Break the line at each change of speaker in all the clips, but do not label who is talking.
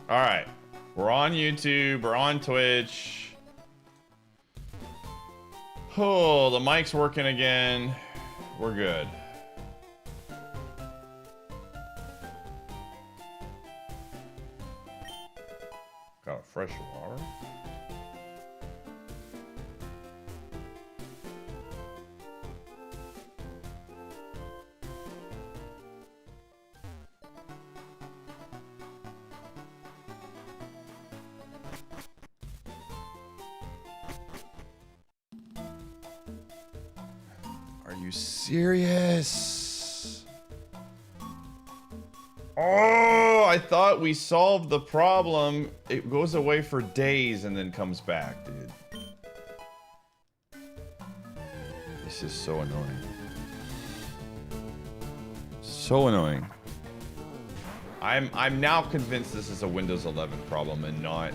All right. We're on YouTube. We're on Twitch. Oh, the mic's working again. We're good. Got fresh water. Are you serious? Oh, I thought we solved the problem. It goes away for days and then comes back, dude. This is so annoying. So annoying. I'm now convinced this is a Windows 11 problem and not...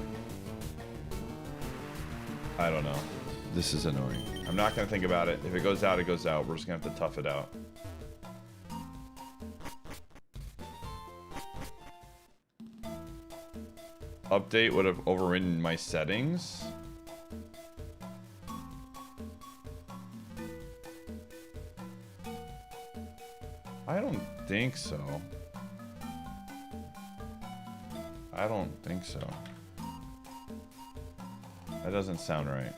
I don't know. This is annoying. I'm not gonna think about it. If it goes out, it goes out. We're just gonna have to tough it out. Update would have overridden my settings. I don't think so. I don't think so. That doesn't sound right.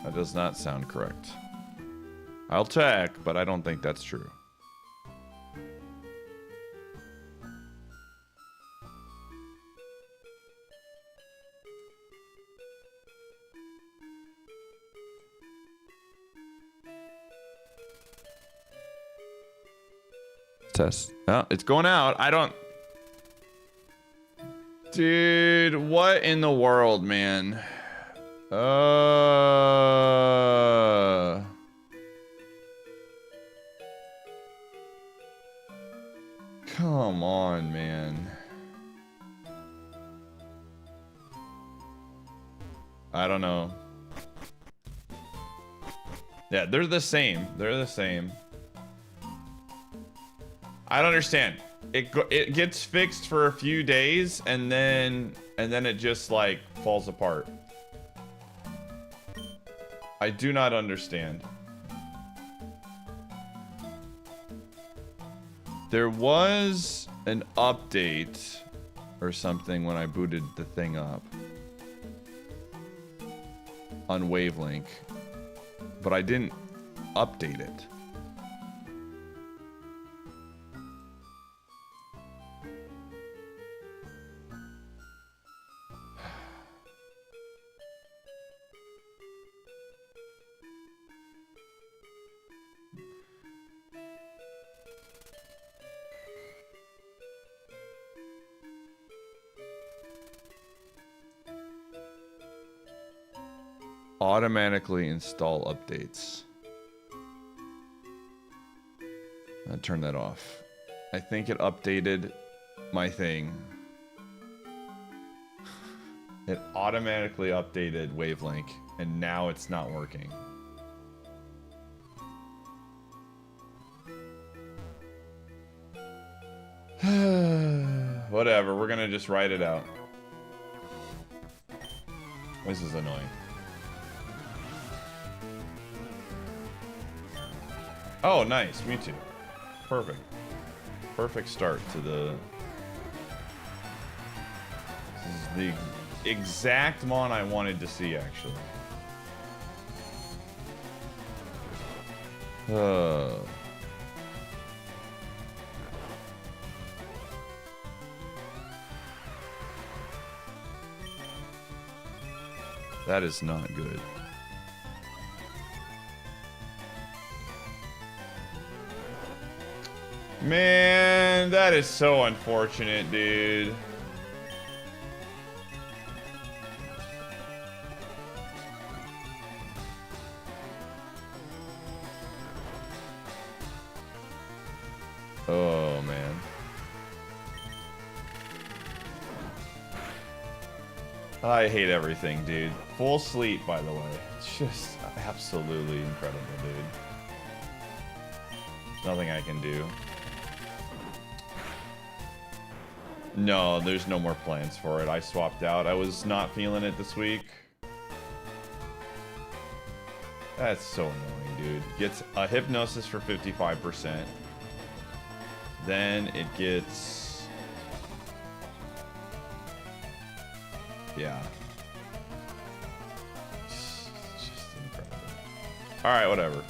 That does not sound correct. I'll check, but I don't think that's true. Test. Oh, it's going out. I don't... Dude, what in the world, man? Come on, man. I don't know. Yeah, they're the same. They're the same. I don't understand. It gets fixed for a few days and then it just like falls apart. I do not understand. There was an update or something when I booted the thing up on Wavelink, but I didn't update it. Automatically install updates. I'll turn that off. I think it updated my thing. It automatically updated Wavelink, and now it's not working. Whatever, we're gonna just write it out. This is annoying. Oh, nice. Me too. Perfect. Perfect start to the... This is the exact mon I wanted to see, actually. That is not good. Man, that is so unfortunate, dude. Oh, man. I hate everything, dude. Full sleep, by the way. It's just absolutely incredible, dude. Nothing I can do. No, there's no more plans for it. I swapped out. I was not feeling it this week. That's so annoying, dude. Gets a hypnosis for 55%. Then it gets... Yeah. It's just incredible. Alright, whatever.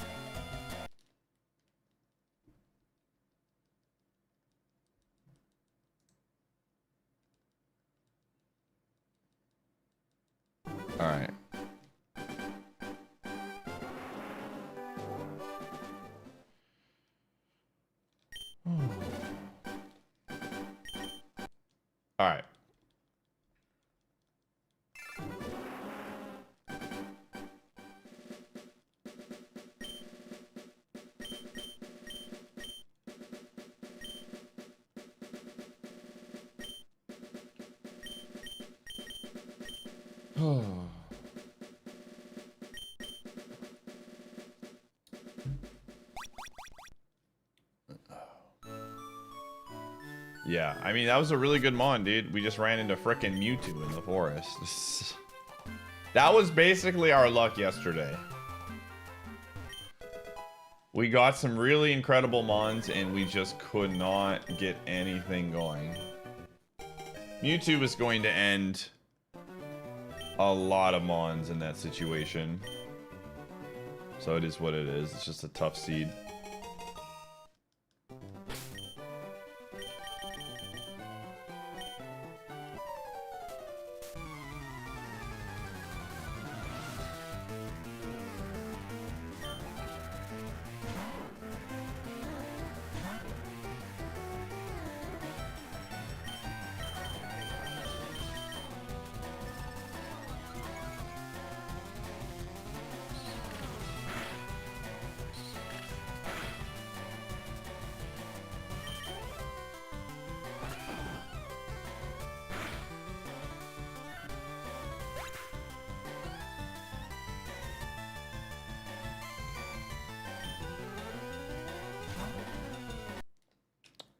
Alright. Alright. Yeah, I mean, that was a really good mon, dude. We just ran into frickin' Mewtwo in the forest. That was basically our luck yesterday. We got some really incredible mons, and we just could not get anything going. Mewtwo is going to end a lot of mons in that situation. So it is what it is. It's just a tough seed.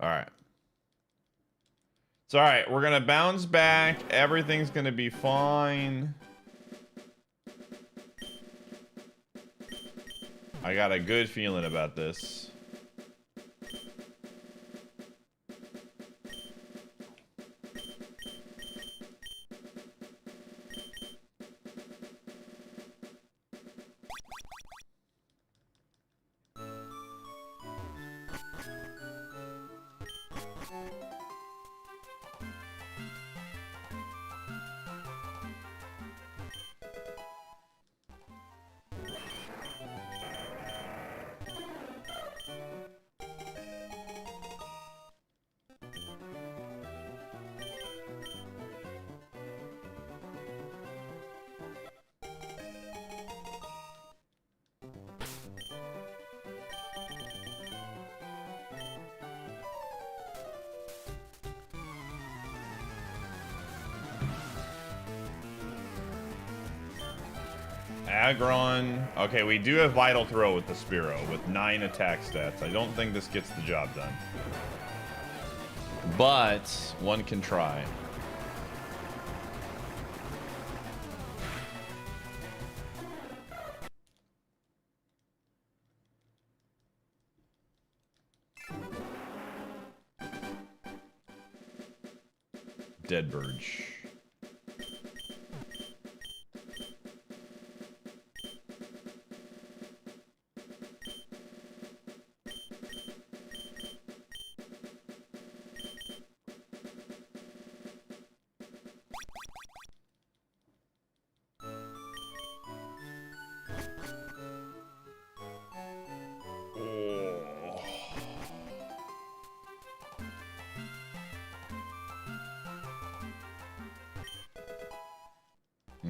Alright. It's alright. We're gonna bounce back. Everything's gonna be fine. I got a good feeling about this. Aggron. Okay, we do have Vital Throw with the Spearow with 9 attack stats. I don't think this gets the job done. But one can try. Deadburge.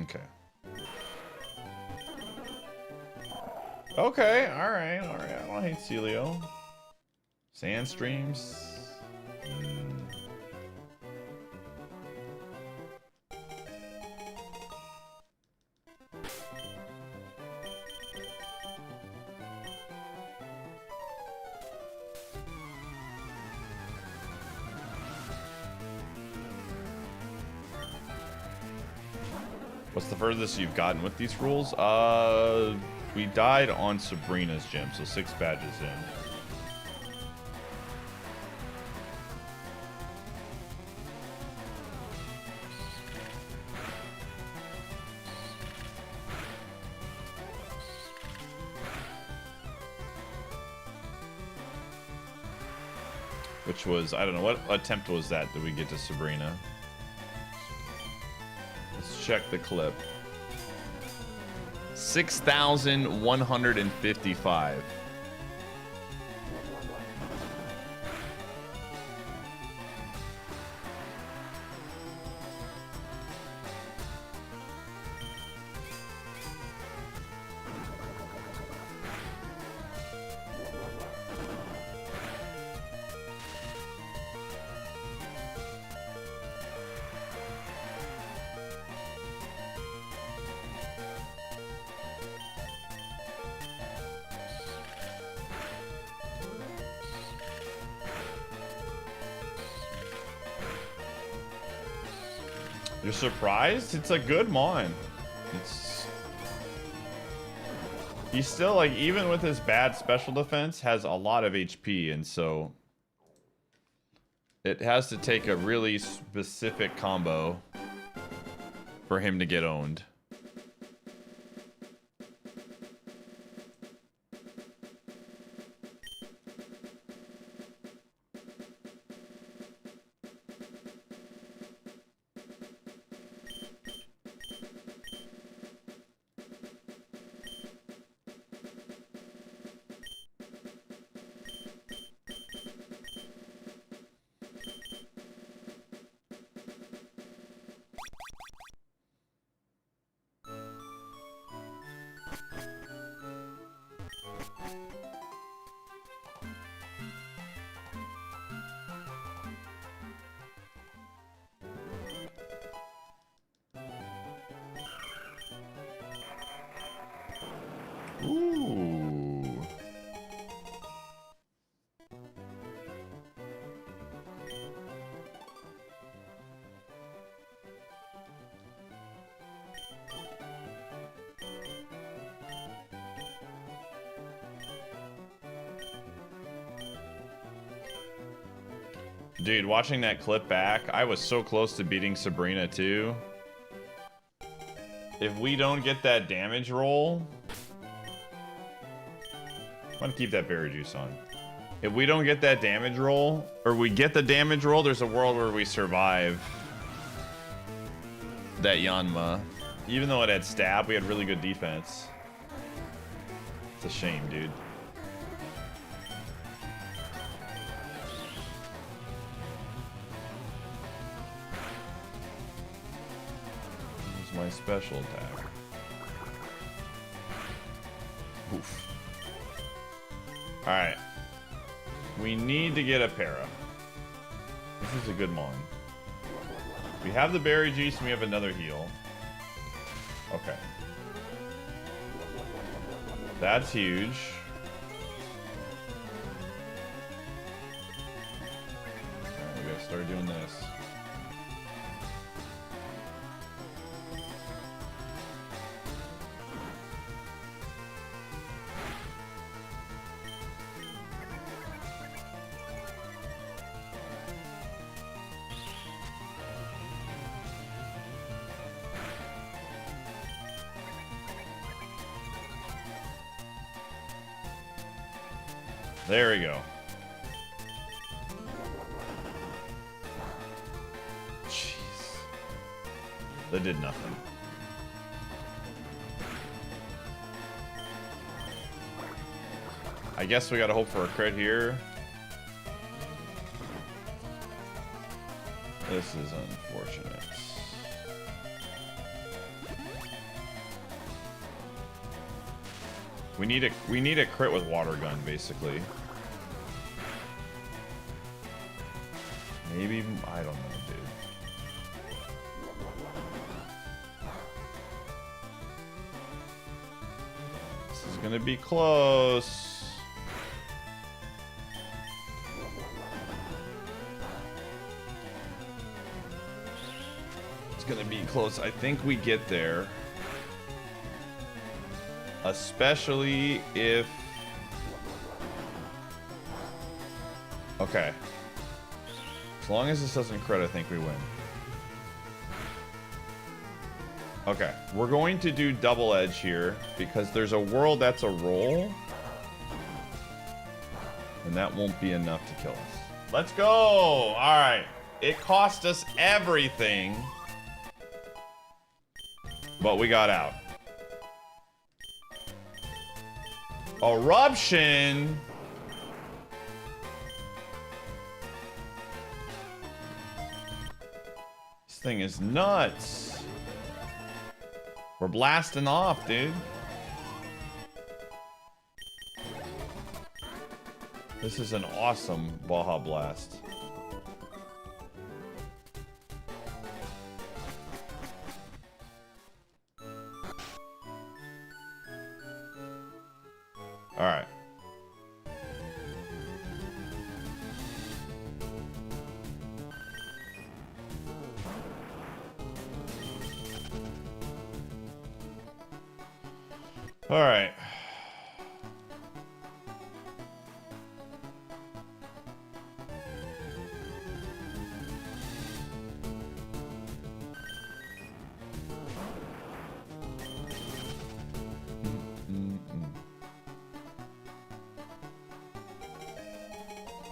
Okay. Okay, alright, alright. I don't hate Celio. Sand streams. What's the furthest you've gotten with these rules? We died on Sabrina's gym, so 6 badges in. Which was, I don't know, what attempt was that? Did we get to Sabrina? Let's check the clip. 6,155. You're surprised? It's a good mon. He's still, like, even with his bad special defense, has a lot of HP, and so it has to take a really specific combo for him to get owned. Ooh. Dude, watching that clip back, I was so close to beating Sabrina too. If we don't get that damage roll, I'm gonna keep that berry juice on. If we don't get that damage roll, or we get the damage roll, there's a world where we survive that Yanma. Even though it had stab, we had really good defense. It's a shame, dude. Here's my special attack. Oof. Alright. We need to get a para. This is a good mon. We have the berry juice and we have another heal. Okay. That's huge. Alright, we gotta start doing this. There we go. Jeez. That did nothing. I guess we gotta hope for a crit here. This is unfortunate. We need a crit with water gun, basically. Maybe, I don't know, dude. This is gonna be close. It's gonna be close. I think we get there. Especially if... Okay. As long as this doesn't crit, I think we win. Okay, we're going to do double edge here because there's a world that's a roll. And that won't be enough to kill us. Let's go! Alright. It cost us everything. But we got out. Eruption! This thing is nuts. We're blasting off, dude. This is an awesome Baja Blast. All right. All right.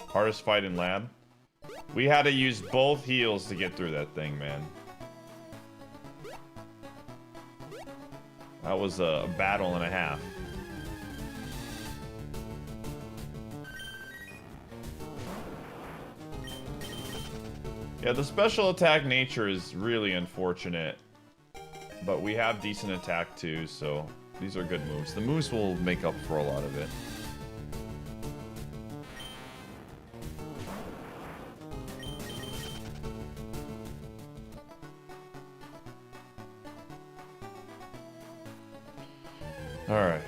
Hardest fight in lab. We had to use both heals to get through that thing, man. That was a battle and a half. Yeah, the special attack nature is really unfortunate. But we have decent attack too, so these are good moves. The moves will make up for a lot of it. All right.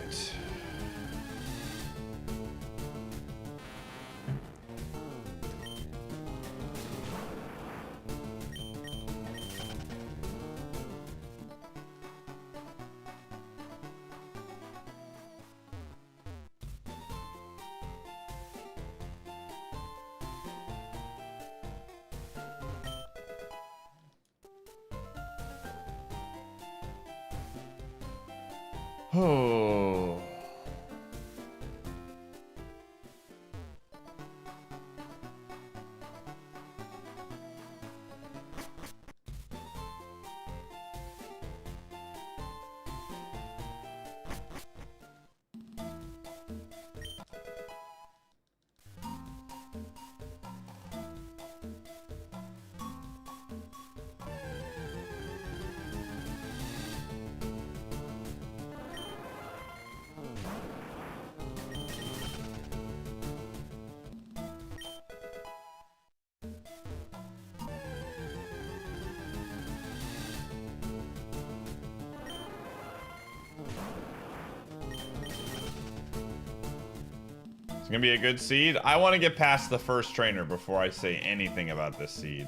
Oh. It's gonna be a good seed. I want to get past the first trainer before I say anything about this seed.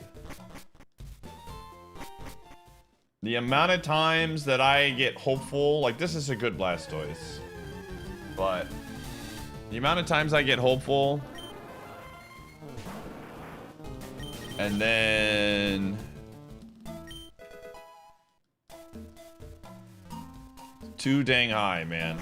The amount of times that I get hopeful, like this is a good Blastoise, but the amount of times I get hopeful and then too dang high, man.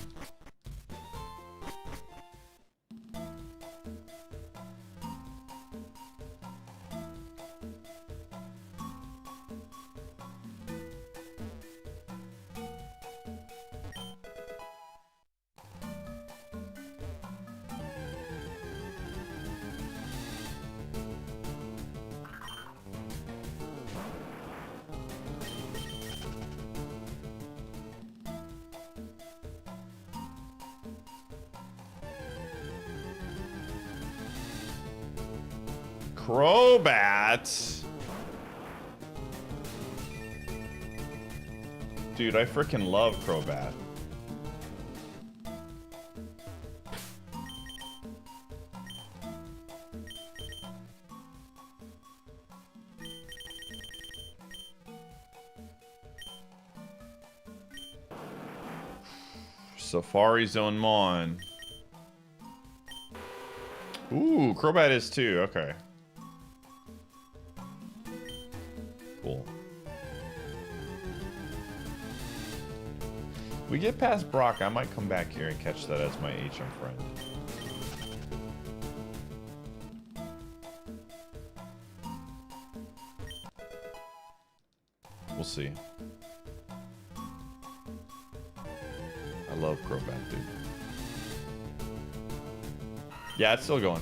Crobat. Dude, I freaking love Crobat. Safari Zone Mon. Ooh, Crobat is too. Okay. Cool. We get past Brock, I might come back here and catch that as my HM friend. We'll see. I love Crobat, dude. Yeah, it's still going.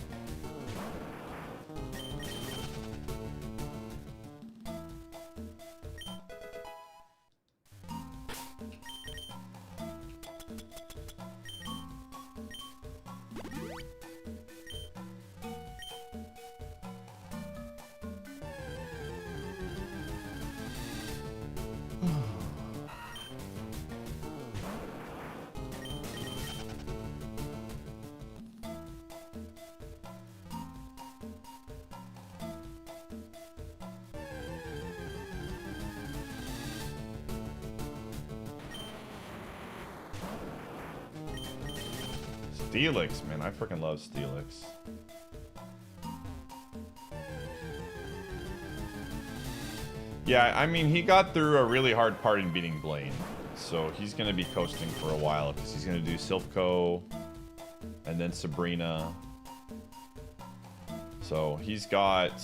Steelix, man, I freaking love Steelix. Yeah, I mean, he got through a really hard part in beating Blaine, so he's gonna be coasting for a while because he's gonna do Silph and then Sabrina. So he's got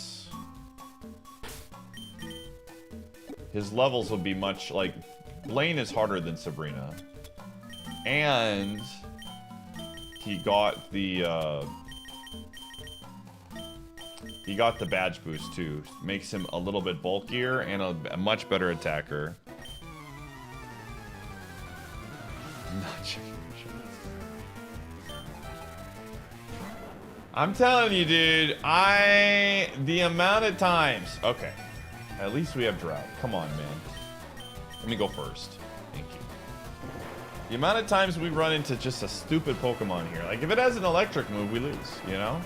his levels will be much like Blaine is harder than Sabrina, and he got the badge boost too. Makes him a little bit bulkier and a much better attacker. I'm not checking your shots. I'm telling you, dude, the amount of times. Okay. At least we have Drought. Come on, man. Let me go first. Thank you. The amount of times we run into just a stupid Pokemon here. Like, if it has an electric move, we lose, you know?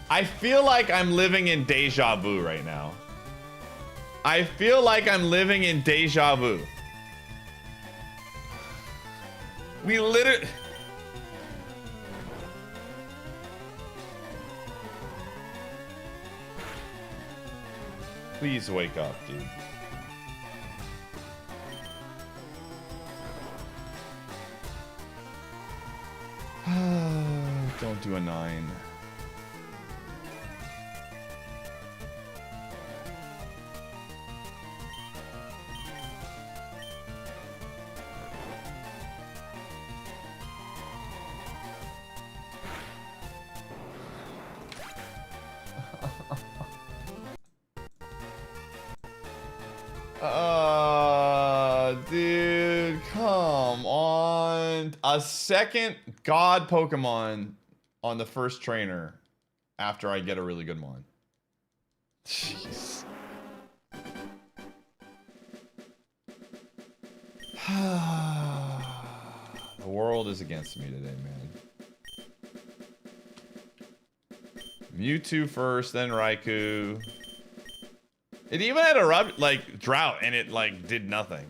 I feel like I'm living in deja vu right now. I feel like I'm living in deja vu. We literally... Please wake up, dude. Don't do a 9. Dude, come on. A second God Pokemon on the first trainer after I get a really good one. Jeez. The world is against me today, man. Mewtwo first, then Raikou. It even had a drought, and it like did nothing.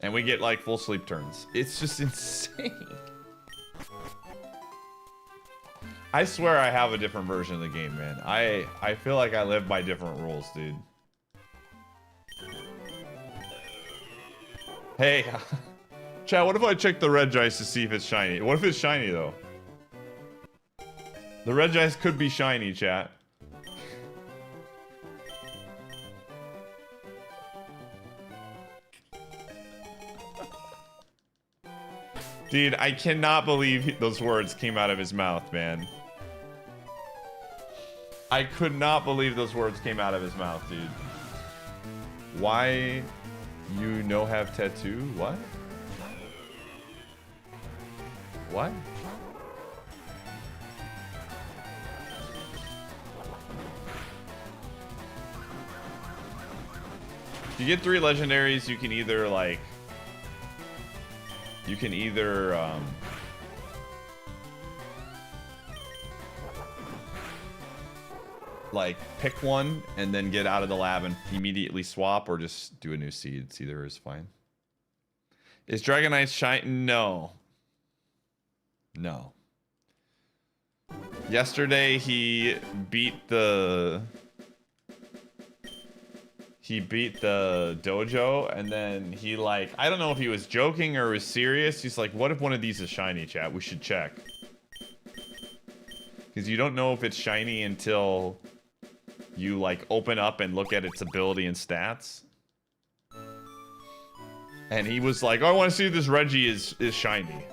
And we get like full sleep turns. It's just insane. I swear I have a different version of the game, man. I feel like I live by different rules, dude. Hey, chat, what if I check the Regice to see if it's shiny? What if it's shiny, though? The Regice could be shiny, chat. Dude, I cannot believe those words came out of his mouth, man. I could not believe those words came out of his mouth, dude. Why you no have tattoo? What? What? If you get 3 legendaries, you can either like like pick one and then get out of the lab and immediately swap, or just do a new seed. Either is fine. Is Dragonite shine? No. No. Yesterday he beat the dojo, and then he like, I don't know if he was joking or was serious. He's like, what if one of these is shiny, chat? We should check. Because you don't know if it's shiny until you like open up and look at its ability and stats. And he was like, oh, I want to see if this Reggie is shiny.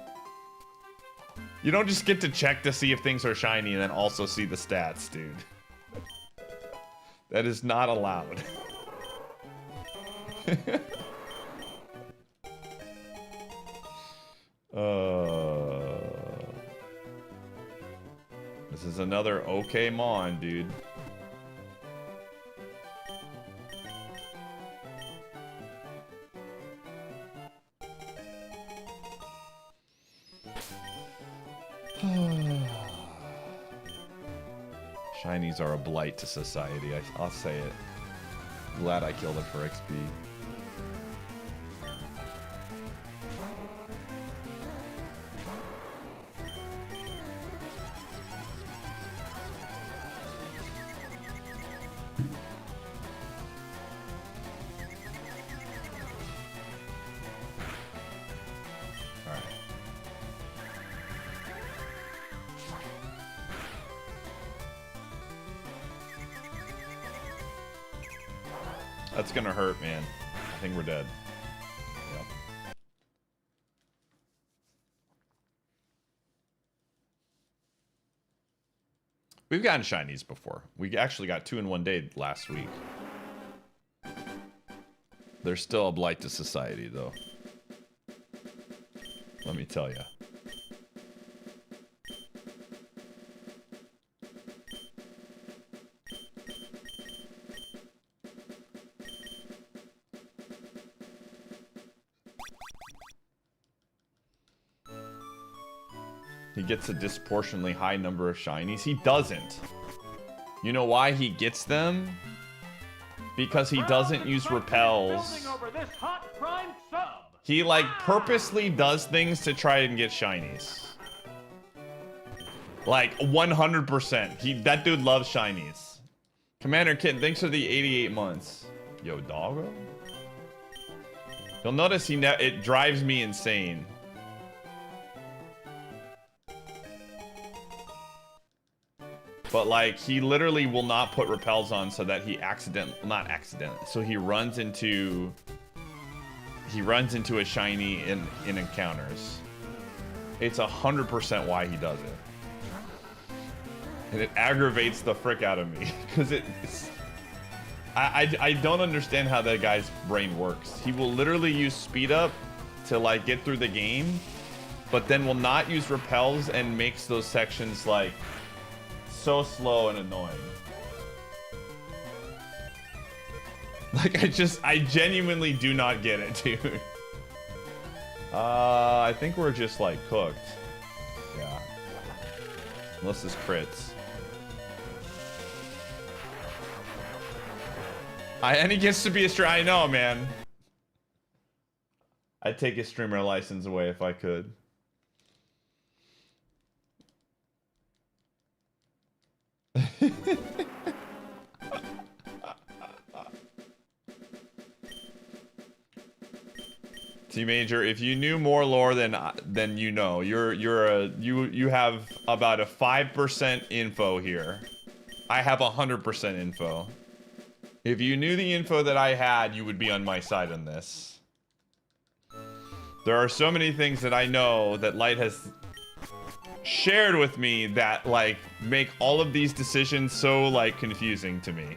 You don't just get to check to see if things are shiny and then also see the stats, dude. That is not allowed. This is another okay mon, dude. Shinies are a blight to society. I'll say it. Glad I killed it for XP. That's gonna hurt, man. I think we're dead. Yep. We've gotten shinies before. We actually got 2 in one day last week. They're still a blight to society, though. Let me tell you. He gets a disproportionately high number of shinies. He doesn't. You know why he gets them? Because he doesn't use repels. He like purposely does things to try and get shinies. Like 100%. That dude loves shinies. Commander Kitten, thanks for the 88 months. Yo, doggo. You'll notice it drives me insane. But like, he literally will not put repels on so that he so he runs into a shiny in encounters. It's 100% why he does it. And it aggravates the frick out of me because I don't understand how that guy's brain works. He will literally use speed up to like get through the game, but then will not use repels and makes those sections like so slow and annoying. Like, I genuinely do not get it, dude. I think we're just like cooked. Yeah. Unless this crits. And he gets to be a streamer. I know, man. I'd take his streamer license away if I could. T-Major, if you knew more lore than you know, you have about a 5% info here. I have 100% info. If you knew the info that I had, you would be on my side on this. There are so many things that I know that Light has shared with me that like make all of these decisions so like confusing to me.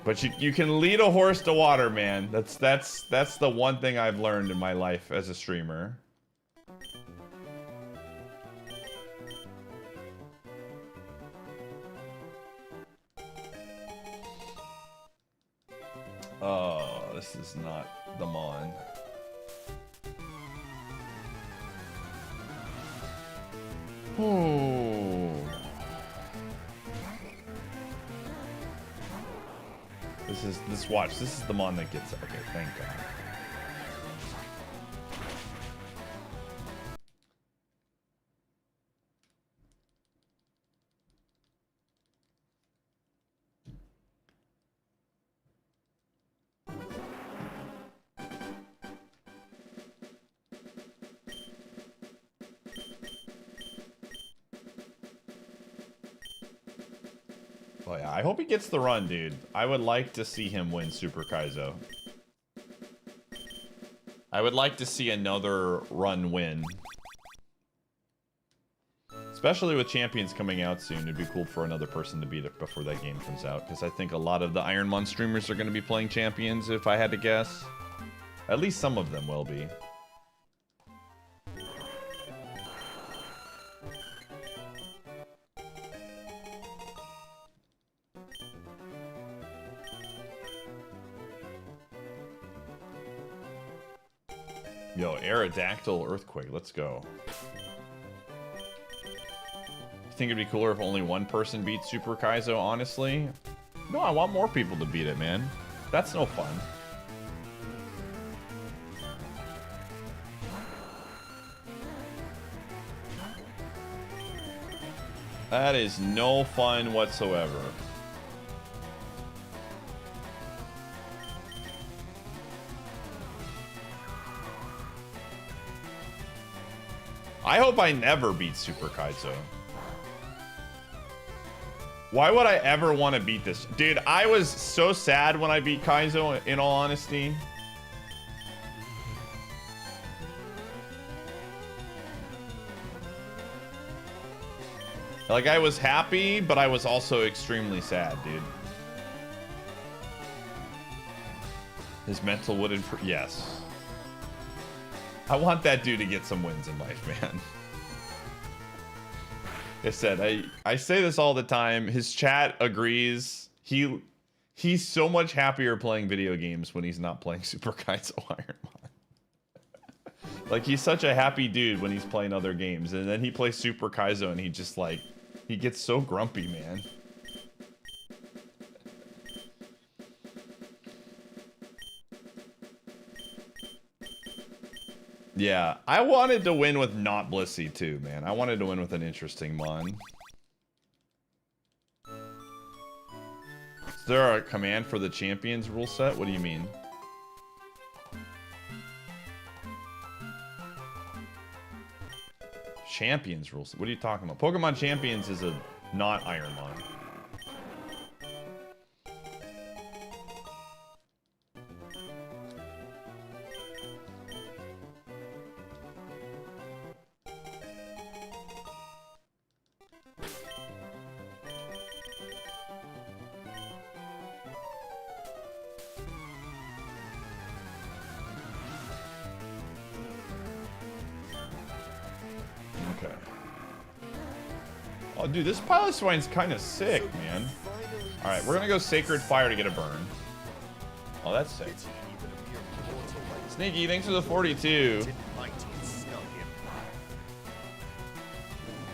But you can lead a horse to water, man. That's the one thing I've learned in my life as a streamer. Oh, this is not the Mon. Oh. Watch. This is the mon that gets it. Okay, thank God. Oh yeah, I hope he gets the run, dude. I would like to see him win Super Kaizo. I would like to see another run win. Especially with Champions coming out soon, it'd be cool for another person to beat it before that game comes out. Because I think a lot of the IronMON streamers are going to be playing Champions, if I had to guess. At least some of them will be. Yo, Aerodactyl Earthquake, let's go. You think it'd be cooler if only one person beat Super Kaizo, honestly? No, I want more people to beat it, man. That's no fun. That is no fun whatsoever. I hope I never beat Super Kaizo. Why would I ever want to beat this? Dude, I was so sad when I beat Kaizo, in all honesty. Like, I was happy, but I was also extremely sad, dude. His mental would improve. Yes. I want that dude to get some wins in life, man. I said, I say this all the time. His chat agrees. He's so much happier playing video games when he's not playing Super Kaizo IronMON. Like, he's such a happy dude when he's playing other games. And then he plays Super Kaizo and he just, like, he gets so grumpy, man. Yeah, I wanted to win with not Blissey too, man. I wanted to win with an interesting mon. Is there a command for the Champions rule set? What do you mean? Champions rule set? What are you talking about? Pokemon Champions is a not IronMON. Oh, dude, this Piloswine's kind of sick, man. All right, we're gonna go Sacred Fire to get a burn. Oh, that's sick. Sneaky, thanks for the 42.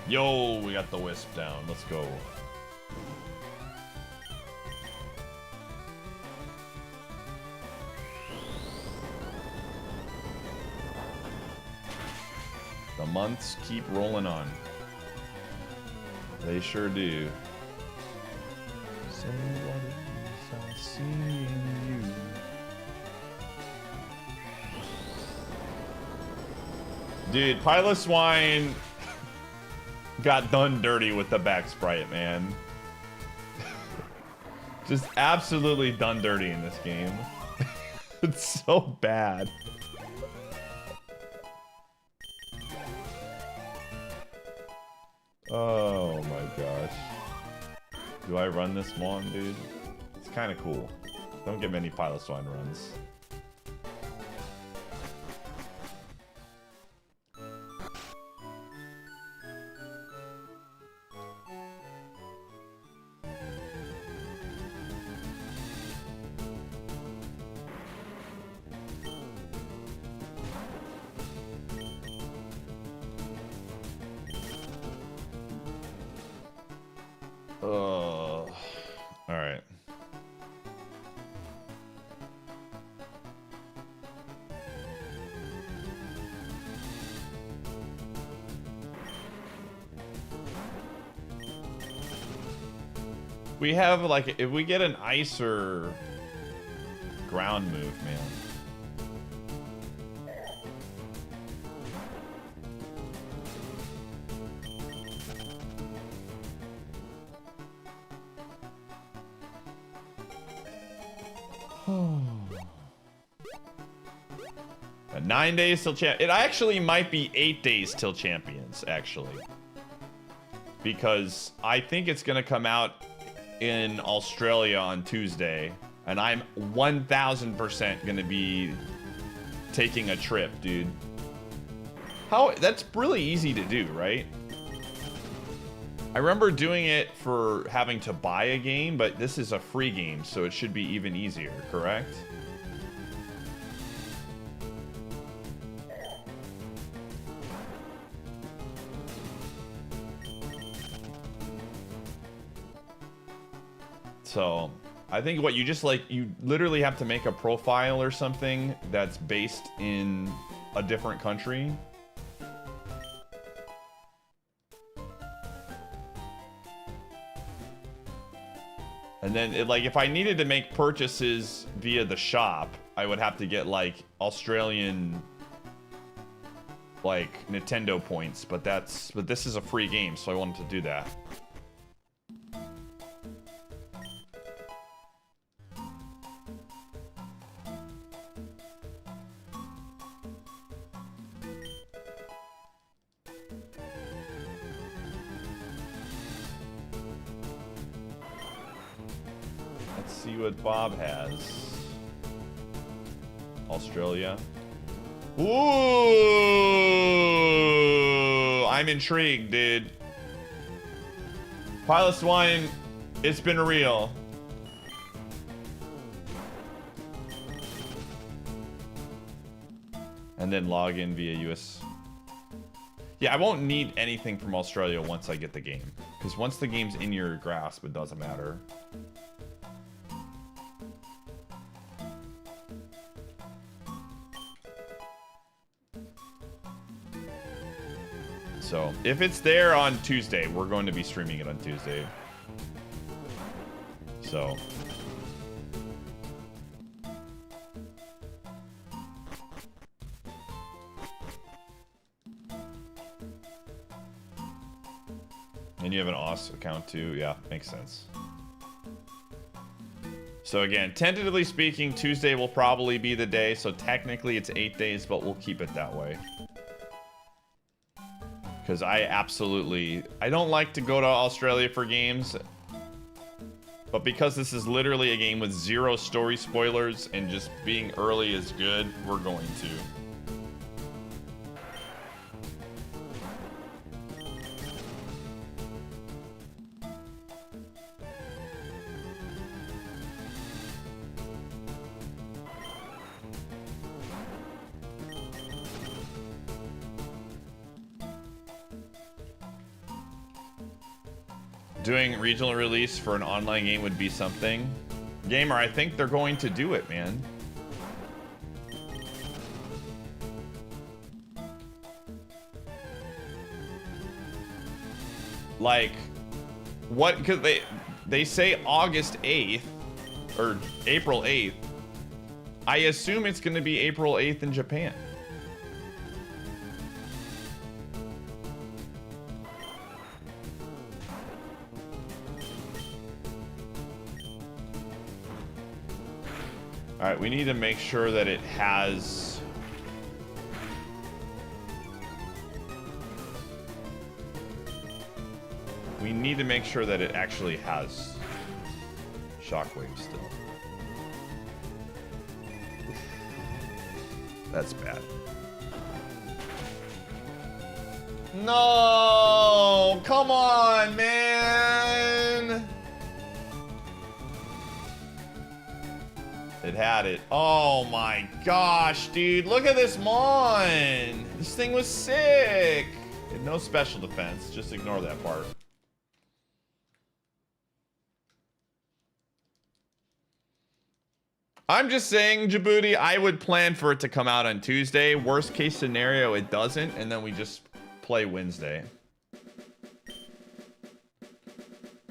Yo, we got the Wisp down. Let's go. The months keep rolling on. They sure do. Say what it is I see in you. Dude, Piloswine got done dirty with the back sprite, man. Just absolutely done dirty in this game. It's so bad. Oh my gosh. Do I run this mon, dude? It's kind of cool. Don't get many Piloswine runs. Alright. We have, like, if we get an ice or ground move, man. At 9 days till champ. It actually might be 8 days till champions, actually. Because I think it's gonna come out in Australia on Tuesday, and I'm 1000% gonna be taking a trip, dude. How? That's really easy to do, right? I remember doing it for having to buy a game, but this is a free game, so it should be even easier, correct? So, I think what you just like, you literally have to make a profile or something that's based in a different country. And then, like, if I needed to make purchases via the shop, I would have to get, like, Australian, like, Nintendo points. But this is a free game, so I wanted to do that. See what Bob has. Australia. Ooh, I'm intrigued, dude. Pilot Wine, it's been real. And then log in via US. Yeah, I won't need anything from Australia once I get the game. Because once the game's in your grasp, it doesn't matter. So, if it's there on Tuesday, we're going to be streaming it on Tuesday. So. And you have an OS account too. Yeah, makes sense. So again, tentatively speaking, Tuesday will probably be the day. So technically it's 8 days, but we'll keep it that way. Because I don't like to go to Australia for games. But because this is literally a game with 0 story spoilers and just being early is good, we're going to. Doing regional release for an online game would be something. Gamer, I think they're going to do it, man. Like, what? Because they say August 8th or April 8th. I assume it's going to be April 8th in Japan. All right, we need to make sure that it has... We need to make sure that it actually has Shockwave still. That's bad. No! Come on, man! It had it. Oh my gosh, dude. Look at this Mon. This thing was sick. It had no special defense. Just ignore that part. I'm just saying, Djibouti, I would plan for it to come out on Tuesday. Worst case scenario, it doesn't. And then we just play Wednesday.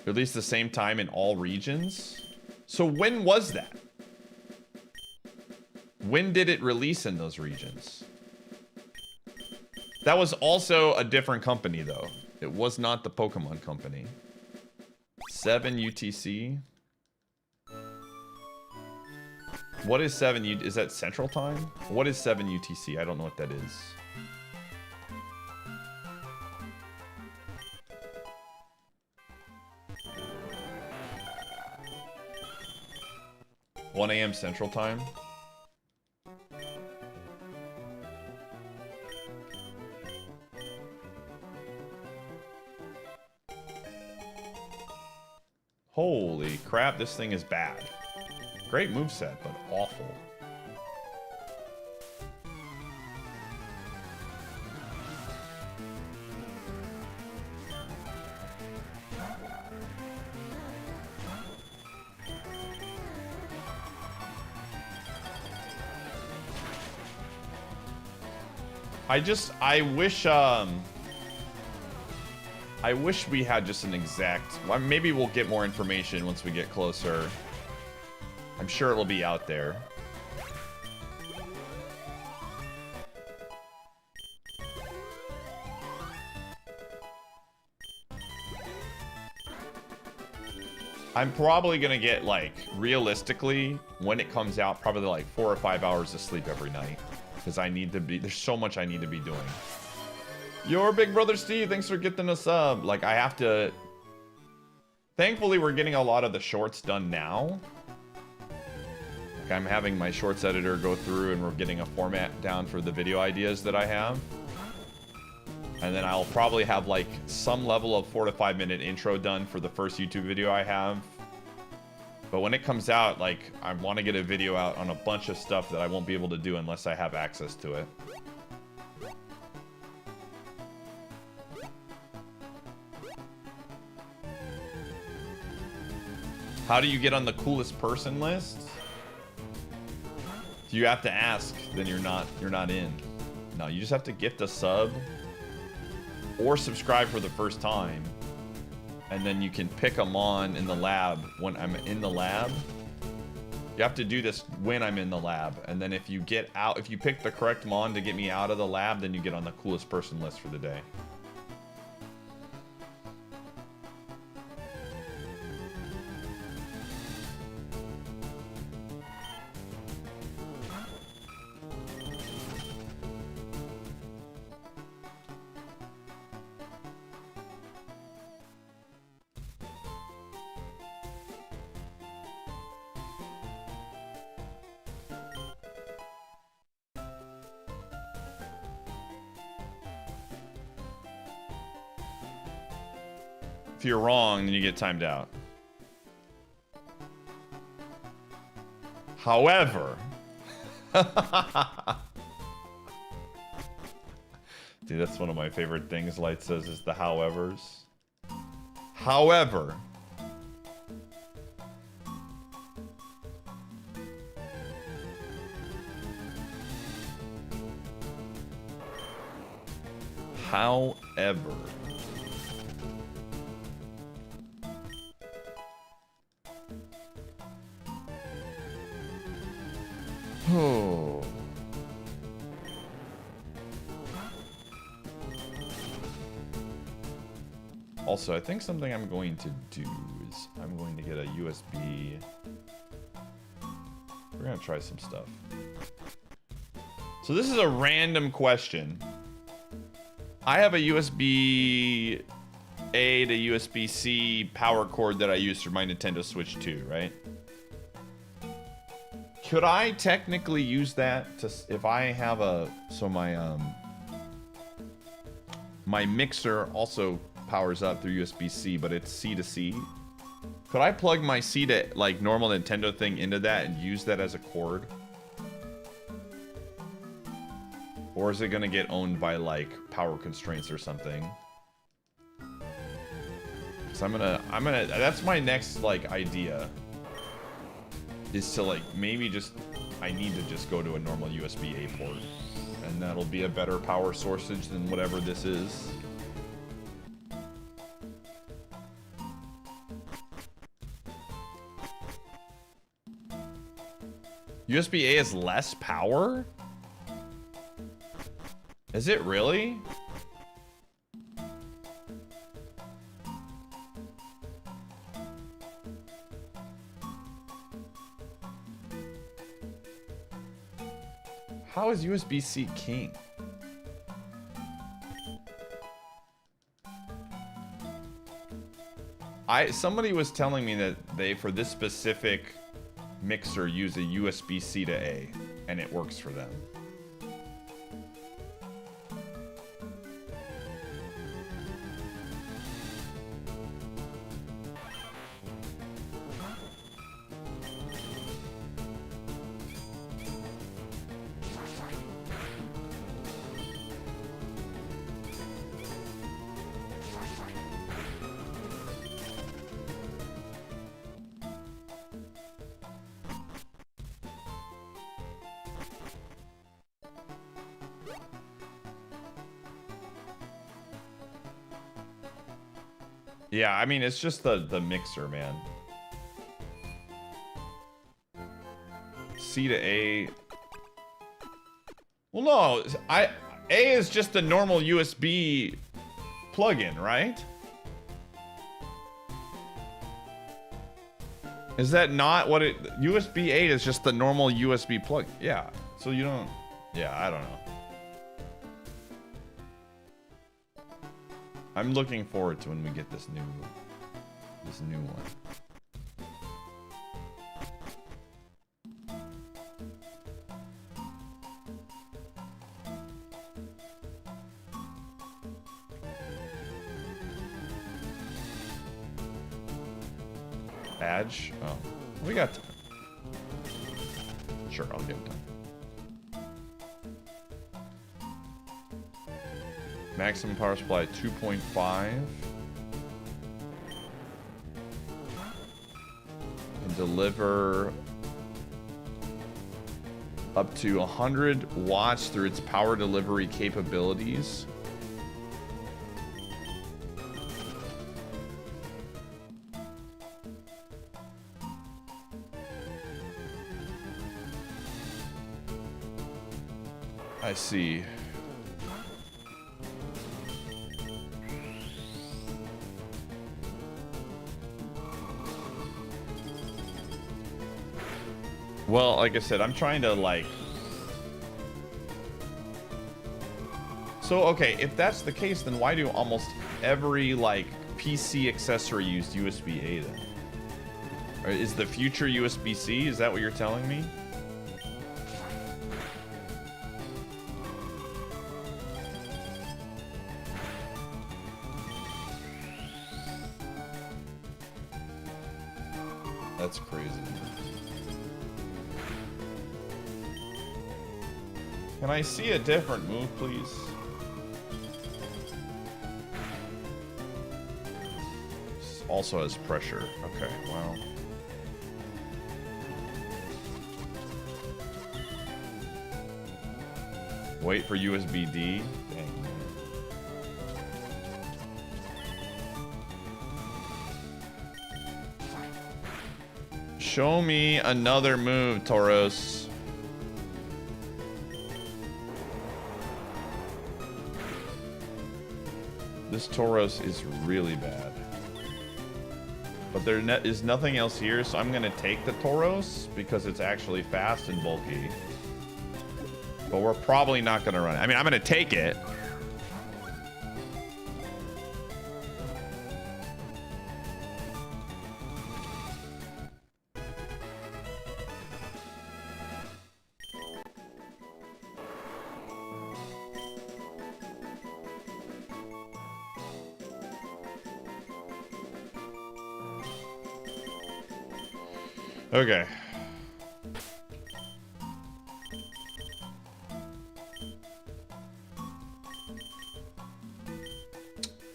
Released the same time in all regions? So when was that? When did it release in those regions? That was also a different company, though. It was not the Pokemon company. 7 UTC. What is 7 UTC? Is that Central Time? What is 7 UTC? I don't know what that is. (1 a.m. Central Time. Holy crap, this thing is bad. Great moveset, but awful. I wish we had just an exact... Well, maybe we'll get more information once we get closer. I'm sure it'll be out there. I'm probably gonna get, like, realistically, when it comes out, probably like 4 or 5 hours of sleep every night. Because I need to be... There's so much I need to be doing. Your big brother Steve, thanks for getting a sub. Like, I have to... Thankfully, we're getting a lot of the shorts done now. Like, I'm having my shorts editor go through and we're getting a format down for the video ideas that I have. And then I'll probably have, like, some level of 4 to 5 minute intro done for the first YouTube video I have. But when it comes out, like, I want to get a video out on a bunch of stuff that I won't be able to do unless I have access to it. How do you get on the coolest person list? If you have to ask, then you're not in. No, you just have to gift a sub or subscribe for the first time. And then you can pick them on in the lab when I'm in the lab. You have to do this when I'm in the lab. And then if you get out, if you pick the correct mon to get me out of the lab, then you get on the coolest person list for the day. If you're wrong, then you get timed out. However... Dude, that's one of my favorite things Light says is the howevers. However... However... Oh. Also, I think something I'm going to do is I'm going to get a USB. We're going to try some stuff. So this is a random question. I have a USB A to USB-C power cord that I use for my Nintendo Switch 2, right? Could I technically use that to, if I have a, so my mixer also powers up through USB-C, but it's C to C. Could I plug my C to, like, normal Nintendo thing into that and use that as a cord? Or is it gonna get owned by, like, power constraints or something? So I'm gonna, that's my next, like, idea. Is to, like, maybe just, I need to just go to a normal USB-A port. And that'll be a better power sourcage than whatever this is. USB-A is less power? Is it really? How is USB-C king? Somebody was telling me that they, for this specific mixer, use a USB-C to A, and it works for them. Yeah, I mean, it's just the mixer, man. C to A. Well, no, A is just a normal USB plug-in, right? Is that not what it... USB 8 is just the normal USB plug. Yeah, so you don't... Yeah, I don't know. I'm looking forward to when we get this new one. Badge? Oh, we got time. Sure, I'll give time. Maximum power supply 2.5. And deliver up to 100 watts through its power delivery capabilities. I see. Well, like I said, I'm trying to like... So, okay, if that's the case, then why do almost every like PC accessory use USB-A then? Or is the future USB-C? Is that what you're telling me? That's crazy. Can I see a different move, please? This also has pressure. Okay, well. Wait for USB-D. Dang. Show me another move, Tauros. This Tauros is really bad. But there is nothing else here, so I'm gonna take the Tauros because it's actually fast and bulky. But we're probably not gonna run it. I mean, I'm gonna take it. Okay.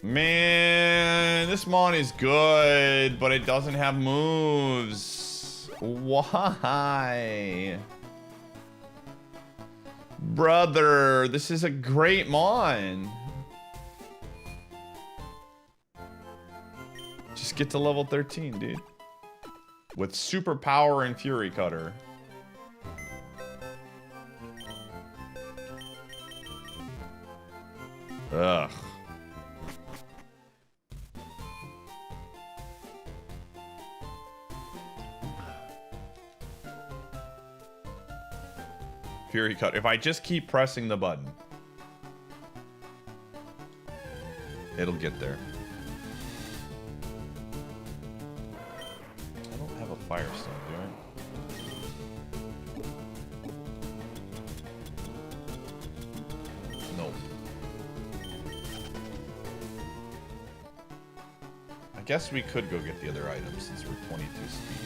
Man, this Mon is good, but it doesn't have moves. Why? Brother, this is a great Mon. Just get to level 13, dude. With super power and Fury Cutter. Ugh. Fury cut. If I just keep pressing the button, it'll get there. I don't have a firestone, do I? Nope. I guess we could go get the other items since we're 22 speed.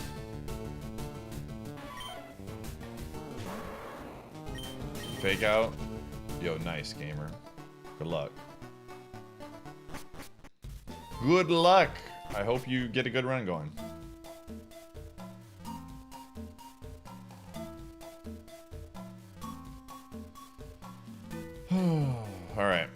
Fake out. Yo, nice, gamer. Good luck. Good luck. I hope you get a good run going. All right.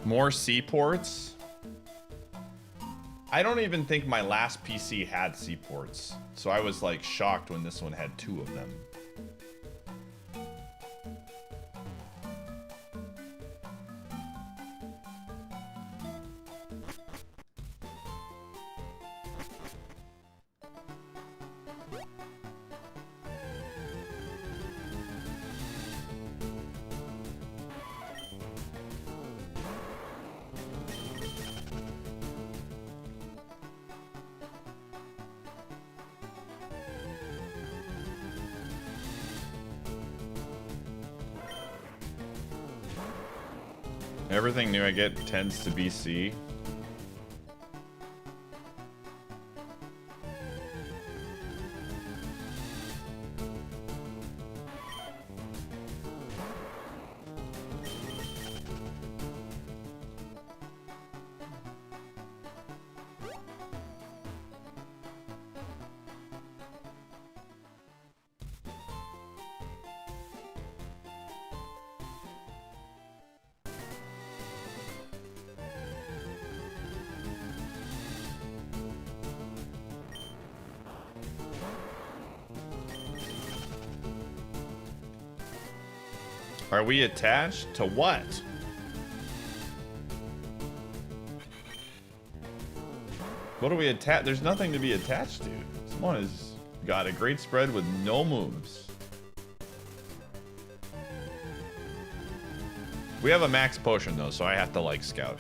More seaports? I don't even think my last PC had seaports, so I was like shocked when this one had 2 of them. Everything new I get tends to be C. Are we attached to what? What are we attached? There's nothing to be attached to. Someone has got a great spread with no moves. We have a max potion though, so I have to like scout.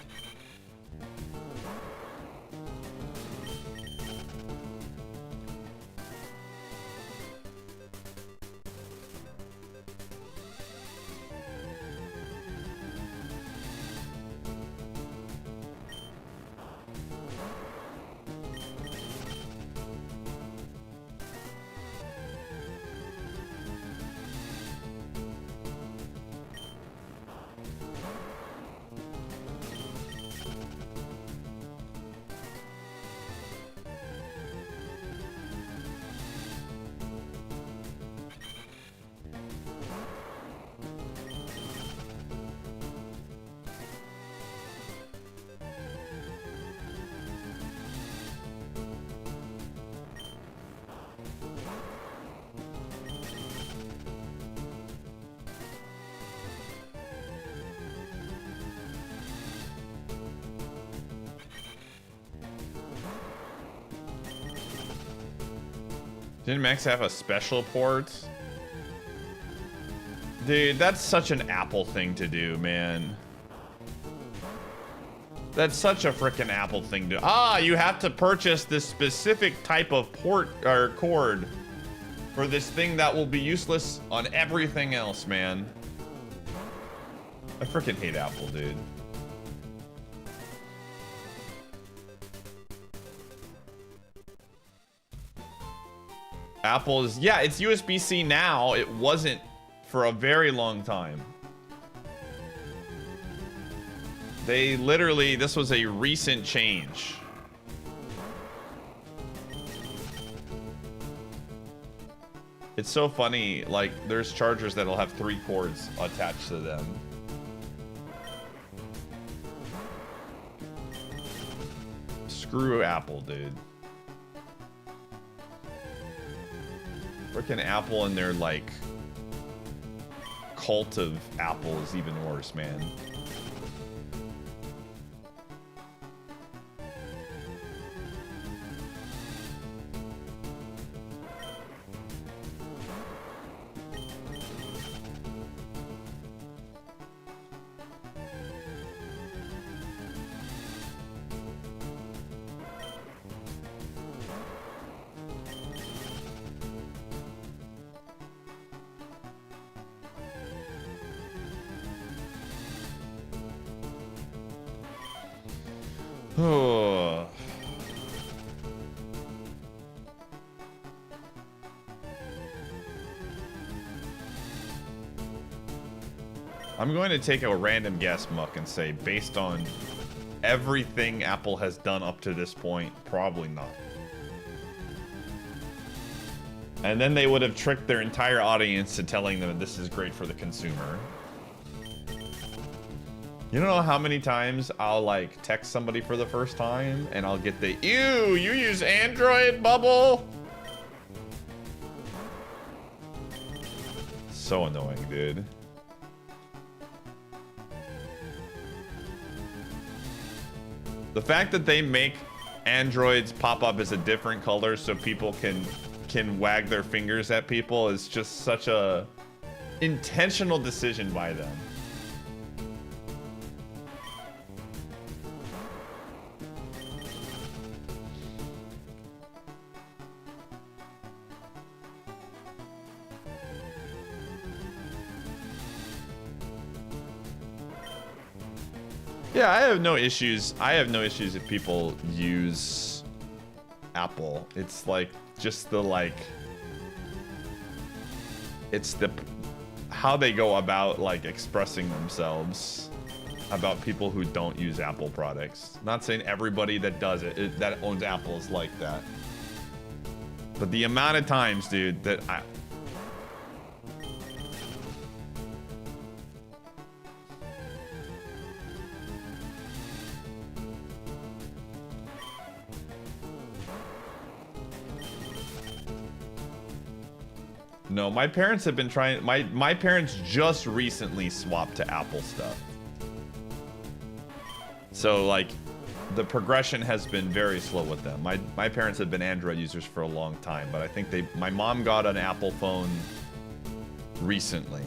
Didn't Max have a special port? Dude, that's such an Apple thing to do, man. That's such a frickin' Apple thing to... Ah, you have to purchase this specific type of port or cord for this thing that will be useless on everything else, man. I frickin' hate Apple, dude. Apple is... Yeah, it's USB-C now. It wasn't for a very long time. They literally... This was a recent change. It's so funny, like, there's chargers that'll have 3 cords attached to them. Screw Apple, dude. Frickin' Apple and their, like, cult of Apple is even worse, man. I'm going to take a random guess, Muck, and say, based on everything Apple has done up to this point, probably not. And then they would have tricked their entire audience to telling them this is great for the consumer. You don't know how many times I'll, like, text somebody for the first time, and I'll get the, ew, you use Android, Bubble? So annoying, dude. The fact that they make Androids pop up as a different color so people can wag their fingers at people is just such a intentional decision by them. Yeah, I have no issues. I have no issues if people use Apple. It's like just the like it's the how they go about like expressing themselves about people who don't use Apple products. Not saying everybody that does it that owns Apple is like that. But the amount of times, dude, that No, my parents have been trying... My parents just recently swapped to Apple stuff. So, like, the progression has been very slow with them. My parents have been Android users for a long time, but I think my mom got an Apple phone recently.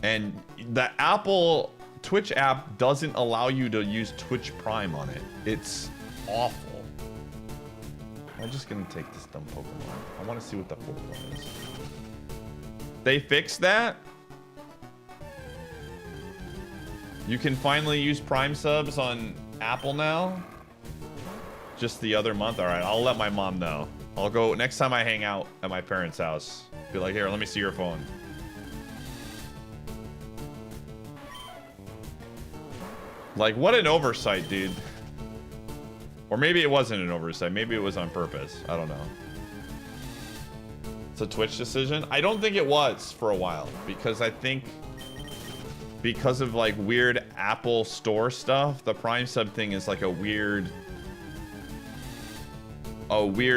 And the Apple Twitch app doesn't allow you to use Twitch Prime on it. It's awful. I'm just gonna take this dumb Pokemon. I want to see what the fourth one is. They fixed that? You can finally use Prime subs on Apple now? Just the other month? Alright, I'll let my mom know. I'll go, next time I hang out at my parents' house, be like, here, let me see your phone. Like, what an oversight, dude. Or maybe it wasn't an oversight. Maybe it was on purpose. I don't know. It's a Twitch decision. I don't think it was for a while. Because I think... because of, like, weird Apple Store stuff, the Prime sub thing is, like, a weird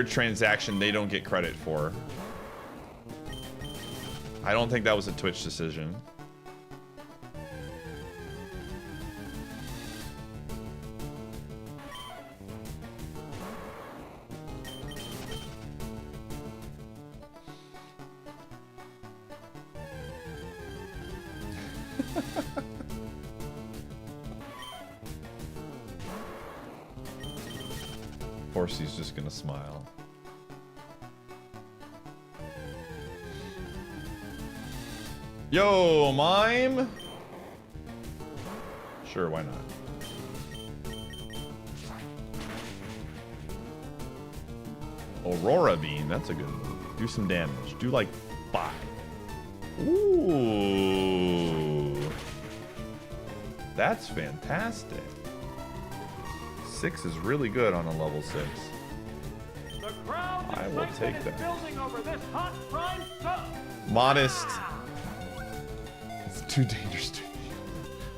transaction they don't get credit for. I don't think that was a Twitch decision. Of course, he's just gonna smile. Yo, mime. Sure, why not? Aurora Beam, that's a good move. Do some damage. Do like 5. Ooh. That's fantastic. 6 is really good on a level 6. I will take that. Modest. It's too dangerous to me.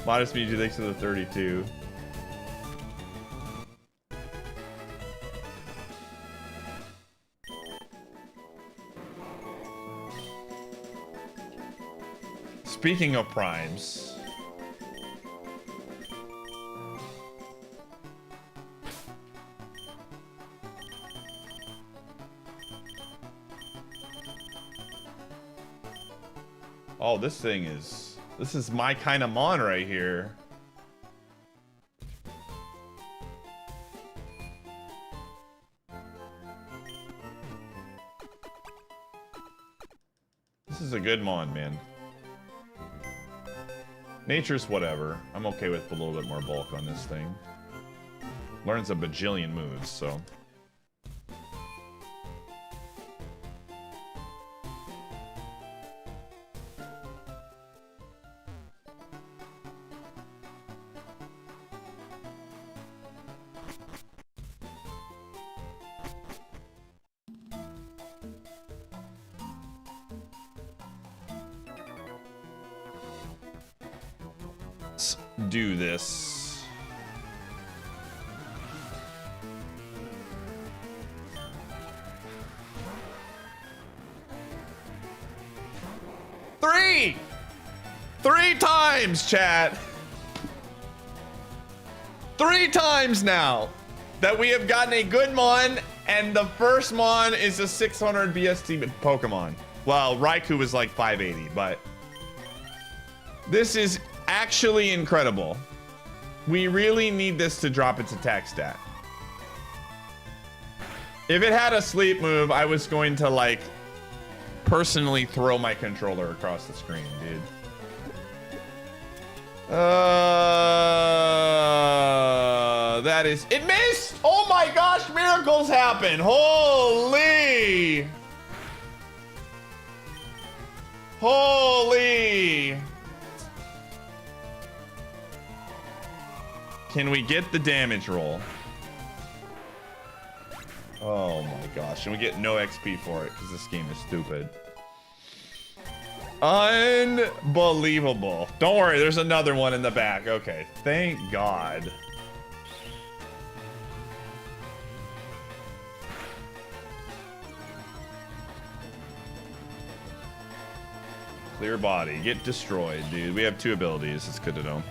Modest means you thanks to the 32. Speaking of primes, oh, this is my kind of mon right here. This is a good mon, man. Nature's whatever. I'm okay with a little bit more bulk on this thing. Learns a bajillion moves, so. Do this. Three times, chat. 3 times now that we have gotten a good mon, and the first mon is a 600 BST Pokemon. Well, Raikou was like 580, but this is actually incredible. We really need this to drop its attack stat. If it had a sleep move, I was going to like personally throw my controller across the screen, dude. That is, it missed. Oh my gosh, miracles happen. Holy. Can we get the damage roll? Oh my gosh, and we get no XP for it because this game is stupid. Unbelievable. Don't worry, there's another one in the back. Okay, thank God. Clear body, get destroyed, dude. We have 2 abilities, it's good to know.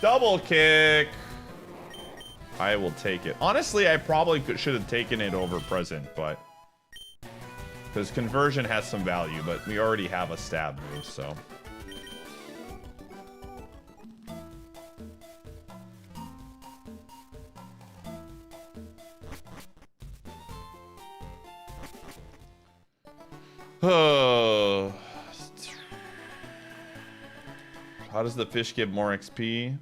Double kick. I will take it. Honestly, I probably should have taken it over present, but because conversion has some value, but we already have a stab move, so. Oh. How does the fish give more XP?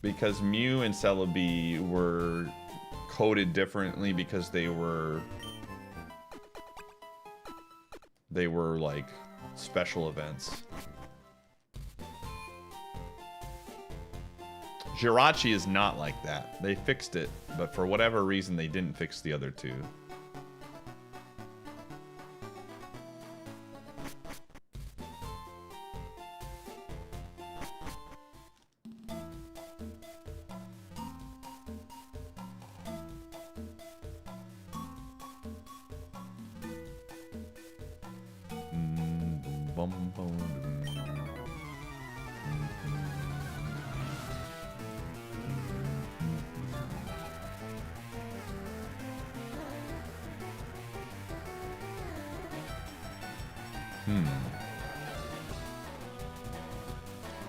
Because Mew and Celebi were coded differently because they were like special events. Jirachi is not like that. They fixed it, but for whatever reason they didn't fix the other 2.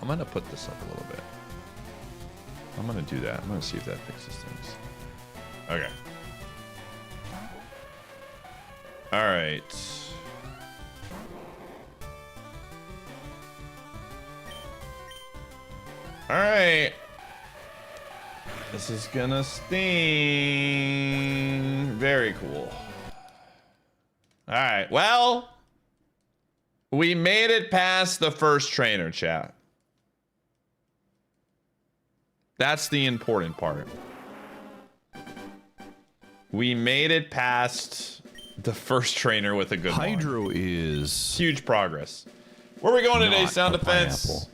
I'm gonna put this up a little bit. I'm gonna do that. I'm gonna see if that fixes things. Okay. All right. All right. This is gonna sting. Very cool. All right. Well, we made it past the first trainer, chat. That's the important part. We made it past the first trainer with a good
Hydro
one.
is
Huge progress. Where are we going today, Sound Defense?
Pineapple.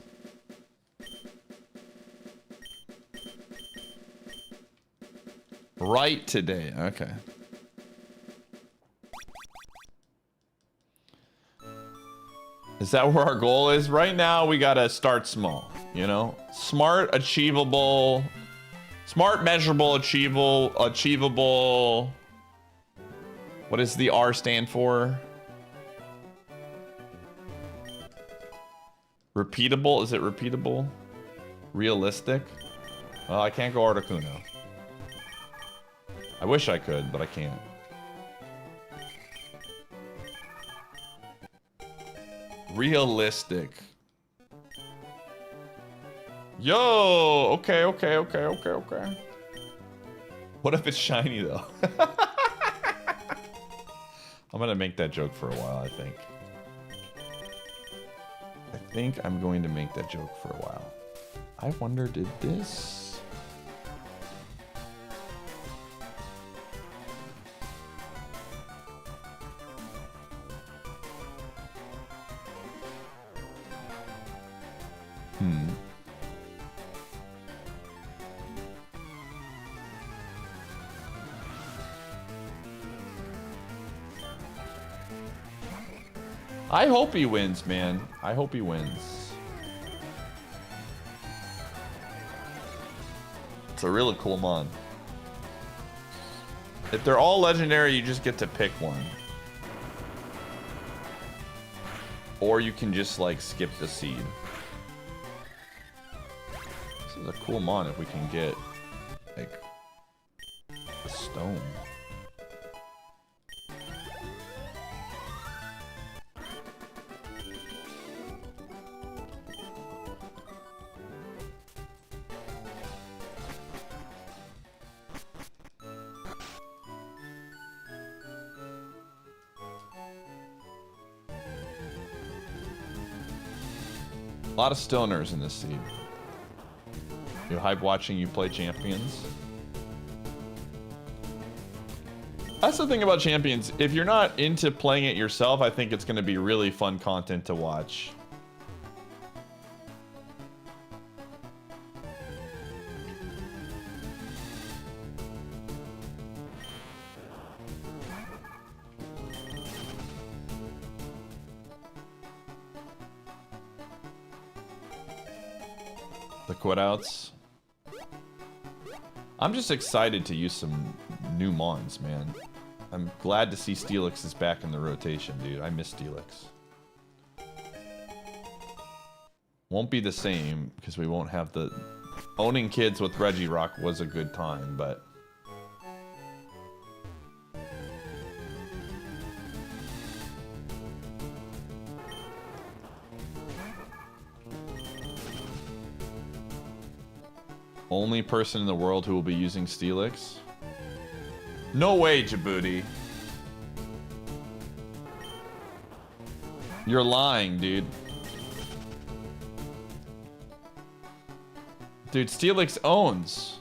Right today. Okay. Is that where our goal is? Right now, we gotta start small, you know? Smart, achievable, smart, measurable, achievable. What does the R stand for? Repeatable? Is it repeatable? Realistic? Well, I can't go Articuno. I wish I could, but I can't. Realistic. Yo! Okay. What if it's shiny, though? I'm gonna make that joke for a while, I think. I think I'm going to make that joke for a while. I wonder, did this... I hope he wins, man. I hope he wins. It's a really cool mon. If they're all legendary, you just get to pick one. Or you can just, like, skip the seed. This is a cool mon if we can get, like, a stone. A lot of stoners in this seed. You hype watching you play champions? That's the thing about champions. If you're not into playing it yourself, I think it's going to be really fun content to watch. The quit-outs. I'm just excited to use some new mons, man. I'm glad to see Steelix is back in the rotation, dude. I miss Steelix. Won't be the same, because we won't have the... Owning kids with Regirock was a good time, but... Only person in the world who will be using Steelix? No way, Djibouti. You're lying, dude. Dude, Steelix owns.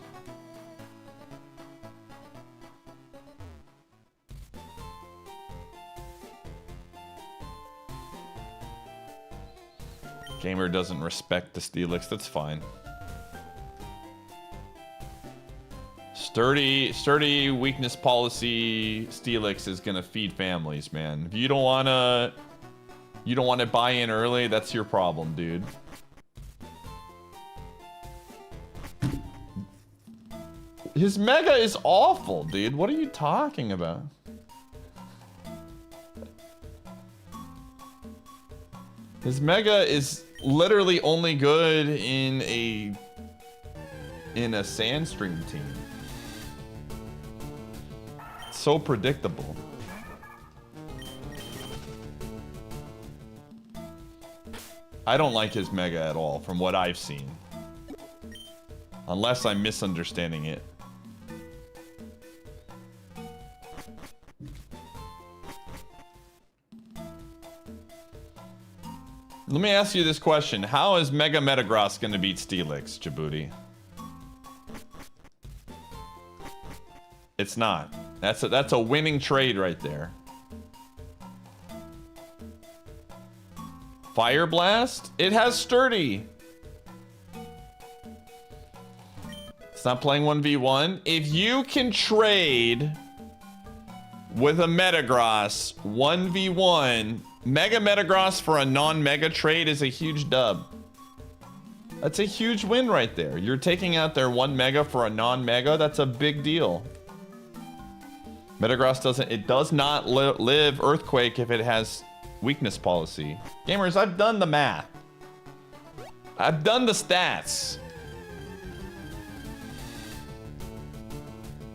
Gamer doesn't respect the Steelix, that's fine. Sturdy weakness policy Steelix is gonna feed families, man. If you don't wanna buy in early, that's your problem, dude. His mega is awful, dude. What are you talking about? His Mega is literally only good in a Sandstream team. It's so predictable. I don't like his Mega at all from what I've seen. Unless I'm misunderstanding it. Let me ask you this question. How is Mega Metagross going to beat Steelix, Djibouti? It's not. That's a winning trade right there. Fire Blast? It has Sturdy. It's not playing 1v1. If you can trade with a Metagross 1v1, Mega Metagross for a non-Mega trade is a huge dub. That's a huge win right there. You're taking out their 1 Mega for a non-Mega. That's a big deal. Metagross does not live Earthquake if it has weakness policy. Gamers, I've done the math. I've done the stats.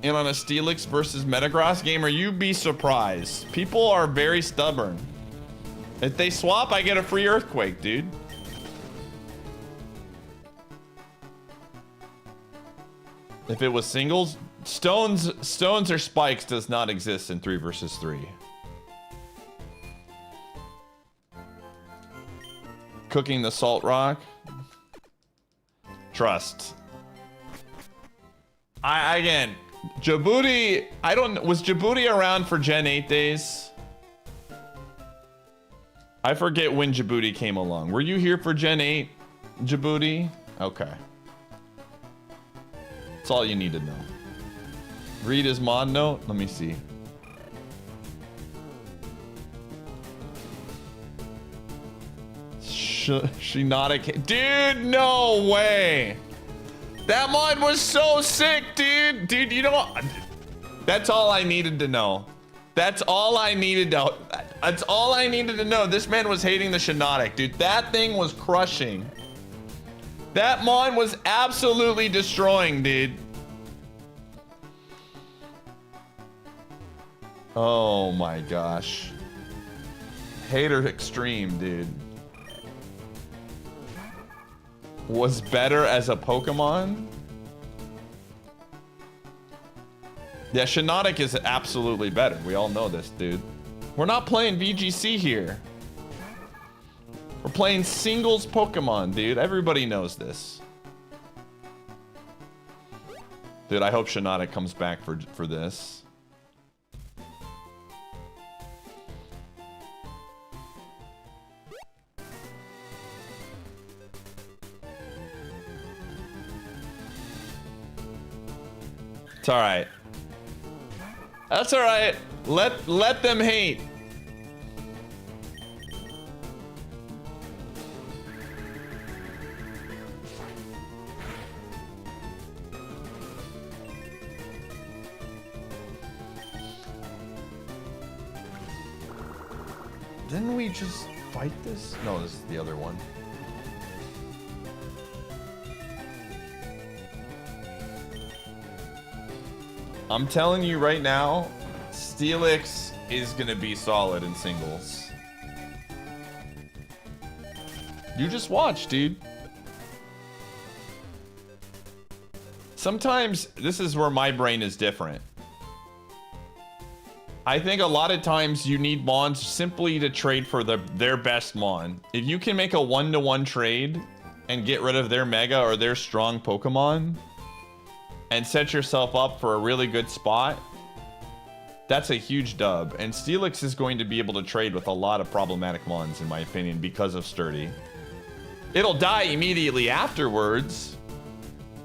And on a Steelix versus Metagross gamer, you'd be surprised. People are very stubborn. If they swap, I get a free Earthquake, dude. If it was singles, stones or spikes does not exist in 3 versus 3. Cooking the Salt Rock. Trust. Again, Djibouti, was Djibouti around for Gen 8 days? I forget when Djibouti came along. Were you here for Gen 8, Djibouti? Okay. That's all you need to know. Read his mod note. Let me see. Shinada. Dude, no way. That mod was so sick, dude. Dude, you know, that's all I needed to know. That's all I needed to. That's all I needed to know. This man was hating the Shinada, dude. That thing was crushing. That mod was absolutely destroying, dude. Oh my gosh. Hater extreme, dude. Was better as a Pokemon? Yeah, Shinada is absolutely better. We all know this, dude. We're not playing VGC here. We're playing singles Pokemon, dude. Everybody knows this. Dude, I hope Shinada comes back for this. It's all right. That's all right. Let them hate. Didn't we just fight this? No, this is the other one. I'm telling you right now, Steelix is gonna be solid in singles. You just watch, dude. Sometimes this is where my brain is different. I think a lot of times you need Mons simply to trade for their best Mon. If you can make a 1-to-1 trade and get rid of their Mega or their strong Pokemon and set yourself up for a really good spot, that's a huge dub. And Steelix is going to be able to trade with a lot of problematic Mons, in my opinion, because of Sturdy. It'll die immediately afterwards,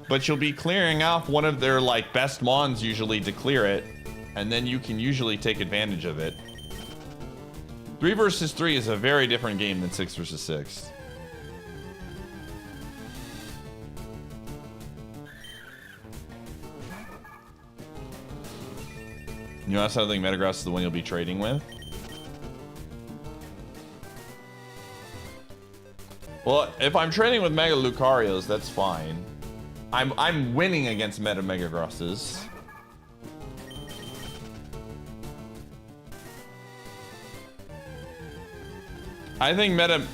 but you'll be clearing off one of their like best Mons usually to clear it, and then you can usually take advantage of it. 3 versus 3 is a very different game than 6 versus 6. You also think Metagross is the one you'll be trading with? Well, if I'm training with Mega Lucarios, that's fine. I'm winning against Meta Megagrosses. I think Mega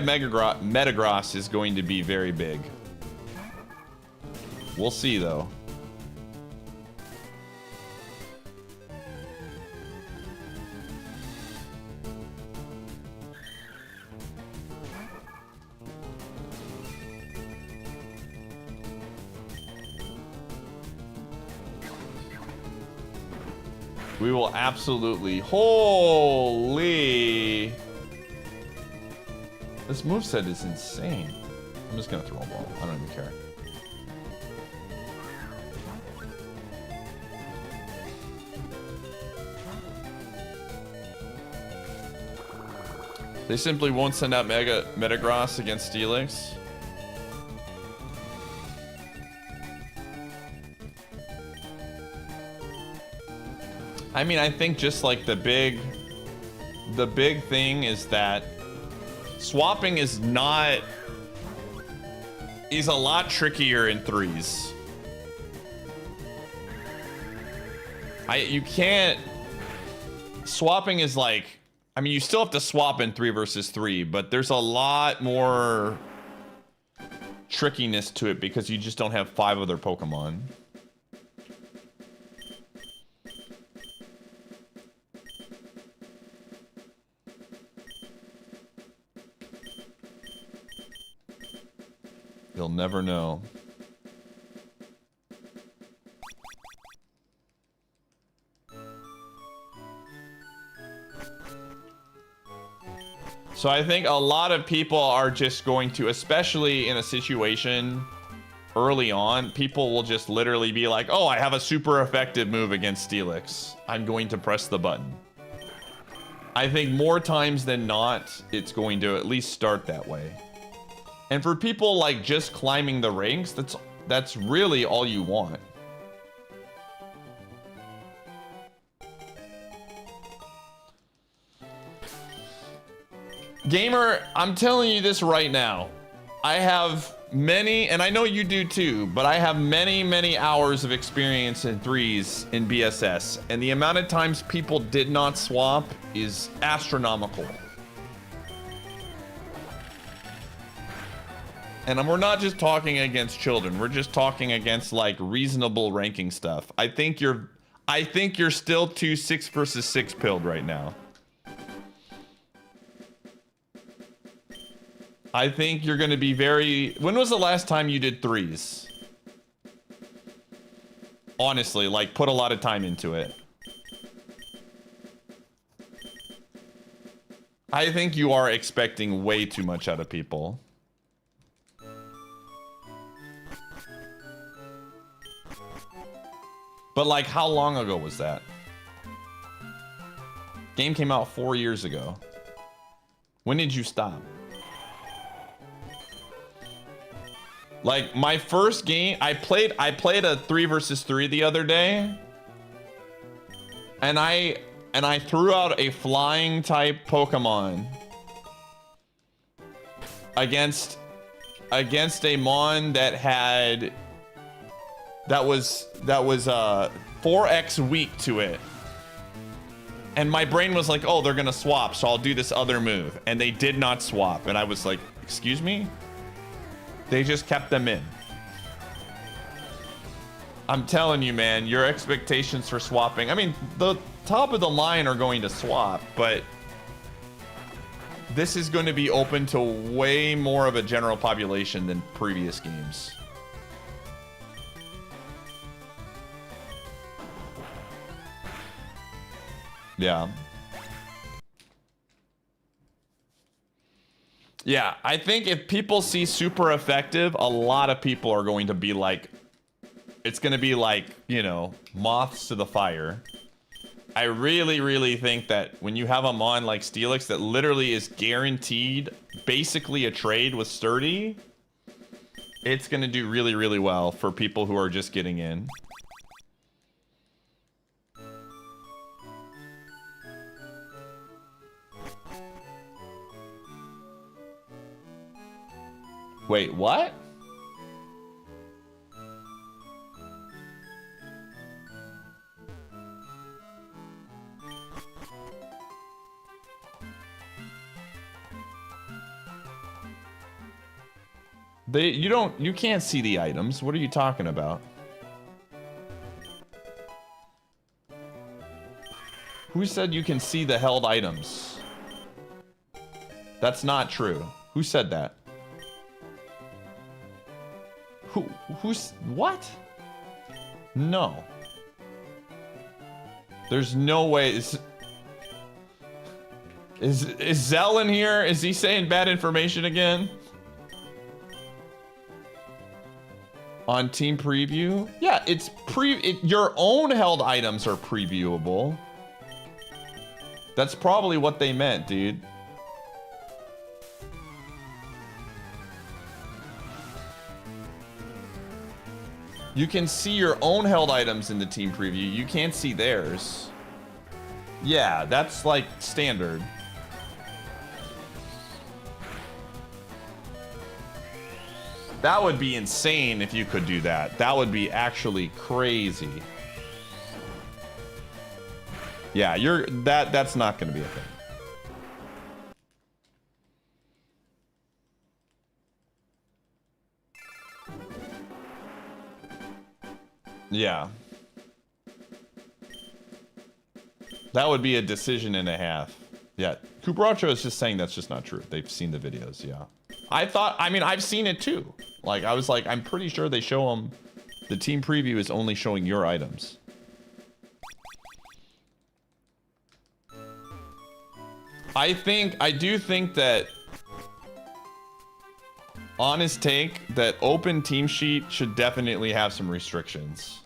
Metagross is going to be very big. We'll see though. We will absolutely. Holy. This moveset is insane. I'm just gonna throw a ball. I don't even care. They simply won't send out Metagross against Steelix. I mean, I think just like the big thing is that swapping is a lot trickier in threes. You can't, swapping is like, I mean, you still have to swap in 3 versus 3, but there's a lot more trickiness to it because you just don't have 5 other Pokemon. You'll never know. So I think a lot of people are just going to, especially in a situation early on, people will just literally be like, oh, I have a super effective move against Steelix. I'm going to press the button. I think more times than not, it's going to at least start that way. And for people like just climbing the ranks, that's really all you want. Gamer, I'm telling you this right now. I have many, and I know you do too, but I have many, many hours of experience in threes in BSS, and the amount of times people did not swap is astronomical. And we're not just talking against children. We're just talking against like reasonable ranking stuff. I think you're still too 6 versus 6 pilled right now. I think you're going to be very... When was the last time you did threes? Honestly, like put a lot of time into it. I think you are expecting way too much out of people. But like, how long ago was that? Game came out 4 years ago. When did you stop? Like my first game, I played a 3 versus 3 the other day, and I threw out a flying type Pokemon against a Mon that was 4x weak to it. And my brain was like, oh, they're gonna swap, so I'll do this other move. And they did not swap. And I was like, excuse me? They just kept them in. I'm telling you, man, your expectations for swapping, I mean, the top of the line are going to swap, but this is going to be open to way more of a general population than previous games. Yeah. Yeah, I think if people see super effective, a lot of people are going to be like, it's going to be like, you know, moths to the fire. I really, really think that when you have a Mon like Steelix that literally is guaranteed basically a trade with Sturdy, it's going to do really, really well for people who are just getting in. Wait, what? You can't see the items. What are you talking about? Who said you can see the held items? That's not true. Who said that? Who's what? No. There's no way. Is Zell in here? Is he saying bad information again? On team preview? Yeah, it's your own held items are previewable. That's probably what they meant, dude. You can see your own held items in the team preview. You can't see theirs. Yeah, that's like standard. That would be insane if you could do that. That would be actually crazy. Yeah, that's not going to be a thing. Yeah. That would be a decision and a half. Yeah, Cubracho is just saying that's just not true. They've seen the videos, yeah. I mean, I've seen it too. Like, I was like, I'm pretty sure they show them. The team preview is only showing your items. I do think that, honest take, that open team sheet should definitely have some restrictions.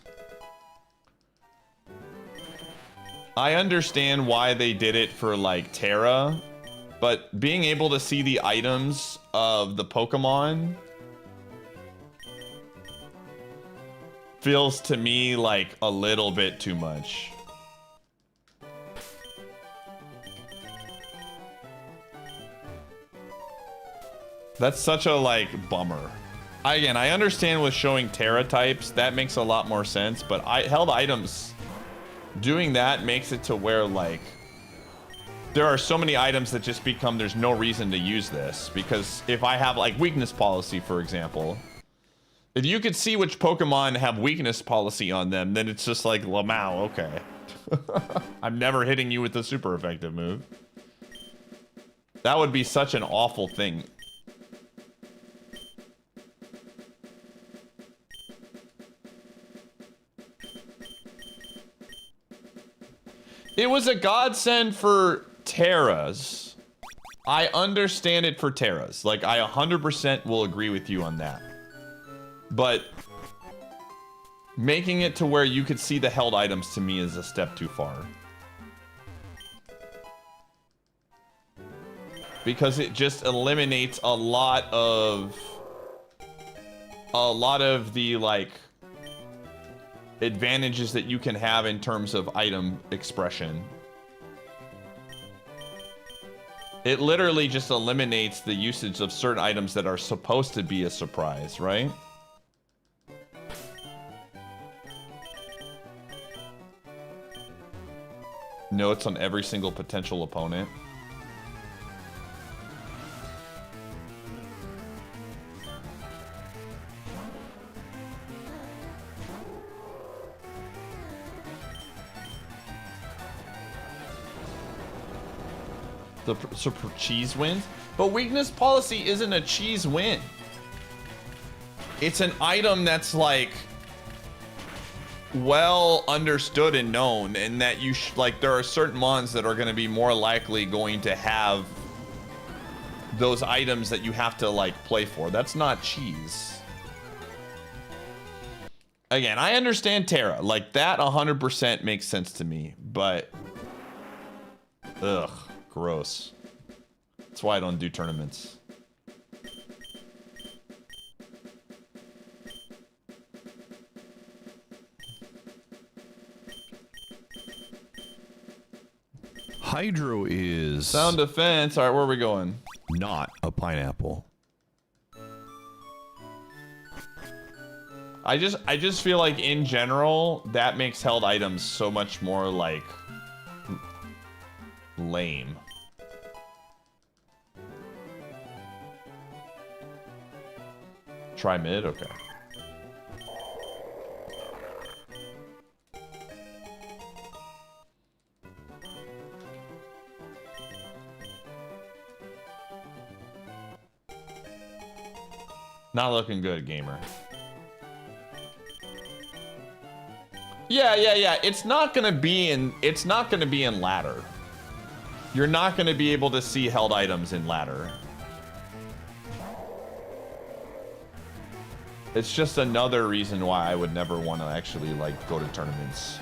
I understand why they did it for, like, Terra, but being able to see the items of the Pokemon feels to me like a little bit too much. That's such a, like, bummer. Again, I understand with showing Terra types, that makes a lot more sense, but held items, doing that makes it to where, like, there are so many items that just become, there's no reason to use this. Because if I have, like, weakness policy, for example, if you could see which Pokemon have weakness policy on them, then it's just like, Lamau, okay. I'm never hitting you with a super effective move. That would be such an awful thing. It was a godsend for Terras. I understand it for Terras. Like, I 100% will agree with you on that. But making it to where you could see the held items to me is a step too far. Because it just eliminates a lot of the, like, advantages that you can have in terms of item expression. It literally just eliminates the usage of certain items that are supposed to be a surprise, right? Notes on every single potential opponent. The cheese wins, but weakness policy isn't a cheese win. It's an item that's like well understood and known, and that you like there are certain mons that are going to be more likely going to have those items that you have to like play for. That's not cheese. Again, I understand Terra, like that 100% makes sense to me, but ugh. Gross. That's why I don't do tournaments.
Hydro is...
Sound defense. All right, where are we going?
Not a pineapple.
I just feel like in general that makes held items so much more like lame. Try mid, okay. Not looking good, gamer. Yeah. It's not gonna be in ladder. You're not gonna be able to see held items in ladder. It's just another reason why I would never want to actually like go to tournaments.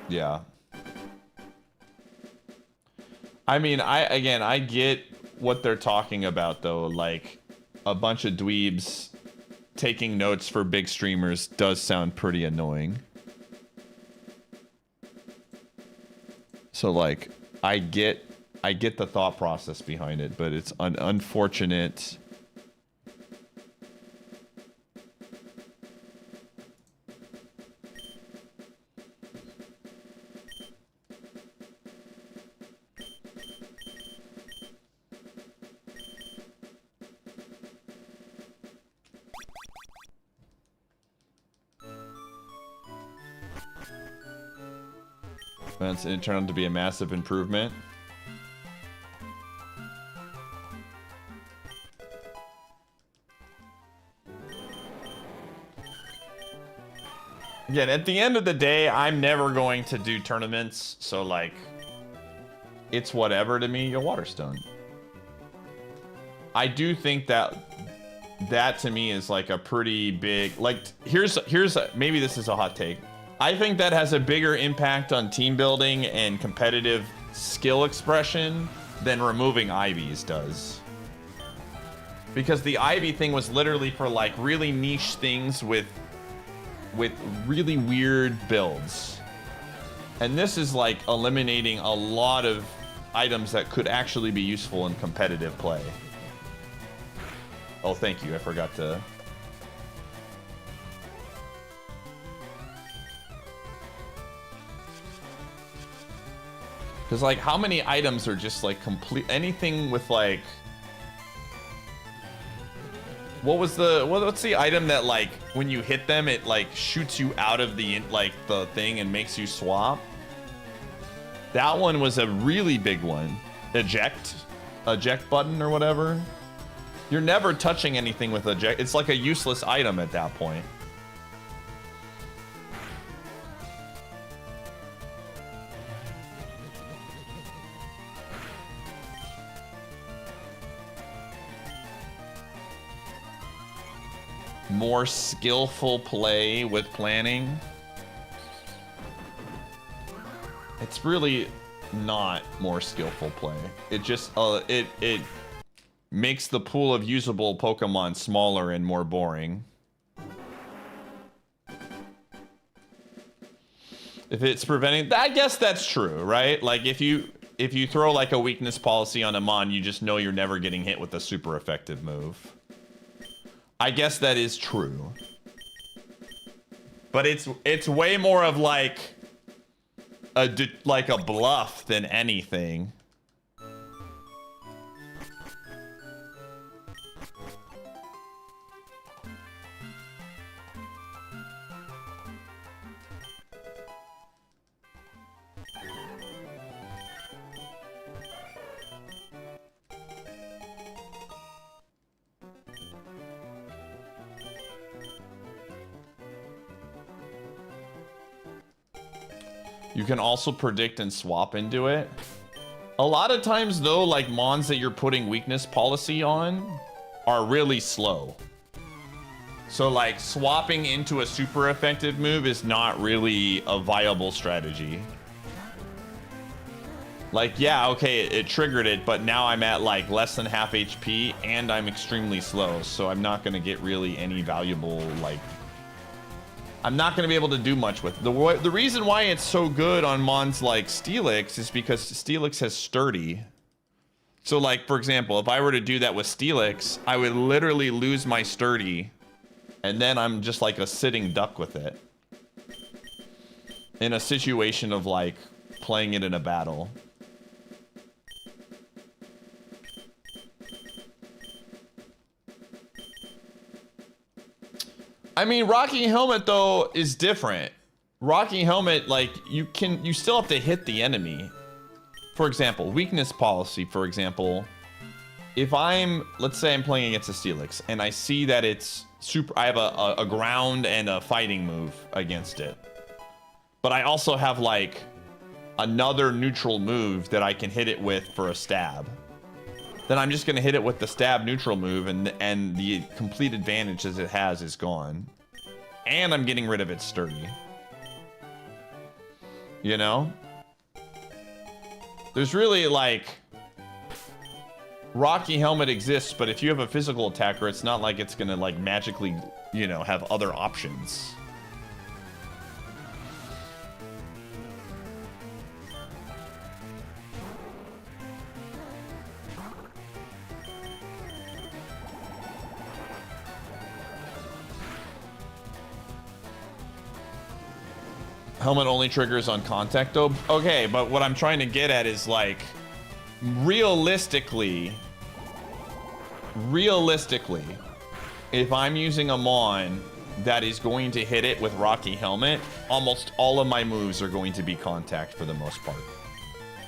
Yeah. I mean, I get what they're talking about though. Like a bunch of dweebs taking notes for big streamers does sound pretty annoying. So like, I get the thought process behind it, but it's unfortunate. It turned out to be a massive improvement. Again, at the end of the day, I'm never going to do tournaments, so like, it's whatever to me. Your Waterstone. I do think that to me is like a pretty big, like, maybe this is a hot take. I think that has a bigger impact on team building and competitive skill expression than removing IVs does. Because the IV thing was literally for like really niche things with really weird builds. And this is like eliminating a lot of items that could actually be useful in competitive play. Oh, thank you. I forgot to... Because, like, how many items are just, like, complete... Anything with, like... What's the item that, like, when you hit them, it, like, shoots you out of the, like, the thing and makes you swap? That one was a really big one. Eject button or whatever. You're never touching anything with eject. It's like a useless item at that point. More skillful play with planning. It's really not more skillful play. It just it makes the pool of usable Pokemon smaller and more boring. If it's preventing, I guess that's true, right? Like if you throw like a weakness policy on a Mon, you just know you're never getting hit with a super effective move. I guess that is true. But it's way more of like a bluff than anything. You can also predict and swap into it. A lot of times though, like Mons that you're putting weakness policy on are really slow. So like swapping into a super effective move is not really a viable strategy. Like, yeah, okay, it triggered it, but now I'm at like less than half HP and I'm extremely slow. So I'm not gonna get really any valuable like I'm not going to be able to do much with it. The reason why it's so good on mons like Steelix is because Steelix has sturdy. So like, for example, if I were to do that with Steelix, I would literally lose my sturdy, and then I'm just like a sitting duck with it. In a situation of like playing it in a battle. I mean, Rocky Helmet though is different. Rocky Helmet, like you still have to hit the enemy. For example, weakness policy, for example, if let's say I'm playing against a Steelix and I see that it's super, I have a ground and a fighting move against it. But I also have like another neutral move that I can hit it with for a stab. Then I'm just gonna hit it with the stab neutral move, and the complete advantage as it has is gone. And I'm getting rid of its sturdy. You know? There's really like... Rocky Helmet exists, but if you have a physical attacker, it's not like it's gonna like magically, you know, have other options. Helmet only triggers on contact though. Okay, but what I'm trying to get at is like, realistically, if I'm using a Mon that is going to hit it with Rocky Helmet, almost all of my moves are going to be contact for the most part.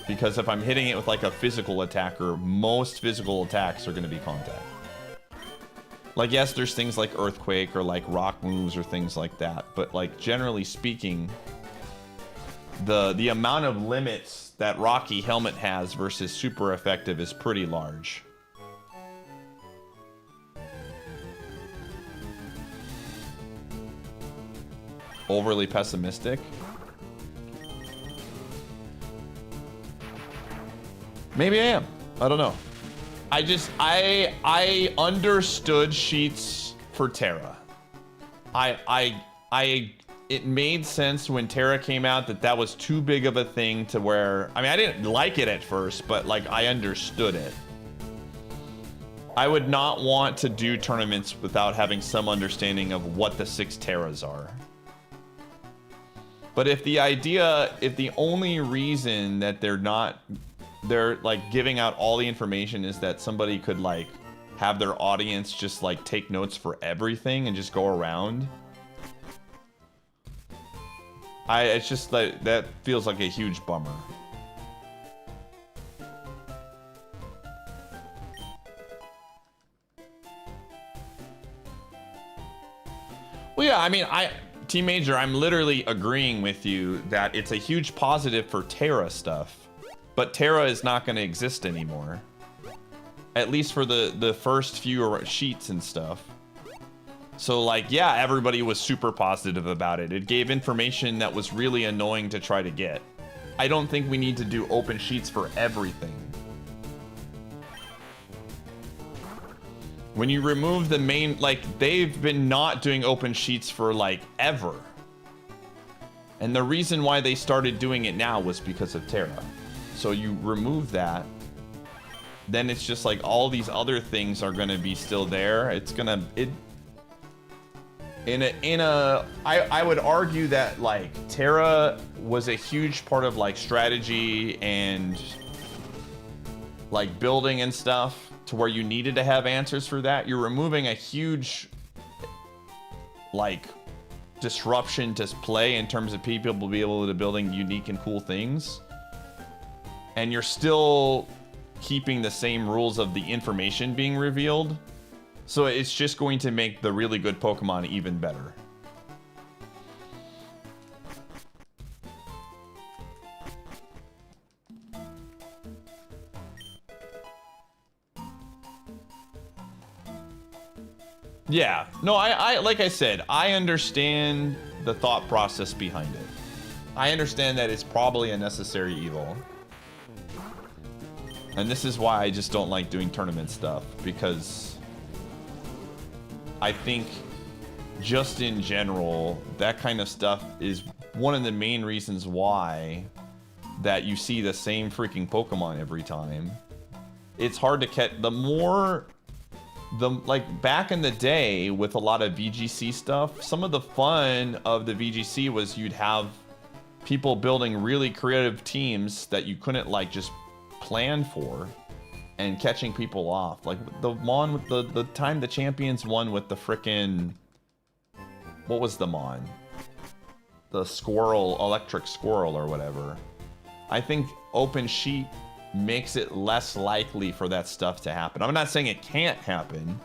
Because if I'm hitting it with like a physical attacker, most physical attacks are going to be contact. Like, yes, there's things like Earthquake or like rock moves or things like that, but like generally speaking, the amount of limits that Rocky Helmet has versus super effective is pretty large. Overly pessimistic? Maybe I am. I don't know. I understood sheets for Terra. It made sense when Terra came out that was too big of a thing to where, I mean, I didn't like it at first, but like I understood it. I would not want to do tournaments without having some understanding of what the 6 Terras are. But if the only reason that they're like giving out all the information is that somebody could like have their audience just like take notes for everything and just go around, it's just like, that feels like a huge bummer. Well, yeah, I mean, Team Major, I'm literally agreeing with you that it's a huge positive for Terra stuff, but Terra is not going to exist anymore. At least for the first few sheets and stuff. So like, yeah, everybody was super positive about it. It gave information that was really annoying to try to get. I don't think we need to do open sheets for everything. When you remove the main, like, they've been not doing open sheets for like ever. And the reason why they started doing it now was because of Terra. So you remove that, then it's just like all these other things are gonna be still there. It's gonna, I would argue that like Terra was a huge part of like strategy and like building and stuff to where you needed to have answers for that. You're removing a huge like disruption to play in terms of people will be able to building unique and cool things. And you're still keeping the same rules of the information being revealed. So it's just going to make the really good Pokemon even better. Yeah, no, I like I said, I understand the thought process behind it. I understand that it's probably a necessary evil. And this is why I just don't like doing tournament stuff, because I think just in general, that kind of stuff is one of the main reasons why that you see the same freaking Pokemon every time. It's hard to catch. Like back in the day with a lot of VGC stuff, some of the fun of the VGC was you'd have people building really creative teams that you couldn't like just plan for and catching people off. Like the Mon with the time the champions won with the frickin', what was the Mon? The squirrel, electric squirrel or whatever. I think open sheet makes it less likely for that stuff to happen. I'm not saying it can't happen.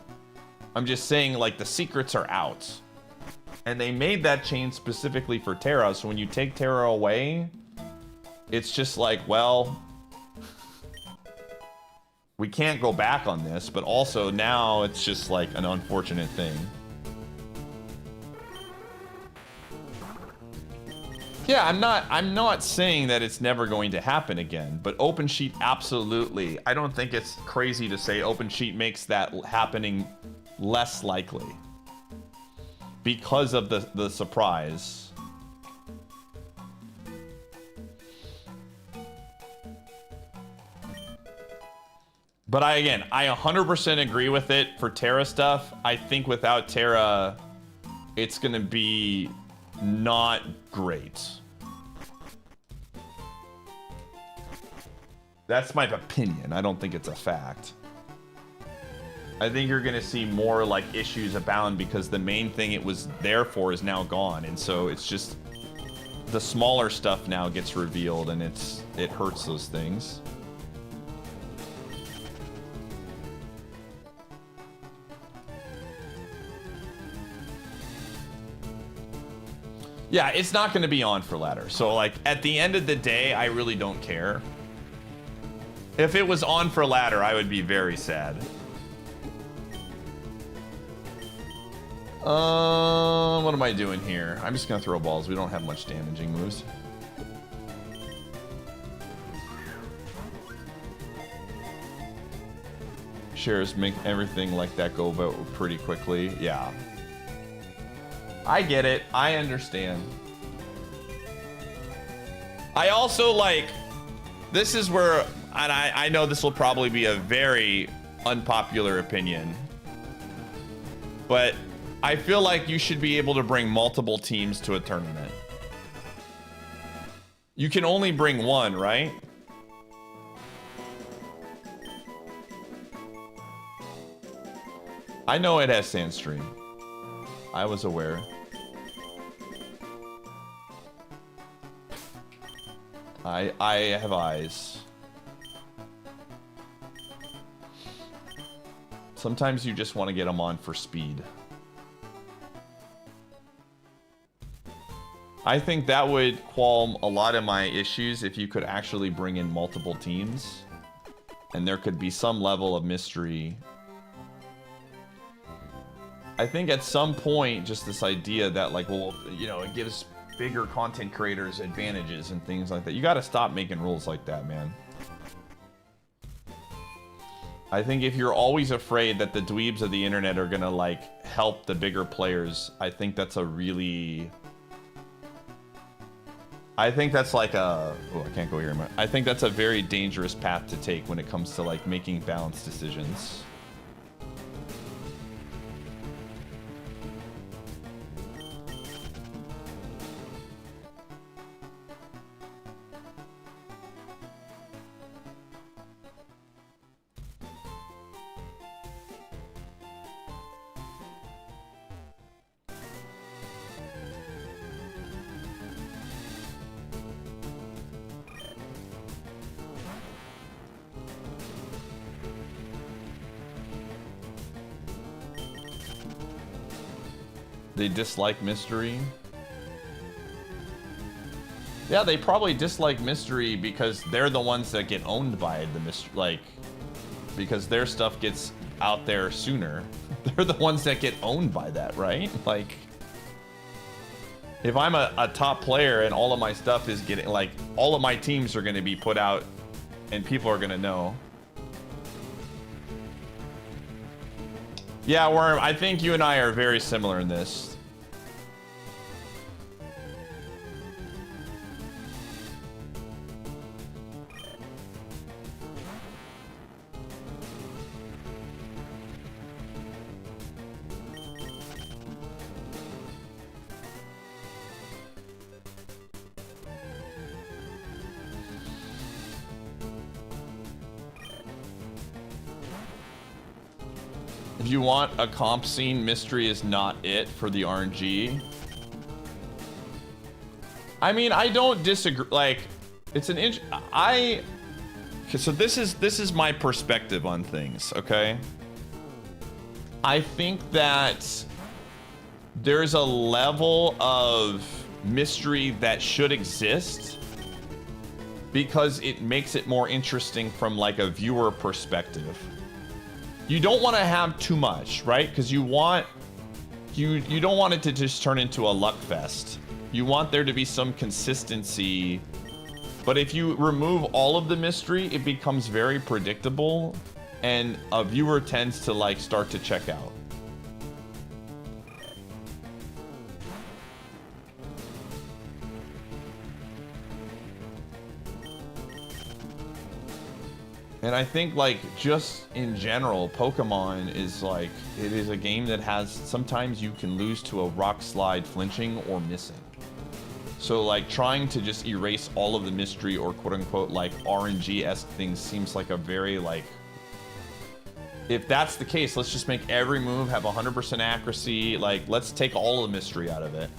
I'm just saying like the secrets are out. And they made that change specifically for Terra. So when you take Terra away, it's just like, well, we can't go back on this, but also now it's just like an unfortunate thing. Yeah, I'm not saying that it's never going to happen again, but open sheet absolutely. I don't think it's crazy to say open sheet makes that happening less likely because of the surprise. But I 100% agree with it for Terra stuff. I think without Terra, it's gonna be not great. That's my opinion. I don't think it's a fact. I think you're gonna see more like issues abound because the main thing it was there for is now gone, and so it's just the smaller stuff now gets revealed, and it hurts those things. Yeah, it's not going to be on for ladder. So, like, at the end of the day, I really don't care. If it was on for ladder, I would be very sad. What am I doing here? I'm just going to throw balls. We don't have much damaging moves. Shares make everything like that go about pretty quickly. Yeah. I get it. I understand. I also like, this is where, and I know this will probably be a very unpopular opinion, but I feel like you should be able to bring multiple teams to a tournament. You can only bring one, right? I know it has Sandstream. I was aware. I have eyes. Sometimes you just want to get them on for speed. I think that would qualm a lot of my issues if you could actually bring in multiple teams and there could be some level of mystery. I think at some point, just this idea that like, well, you know, it gives bigger content creators advantages and things like that. You got to stop making rules like that, man. I think if you're always afraid that the dweebs of the internet are going to like help the bigger players, I think that's a really... I think that's like a... Oh, I can't go here. I think that's a very dangerous path to take when it comes to like making balanced decisions. They dislike mystery. Yeah, they probably dislike mystery because they're the ones that get owned by the mystery, like, because their stuff gets out there sooner. They're the ones that get owned by that, right? Like, if I'm a top player and all of my stuff is getting, like, all of my teams are going to be put out and people are going to know. Yeah, Worm, I think you and I are very similar in this. If you want a comp scene, mystery is not it for the RNG. I mean, I don't disagree. Like, it's an okay, so this is my perspective on things, okay? I think that there's a level of mystery that should exist because it makes it more interesting from like a viewer perspective. You don't want to have too much, right? Because you don't want it to just turn into a luck fest. You want there to be some consistency. But if you remove all of the mystery, it becomes very predictable and a viewer tends to like start to check out. And I think, like, just in general, Pokemon is like, it is a game that has, sometimes you can lose to a rock slide flinching or missing. So, like, trying to just erase all of the mystery or quote-unquote, like, RNG-esque things seems like a very, like, if that's the case, let's just make every move have 100% accuracy. Like, let's take all of the mystery out of it.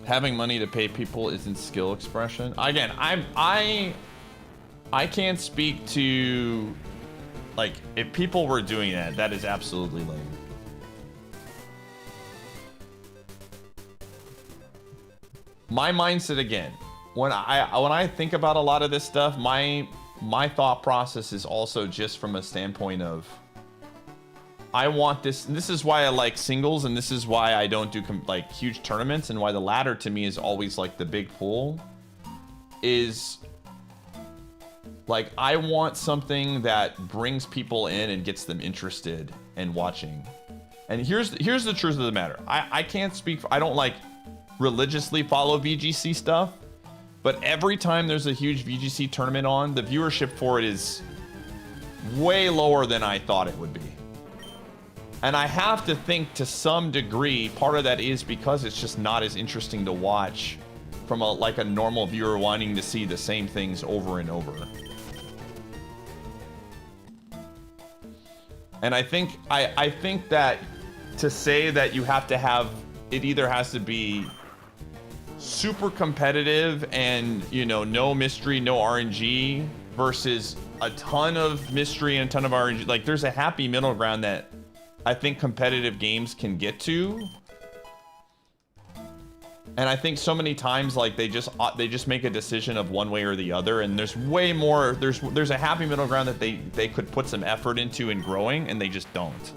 Having money to pay people isn't skill expression. Again, I can't speak to, like, if people were doing that, that is absolutely lame. My mindset, again, when I think about a lot of this stuff, my thought process is also just from a standpoint of, I want this, and this is why I like singles, and this is why I don't do like huge tournaments, and why the ladder to me is always like the big pool, is like, I want something that brings people in and gets them interested and watching. And here's the truth of the matter. I can't speak, I don't like religiously follow VGC stuff, but every time there's a huge VGC tournament on, the viewership for it is way lower than I thought it would be. And I have to think, to some degree, part of that is because it's just not as interesting to watch from a normal viewer wanting to see the same things over and over. And I think that to say that you have to have, it either has to be super competitive and, you know, no mystery, no RNG, versus a ton of mystery and a ton of RNG. Like, there's a happy middle ground that I think competitive games can get to. And I think so many times, like, they just make a decision of one way or the other, and there's way more, there's a happy middle ground that they could put some effort into in growing, and they just don't.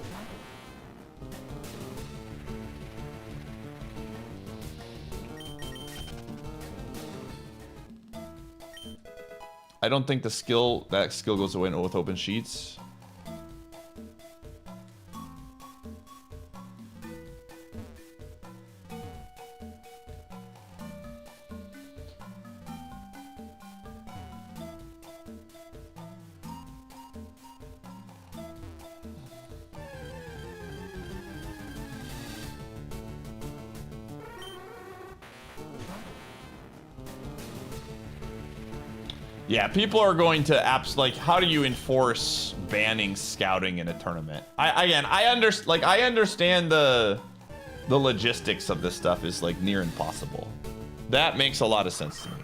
I don't think that skill goes away with open sheets. Yeah, people are going to like, how do you enforce banning scouting in a tournament? I understand the logistics of this stuff is like near impossible. That makes a lot of sense to me.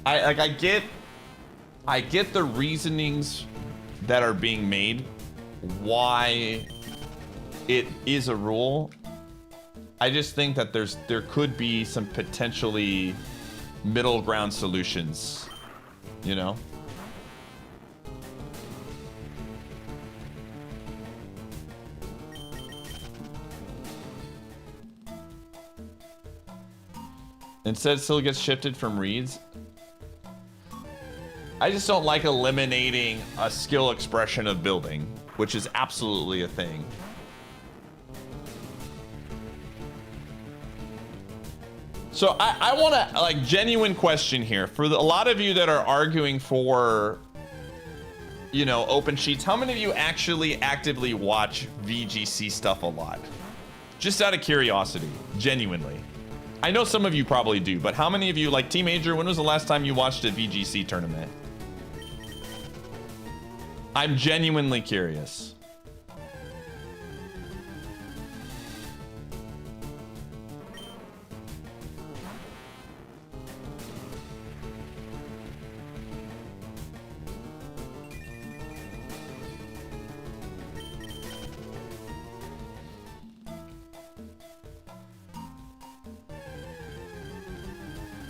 I get the reasonings that are being made why it is a rule. I just think that there could be some potentially middle ground solutions, you know? Instead, still gets shifted from reads. I just don't like eliminating a skill expression of building, which is absolutely a thing. So I want to, like, genuine question here for a lot of you that are arguing for, you know, open sheets. How many of you actually actively watch VGC stuff a lot? Just out of curiosity, genuinely. I know some of you probably do, but how many of you, like Team Major, when was the last time you watched a VGC tournament? I'm genuinely curious.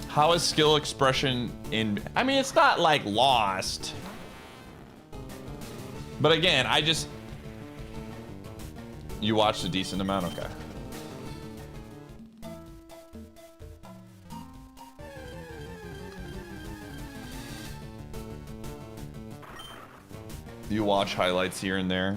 How is skill expression in... I mean, it's not, like, lost. But again, I just... You watched a decent amount? Okay. You watch highlights here and there?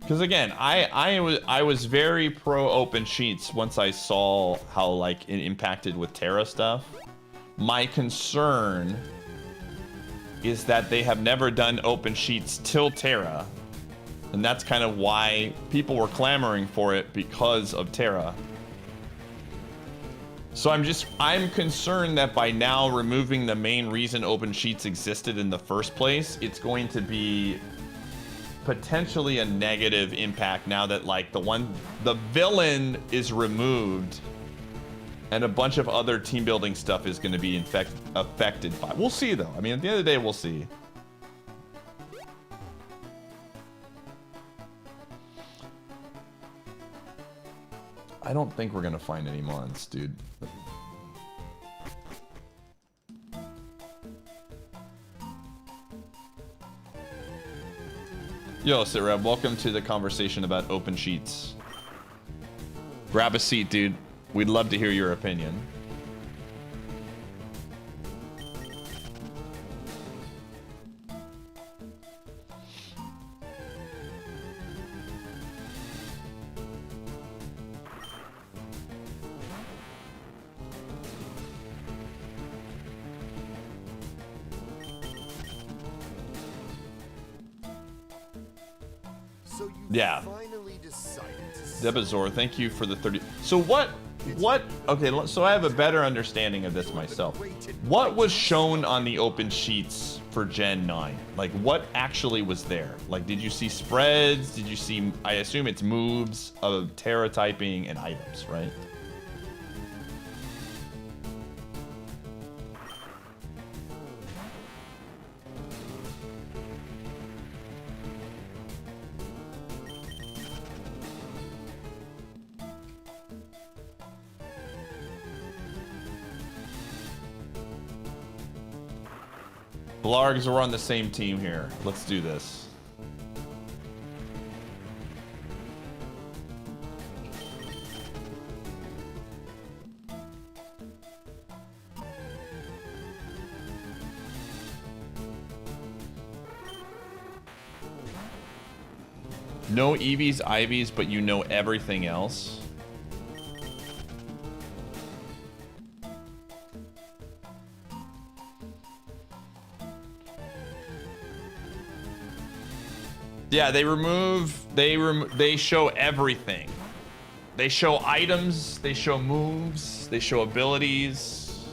Because again, I was very pro open sheets once I saw how like it impacted with Terra stuff. My concern is that they have never done open sheets till Terra, and that's kind of why people were clamoring for it because of Terra. So I'm concerned that by now removing the main reason open sheets existed in the first place, it's going to be potentially a negative impact now that like the villain is removed and a bunch of other team building stuff is going to be affected by. We'll see though. I mean, at the end of the day, we'll see. I don't think we're going to find any mons, dude. Yo, Sitreb, welcome to the conversation about open sheets. Grab a seat, dude. We'd love to hear your opinion. Yeah. Debazor, thank you for the 30. So what, okay, so I have a better understanding of this myself. What was shown on the open sheets for Gen 9? Like, what actually was there? Like, did you see spreads? Did you see, I assume it's moves of Terra typing and items, right? Blargs, we're on the same team here. Let's do this. No EVs, IVs, but you know everything else. Yeah, they show everything. They show items, they show moves, they show abilities.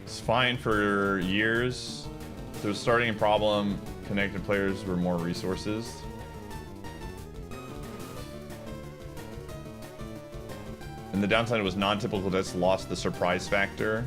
It's fine for years. There was starting a problem, connected players were more resources. And the downside was non-typical deaths lost the surprise factor.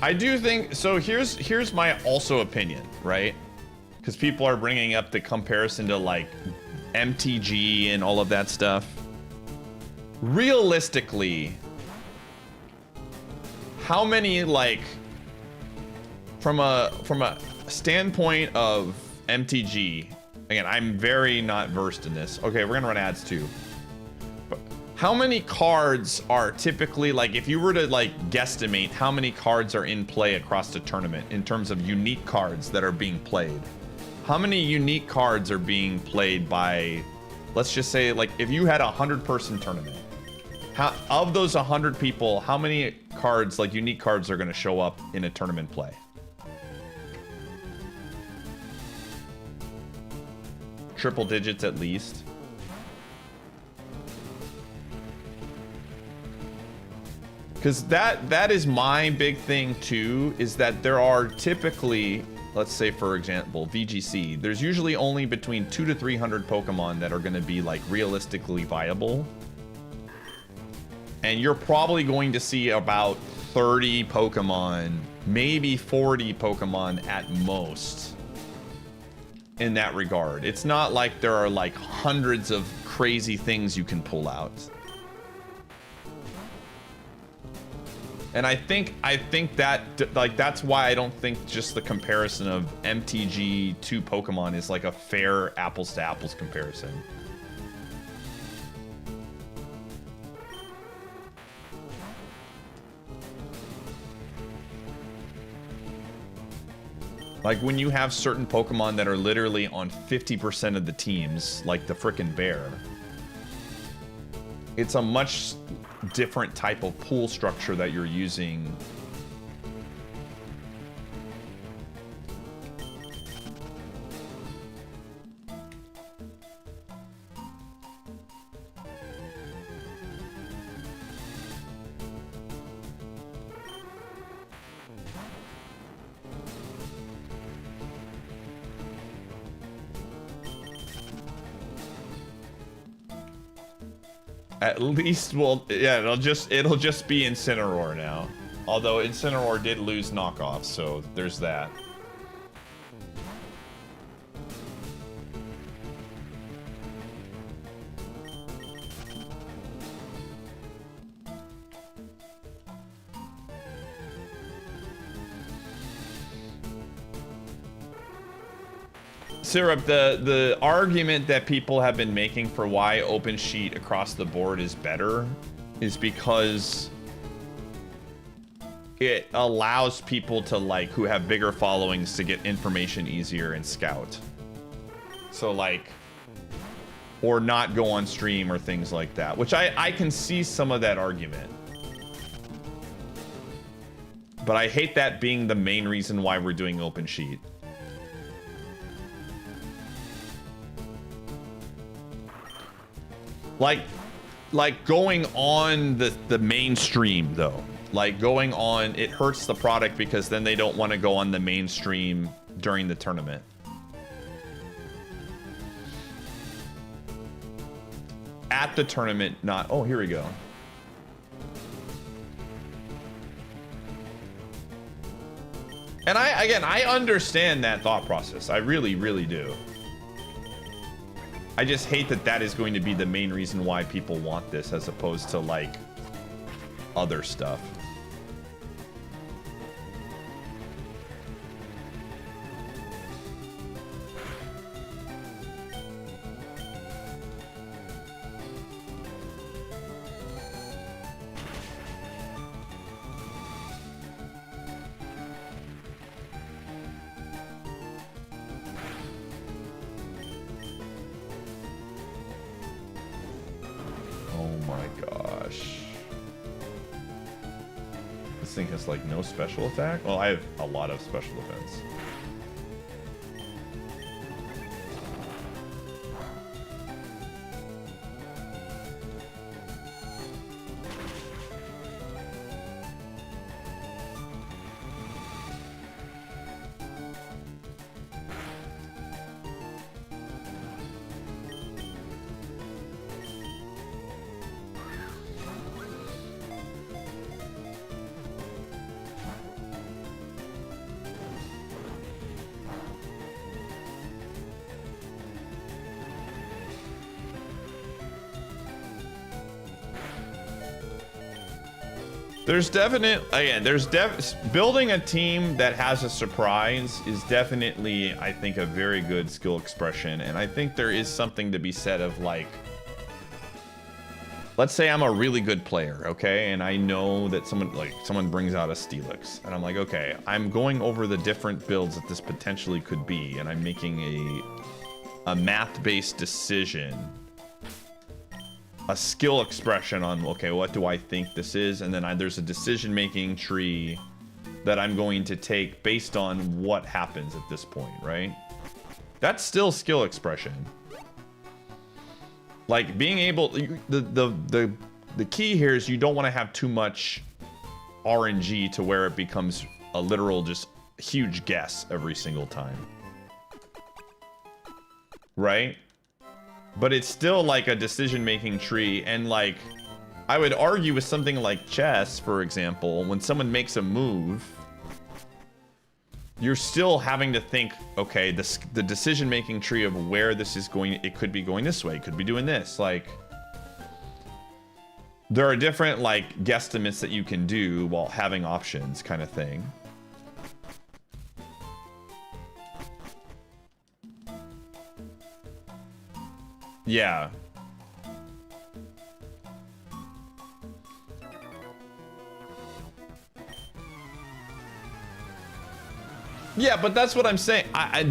I do think so. Here's my also opinion, right? Because people are bringing up the comparison to like MTG and all of that stuff. Realistically, how many, like, from a standpoint of MTG, again, I'm very not versed in this. Okay, we're gonna run ads too. But how many cards are typically, like, if you were to like guesstimate how many cards are in play across the tournament in terms of unique cards that are being played? How many unique cards are being played by, let's just say, like, if you had a 100-person tournament, how, of those 100 people, how many cards, like unique cards, are going to show up in a tournament play? Triple digits at least. Because that is my big thing too, is that there are typically, let's say for example, VGC, there's usually only between 200 to 300 Pokemon that are going to be like realistically viable. And you're probably going to see about 30 Pokemon, maybe 40 Pokemon at most in that regard. It's not like there are like hundreds of crazy things you can pull out. And I think that, like, that's why I don't think just the comparison of MTG to Pokemon is like a fair apples to apples comparison. Like when you have certain Pokemon that are literally on 50% of the teams, like the frickin' bear, it's a much different type of pool structure that you're using. At least, well, yeah, it'll just be Incineroar now. Although Incineroar did lose knockoff, so there's that. Syrup, the argument that people have been making for why open sheet across the board is better is because it allows people to, like, who have bigger followings to get information easier and scout. So, like, or not go on stream or things like that, which I can see some of that argument. But I hate that being the main reason why we're doing open sheet. Like going on the mainstream though, like going on, it hurts the product because then they don't want to go on the mainstream during the tournament. At the tournament, not, oh, here we go. And I understand that thought process. I really, really do. I just hate that that is going to be the main reason why people want this as opposed to, like, other stuff. Thing has like no special attack. Well, I have a lot of special defense. There's building a team that has a surprise is definitely, I think, a very good skill expression. And I think there is something to be said of, like, let's say I'm a really good player, okay? And I know that someone brings out a Steelix. And I'm like, okay, I'm going over the different builds that this potentially could be. And I'm making a math-based decision. A skill expression on, okay, what do I think this is? And then there's a decision-making tree that I'm going to take based on what happens at this point, right? That's still skill expression. Like, being able... The key here is you don't want to have too much RNG to where it becomes a literal just huge guess every single time. Right? But it's still like a decision-making tree, and like, I would argue with something like chess, for example, when someone makes a move, you're still having to think, okay, the decision-making tree of where this is going, it could be going this way, it could be doing this, like, there are different, like, guesstimates that you can do while having options, kind of thing. Yeah. Yeah, but that's what I'm saying.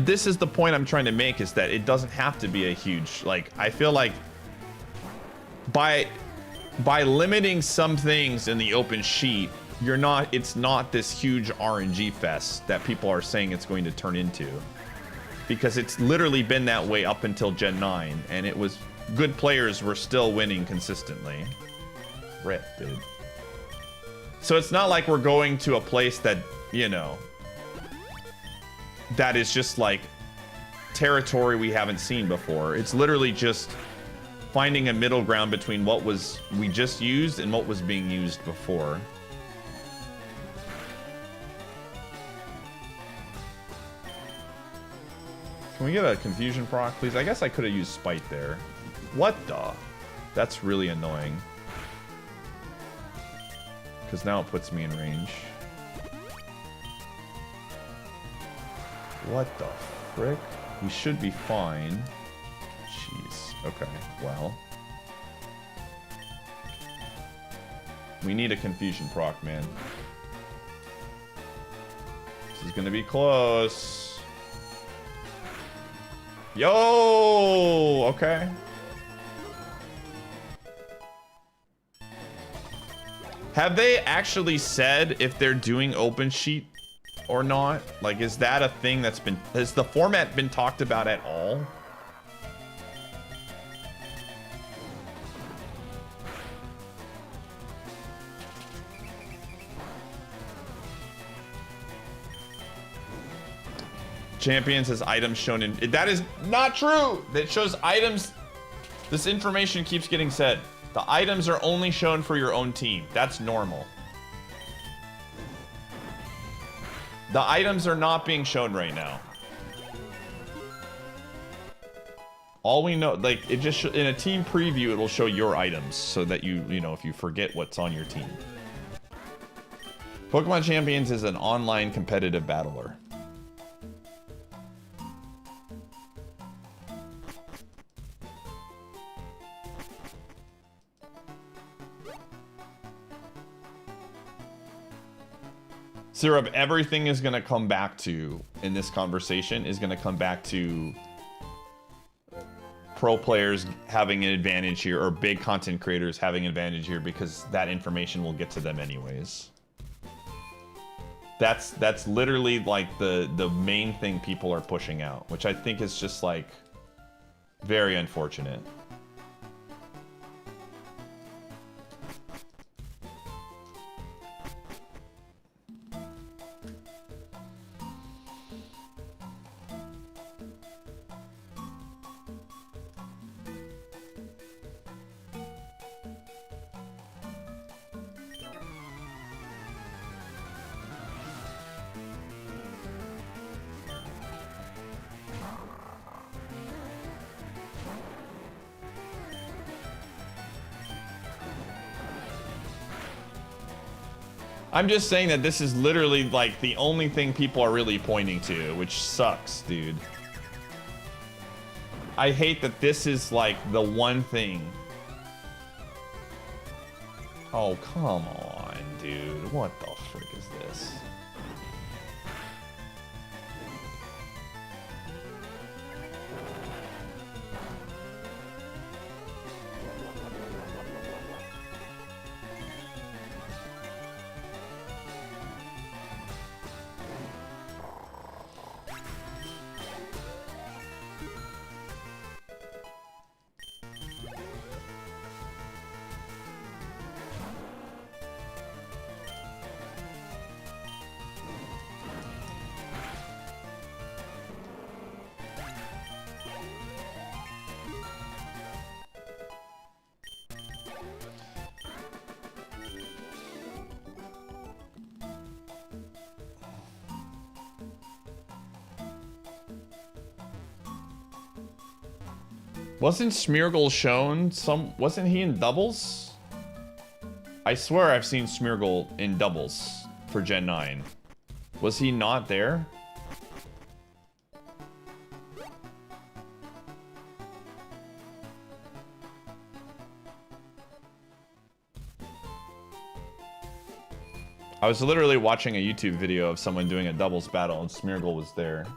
This is the point I'm trying to make, is that it doesn't have to be a huge, like, I feel like by limiting some things in the open sheet, it's not this huge RNG fest that people are saying it's going to turn into. Because it's literally been that way up until Gen 9, and it was good players were still winning consistently. Rip, dude. So it's not like we're going to a place that, you know, that is just like territory we haven't seen before. It's literally just finding a middle ground between what we just used and what was being used before. Can we get a confusion proc, please? I guess I could have used spite there. What the? That's really annoying. Because now it puts me in range. What the frick? We should be fine. Jeez. Okay, well. We need a confusion proc, man. This is gonna be close. Yo! Okay. Have they actually said if they're doing open sheet or not? Like, is that a thing that's been... Has the format been talked about at all? Champions has items shown in... That is not true! That shows items... This information keeps getting said. The items are only shown for your own team. That's normal. The items are not being shown right now. All we know, like, it just... In a team preview, it'll show your items so that you know, if you forget what's on your team. Pokemon Champions is an online competitive battler. Syrup, everything is going to come back to, in this conversation, is going to come back to pro players having an advantage here, or big content creators having an advantage here, because that information will get to them anyways. That's literally like the main thing people are pushing out, which I think is just like very unfortunate. I'm just saying that this is literally like the only thing people are really pointing to, which sucks, dude. I hate that this is like the one thing. Oh, come on, dude. What the frick is this? Wasn't Smeargle shown wasn't he in doubles? I swear I've seen Smeargle in doubles for Gen 9. Was he not there? I was literally watching a YouTube video of someone doing a doubles battle and Smeargle was there.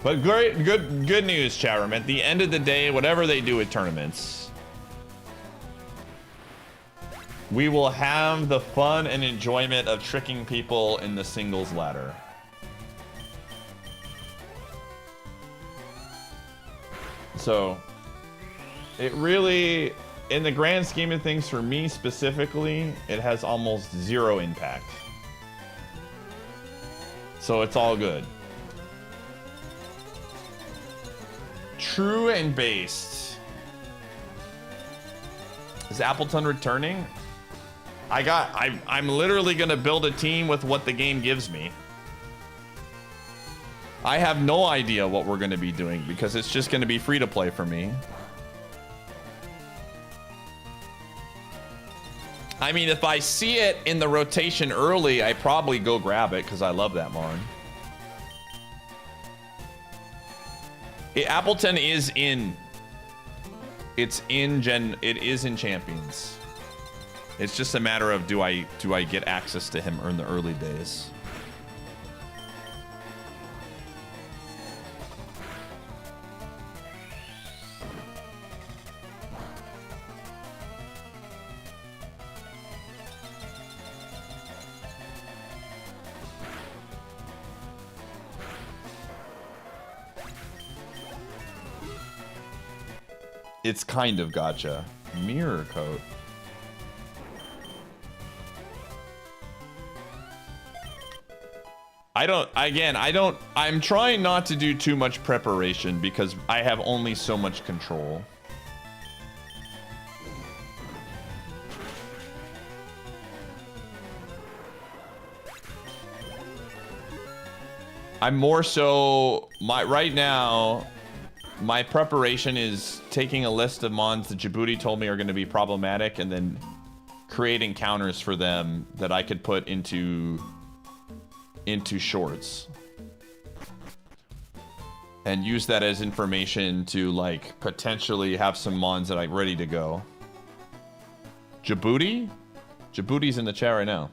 But good news, chat room. At the end of the day, whatever they do with tournaments, we will have the fun and enjoyment of tricking people in the singles ladder. So, it really, in the grand scheme of things, for me specifically, it has almost zero impact. So it's all good. True and based. Is Appleton returning? I'm literally gonna build a team with what the game gives me. I have no idea what we're gonna be doing because it's just gonna be free to play for me. I mean, if I see it in the rotation early, I probably go grab it because I love that Mon. Appleton is in. It is in Champions. It's just a matter of do I get access to him in the early days. It's kind of gotcha. Mirror coat. I'm trying not to do too much preparation because I have only so much control. I'm more so, right now, my preparation is taking a list of mons that Djibouti told me are going to be problematic and then creating counters for them that I could put into shorts. And use that as information to, like, potentially have some mons that I'm ready to go. Djibouti? Djibouti's in the chat right now.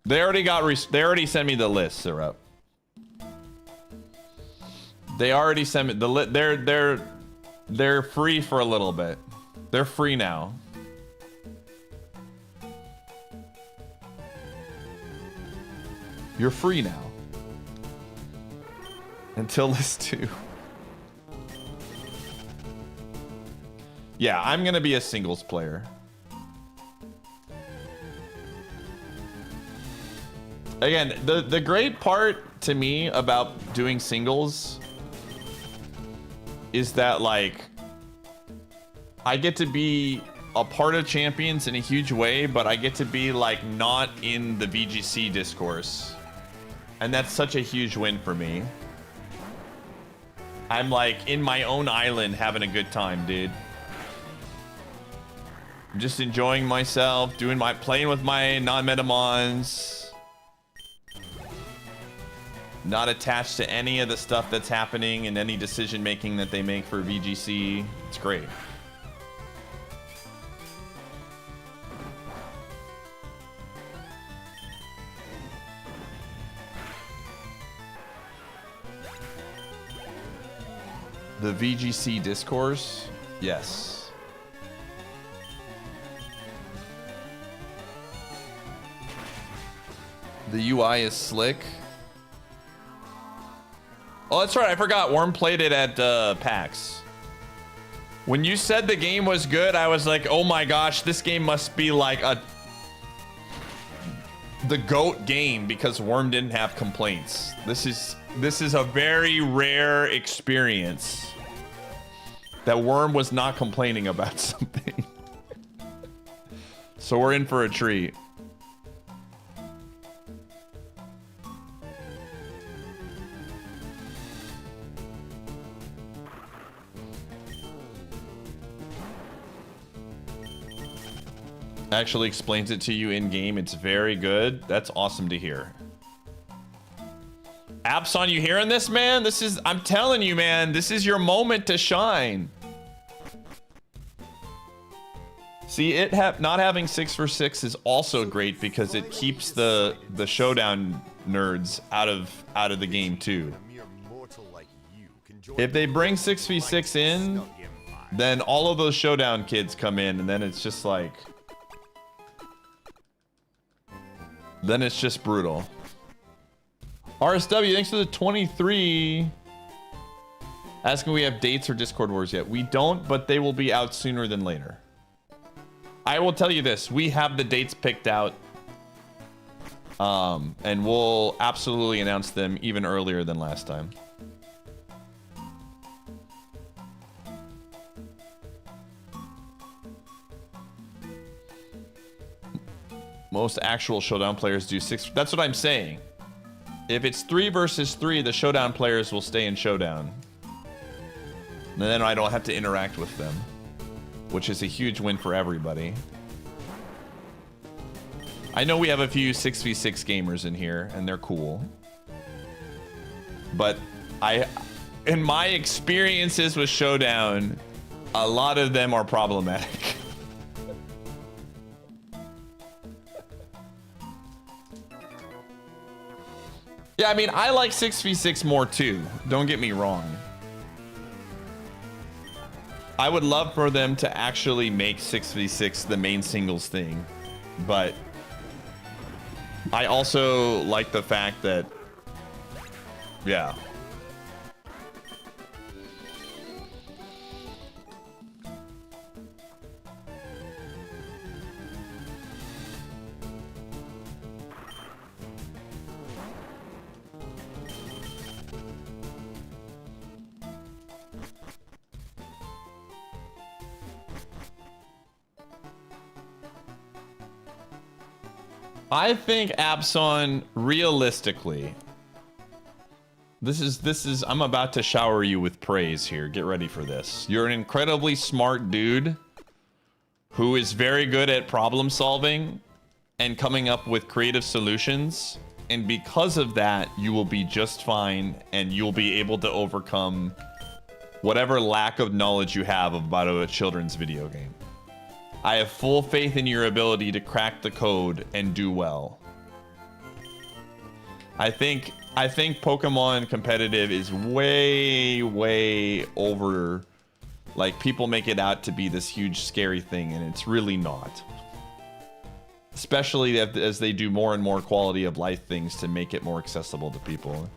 They already sent me the list, Syrup. They already sent me the list. They're free for a little bit. They're free now. You're free now. Until list 2. Yeah, I'm gonna be a singles player. Again, the great part to me about doing singles is that, like, I get to be a part of champions in a huge way, but I get to be, like, not in the VGC discourse. And that's such a huge win for me. I'm, like, in my own island having a good time, dude. I'm just enjoying myself, playing with my non-metamons. Not attached to any of the stuff that's happening and any decision making that they make for VGC. It's great. The VGC discourse? Yes. The UI is slick. Oh, that's right. I forgot. Worm played it at PAX. When you said the game was good, I was like, oh my gosh, this game must be like the GOAT game because Worm didn't have complaints. This is a very rare experience that Worm was not complaining about something. So we're in for a treat. Actually explains it to you in game. It's very good. That's awesome to hear. Abson, you hearing this, man? I'm telling you, man, this is your moment to shine. See, not having 6 for 6 is also great because it keeps the showdown nerds out of the game too. If they bring 6v6 in, then all of those showdown kids come in, and then it's just like, then it's just brutal. RSW, thanks for the 23. Asking if we have dates for Discord Wars yet. We don't, but they will be out sooner than later. I will tell you this. We have the dates picked out. And we'll absolutely announce them even earlier than last time. Most actual showdown players do 6. That's what I'm saying. If it's 3 versus 3, the showdown players will stay in showdown. And then I don't have to interact with them, which is a huge win for everybody. I know we have a few 6v6 gamers in here, and they're cool. But in my experiences with showdown, a lot of them are problematic. Yeah, I mean, I like 6v6 more too. Don't get me wrong. I would love for them to actually make 6v6 the main singles thing. But I also like the fact that, yeah. I think Abson, realistically, this is I'm about to shower you with praise here. Get ready for this. You're an incredibly smart dude who is very good at problem solving and coming up with creative solutions. And because of that, you will be just fine and you'll be able to overcome whatever lack of knowledge you have about a children's video game. I have full faith in your ability to crack the code and do well. I think Pokemon competitive is way over. Like, people make it out to be this huge scary thing, and it's really not. Especially as they do more and more quality of life things to make it more accessible to people.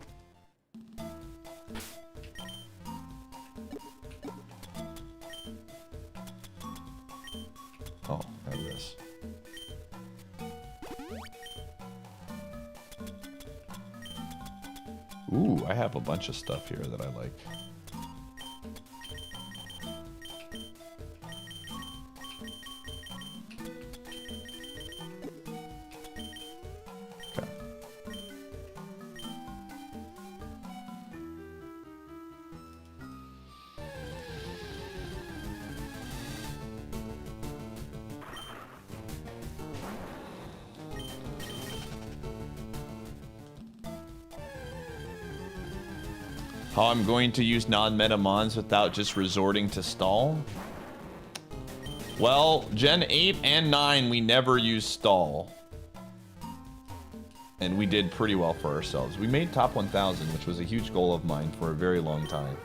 Oh, there it is. Ooh, I have a bunch of stuff here that I like. Okay. How I'm going to use non-meta mons without just resorting to stall? Well, Gen 8 and 9, we never used stall. And we did pretty well for ourselves. We made top 1,000, which was a huge goal of mine for a very long time.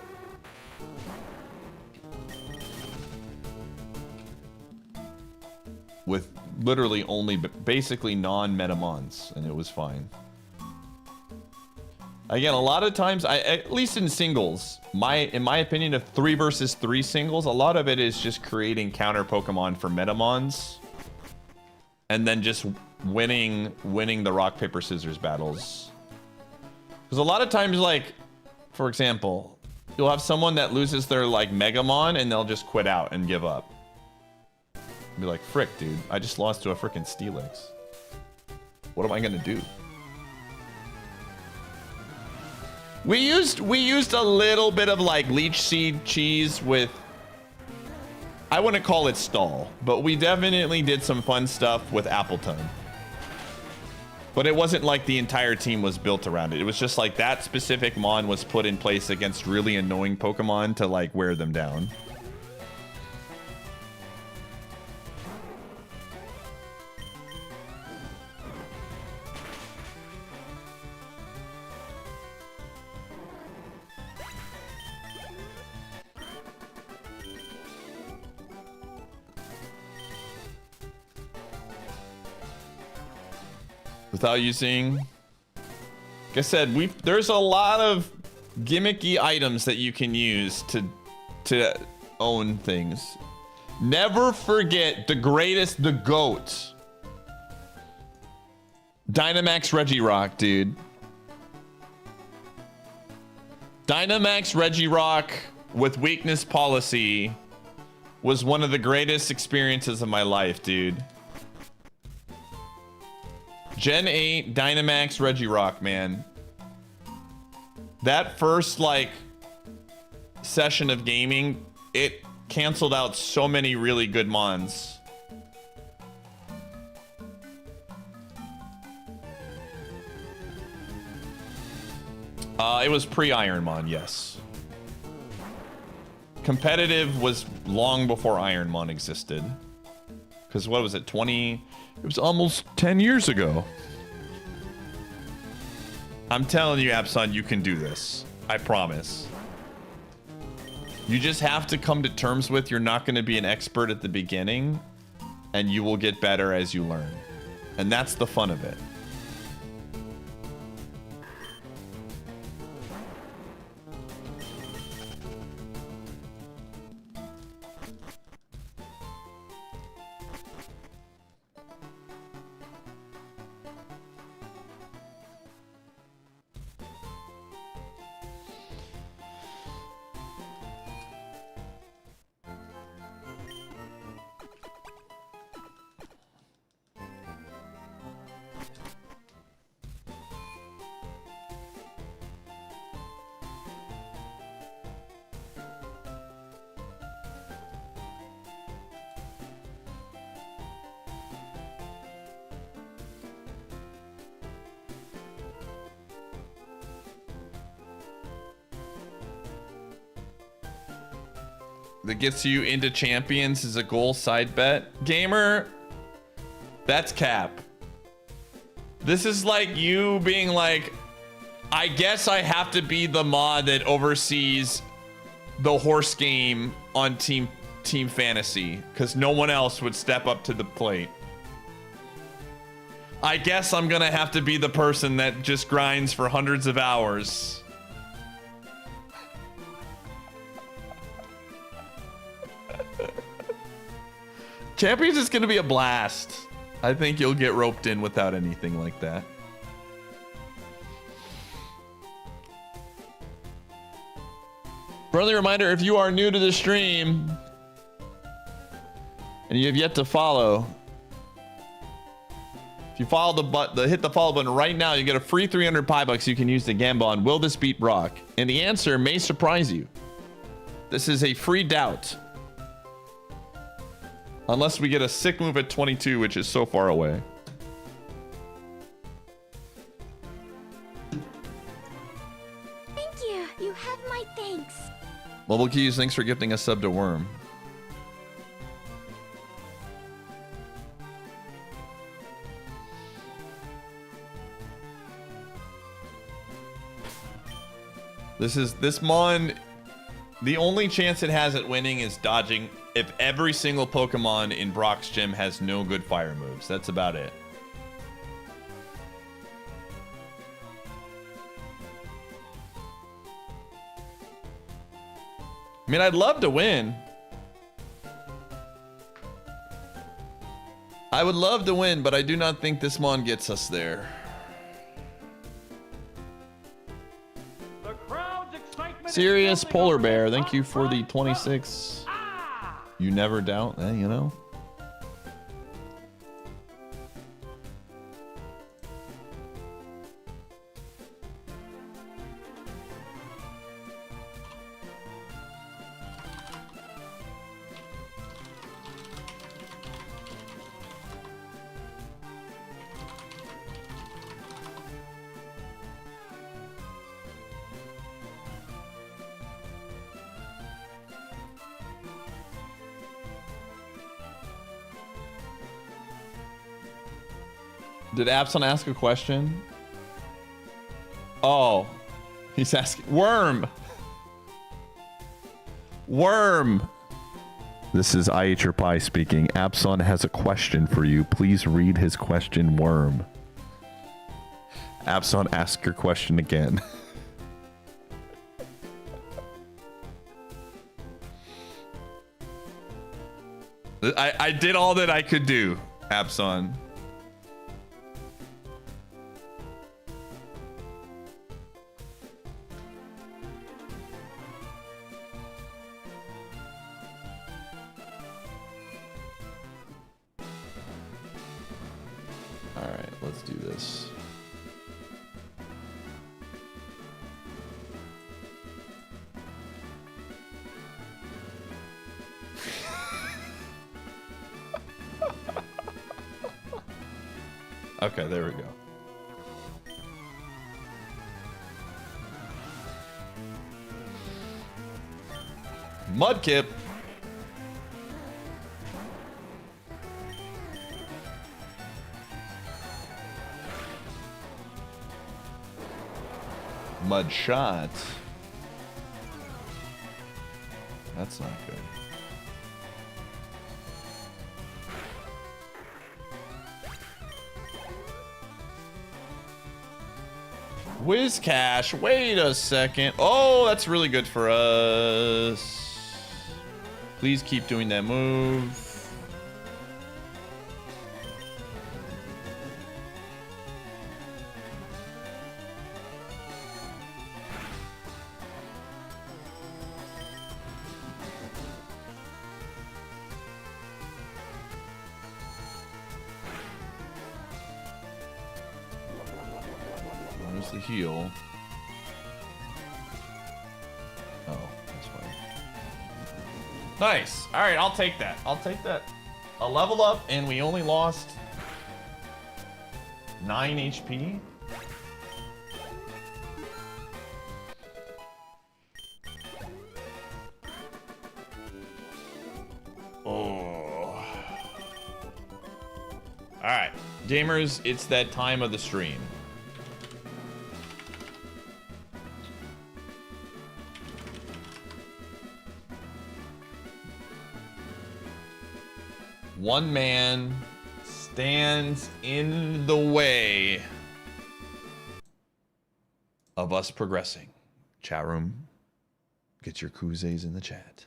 With literally only basically non-meta mons, and it was fine. Again, a lot of times, at least in singles, in my opinion, of 3 versus 3 singles, a lot of it is just creating counter Pokemon for Metamons, and then just winning the rock paper scissors battles. Because a lot of times, like, for example, you'll have someone that loses their like Megamon, and they'll just quit out and give up. Be like, frick, dude, I just lost to a frickin' Steelix. What am I gonna do? We used a little bit of like leech seed cheese with, I wouldn't call it stall, but we definitely did some fun stuff with Appleton. But it wasn't like the entire team was built around it. It was just like that specific mon was put in place against really annoying Pokemon to like wear them down. Without using, like I said, there's a lot of gimmicky items that you can use to own things. Never forget the greatest, the GOAT. Dynamax Regirock, dude. Dynamax Regirock with weakness policy was one of the greatest experiences of my life, dude. Gen 8 Dynamax Regirock, man. That first like session of gaming, it canceled out so many really good mons. It was pre-IronMON, yes. Competitive was long before IronMON existed. Because what was it, it was almost 10 years ago. I'm telling you, Abson, you can do this. I promise. You just have to come to terms with you're not going to be an expert at the beginning, and you will get better as you learn. And that's the fun of it. That gets you into champions is a goal side bet. Gamer, that's cap. This is like you being like, I guess I have to be the mod that oversees the horse game on Team Fantasy, because no one else would step up to the plate. I guess I'm gonna have to be the person that just grinds for hundreds of hours. Champions is gonna be a blast. I think you'll get roped in without anything like that. Friendly reminder, if you are new to the stream and you have yet to follow, if you follow hit the follow button right now, you get a free 300 pie bucks you can use to gamble on Will This Beat Brock? And the answer may surprise you. This is a free doubt. Unless we get a sick move at 22, which is so far away.
Thank you. You have my thanks.
Mobile Keys, thanks for gifting a sub to Worm. This Mon, the only chance it has at winning is dodging if every single Pokemon in Brock's gym has no good fire moves. That's about it. I mean, I'd love to win. I would love to win, but I do not think this Mon gets us there. Serious Polar Bear, thank you for the 26. You never doubt, you know. Did Abson ask a question? Oh, he's asking. Worm! Worm! This is Iateyourpie speaking. Abson has a question for you. Please read his question, Worm. Abson, ask your question again. I did all that I could do, Abson. Let's do this. Okay, there we go. Mudkip. Mud shot. That's not good. Whiz Cash, wait a second. Oh, that's really good for us. Please keep doing that move. Where's the heal? Oh, that's fine. Nice. All right, I'll take that. I'll take that. A level up, and we only lost 9 HP. Oh. All right, gamers, it's that time of the stream. One man stands in the way of us progressing. Chat room, get your kuze's in the chat.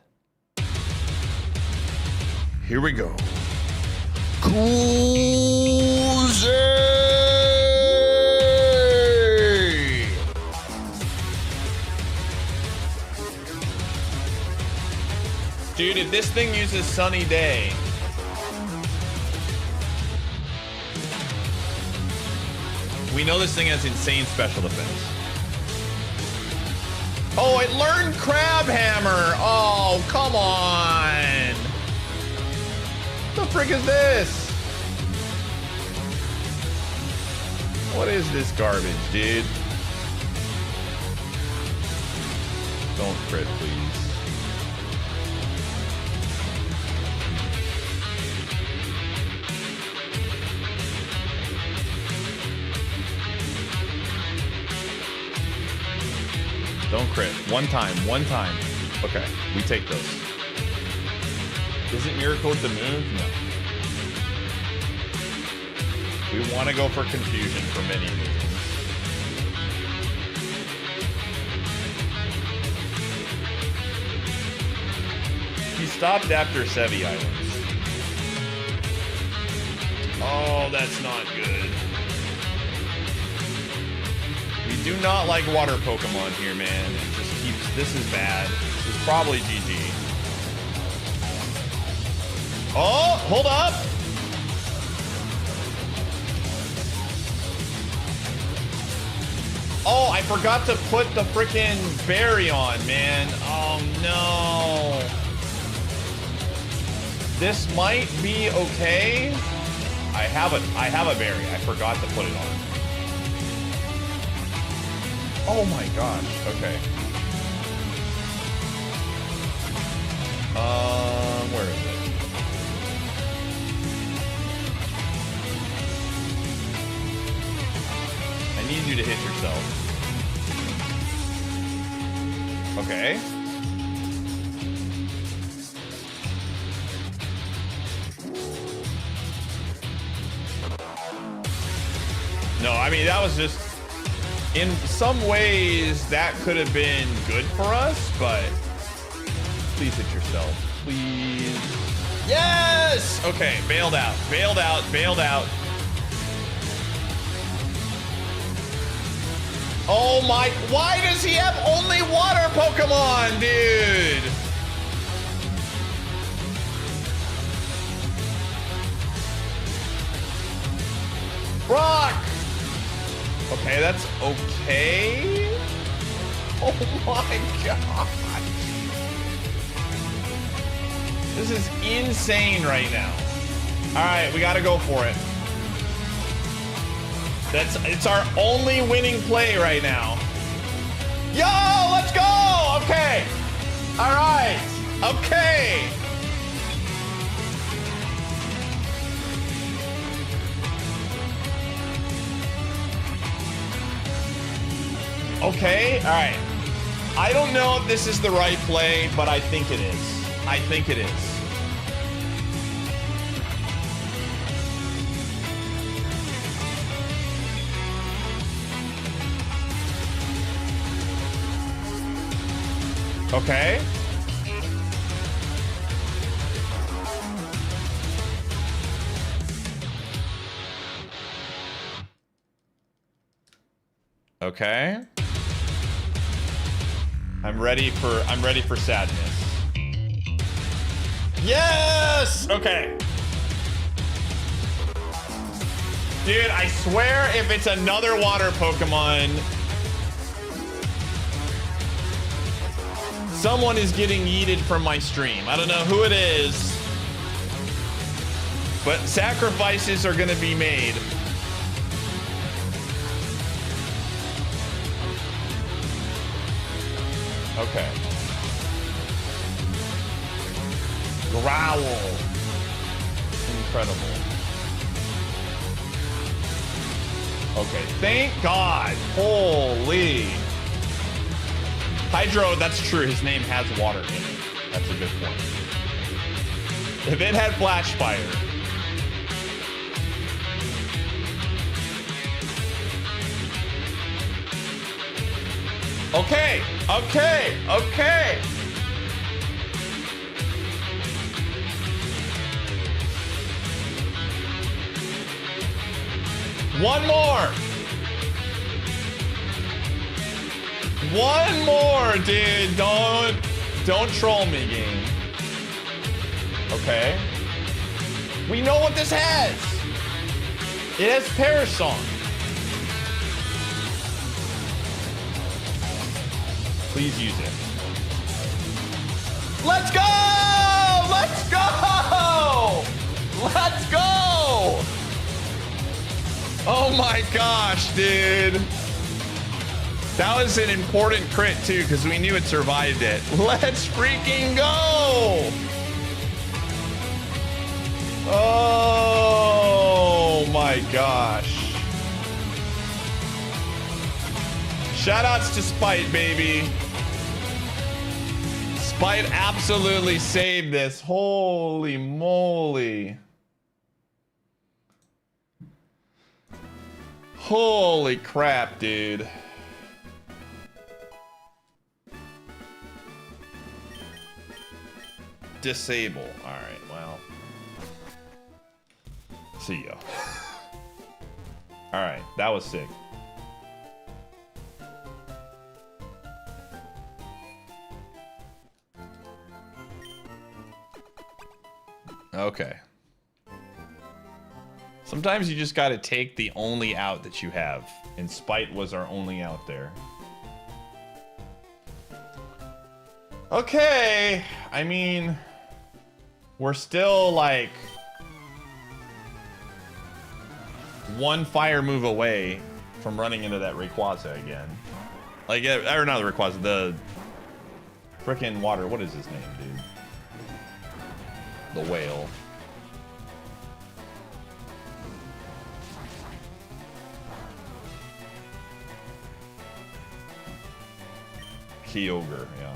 Here we go. Kuze! Dude, if this thing uses Sunny Day, we know this thing has insane special defense. Oh, it learned Crab Hammer. Oh, come on. What the frick is this? What is this garbage, dude? Don't crit, please. Don't crit. One time. Okay, we take those. Isn't Miracle the move? No. We want to go for confusion for many reasons. He stopped after Sevi Islands. Oh, that's not good. We do not like water Pokemon here, man. It just keeps... This is bad. This is probably GG. Oh, hold up! Oh, I forgot to put the frickin' berry on, man. Oh, no. This might be okay. I have a berry. I forgot to put it on. Oh my gosh, okay. Where is it? I need you to hit yourself. Okay. No, I mean, that was just... In some ways, that could have been good for us, but please hit yourself. Please. Yes! Okay, bailed out. Oh my, why does he have only water Pokemon, dude? Brock! Okay, that's okay. Oh my god. This is insane right now. All right, we gotta go for it. It's our only winning play right now. Yo, let's go! Okay. All right. Okay. Okay, all right. I don't know if this is the right play, but I think it is. I think it is. Okay. Okay. I'm ready for sadness. Yes! Okay. Dude, I swear if it's another water Pokemon, someone is getting yeeted from my stream. I don't know who it is, but sacrifices are gonna be made. Okay. Growl. Incredible. Okay, thank God. Holy. Hydro, that's true. His name has water in it. That's a good point. If it had flash fire. Okay, okay, okay. One more. One more, dude. Don't troll me, game. Okay. We know what this has. It has Perish Song. Please use it. Let's go! Let's go! Let's go! Oh my gosh, dude. That was an important crit too, because we knew it survived it. Let's freaking go! Oh my gosh. Shoutouts to Spite, baby. Spite absolutely saved this. Holy moly. Holy crap, dude. Disable. All right, well. See ya. All right, that was sick. Okay. Sometimes you just gotta take the only out that you have, and Spite was our only out there. Okay, I mean, we're still like one fire move away from running into that Rayquaza again. Like, or not the Rayquaza, the frickin' water. What is his name, dude? The whale. Kyogre, yeah.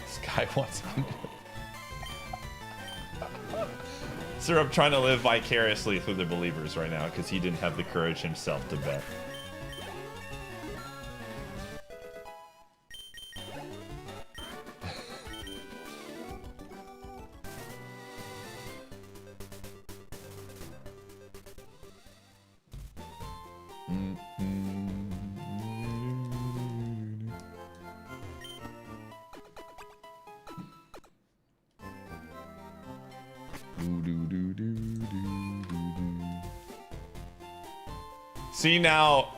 This guy wants me. Syrup trying to live vicariously through the believers right now because he didn't have the courage himself to bet. See now,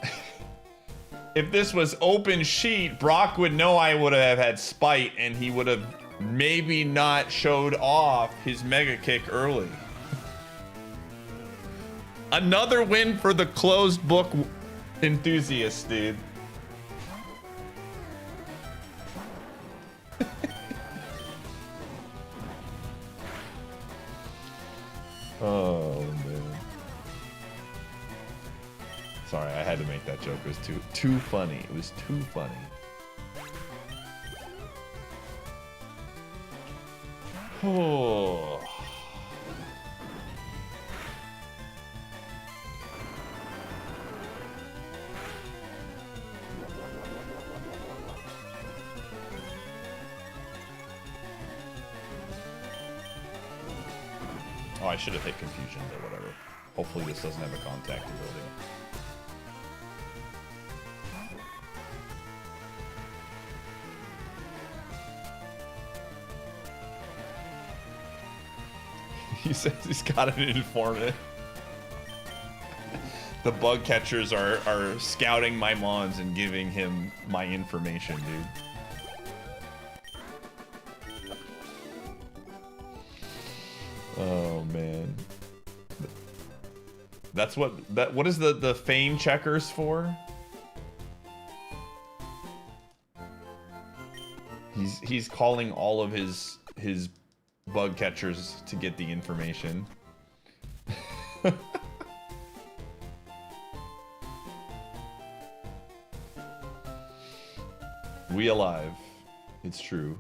if this was open sheet, Brock would know I would have had Spite and he would have maybe not showed off his Mega Kick early. Another win for the closed book enthusiast, dude. Oh, man. Sorry, I had to make that joke. It was too funny. It was too funny. Oh. Oh, I should have hit confusion, but whatever. Hopefully this doesn't have a contact ability. He says he's got an informant. The bug catchers are scouting my mons and giving him my information, dude. Oh man. That's what is the fame checkers for? He's calling all of his bug catchers to get the information. We alive. It's true.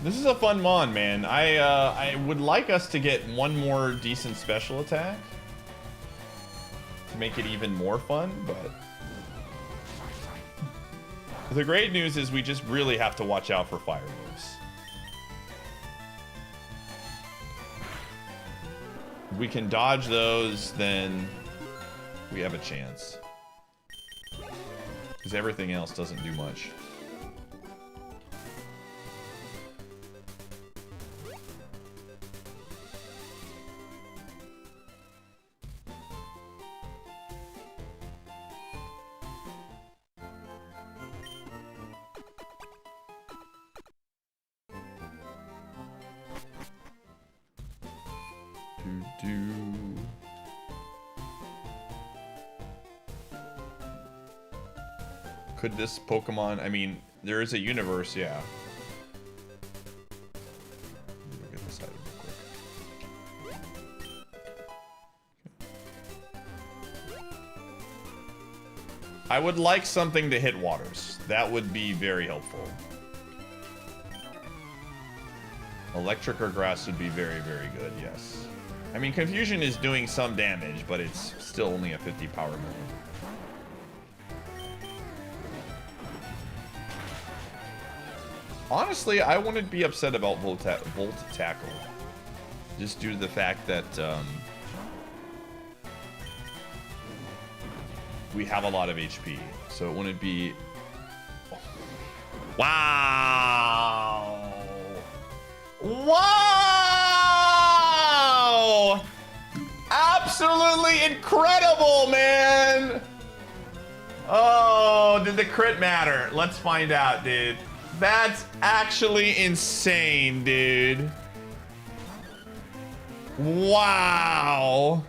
This is a fun mon, man. I would like us to get one more decent special attack to make it even more fun, but the great news is we just really have to watch out for fire moves. If we can dodge those, then we have a chance. Because everything else doesn't do much. Could this Pokemon, I mean, there is a universe, yeah. Let me get this item real quick. I would like something to hit waters. That would be very helpful. Electric or grass would be very, very good, yes. I mean, Confusion is doing some damage, but it's still only a 50 power move. Honestly, I wouldn't be upset about Volt Tackle. Just due to the fact that we have a lot of HP. So it wouldn't be... Wow! Wow! Absolutely incredible, man! Oh, did the crit matter? Let's find out, dude. That's actually insane, dude. Wow.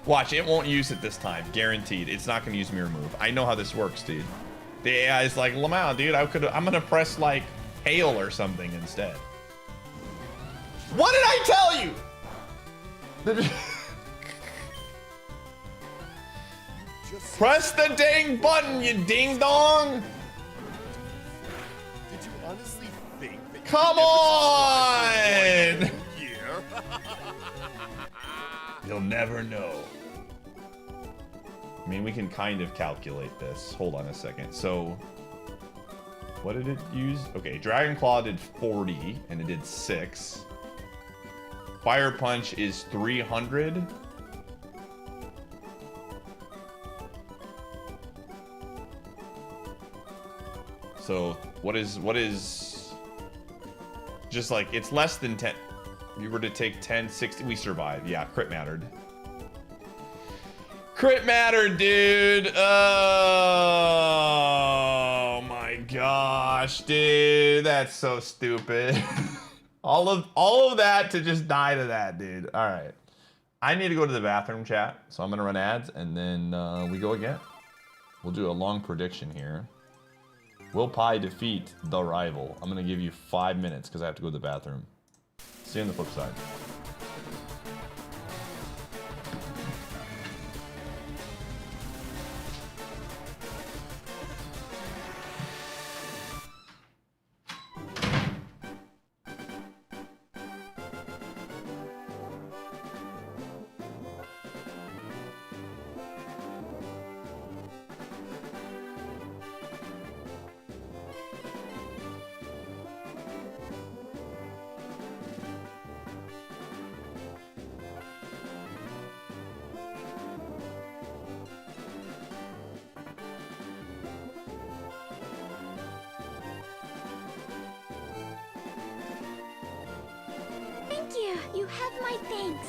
Watch, it won't use it this time. Guaranteed. It's not going to use Mirror Move. I know how this works, dude. The AI is like, Lamau, dude, I'm going to press, like, Hail or something instead. What did I tell you? Press the dang button, you ding dong!
Did you honestly think that
Come on! You'll never know. I mean, we can kind of calculate this. Hold on a second. So, what did it use? Okay, Dragon Claw did 40, and it did 6. Fire Punch is 300. So what is just like, it's less than 10. If you were to take 10, 60, we survive. Yeah, crit mattered. Crit mattered, dude. Oh my gosh, dude. That's so stupid. all of that to just die to that, dude. All right. I need to go to the bathroom, chat. So I'm going to run ads and then we go again. We'll do a long prediction here. Will Pi defeat the rival? I'm going to give you 5 minutes because I have to go to the bathroom. See you on the flip side.
Thank you. You have my thanks.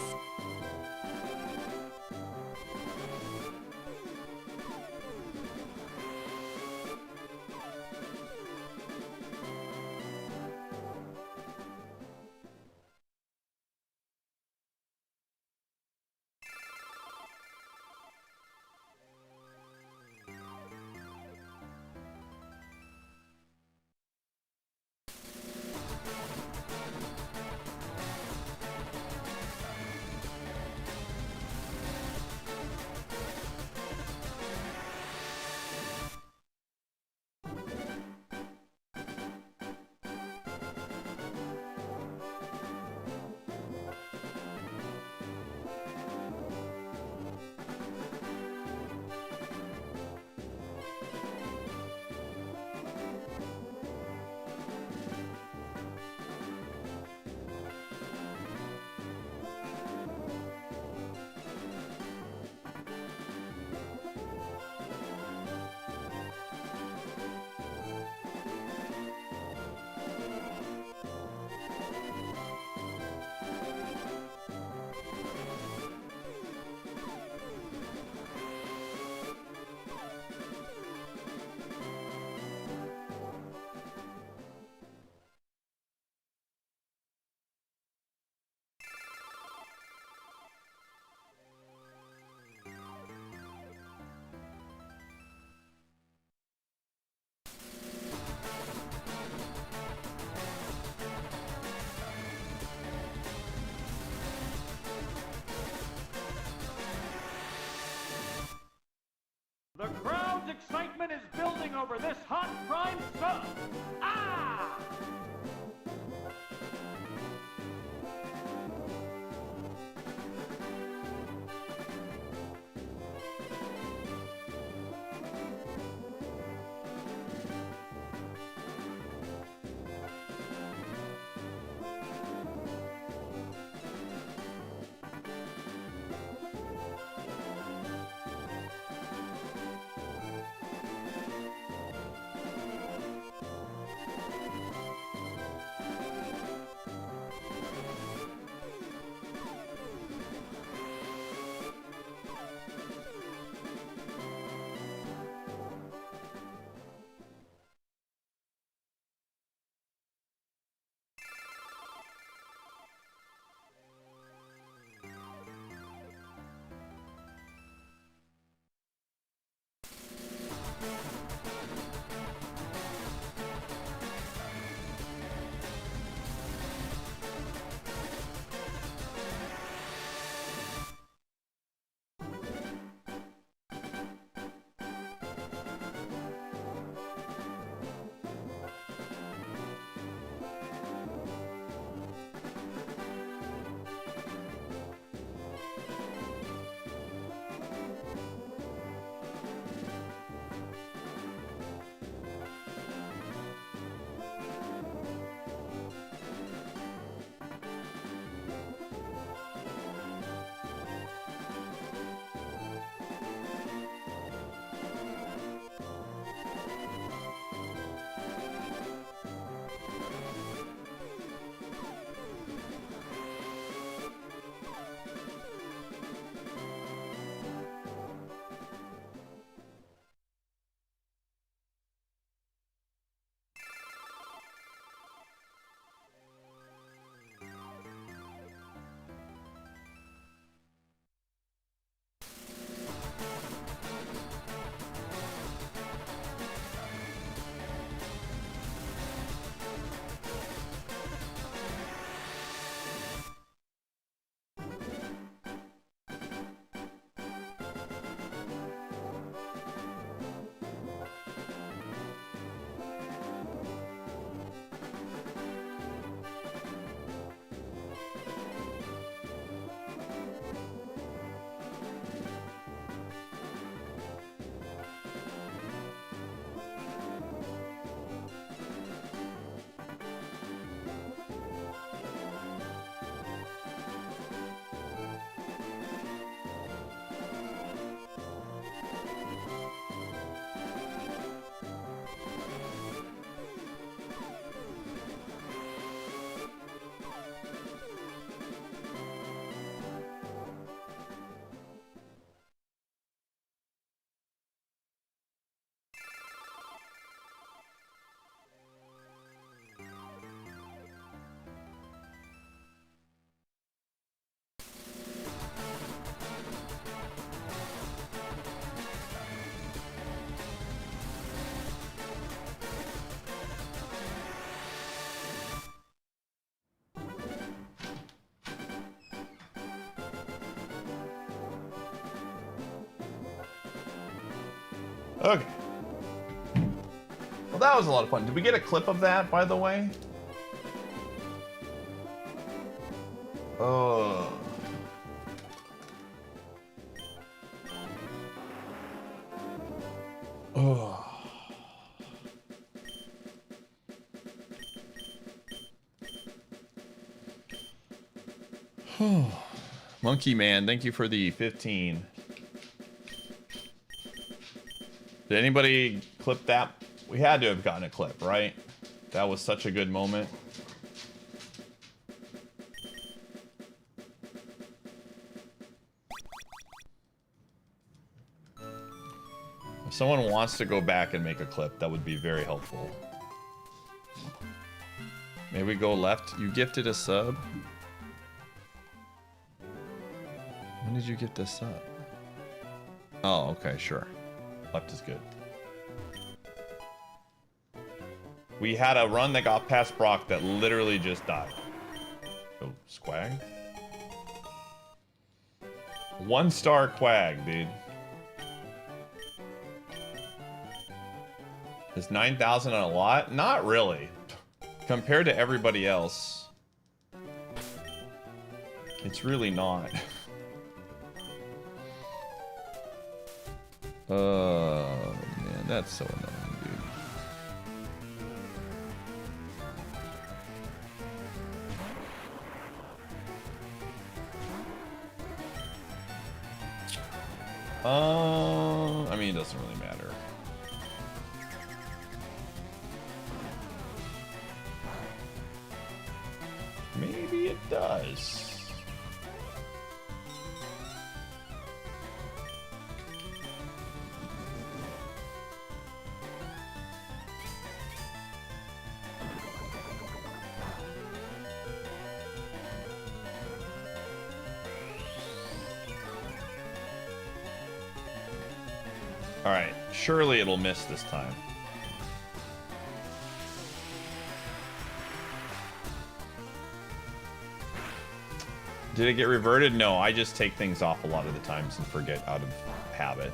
The crowd's excitement is building over this hot prime sub. Ah!
Okay. Well, that was a lot of fun. Did we get a clip of that, by the way? Oh. Oh. Monkey Man, thank you for the 15. Did anybody clip that? We had to have gotten a clip, right? That was such a good moment. If someone wants to go back and make a clip, that would be very helpful. May we go left? You gifted a sub? When did you get this sub? Oh, okay, sure. Left is good. We had a run that got past Brock that literally just died. Oh, Squag? 1-star Quag, dude. Is 9,000 a lot? Not really. Compared to everybody else, it's really not. Oh, man, that's so annoying, dude. I mean, it doesn't really matter. Maybe it does. All right, surely it'll miss this time. Did it get reverted? No, I just take things off a lot of the times and forget out of habit.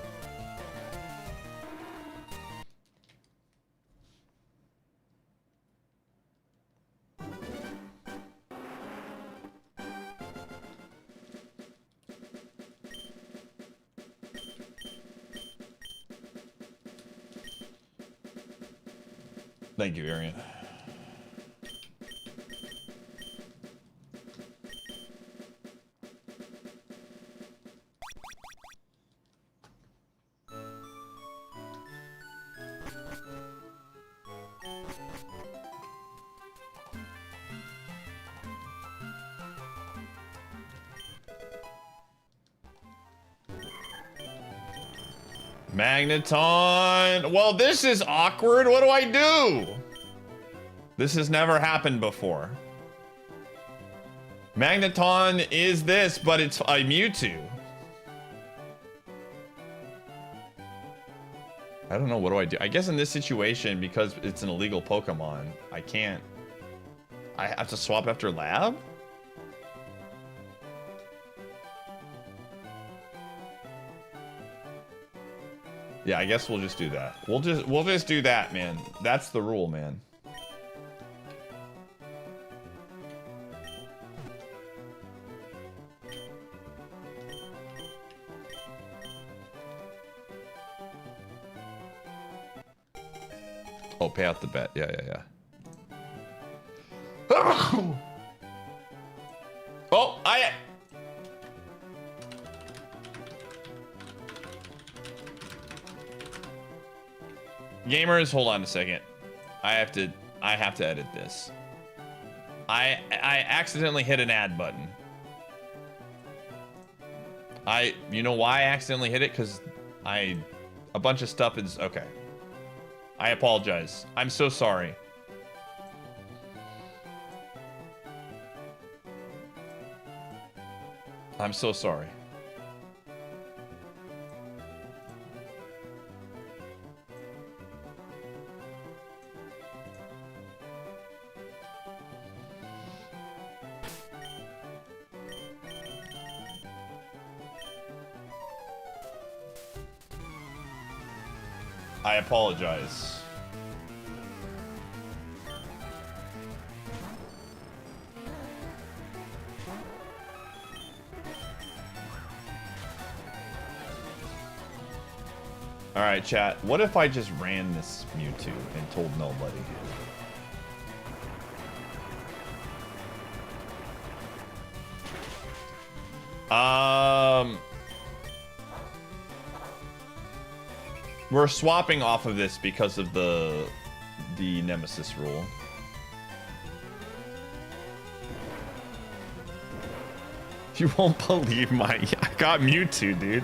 Thank you, Arian. Magneton! Well, this is awkward. What do I do? This has never happened before. Magneton is this, but it's a Mewtwo. I don't know. What do I do? I guess in this situation, because it's an illegal Pokemon, I can't. I have to swap after Lab? Yeah, I guess we'll just do that. We'll just do that, man. That's the rule, man. Oh, pay out the bet. Yeah, yeah, yeah. Oh, Gamers, hold on a second. I have to edit this. I accidentally hit an add button. You know why I accidentally hit it? Because a bunch of stuff is, okay. I apologize. I'm so sorry. I'm so sorry. I apologize. All right, chat. What if I just ran this Mewtwo and told nobody? We're swapping off of this because of the Nemesis rule. You won't believe I got Mewtwo, dude.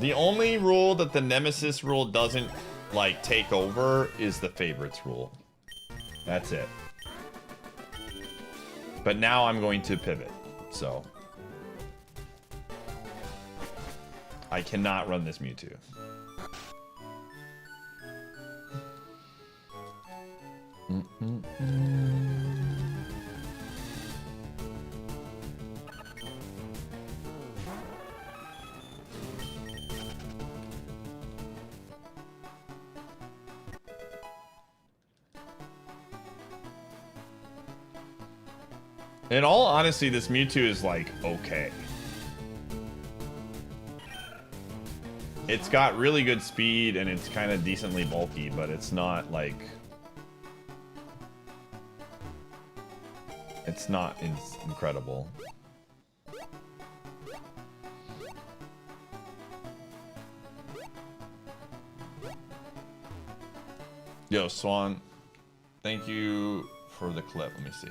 The only rule that the Nemesis rule doesn't, like, take over is the favorites rule. That's it. But now I'm going to pivot, so. I cannot run this Mewtwo. In all honesty, this Mewtwo is like okay. It's got really good speed and it's kind of decently bulky, but it's not like... It's not incredible. Yo, Swan, thank you for the clip. Let me see.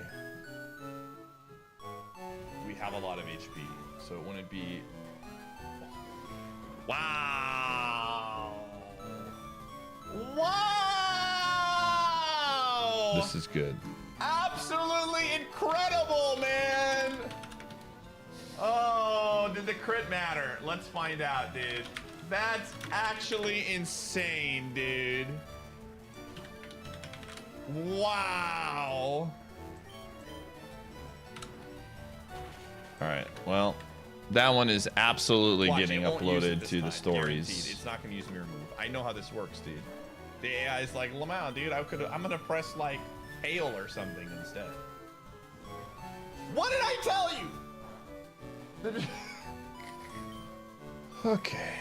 We have a lot of HP, so it wouldn't be... Wow! Wow! This is good. Absolutely incredible, man! Oh, did the crit matter? Let's find out, dude. That's actually insane, dude. Wow. All right, well, that one is absolutely getting uploaded to the stories. Guaranteed. It's not gonna use mirror move. I know how this works, dude. The AI is like, Lamau, dude, I'm gonna press like hail or something instead. What did I tell you? Okay.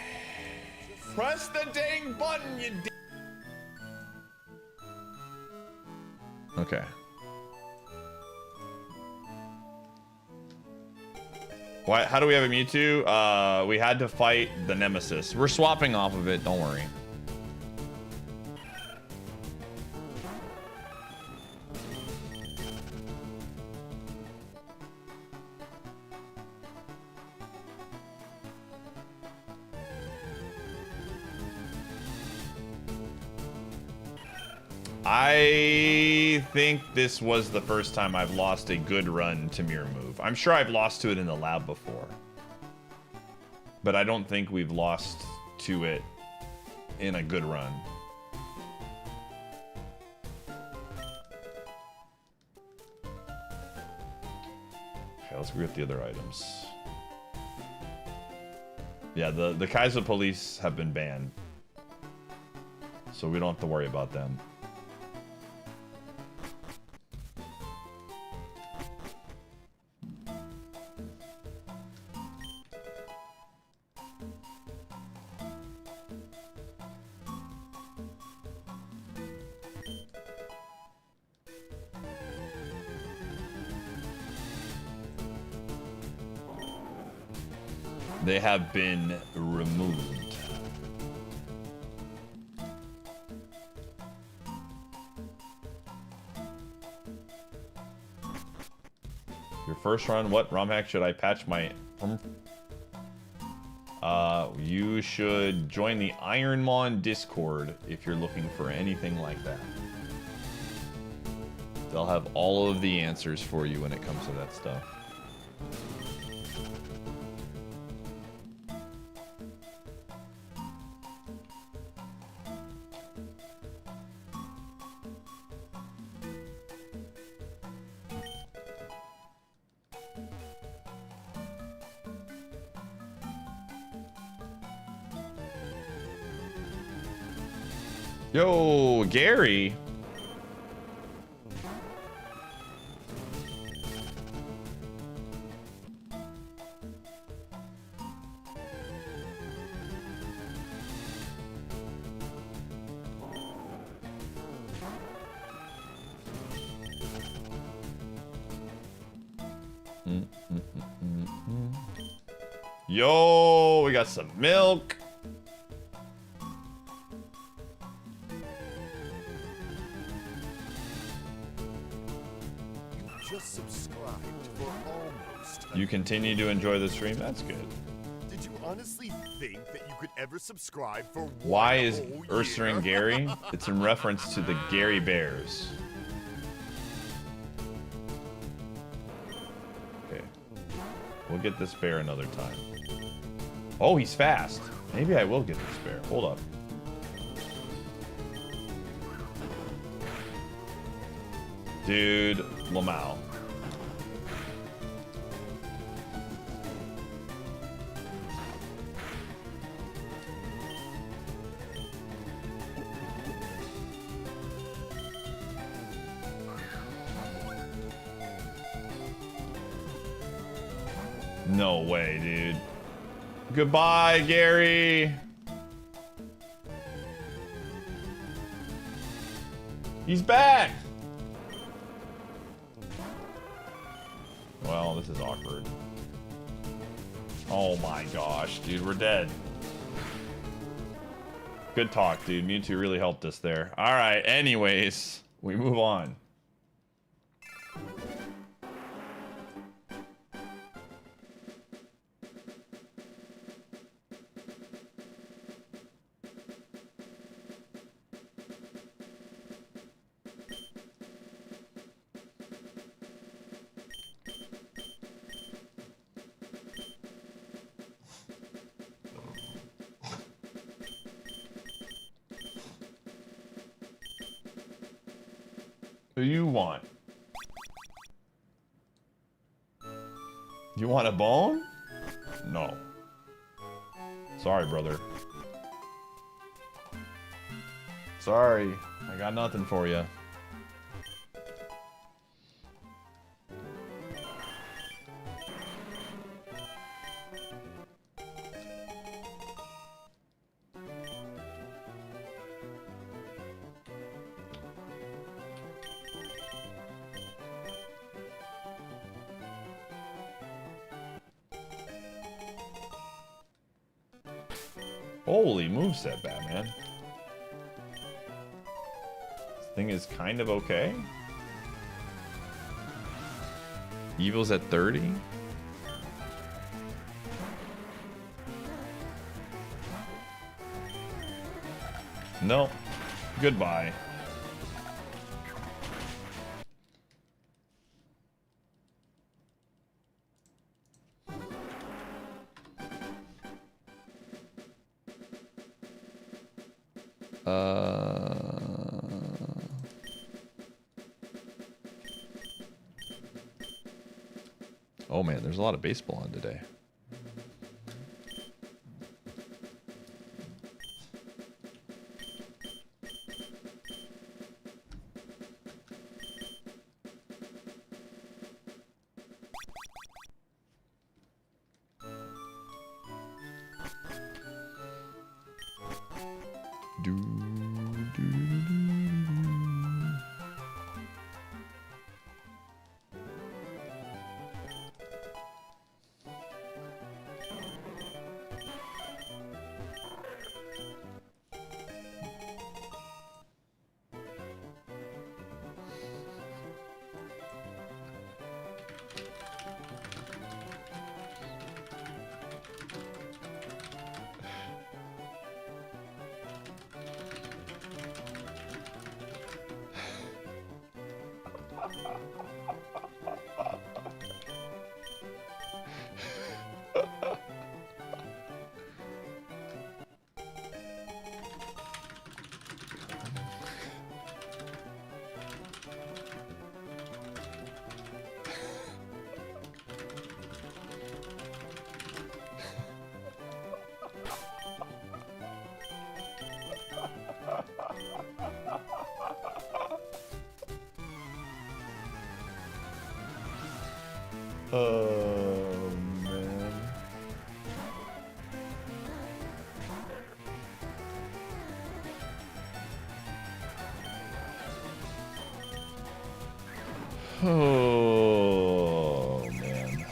Press the dang button, you d. Okay. Why? How do we have a Mewtwo? We had to fight the Nemesis. We're swapping off of it. Don't worry. I think this was the first time I've lost a good run to mirror move. I'm sure I've lost to it in the lab before, but I don't think we've lost to it in a good run. Okay, let's go get the other items. Yeah, the Kaizo police have been banned, so we don't have to worry about them. They have been removed. Your first run, what ROM hack should I patch my... you should join the IronMON Discord if you're looking for anything like that. They'll have all of the answers for you when it comes to that stuff. Yo, Gary. Yo, we got some milk.
Just subscribed for almost.
You continue to enjoy the stream? That's good.
Did you honestly think that you could ever subscribe for
Why is
one whole
Ursa
year?
and Gary? It's in reference to the Gary Bears. Okay. We'll get this bear another time. Oh, he's fast. Maybe I will get this bear. Hold up. Dude, Lamau. No way, dude. Goodbye, Gary. He's back. Well, this is awkward. Oh my gosh, dude, we're dead. Good talk, dude. Mewtwo really helped us there. All right, anyways, we move on. Who you want? You want a bone? No. Sorry, brother. Sorry. I got nothing for you. Holy moveset, Batman. This thing is kind of okay. Evil's at 30. No. Goodbye. Oh man, there's a lot of baseball on today. Oh, man. Oh, man.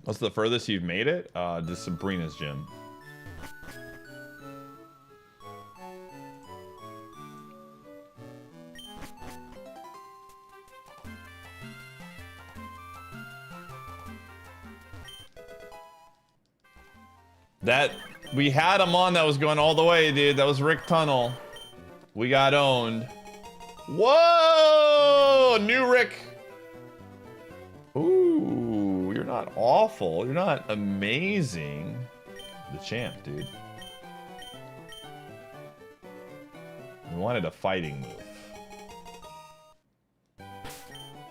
What's the furthest you've made it? To Sabrina's gym. We had him on that was going all the way, dude. That was Rick Tunnel. We got owned. Whoa! New Rick. Ooh, you're not awful. You're not amazing. The champ, dude. We wanted a fighting move.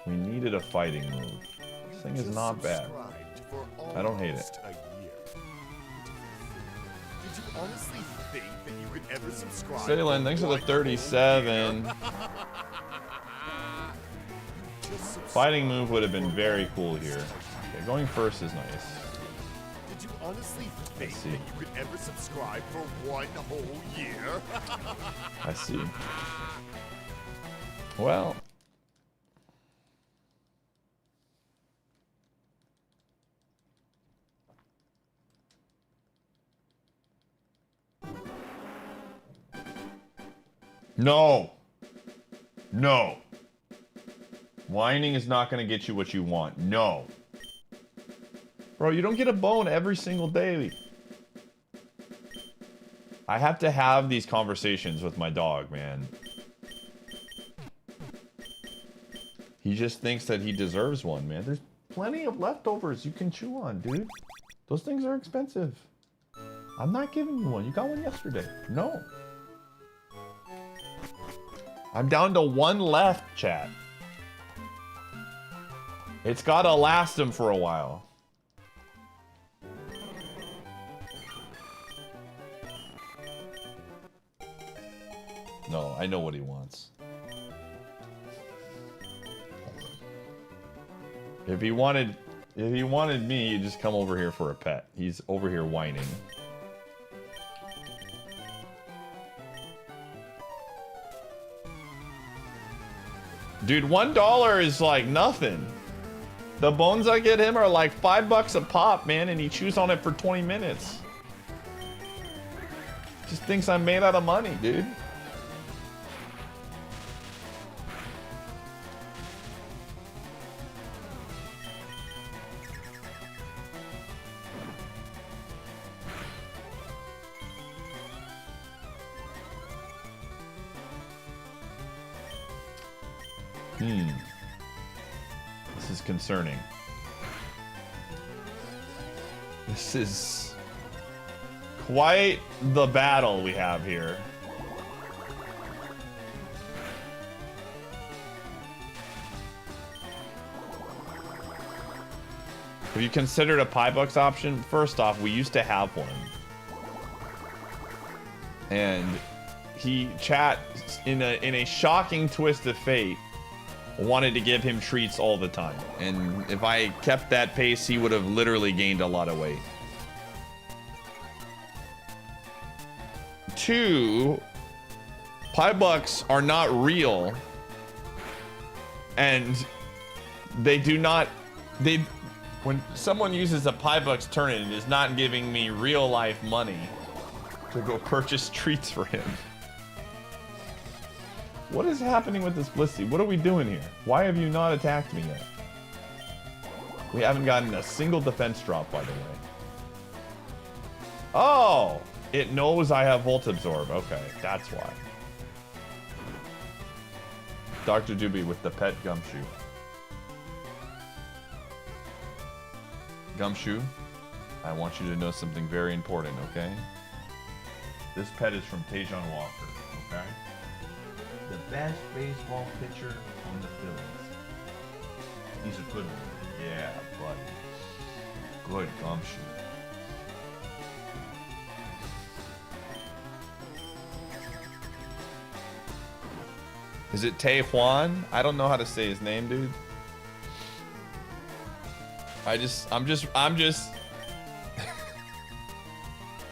We needed a fighting move. This thing is not bad. I don't hate it.
Did you honestly think that you could ever subscribe?
Salen, thanks for the 37. Fighting move would have been very cool here. Okay, going first is nice.
Did you honestly think that you could ever subscribe for 1 whole year?
I see. Well. No. No. Whining is not going to get you what you want. No. Bro, you don't get a bone every single day. I have to have these conversations with my dog, man. He just thinks that he deserves one, man. There's plenty of leftovers you can chew on, dude. Those things are expensive. I'm not giving you one. You got one yesterday. No. I'm down to 1 left, chat. It's gotta last him for a while. No, I know what he wants. If he wanted me, he'd just come over here for a pet. He's over here whining. Dude, $1 is like nothing. The bones I get him are like $5 a pop, man, and he chews on it for 20 minutes. Just thinks I'm made out of money, dude. This is concerning. This is quite the battle we have here. Have you considered a $5 option? First off, we used to have one. And he in a shocking twist of fate wanted to give him treats all the time. And if I kept that pace, he would have literally gained a lot of weight. 2, $5 are not real. And they do not, when someone uses a $5 turn-in, it is not giving me real life money to go purchase treats for him. What is happening with this Blissey? What are we doing here? Why have you not attacked me yet? We haven't gotten a single defense drop, by the way. Oh! It knows I have Volt Absorb. Okay, that's why. Dr. Doobie with the pet Gumshoe. Gumshoe, I want you to know something very important, okay? This pet is from Tajon Walker, okay? The best baseball pitcher on the Phillies. He's a good one. Yeah, buddy. Good Gumshoe. Is it Tae Juan? I don't know how to say his name, dude. I'm just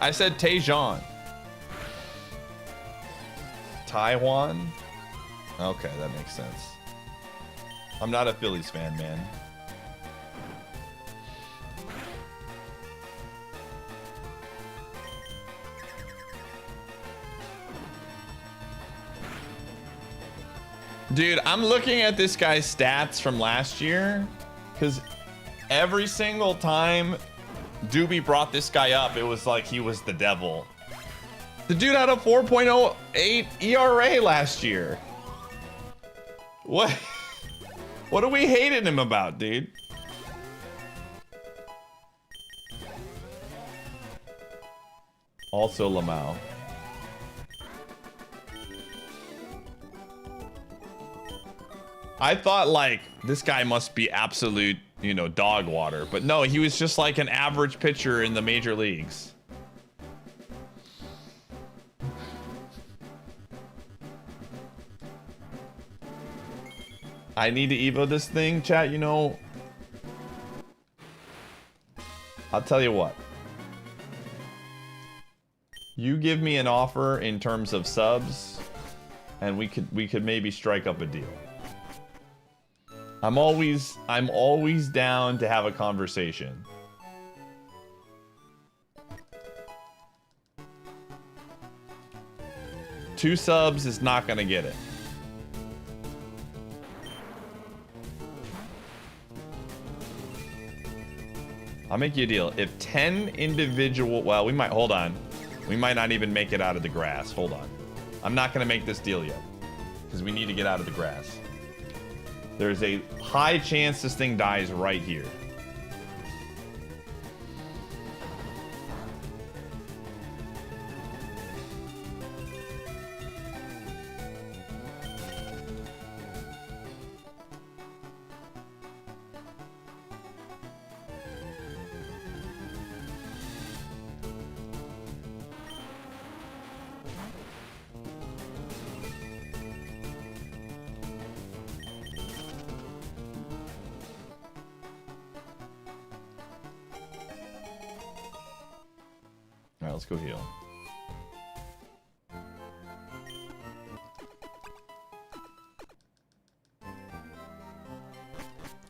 I said Taejon. Taiwan? Okay, that makes sense. I'm not a Phillies fan, man. Dude, I'm looking at this guy's stats from last year, because every single time Doobie brought this guy up, it was like he was the devil. The dude had a 4.08 ERA last year. What? What are we hating him about, dude? Also Lamau. I thought like this guy must be absolute, you know, dog water, but no, he was just like an average pitcher in the major leagues. I need to evo this thing, chat, you know. I'll tell you what. You give me an offer in terms of subs, and we could maybe strike up a deal. I'm always down to have a conversation. Two subs is not gonna get it. I'll make you a deal. If 10 individual, well, we might, hold on. We might not even make it out of the grass. Hold on. I'm not gonna make this deal yet, because we need to get out of the grass. There's a high chance this thing dies right here. Alright, let's go heal.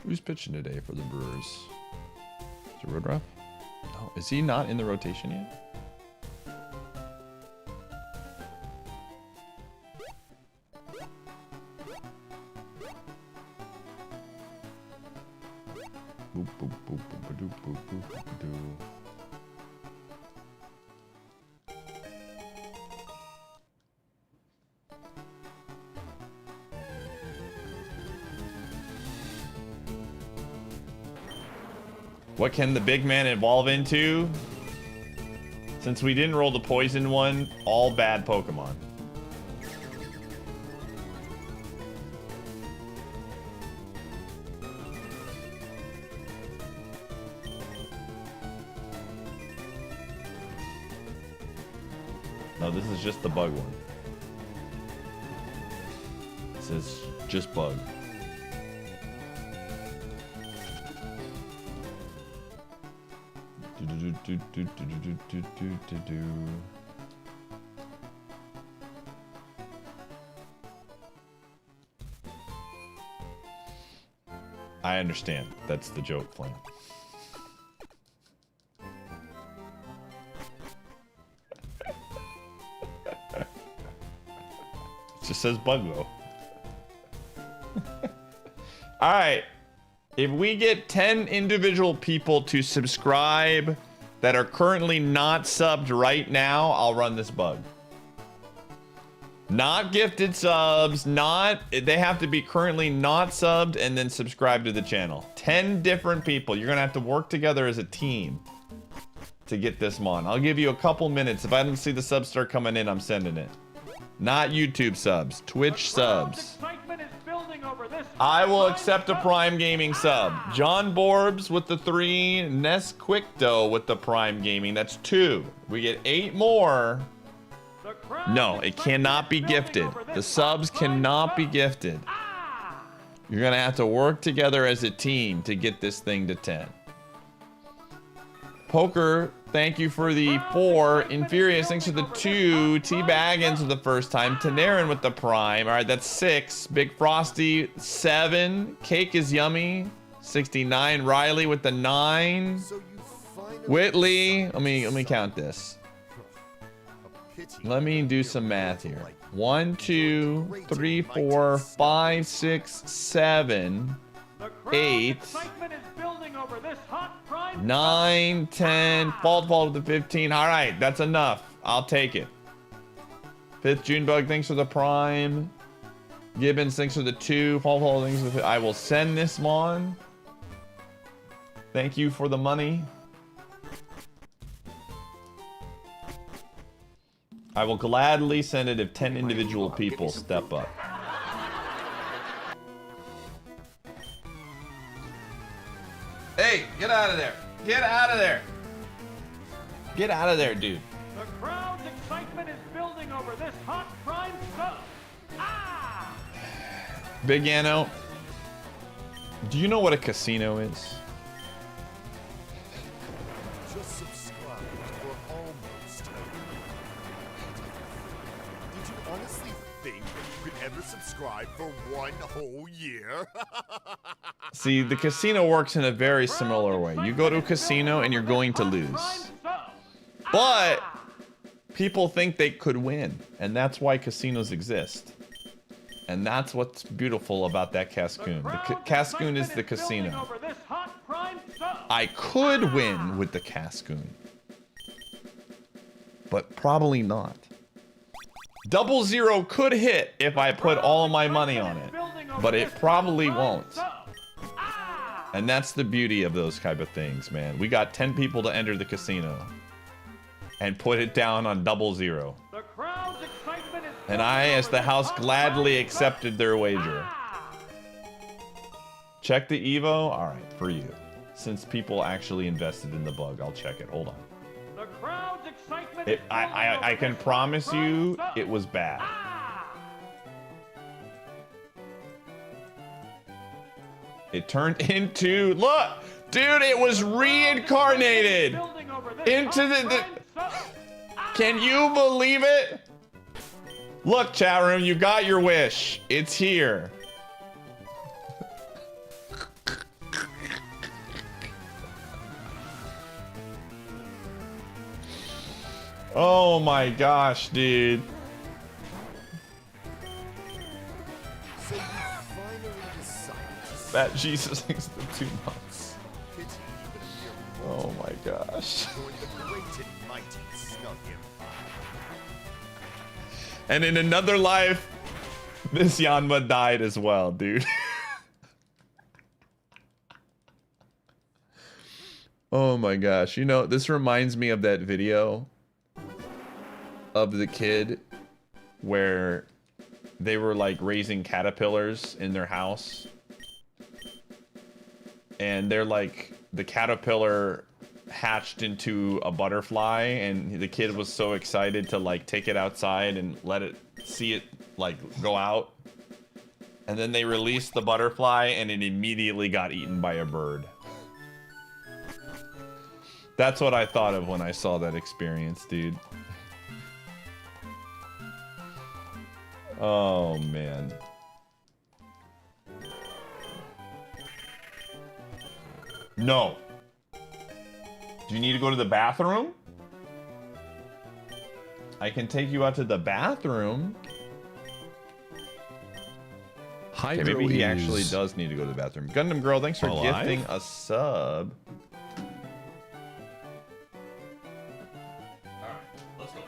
Who's pitching today for the Brewers? Is it Roadruff? No, is he not in the rotation yet? Boop, boop, boop, boop, boop, boop, boop, boop, boop. What can the big man evolve into? Since we didn't roll the poison one, all bad Pokemon. No, this is just the bug one. This is just bug. I understand. That's the joke plan. It just says bug though. All right. If we get 10 individual people to subscribe that are currently not subbed right now, I'll run this bug. Not gifted subs, they have to be currently not subbed and then subscribe to the channel. 10 different people. You're gonna have to work together as a team to get this mon. I'll give you a couple minutes. If I don't see the subs start coming in, I'm sending it. Not YouTube subs, Twitch subs. I will accept a Prime Gaming sub. John Borbs with the 3, Nesquicto with the Prime Gaming. That's 2. We get 8 more. No, it cannot be gifted. The subs cannot be gifted. You're gonna have to work together as a team to get this thing to 10. Poker, thank you for the 4. Infurious, thanks for the 2. T-Baggins for the first time. Tanarin with the Prime. All right, that's 6. Big Frosty, 7. Cake is yummy, 69. Riley with the 9. Whitley, let me count this. Let me do some math here. 1, 2, 3, 4, 5, 6, 7, 8.
Prime
9, 10, fall to the 15. All right, that's enough. I'll take it. 5th Junebug, thanks for the prime. Gibbons, thanks for the 2. Fall, thanks for the I will send this Mon. Thank you for the money. I will gladly send it if 10 individual people step up. Hey, get out of there. Get out of there. Get out of there, dude.
The crowd's excitement is building over this hot prime sub. Ah!
Big Anno, do you know what a casino is?
Just subscribe for almost. Did you honestly think that you could ever subscribe for 1 whole year?
See, the casino works in a very similar way. You go to a casino and you're going to lose. But people think they could win, and that's why casinos exist. And that's what's beautiful about that Cascoon. The Cascoon is the casino. I could win with the Cascoon, but probably not. 00 could hit if I put all of my money on it, but it probably won't. And that's the beauty of those type of things, man. We got 10 people to enter the casino and put it down on 00. And I, as the house, gladly accepted their wager. Check the Evo? All right, for you. Since people actually invested in the bug, I'll check it. Hold on. I can promise you it was bad. It turned into, look, dude, it was reincarnated into the can you believe it? Look, chat room, you got your wish. It's here. Oh my gosh, dude.
So you finally decided to
That Jesus thinks the 2 months.
pity even a mere
Oh my gosh.
join the great and mighty Snug Empire.
And in another life, this Yanma died as well, dude. Oh my gosh. You know, this reminds me of that video of the kid where they were like raising caterpillars in their house. And they're like, the caterpillar hatched into a butterfly, and the kid was so excited to like take it outside and let it see it like go out. And then they released the butterfly and it immediately got eaten by a bird. That's what I thought of when I saw that experience, dude. Oh man. No. Do you need to go to the bathroom? I can take you out to the bathroom. Okay, maybe he actually does need to go to the bathroom. Gundam Girl, thanks for gifting a sub. Alright, let's go.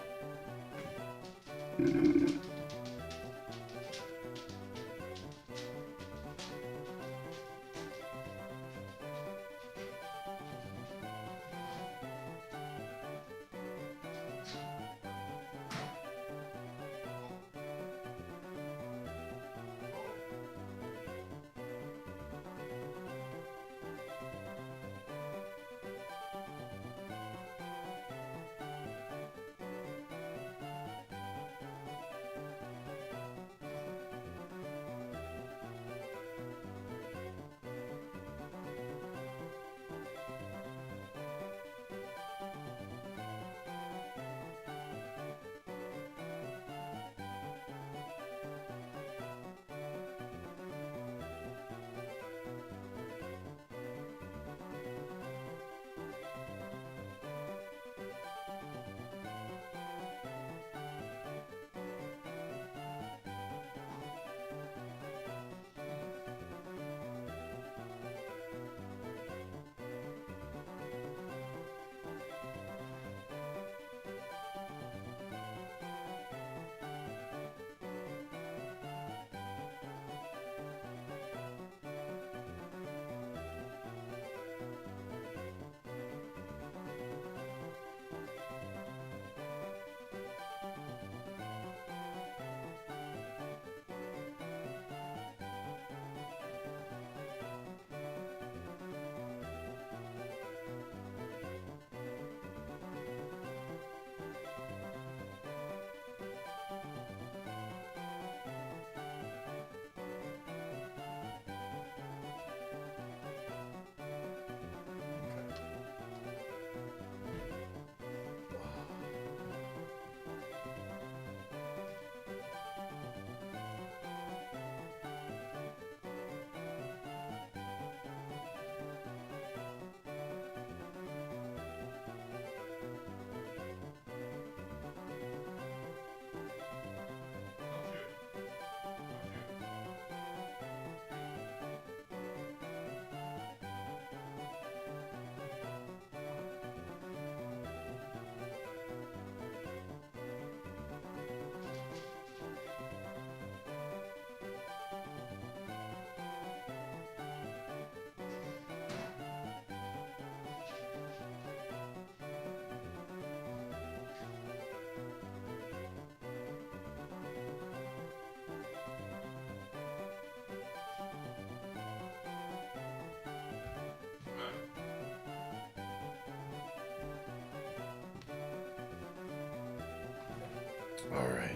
Alrighty.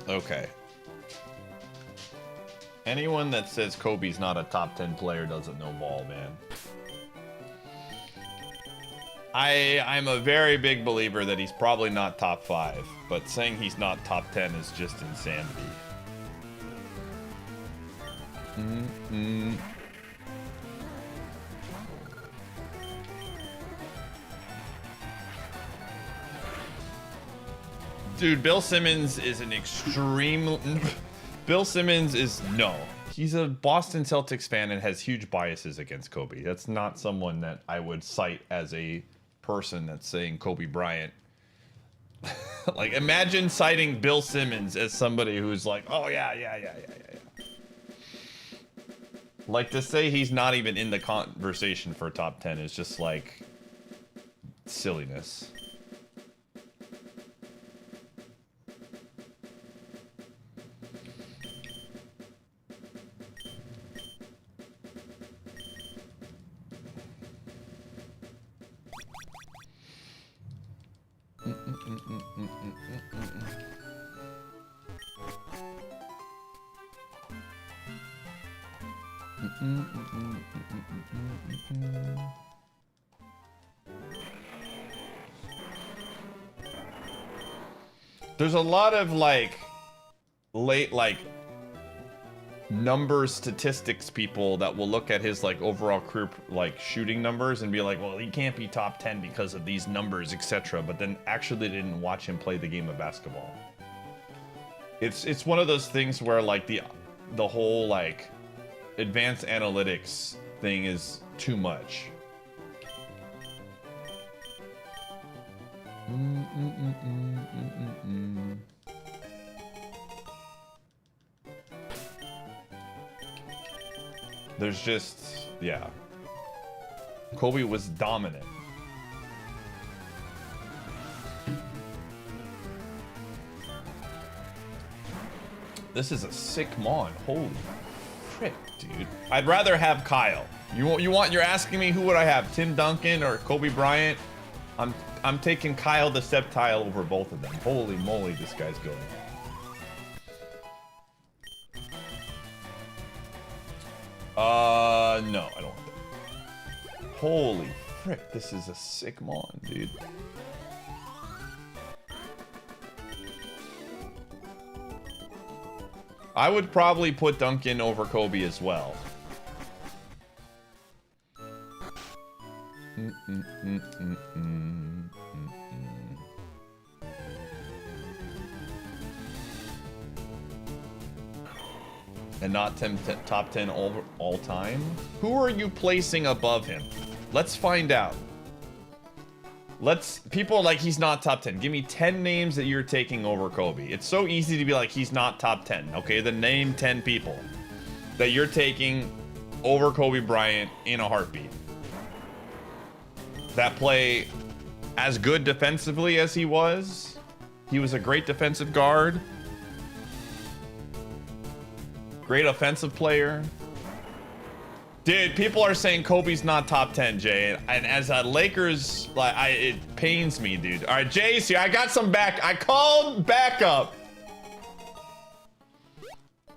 Okay. Anyone that says Kobe's not a top 10 player doesn't know ball, man. I'm a very big believer that he's probably not top 5, but saying he's not top 10 is just insanity. Dude, Bill Simmons is an extreme... Bill Simmons is... No. He's a Boston Celtics fan and has huge biases against Kobe. That's not someone that I would cite as a person that's saying Kobe Bryant. Like, imagine citing Bill Simmons as somebody who's like, oh, yeah. Like, to say he's not even in the conversation for top 10 is just, like, silliness. There's a lot of like number statistics people that will look at his like overall career like shooting numbers and be like, well, he can't be top 10 because of these numbers, etc. But then actually didn't watch him play the game of basketball. It's one of those things where like the whole like advanced analytics thing is too much. There's just, yeah. Kobe was dominant. This is a sick mon. Holy frick, dude. I'd rather have Kyle. You're asking me who would I have? Tim Duncan or Kobe Bryant? I'm taking Kyle the Sceptile over both of them. Holy moly, this guy's good. No, I don't want that. Holy frick, this is a sick mon, dude. I would probably put Duncan over Kobe as well. And not top 10 all time? Who are you placing above him? Let's find out. People are like, he's not top 10. Give me 10 names that you're taking over Kobe. It's so easy to be like, he's not top 10. Okay, then name 10 people that you're taking over Kobe Bryant in a heartbeat. That play as good defensively as he was. He was a great defensive guard. Great offensive player. Dude, people are saying Kobe's not top 10, Jay. And as a Lakers, like, it pains me, dude. All right, Jay's here. I got some back. I called backup.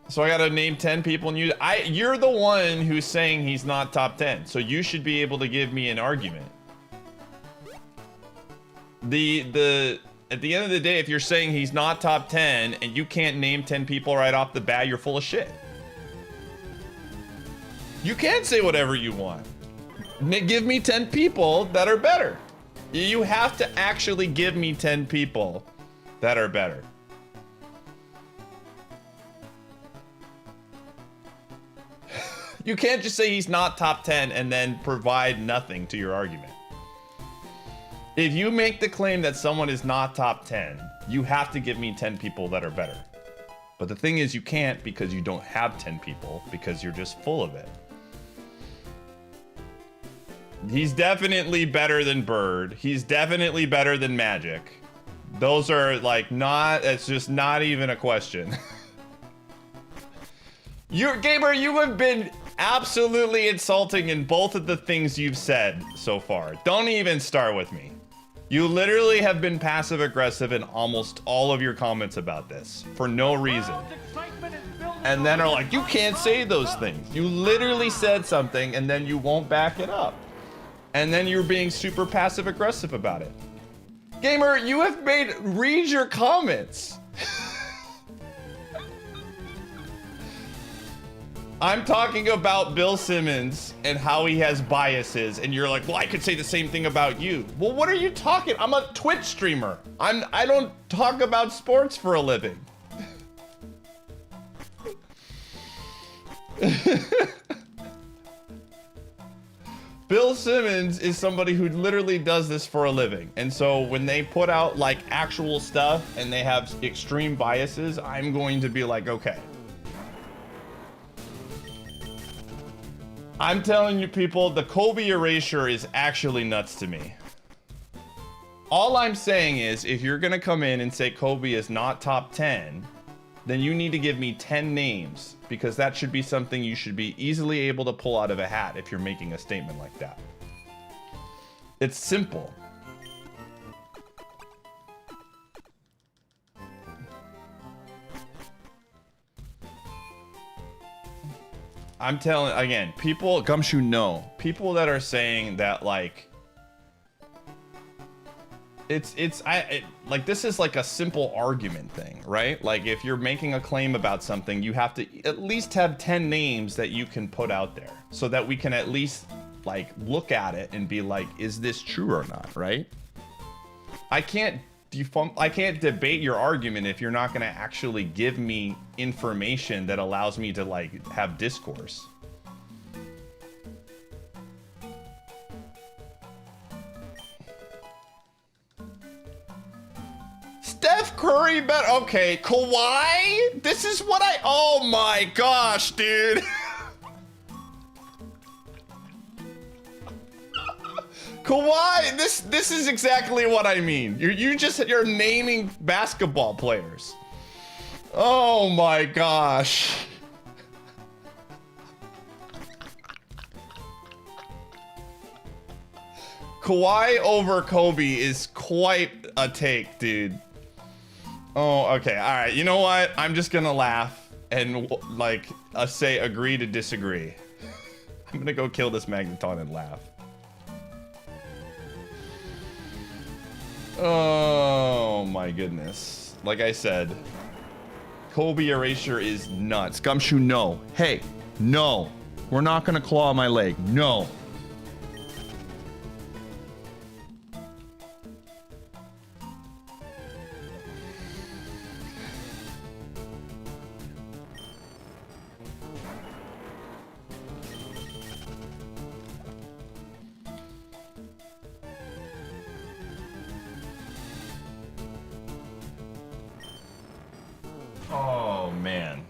So I got to name 10 people. And you're the one who's saying he's not top 10. So you should be able to give me an argument. At the end of the day, if you're saying he's not top 10 and you can't name 10 people right off the bat, you're full of shit. You can't say whatever you want. Give me 10 people that are better. You have to actually give me 10 people that are better. You can't just say he's not top 10 and then provide nothing to your argument. If you make the claim that someone is not top 10, you have to give me 10 people that are better. But the thing is, you can't because you don't have 10 people because you're just full of it. He's definitely better than Bird. He's definitely better than Magic. Those are like not, it's just not even a question. Gamer, you have been absolutely insulting in both of the things you've said so far. Don't even start with me. You literally have been passive aggressive in almost all of your comments about this for no reason. And then are like, you can't say those things. You literally said something and then you won't back it up. And then you're being super passive aggressive about it. Gamer, you have read your comments. I'm talking about Bill Simmons and how he has biases, and you're like, well, I could say the same thing about you. Well, what are you talking? I'm a Twitch streamer. I don't talk about sports for a living. Bill Simmons is somebody who literally does this for a living. And so when they put out like actual stuff and they have extreme biases, I'm going to be like, okay. I'm telling you people, the Kobe erasure is actually nuts to me. All I'm saying is, if you're gonna come in and say Kobe is not top 10, then you need to give me 10 names, because that should be something you should be easily able to pull out of a hat if you're making a statement like that. It's simple. I'm telling, again, people, Gumshoe, no. People that are saying that, like, like, this is like a simple argument thing, right? Like, if you're making a claim about something, you have to at least have 10 names that you can put out there so that we can at least, like, look at it and be like, is this true or not, right? I can't debate your argument if you're not going to actually give me information that allows me to, like, have discourse. Steph Curry bet. Okay, Kawhi? This is what oh my gosh, dude. Kawhi, this is exactly what I mean. You're naming basketball players. Oh my gosh. Kawhi over Kobe is quite a take, dude. Oh, okay. All right. You know what? I'm just gonna laugh and like say agree to disagree. I'm gonna go kill this Magneton and laugh. Oh my goodness. Like I said, Kobe erasure is nuts. Gumshoe, no. Hey, no. We're not gonna claw my leg. No. Oh, man.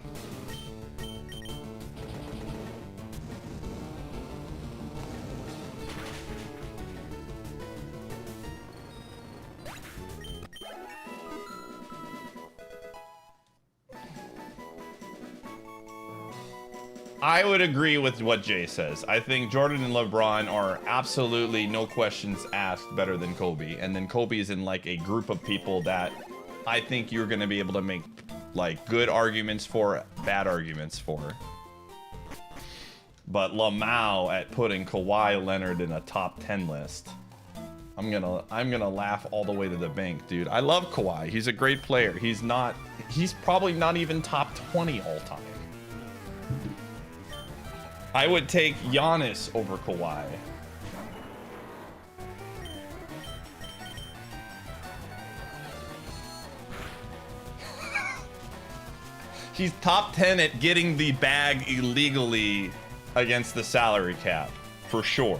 I would agree with what Jay says. I think Jordan and LeBron are absolutely, no questions asked, better than Kobe. And then Kobe is in like a group of people that I think you're going to be able to make like good arguments for, bad arguments for. But Lamau at putting Kawhi Leonard in a top 10 list. I'm gonna laugh all the way to the bank, dude. I love Kawhi. He's a great player. He's probably not even top 20 all time. I would take Giannis over Kawhi. He's top 10 at getting the bag illegally against the salary cap, for sure.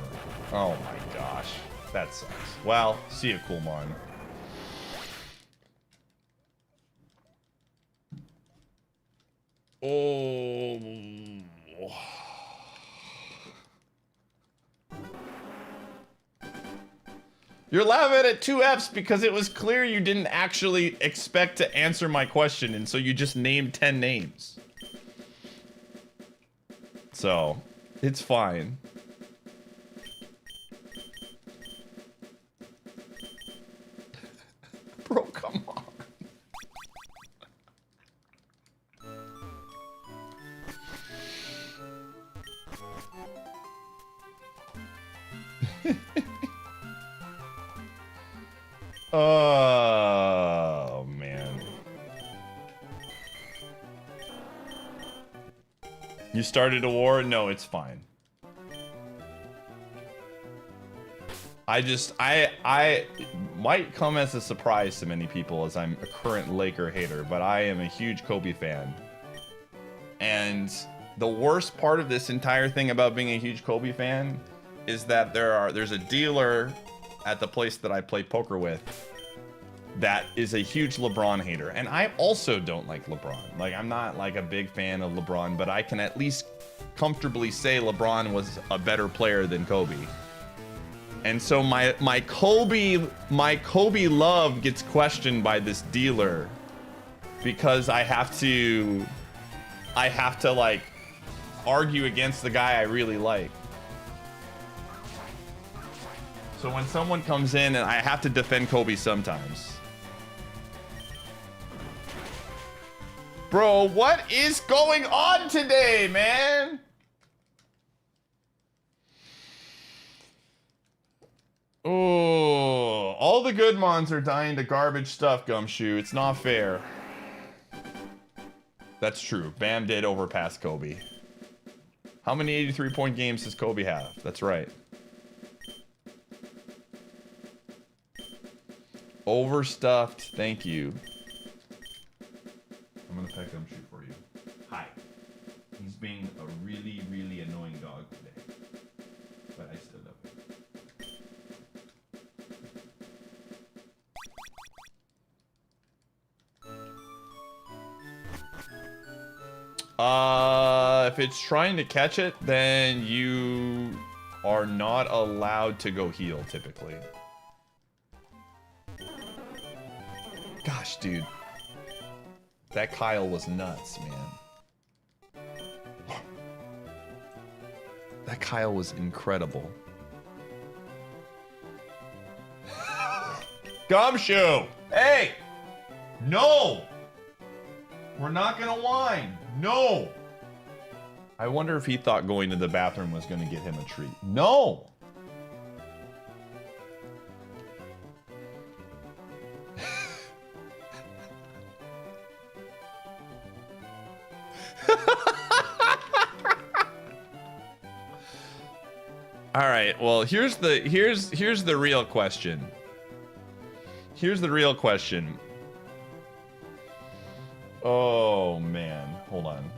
Oh my gosh. That sucks. Well, see you, cool mon. Oh. You're laughing at 2 Fs because it was clear you didn't actually expect to answer my question, and so you just named 10 names. So, it's fine. Bro, come on. Oh, man. You started a war? No, it's fine. I might come as a surprise to many people as I'm a current Laker hater, but I am a huge Kobe fan. And the worst part of this entire thing about being a huge Kobe fan is that there's a dealer at the place that I play poker with that is a huge LeBron hater. And I also don't like LeBron. Like, I'm not like a big fan of LeBron, but I can at least comfortably say LeBron was a better player than Kobe. And so my Kobe love gets questioned by this dealer because I have to like argue against the guy I really like. So when someone comes in and I have to defend Kobe sometimes. Bro, what is going on today, man? Oh, all the good mons are dying to garbage stuff, Gumshoe. It's not fair. That's true. Bam did overpass Kobe. How many 83-point games does Kobe have? That's right. Overstuffed. Thank you. I'm gonna pet Gumshoe for you. Hi. He's being a really, really annoying dog today. But I still love him. If it's trying to catch it, then you are not allowed to go heal, typically. Gosh, dude. That Kyle was nuts, man. That Kyle was incredible. Gumshoe! Hey! No! We're not gonna whine. No! I wonder if he thought going to the bathroom was gonna get him a treat. No! All right. Well, here's the real question. Here's the real question. Oh man, hold on.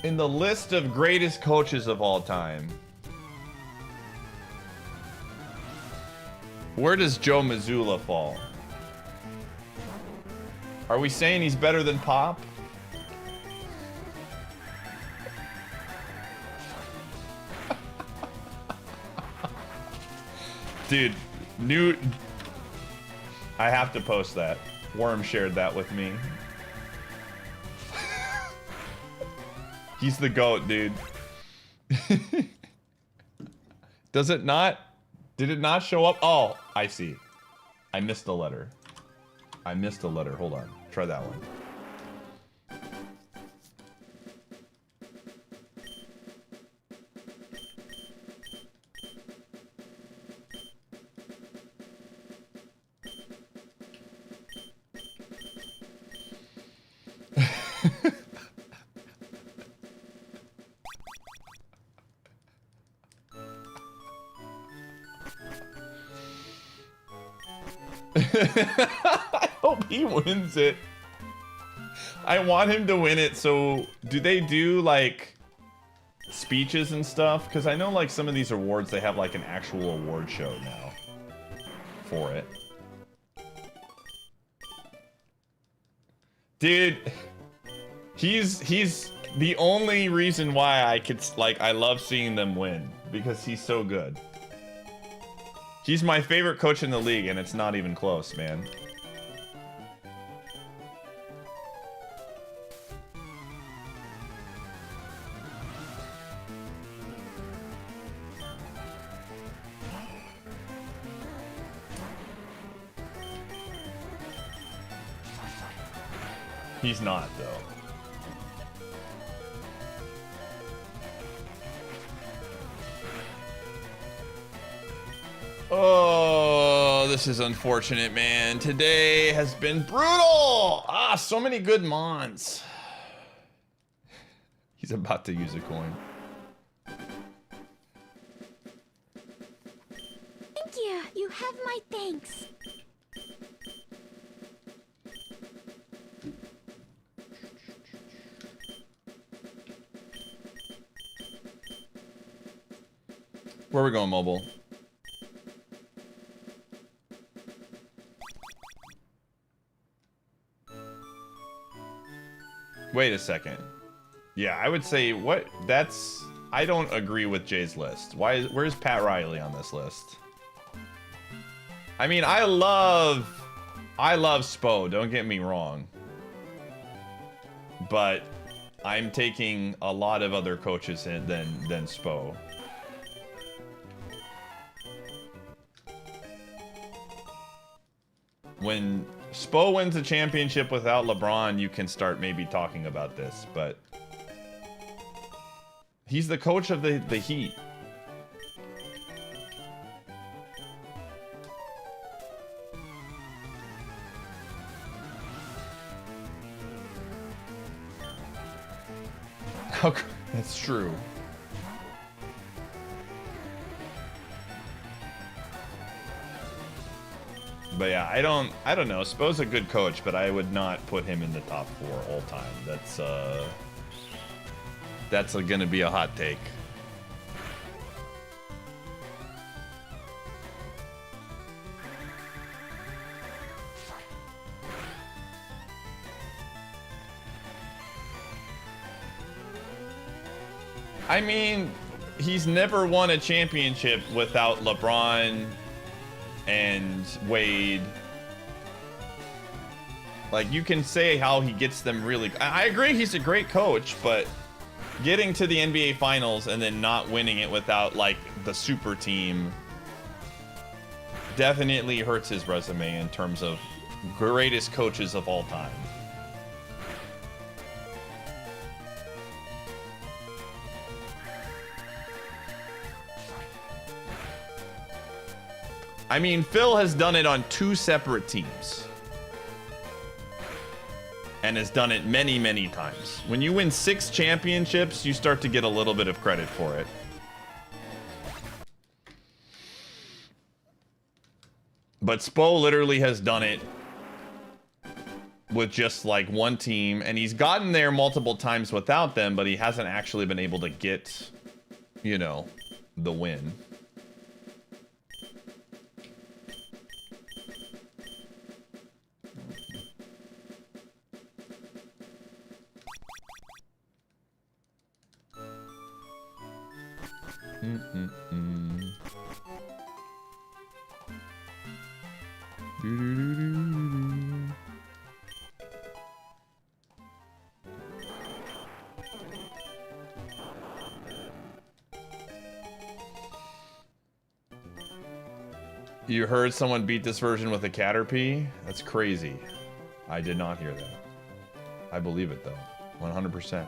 In the list of greatest coaches of all time, where does Joe Mazzulla fall? Are we saying he's better than Pop? Dude, I have to post that. Worm shared that with me. He's the GOAT, dude. Does it not? Did it not show up? Oh, I see. I missed a letter. I missed a letter. Hold on. Try that one. I hope he wins it. I want him to win it. So do they do like speeches and stuff, because I know like some of these awards they have like an actual award show now for it. Dude, he's the only reason why I could like I love seeing them win, because he's so good. He's my favorite coach in the league, and it's not even close, man. He's not, though. Oh, this is unfortunate, man. Today has been brutal. Ah, so many good mons. He's about to use a coin.
Thank you. You have my thanks.
Where are we going, mobile? Wait a second. Yeah, I would say what that's I don't agree with Jay's list. Where's Pat Riley on this list? I mean, I love Spo, don't get me wrong. But I'm taking a lot of other coaches in than Spo. When Spo wins a championship without LeBron, you can start maybe talking about this, but he's the coach of the Heat. That's true. But yeah, I don't know. Spo's a good coach, but I would not put him in the top 4 all time. That's gonna be a hot take. I mean, he's never won a championship without LeBron and Wade. Like, you can say how he gets them really... I agree he's a great coach, but getting to the NBA Finals and then not winning it without, like, the super team definitely hurts his resume in terms of greatest coaches of all time. I mean, Phil has done it on 2 separate teams. And has done it many, many times. When you win 6 championships, you start to get a little bit of credit for it. But Spo literally has done it with just like 1 team. And he's gotten there multiple times without them, but he hasn't actually been able to get, you know, the win. You heard someone beat this version with a Caterpie? That's crazy. I did not hear that. I believe it though, 100%.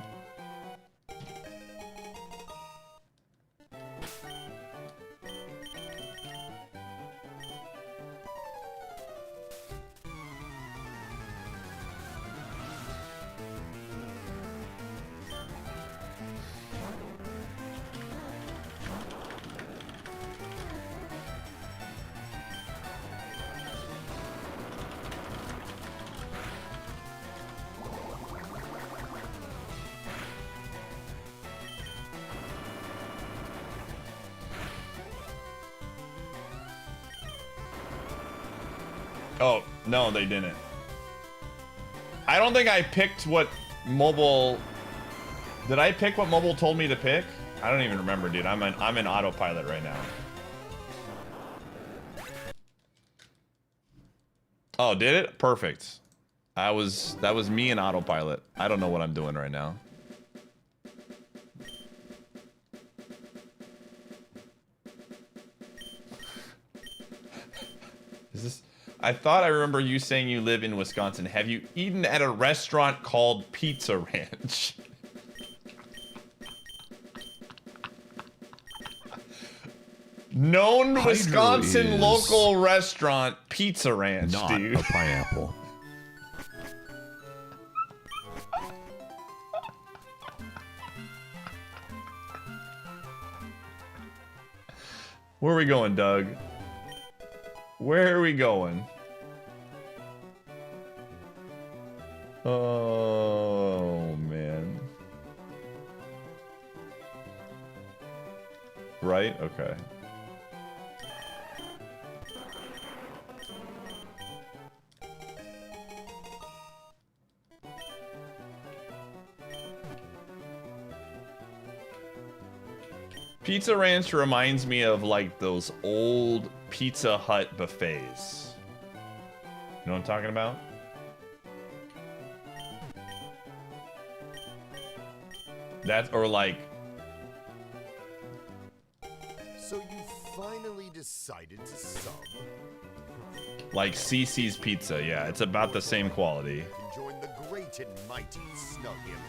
Oh, no, they didn't. I don't think I picked what mobile... Did I pick what mobile told me to pick? I don't even remember, dude. I'm in autopilot right now. Oh, did it? Perfect. That was me in autopilot. I don't know what I'm doing right now. Is this... I thought I remember you saying you live in Wisconsin. Have you eaten at a restaurant called Pizza Ranch? Known
Hydro
Wisconsin
is
local restaurant Pizza Ranch,
not
dude.
a pineapple.
Where are we going, Doug? Where are we going? Oh, man. Right? Okay. Pizza Ranch reminds me of like those old Pizza Hut buffets. You know what I'm talking about? That's, or like...
So you finally decided to sub?
Like CC's Pizza, yeah. It's about the same quality.
You can join the great and mighty Snug Empire.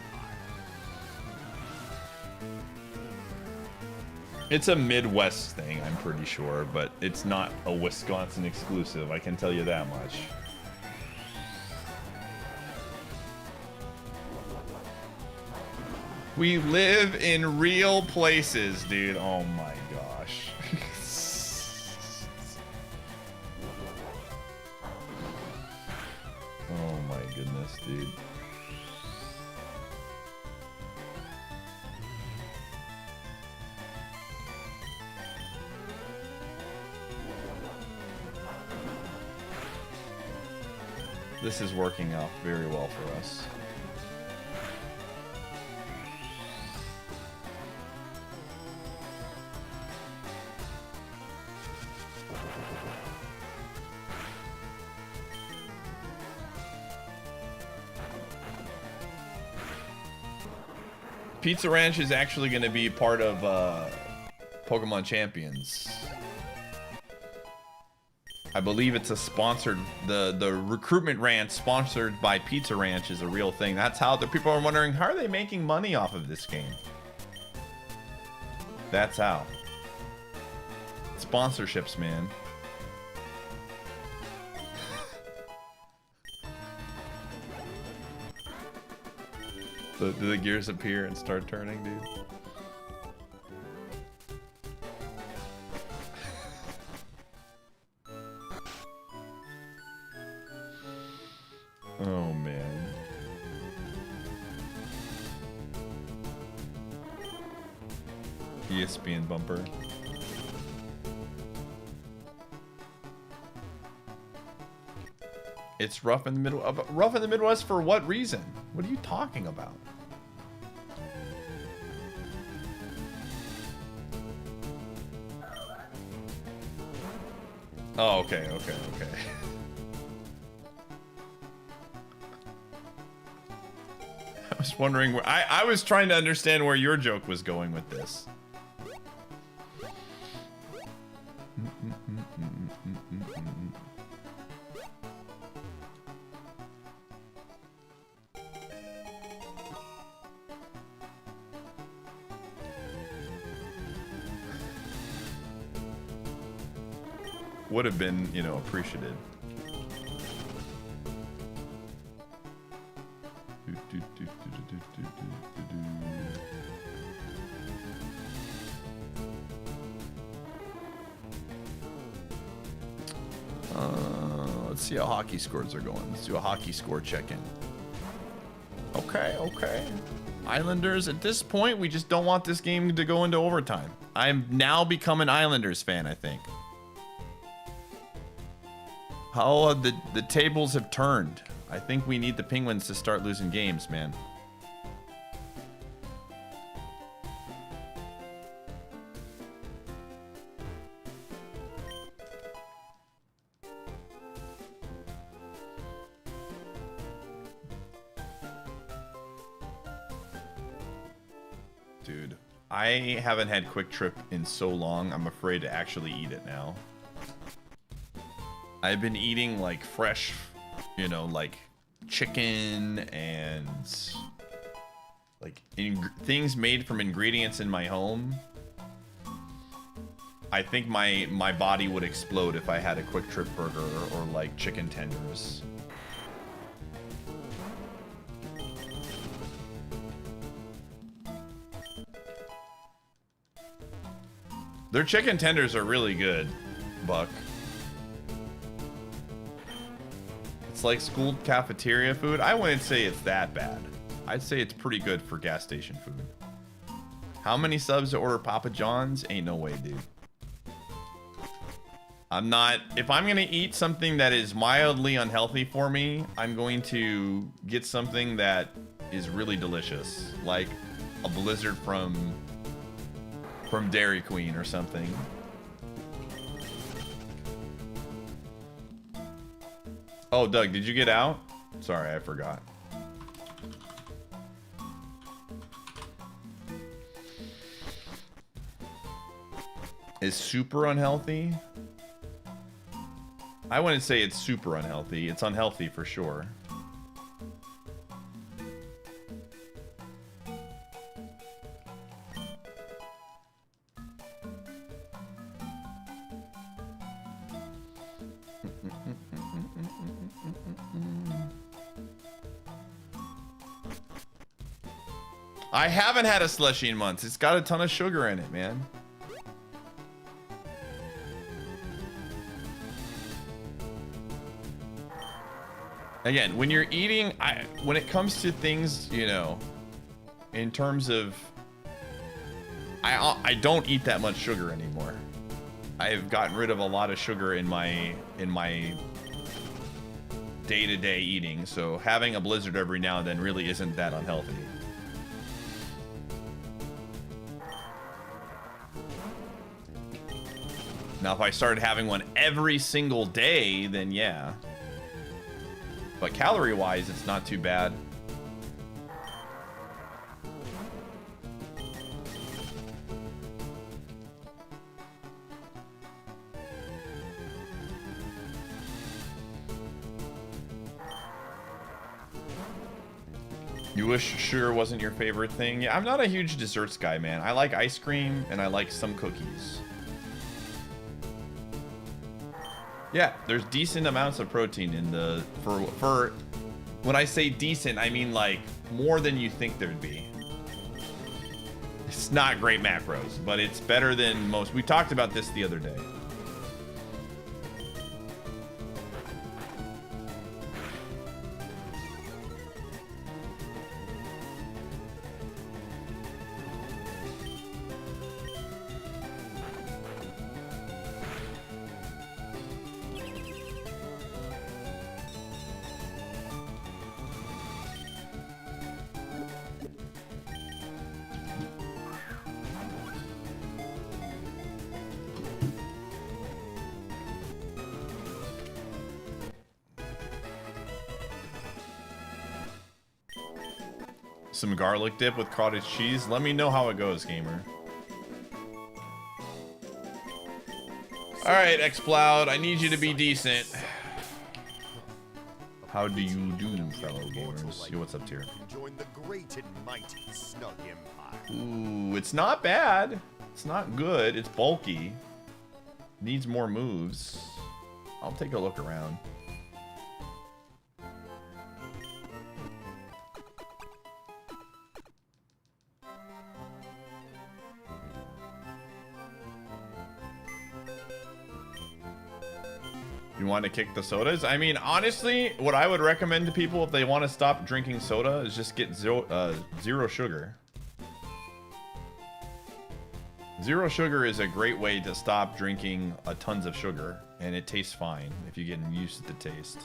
It's a Midwest thing, I'm pretty sure, but it's not a Wisconsin exclusive, I can tell you that much. We live in real places, dude. Oh my gosh. Oh my goodness, dude. This is working out very well for us. Pizza Ranch is actually going to be part of Pokemon Champions. I believe it's a sponsored, the recruitment ranch sponsored by Pizza Ranch is a real thing. That's how the people are wondering, how are they making money off of this game? That's how. Sponsorships, man. Do the gears appear and start turning, dude? Oh, man. ESPN bumper. It's rough in the middle. Rough in the Midwest for what reason? What are you talking about? Oh, okay. I was wondering where I was trying to understand where your joke was going with this. Would have been, you know, appreciated. Let's see how hockey scores are going. Let's do a hockey score check-in. Okay. Islanders, at this point, we just don't want this game to go into overtime. I'm now become an Islanders fan, I think. How the tables have turned. I think we need the Penguins to start losing games, man. Dude, I haven't had Quick Trip in so long, I'm afraid to actually eat it now. I've been eating like fresh, you know, like chicken and like things made from ingredients in my home. I think my body would explode if I had a Quick Trip burger or like chicken tenders. Their chicken tenders are really good, Buck. It's like school cafeteria food. I wouldn't say it's that bad. I'd say it's pretty good for gas station food. How many subs to order Papa John's? Ain't no way, dude. I'm not... If I'm gonna eat something that is mildly unhealthy for me, I'm going to get something that is really delicious. Like a Blizzard from Dairy Queen or something. Oh, Doug, did you get out? Sorry, I forgot. Is super unhealthy? I wouldn't say it's super unhealthy. It's unhealthy for sure. I haven't had a slushie in months. It's got a ton of sugar in it, man. Again, when you're eating, when it comes to things, you know, in terms of, I don't eat that much sugar anymore. I've gotten rid of a lot of sugar in my day-to-day eating, so having a Blizzard every now and then really isn't that unhealthy. Now, if I started having one every single day, then yeah. But calorie-wise, it's not too bad. You wish sugar wasn't your favorite thing? Yeah, I'm not a huge desserts guy, man. I like ice cream, and I like some cookies. Yeah, there's decent amounts of protein in the for when I say decent, I mean like more than you think there'd be. It's not great macros, but it's better than most. We talked about this the other day. Some garlic dip with cottage cheese. Let me know how it goes, gamer. All right, Xploud, I need you to be decent. How do you do, fellow gamers? Yo, what's up, tier?
Join the great and mighty Snug Empire.
Ooh, it's not bad. It's not good. It's bulky. Needs more moves. I'll take a look around. You want to kick the sodas? I mean, honestly, what I would recommend to people if they want to stop drinking soda is just get zero sugar. Zero sugar is a great way to stop drinking tons of sugar, and it tastes fine if you get used to the taste.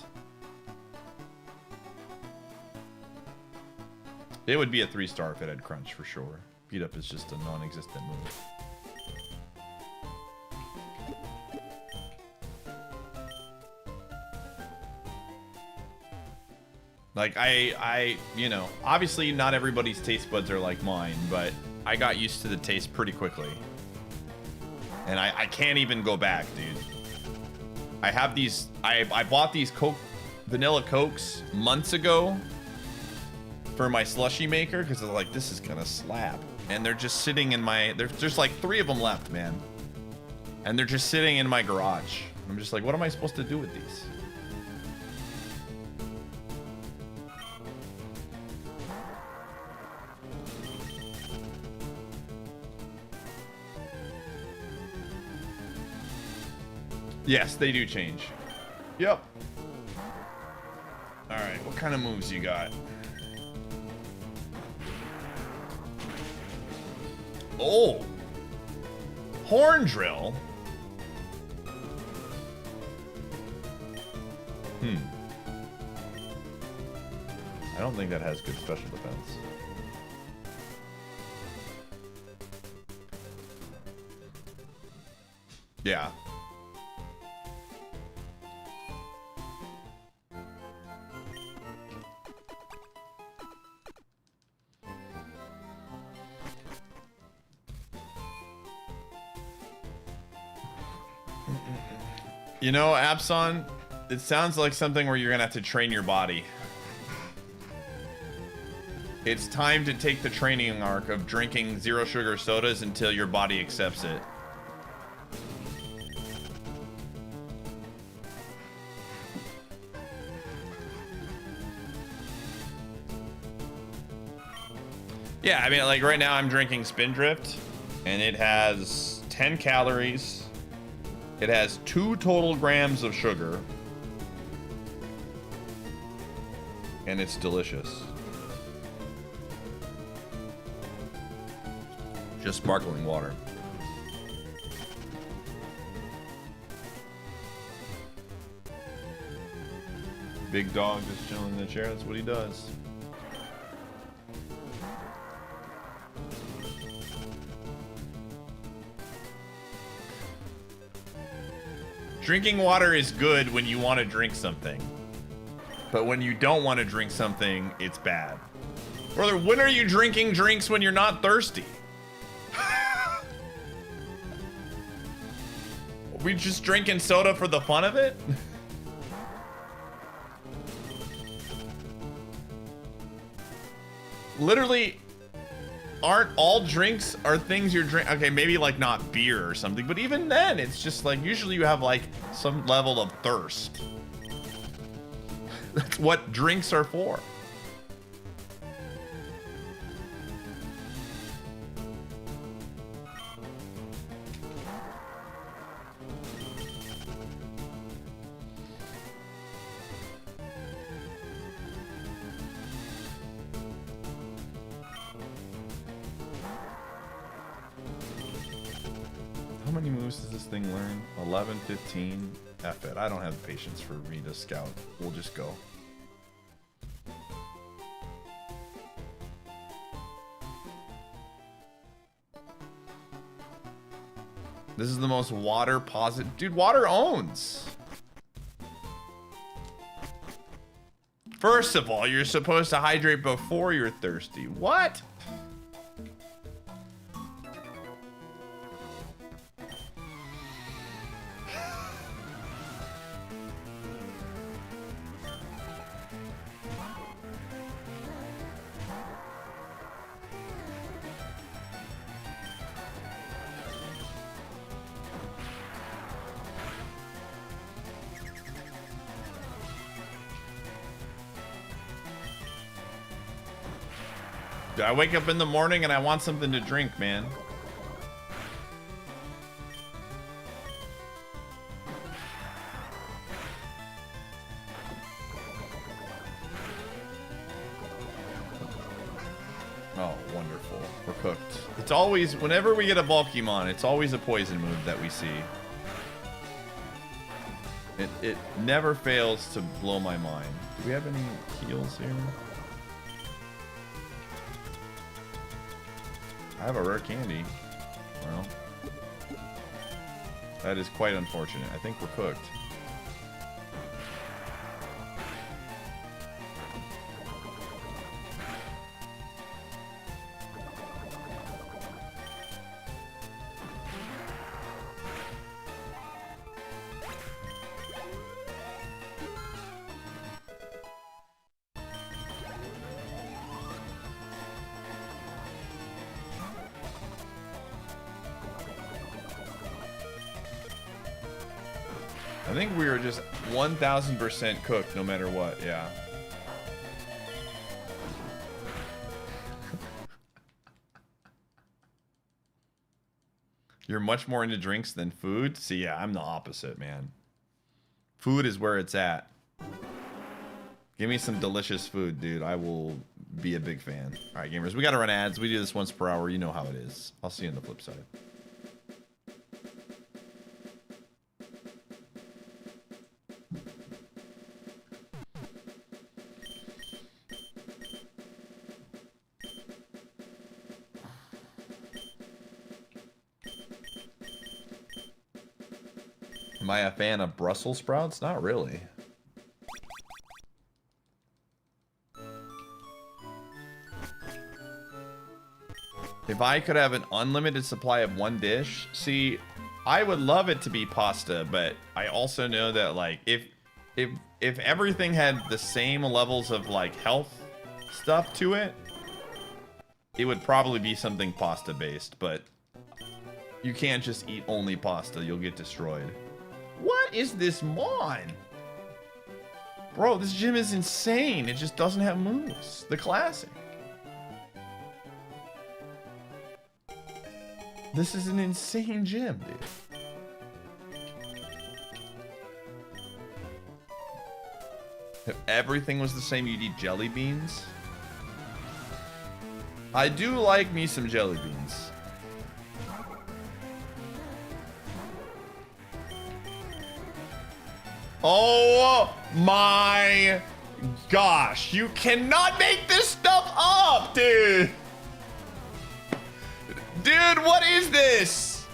It would be a 3-star if it had crunch for sure. Beat up is just a non-existent move. Like, you know, obviously not everybody's taste buds are like mine, but I got used to the taste pretty quickly. And I can't even go back, dude. I have these, I bought these vanilla Cokes months ago for my slushy maker, because I was like, this is gonna slap. And they're just sitting in my, there's like 3 of them left, man. And they're just sitting in my garage. I'm just like, what am I supposed to do with these? Yes, they do change. Yep. All right, what kind of moves you got? Oh, horn drill. I don't think that has good special defense. Yeah. You know, Abson, it sounds like something where you're gonna have to train your body. It's time to take the training arc of drinking zero sugar sodas until your body accepts it. Yeah, I mean, like right now I'm drinking Spindrift, and it has 10 calories. It has 2 total grams of sugar. And it's delicious. Just sparkling water. Big dog just chilling in the chair, that's what he does. Drinking water is good when you want to drink something. But when you don't want to drink something, it's bad. Brother, when are you drinking drinks when you're not thirsty? Are we just drinking soda for the fun of it? Literally, aren't all drinks are things you're drinking? Okay, maybe like not beer or something, but even then, it's just like usually you have like some level of thirst. That's what drinks are for. How many moves does this thing learn? 11, 15. F it. I don't have the patience for me to scout. We'll just go. This is the most water positive. Dude, water owns. First of all, you're supposed to hydrate before you're thirsty. What? I wake up in the morning and I want something to drink, man. Oh, wonderful. beautiful. We're cooked. It's always, whenever we get a bulky mon, it's always a poison move that we see. It never fails to blow my mind. Do we have any heals here? I have a rare candy. Well, that is quite unfortunate. I think we're cooked. I think we were just 1000% cooked no matter what, yeah. You're much more into drinks than food? See, yeah, I'm the opposite, man. Food is where it's at. Give me some delicious food, dude. I will be a big fan. All right, gamers, we gotta run ads. We do this once per hour. You know how it is. I'll see you on the flip side. Am I a fan of Brussels sprouts? Not really. If I could have an unlimited supply of one dish, see, I would love it to be pasta, but I also know that like if everything had the same levels of like health stuff to it, it would probably be something pasta based, but you can't just eat only pasta, you'll get destroyed. What is this mon? Bro, this gym is insane. It just doesn't have moves. The classic. This is an insane gym, dude. If everything was the same, you'd eat jelly beans? I do like me some jelly beans. Oh my gosh, you cannot make this stuff up, dude. Dude, what is this?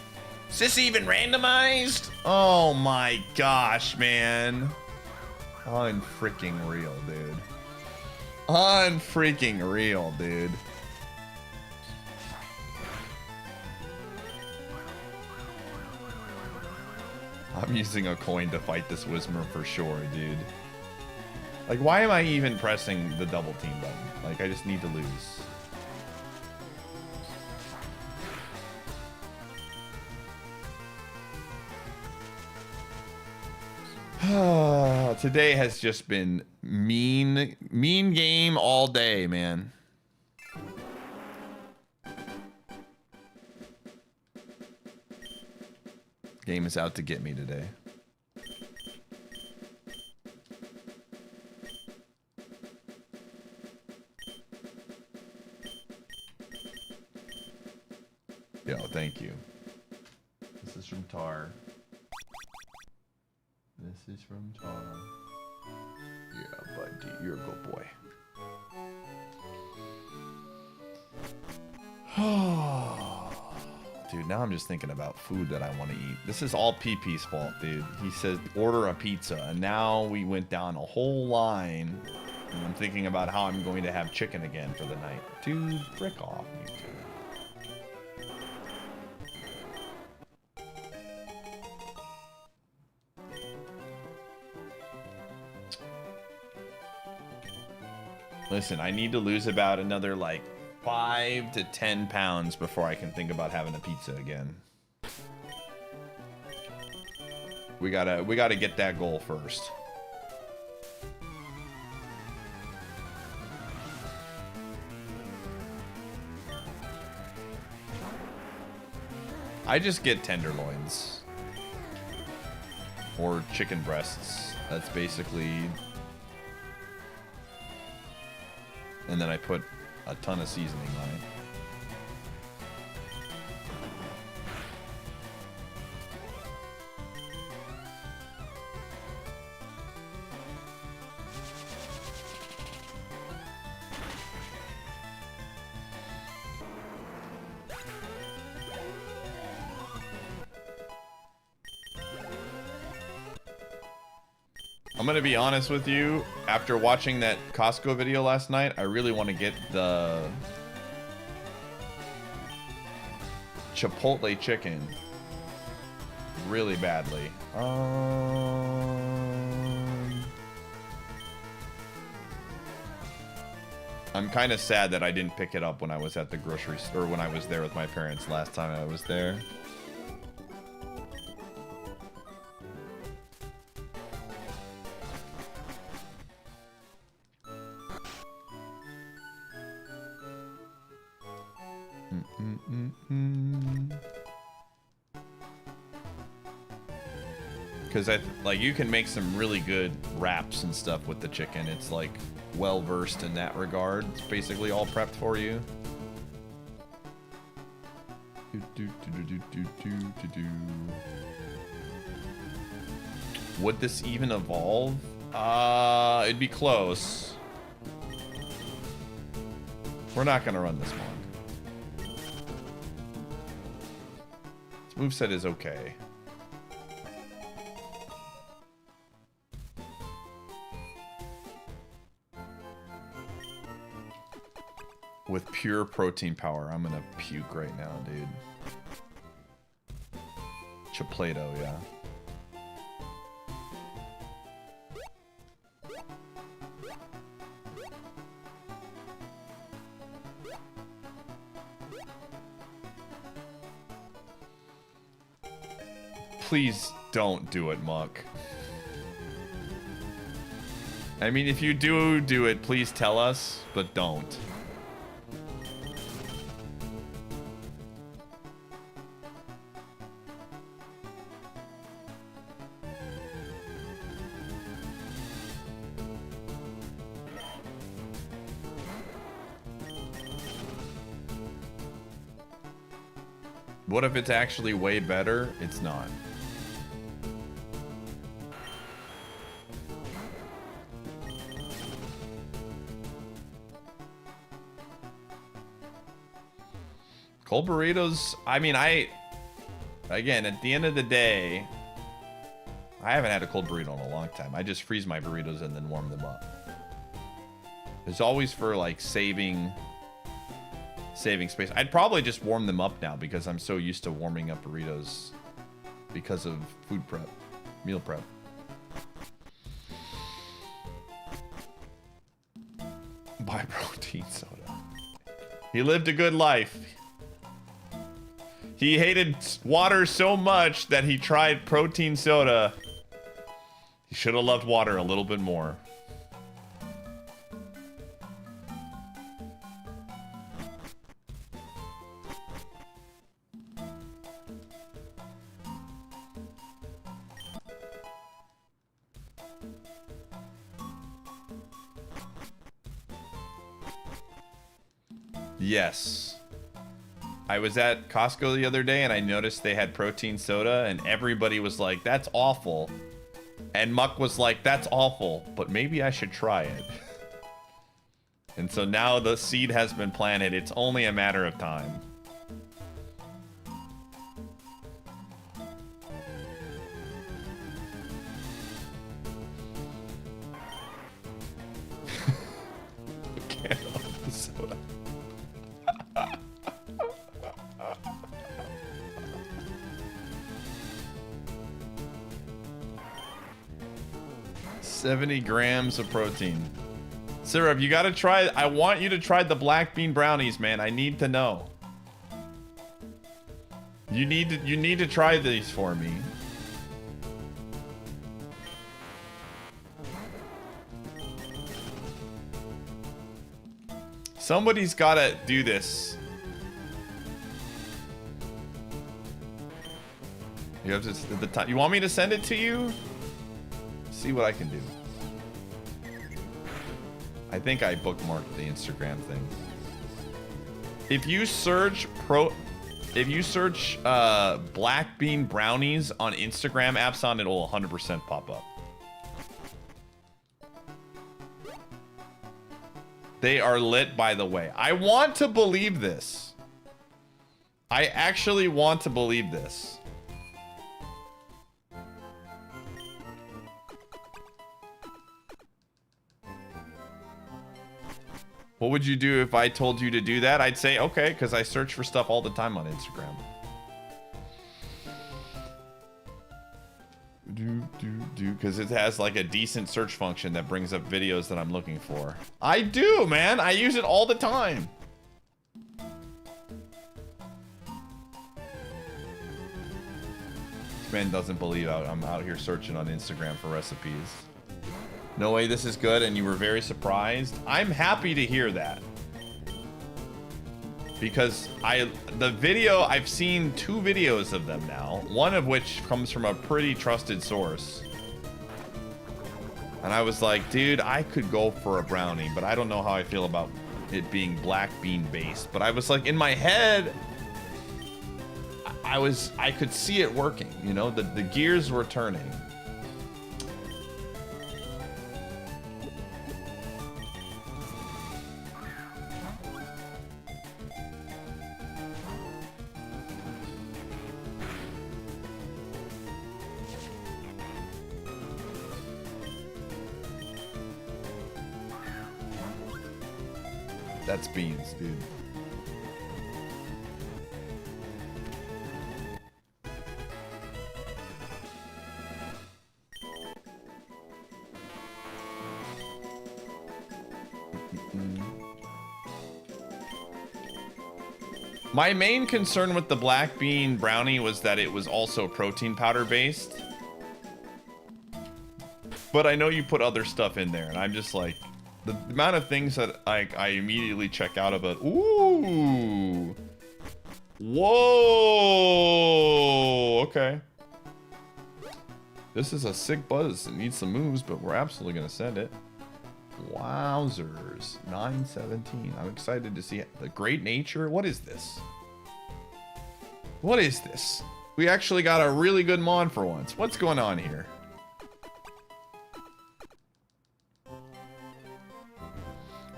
Is this even randomized? Oh my gosh, man. Unfreaking real, dude. Unfreaking real, dude. I'm using a coin to fight this Whismer for sure, dude. Like, why am I even pressing the double team button? Like, I just need to lose. Today has just been mean game all day, man. Game is out to get me today. Yo, thank you. This is from Tar. This is from Tar. Yeah, buddy, you're a good boy. Dude, now I'm just thinking about food that I want to eat. This is all PP's fault, dude. He said order a pizza, and now we went down a whole line. And I'm thinking about how I'm going to have chicken again for the night. Dude, frick off, you two. Listen, I need to lose about another, like, 5 to 10 pounds before I can think about having a pizza again. We gotta get that goal first. I just get tenderloins. Or chicken breasts. That's basically... And then I put a ton of seasoning on it. I'm gonna be honest with you. After watching that Costco video last night, I really want to get the Chipotle chicken really badly. I'm kind of sad that I didn't pick it up when I was at the grocery store, when I was there with my parents last time I was there. Because like you can make some really good wraps and stuff with the chicken. It's like well versed in that regard. It's basically all prepped for you. Would this even evolve? It'd be close. We're not gonna run this long. This moveset is okay. With pure protein power, I'm gonna puke right now, dude. Chiplato, yeah. Please don't do it, Muck. I mean, if you do it, please tell us, but don't. What if it's actually way better? It's not. Cold burritos, I mean, again, at the end of the day, I haven't had a cold burrito in a long time. I just freeze my burritos and then warm them up. It's always for like saving space. I'd probably just warm them up now because I'm so used to warming up burritos because of food prep, meal prep. Buy protein soda. He lived a good life. He hated water so much that he tried protein soda. He should have loved water a little bit more. Yes. I was at Costco the other day and I noticed they had protein soda and everybody was like, that's awful. And Muck was like, that's awful, but maybe I should try it. And so now the seed has been planted. It's only a matter of time. Can't off the soda. 70 grams of protein. Syrup, you gotta try. I want you to try the black bean brownies, man. I need to know. You need to try these for me. Somebody's gotta do this. You have to at the time. You want me to send it to you? See what I can do. I think I bookmarked the Instagram thing. If you search black bean brownies on Instagram Appson, it'll 100% pop up. They are lit, by the way. I want to believe this. I actually want to believe this. What would you do if I told you to do that? I'd say, okay, because I search for stuff all the time on Instagram. Because it has like a decent search function that brings up videos that I'm looking for. I do, man. I use it all the time. This man doesn't believe I'm out here searching on Instagram for recipes. No way, this is good, and you were very surprised. I'm happy to hear that. Because the video, I've seen 2 videos of them now, one of which comes from a pretty trusted source. And I was like, dude, I could go for a brownie, but I don't know how I feel about it being black bean based. But I was like, in my head, I could see it working, you know, the gears were turning. That's beans, dude. My main concern with the black bean brownie was that it was also protein powder based. But I know you put other stuff in there, and I'm just like, the amount of things that I immediately check out about. Ooh. Whoa. Okay. This is a sick buzz. It needs some moves, but we're absolutely going to send it. Wowzers. 917. I'm excited to see it. The Great Nature. What is this? What is this? We actually got a really good mon for once. What's going on here?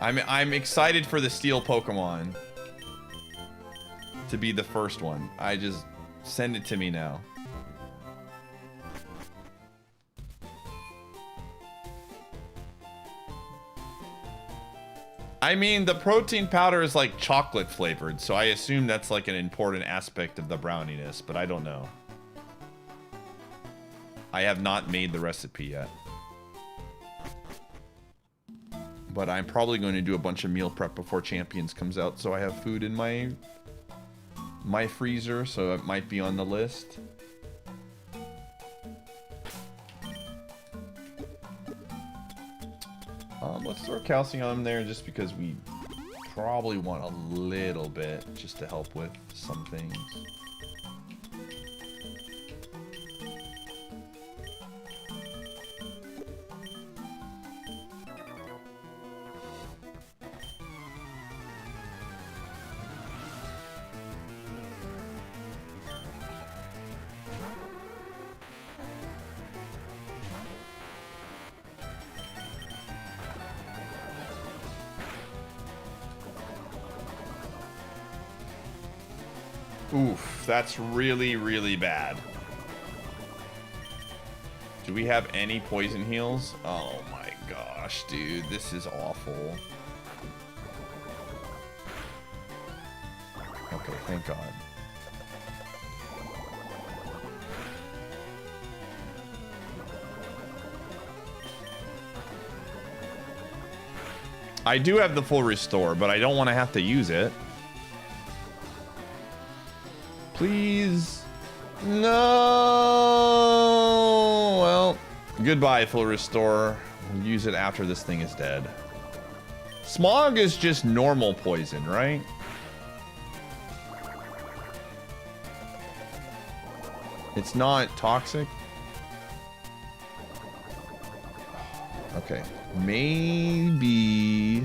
I'm excited for the steel Pokemon to be the first one. I just send it to me now. I mean, the protein powder is like chocolate flavored, so I assume that's like an important aspect of the browniness, but I don't know. I have not made the recipe yet. But I'm probably going to do a bunch of meal prep before Champions comes out, so I have food in my freezer, so it might be on the list. Let's throw calcium there just because we probably want a little bit just to help with some things. Oof, that's really, really bad. Do we have any poison heals? Oh my gosh, dude, this is awful. Okay, thank God. I do have the full restore, but I don't want to have to use it. Please. No. Well, goodbye, full restore. We'll use it after this thing is dead. Smog is just normal poison, right? It's not toxic. Okay. Maybe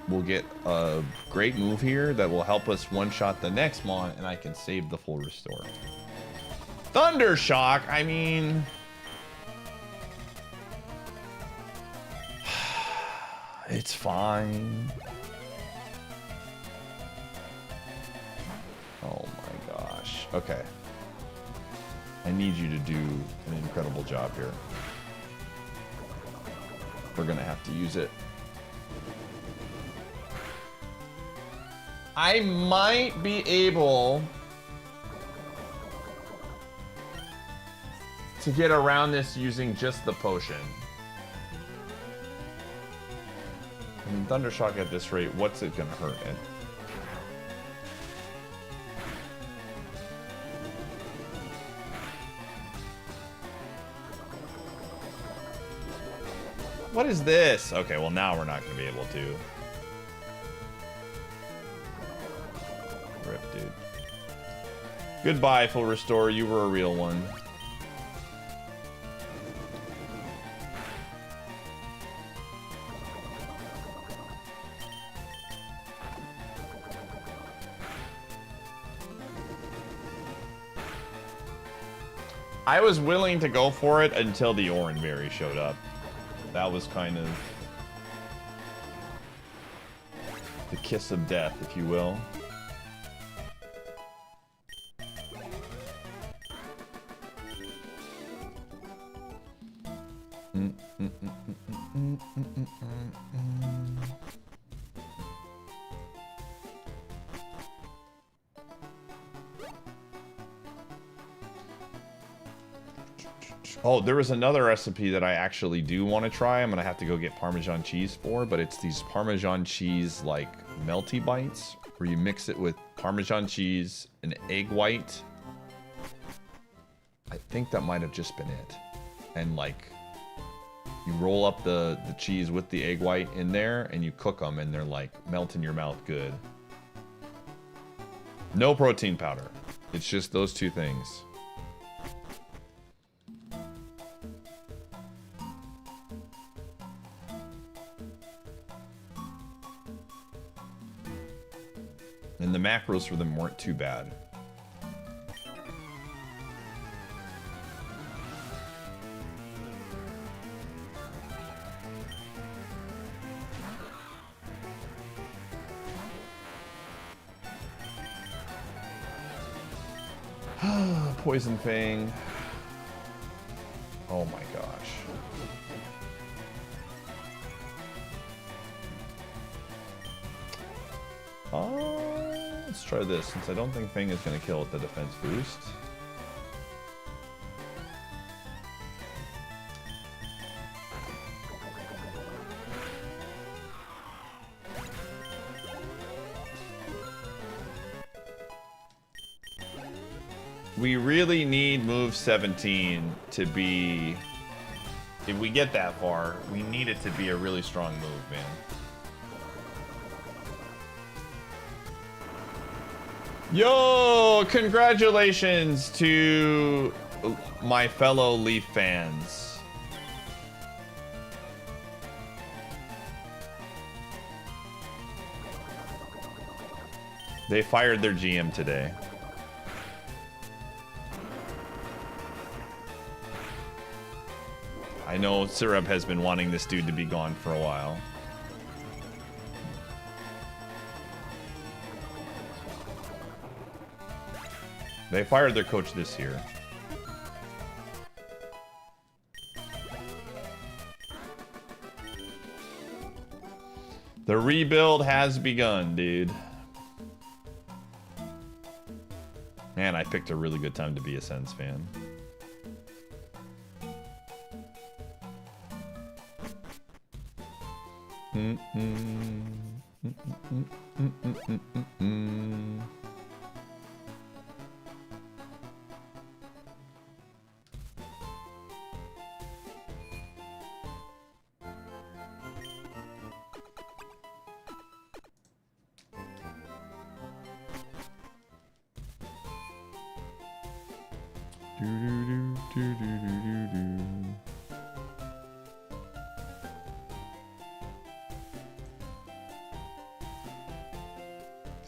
we'll get a great move here that will help us one-shot the next mon, and I can save the full restore. Thunder Shock, I mean... It's fine. Oh my gosh. Okay. I need you to do an incredible job here. We're gonna have to use it. I might be able to get around this using just the potion. I mean, Thundershock at this rate, what's it gonna hurt it? What is this? Okay, well now we're not gonna be able to. Rip, dude. Goodbye, full restore. You were a real one. I was willing to go for it until the Oranberry showed up. That was kind of the kiss of death, if you will. Oh, there was another recipe that I actually do want to try. I'm gonna have to go get Parmesan cheese for, but it's these Parmesan cheese like melty bites where you mix it with Parmesan cheese and egg white. I think that might have just been it. And like you roll up the cheese with the egg white in there and you cook them and they're like melt in your mouth good. No protein powder. It's just those two things. And the macros for them weren't too bad. Poison Fang. Oh my gosh. Let's try this, since I don't think Fang is going to kill with the defense boost. We really need move 17 to be... If we get that far, we need it to be a really strong move, man. Yo, congratulations to my fellow Leaf fans. They fired their GM today. I know Syrup has been wanting this dude to be gone for a while. They fired their coach this year. The rebuild has begun, dude. Man, I picked a really good time to be a Sens fan.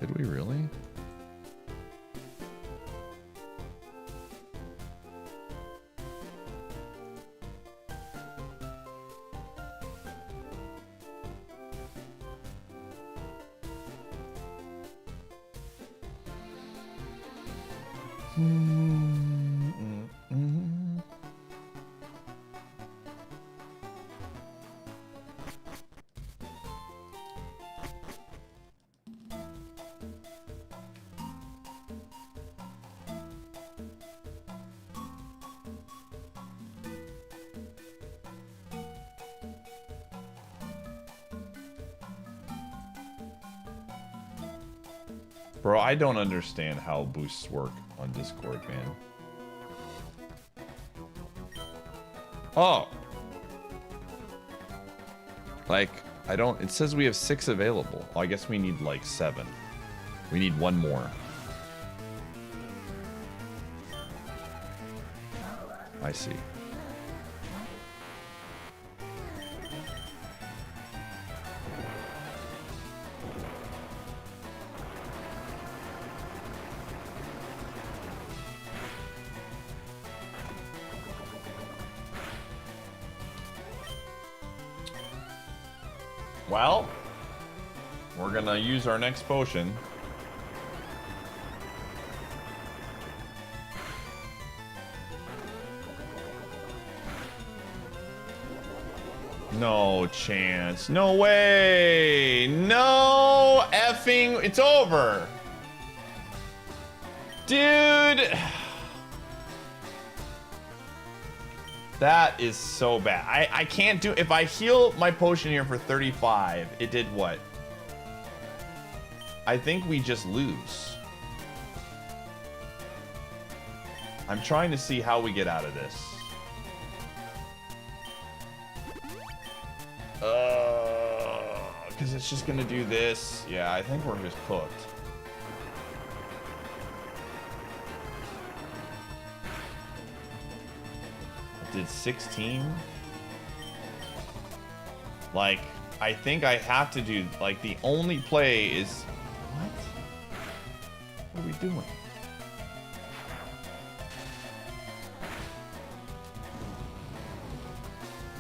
Did we really? Bro, I don't understand how boosts work on Discord, man. Oh. Like, I don't... It says we have 6 available. Oh, I guess we need, like, 7. We need 1 more. I see. Well, we're gonna use our next potion. No chance. No way. No effing. It's over. Dude. That is so bad. I can't do... If I heal my potion here for 35, it did what? I think we just lose. I'm trying to see how we get out of this. Because it's just going to do this. Yeah, I think we're just cooked. Did 16? Like, I think I have to do, like, the only play is... What? What are we doing?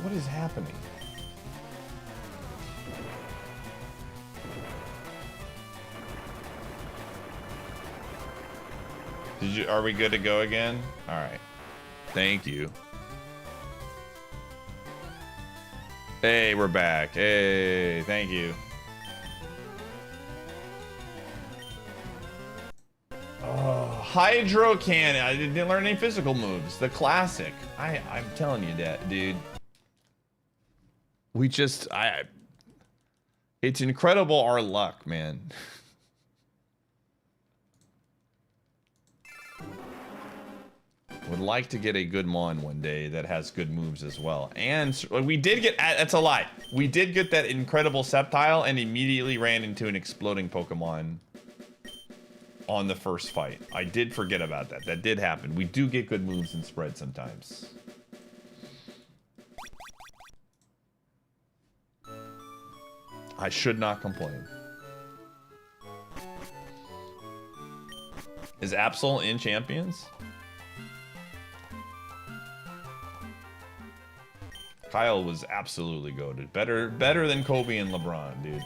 What is happening? Are we good to go again? All right. Thank you. Hey, we're back. Hey, thank you. Oh, Hydro Cannon. I didn't learn any physical moves. The classic. I'm telling you that, dude. We just... It's incredible our luck, man. Would like to get a good Mon one day that has good moves as well. And we did get... That's a lie. We did get that incredible Sceptile and immediately ran into an exploding Pokemon on the first fight. I did forget about that. That did happen. We do get good moves in spread sometimes. I should not complain. Is Absol in Champions? Kyle was absolutely goated. Better than Kobe and LeBron, dude.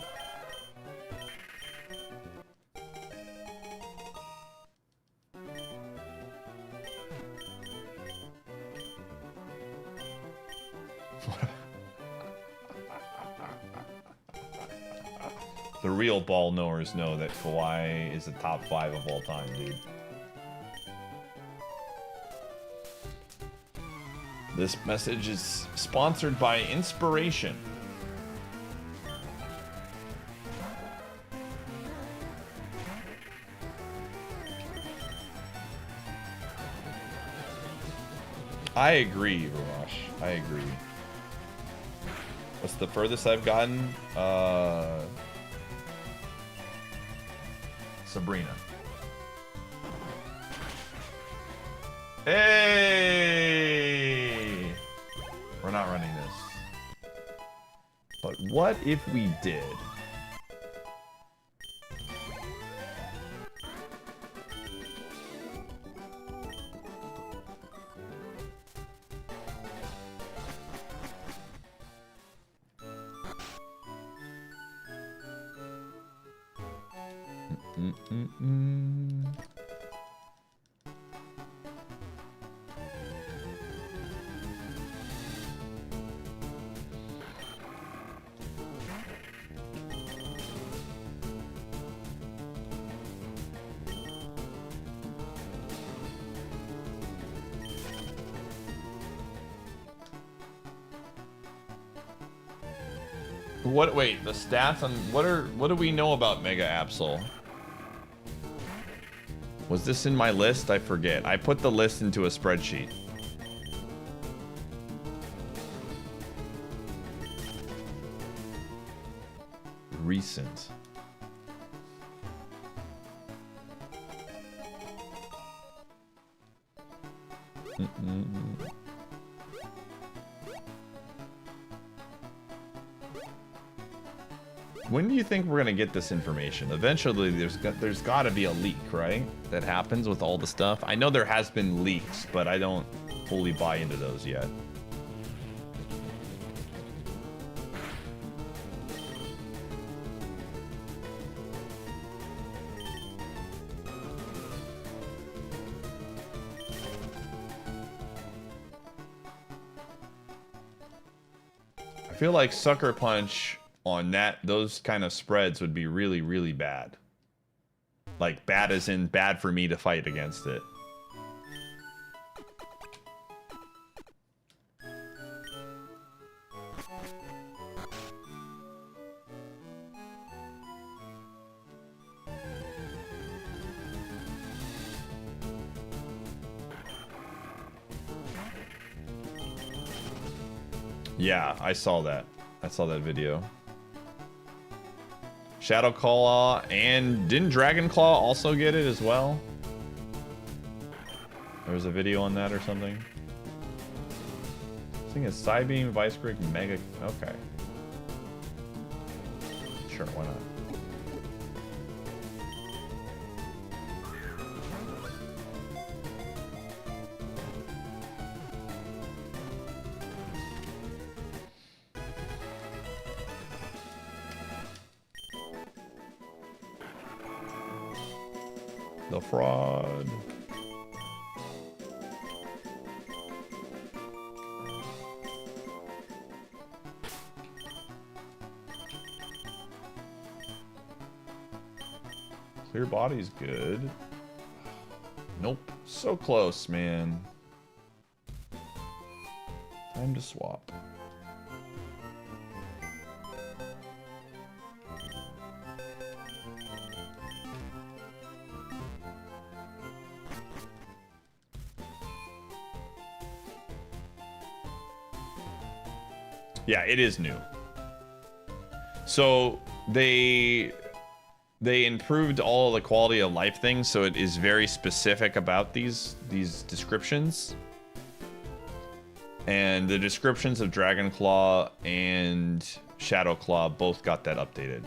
The real ball knowers know that Kawhi is the top 5 of all time, dude. This message is sponsored by Inspiration. I agree, Varash. I agree. What's the furthest I've gotten? Sabrina. Hey! We're not running this. But what if we did? What? Wait, the stats on what do we know about Mega Absol? Was this in my list? I forget. I put the list into a spreadsheet. Recent. When do you think we're gonna get this information? Eventually, there's got to be a leak, right? That happens with all the stuff. I know there has been leaks, but I don't fully buy into those yet. I feel like Sucker Punch on those kind of spreads would be really, really bad. Like bad as in bad for me to fight against it. Yeah, I saw that. I saw that video. Shadow Claw, and didn't Dragon Claw also get it as well? There was a video on that or something. I think it's Psybeam, Vice Grip, Mega. Okay. Sure, why not? The fraud. Clear body's good. Nope. So close, man. Time to swap. Yeah, it is new. So they improved all the quality of life things, so it is very specific about these descriptions. And the descriptions of Dragon Claw and Shadow Claw both got that updated.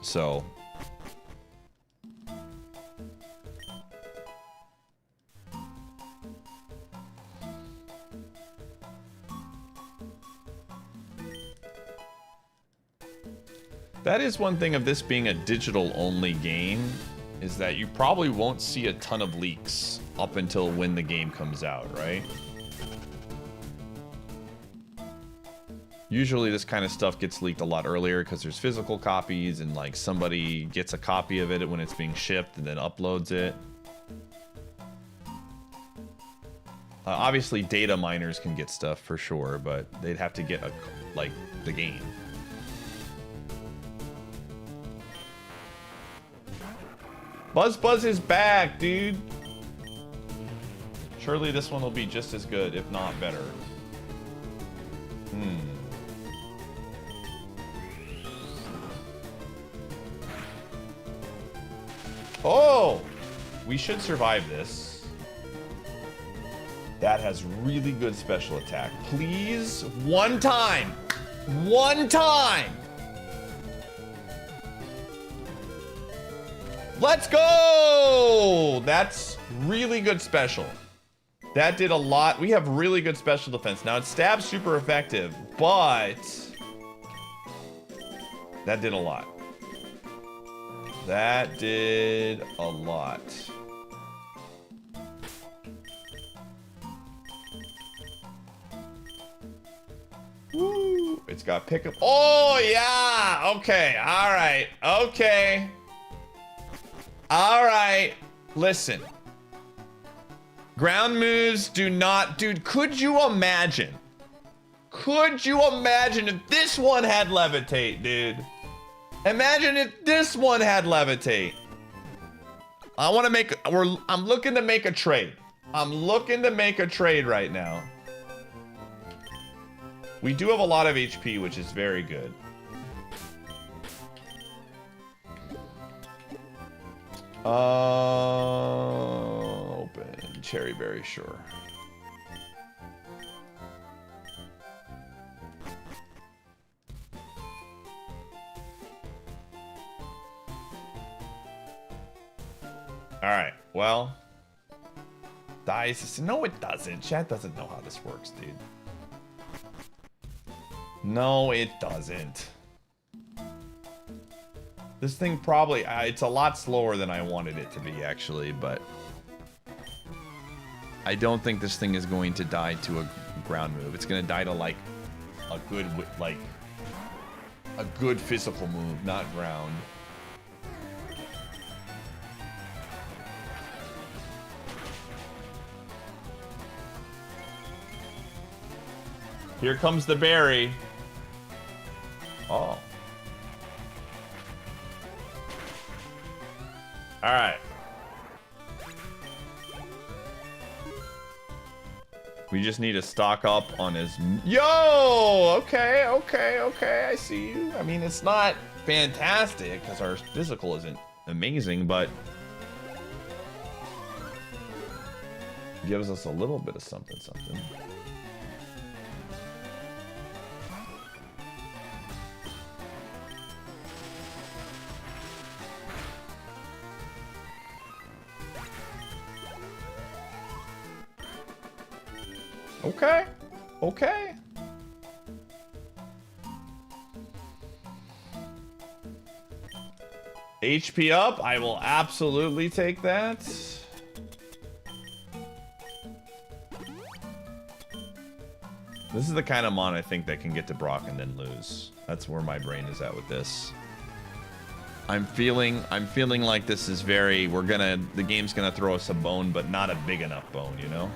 So that is one thing of this being a digital-only game, is that you probably won't see a ton of leaks up until when the game comes out, right? Usually this kind of stuff gets leaked a lot earlier because there's physical copies and like somebody gets a copy of it when it's being shipped and then uploads it. Obviously data miners can get stuff for sure, but they'd have to get like the game. Buzz is back, dude. Surely this one will be just as good, if not better. Oh! We should survive this. That has really good special attack. Please, one time! One time! Let's go! That's really good special. That did a lot. We have really good special defense. Now, it's stab super effective, but that did a lot. That did a lot. Woo! It's got pickup. Oh, yeah! Okay, all right, okay. All right, listen. Ground moves do not, dude, could you imagine? Could you imagine if this one had levitate, dude? Imagine if this one had levitate. I'm looking to make a trade. I'm looking to make a trade right now. We do have a lot of HP, which is very good. Open. Cherry berry, sure. Alright, well. Dice. No, it doesn't. Chat doesn't know how this works, dude. No, it doesn't. This thing probably... it's a lot slower than I wanted it to be, actually, but... I don't think this thing is going to die to a ground move. It's going to die to, like, a good, like... a good physical move, not ground. Here comes the berry. Oh. All right. We just need to stock up on his... Yo! Okay, okay, okay. I see you. I mean, it's not fantastic because our physical isn't amazing, but... gives us a little bit of something, something. Okay. Okay. HP up. I will absolutely take that. This is the kind of mon I think that can get to Brock and then lose. That's where my brain is at with this. I'm feeling like this is very, the game's gonna throw us a bone, but not a big enough bone, you know?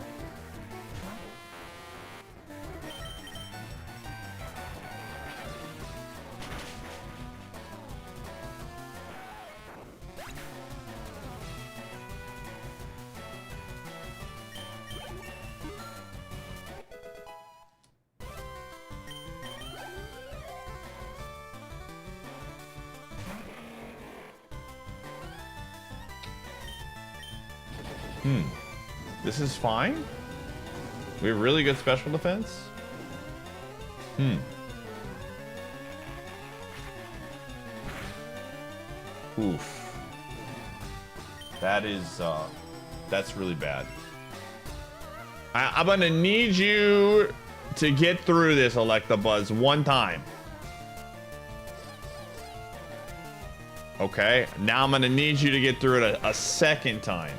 This is fine. We have really good special defense. Oof. That is, that's really bad. I'm gonna need you to get through this, Electabuzz, one time. Okay, now I'm gonna need you to get through it a second time.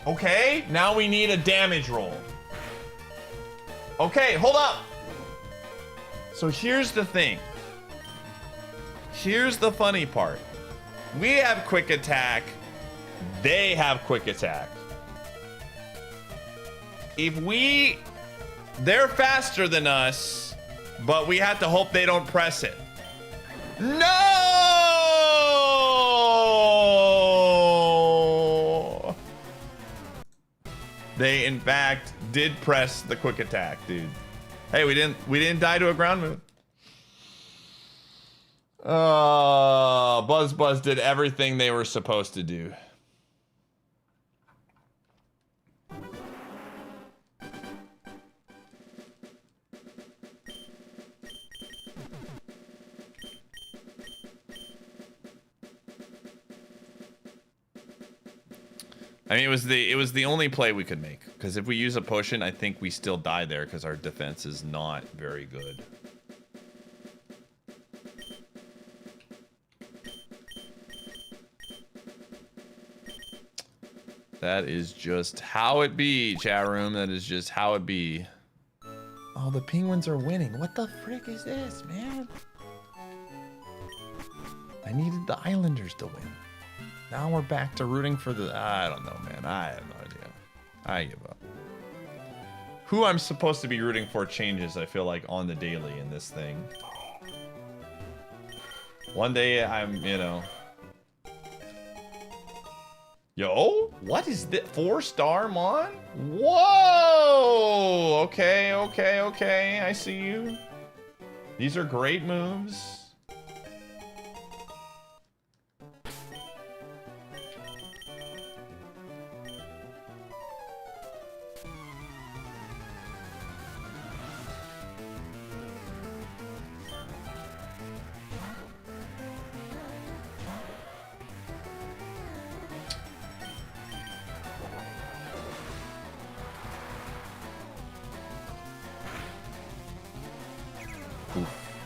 Okay, now we need a damage roll. Okay, hold up. So here's the thing. Here's the funny part. We have quick attack. They have quick attack. They're faster than us, but we have to hope they don't press it. No! They, in fact, did press the quick attack, dude. Hey, we didn't die to a ground move. Buzz did everything they were supposed to do. I mean, it was the only play we could make, because if we use a potion, I think we still die there because our defense is not very good. That is just how it be, chat room. That is just how it be. Oh, the Penguins are winning. What the frick is this, man? I needed the Islanders to win. Now we're back to rooting for the... I don't know, man. I have no idea. I give up. who I'm supposed to be rooting for changes, I feel like, on the daily in this thing. One day I'm, you know. Yo, what is this? 4-star Mon? Whoa! Okay, okay, okay. I see you. These are great moves.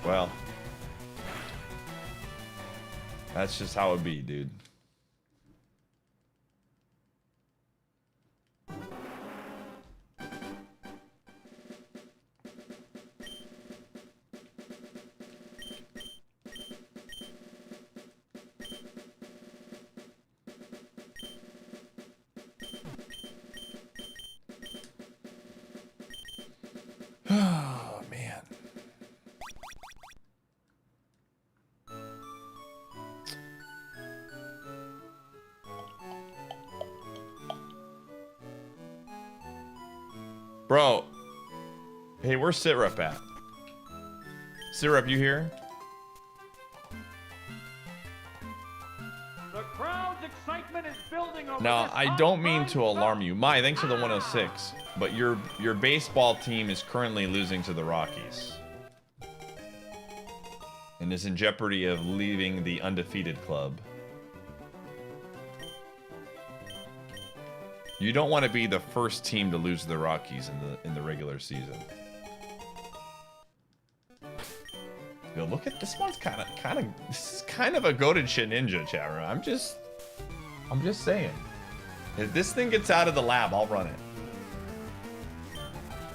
Well, that's just how it be, dude. Oh, man. Bro. Hey, where's Syrup at? Syrup, you here?
The crowd's excitement is building over
Now,
this
I
hot
don't mean
prime
to alarm
sub.
you. Mai, thanks for the 106. But your baseball team is currently losing to the Rockies. And is in jeopardy of leaving the undefeated club. You don't want to be the first team to lose to the Rockies in the regular season. Yo, look at this one's this is kind of a goated shit ninja, chat room. I'm just saying. If this thing gets out of the lab, I'll run it.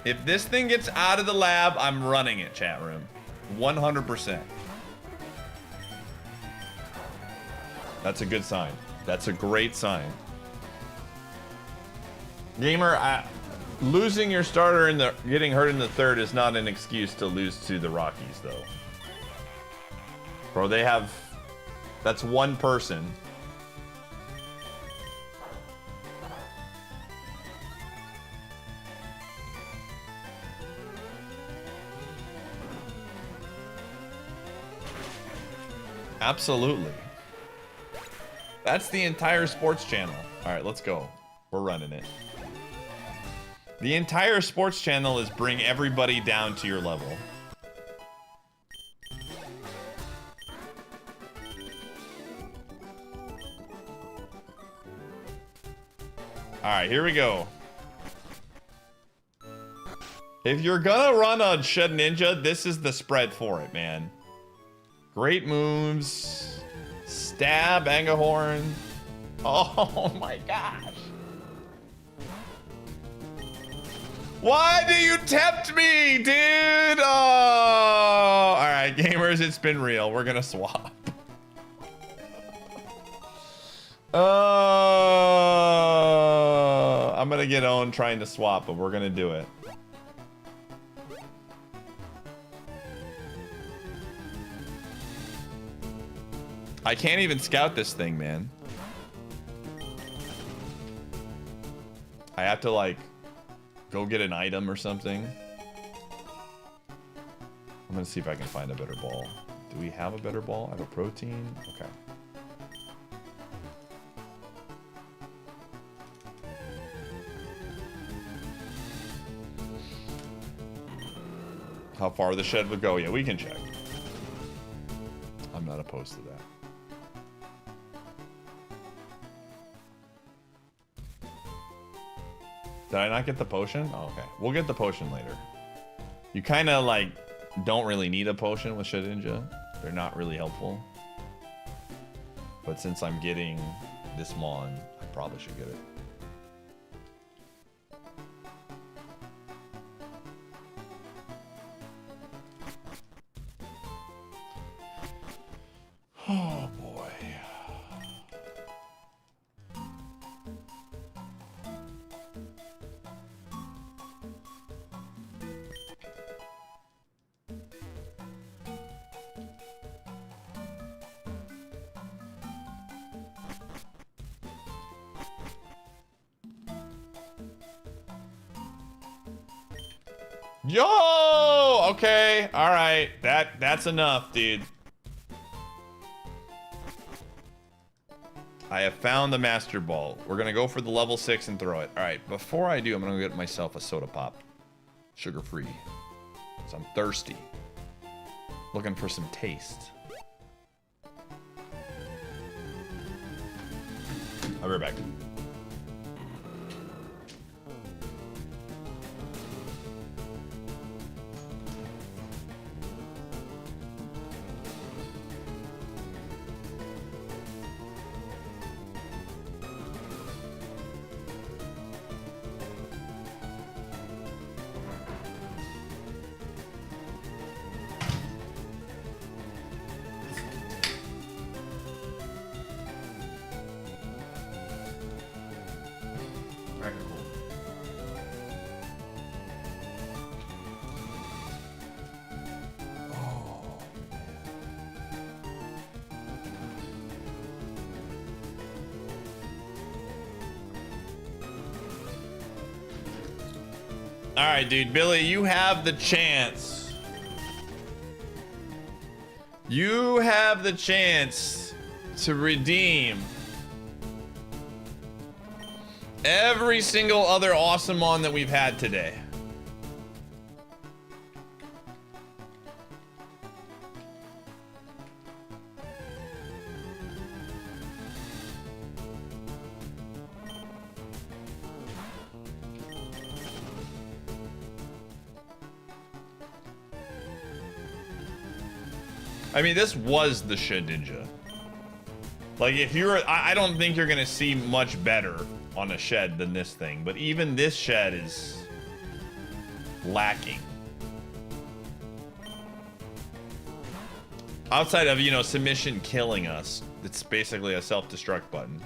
If this thing gets out of the lab, I'm running it, chat room. 100%. That's a good sign. That's a great sign. Gamer, losing your starter in getting hurt in the third is not an excuse to lose to the Rockies, though. Bro, that's one person. Absolutely. That's the entire sports channel. All right, let's go. We're running it. The entire sports channel is bring everybody down to your level. All right, here we go. If you're gonna run a Shed Ninja, this is the spread for it, man. Great moves. Stab, Angahorn. Oh my gosh. Why do you tempt me, dude? Oh, all right, gamers, it's been real. We're gonna swap. I'm gonna get owned trying to swap, but we're gonna do it. I can't even scout this thing, man. I have to, like, go get an item or something. I'm gonna see if I can find a better ball. Do we have a better ball? I have a protein. Okay. How far the shed would go? Yeah, we can check. I'm not opposed to that. Did I not get the potion? Oh, okay. We'll get the potion later. You kind of, like, don't really need a potion with Shed Ninja. They're not really helpful. But since I'm getting this Mon, I probably should get it. Oh, boy. Yo! Okay, all right. That's enough, dude. I have found the master ball. We're gonna go for the level 6 and throw it. All right, before I do, I'm gonna get myself a soda pop. Sugar-free. So I'm thirsty. Looking for some taste. I'll be right back. All right, dude. Billy, you have the chance. You have the chance to redeem every single other awesome mon that we've had today. I mean, this was the Shed Ninja. Like, if you're... I don't think you're going to see much better on a Shed than this thing. But even this Shed is lacking. Outside of, you know, submission killing us. It's basically a self-destruct button.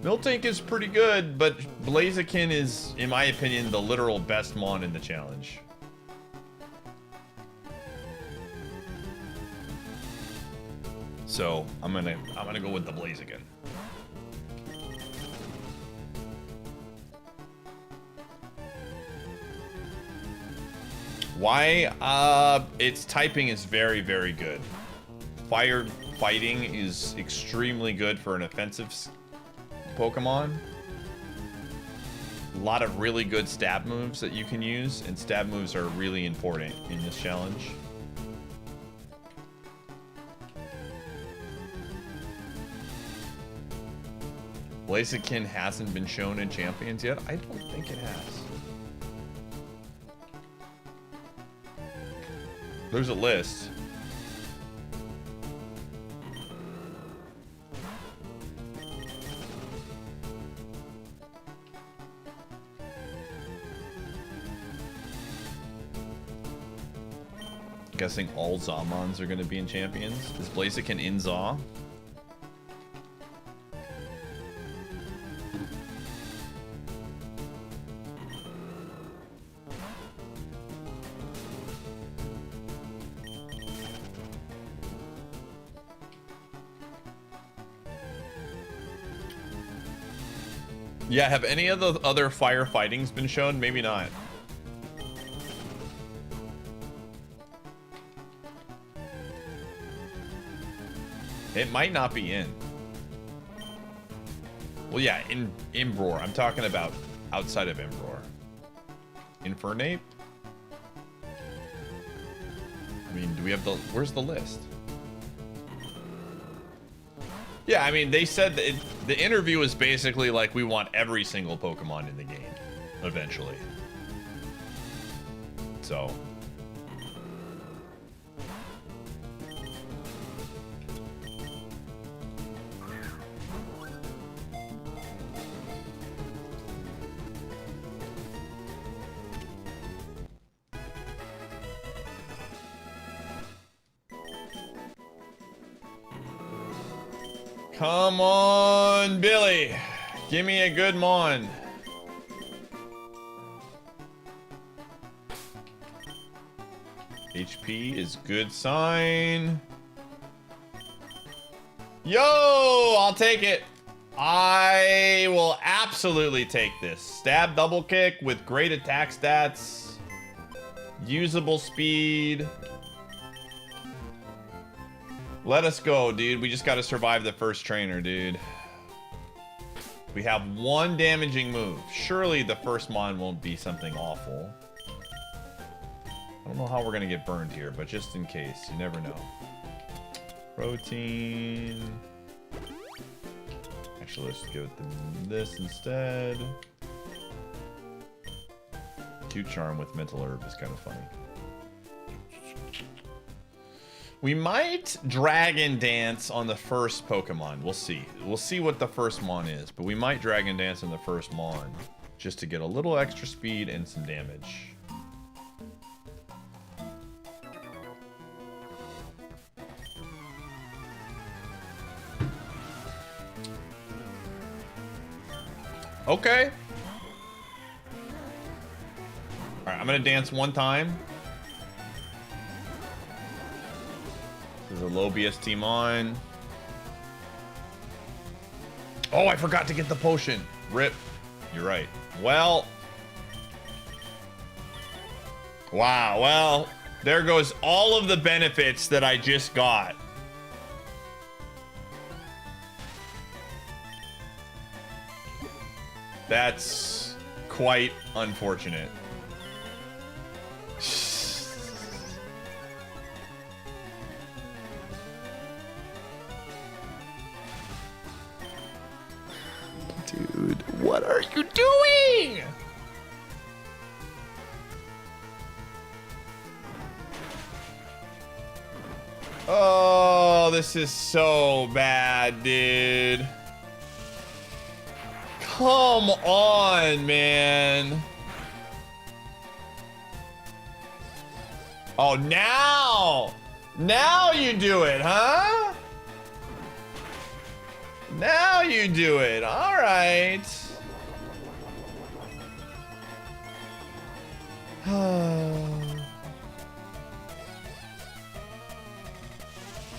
Miltank is pretty good, but Blaziken is, in my opinion, the literal best mon in the challenge. So I'm gonna go with the Blaziken. Why? Its typing is very, very good. Fire fighting is extremely good for an offensive Pokemon. A lot of really good stab moves that you can use, and stab moves are really important in this challenge. Blaziken hasn't been shown in Champions yet? I don't think it has. There's a list. Guessing all Zamons are going to be in Champions. Is Blaziken in Zaw? Yeah, have any of the other firefightings been shown? Maybe not. It might not be in. Well, yeah, in Imbror. I'm talking about outside of Imbror. Infernape? I mean, do we have the... Where's the list? Yeah, I mean, they said that the interview is basically like, we want every single Pokemon in the game, eventually. So... Come on, Billy. Give me a good mon. HP is good sign. Yo, I'll take it. I will absolutely take this. Stab double kick with great attack stats. Usable speed. Let us go, dude. We just got to survive the first trainer, dude. We have one damaging move. Surely the first mon won't be something awful. I don't know how we're going to get burned here, but just in case. You never know. Protein. Actually, let's go with this instead. 2 charm with mental herb is kind of funny. We might Dragon Dance on the first Pokemon. We'll see. We'll see what the first Mon is, but we might Dragon Dance on the first Mon just to get a little extra speed and some damage. Okay. All right, I'm gonna dance one time. This is a low BST Mon. Oh, I forgot to get the potion. Rip. You're right. Well. Wow. Well, there goes all of the benefits that I just got. That's quite unfortunate.
Dude, what are you doing?
Oh, this is so bad, dude. Come on, man. Oh, now you do it, huh? Now you do it. All right.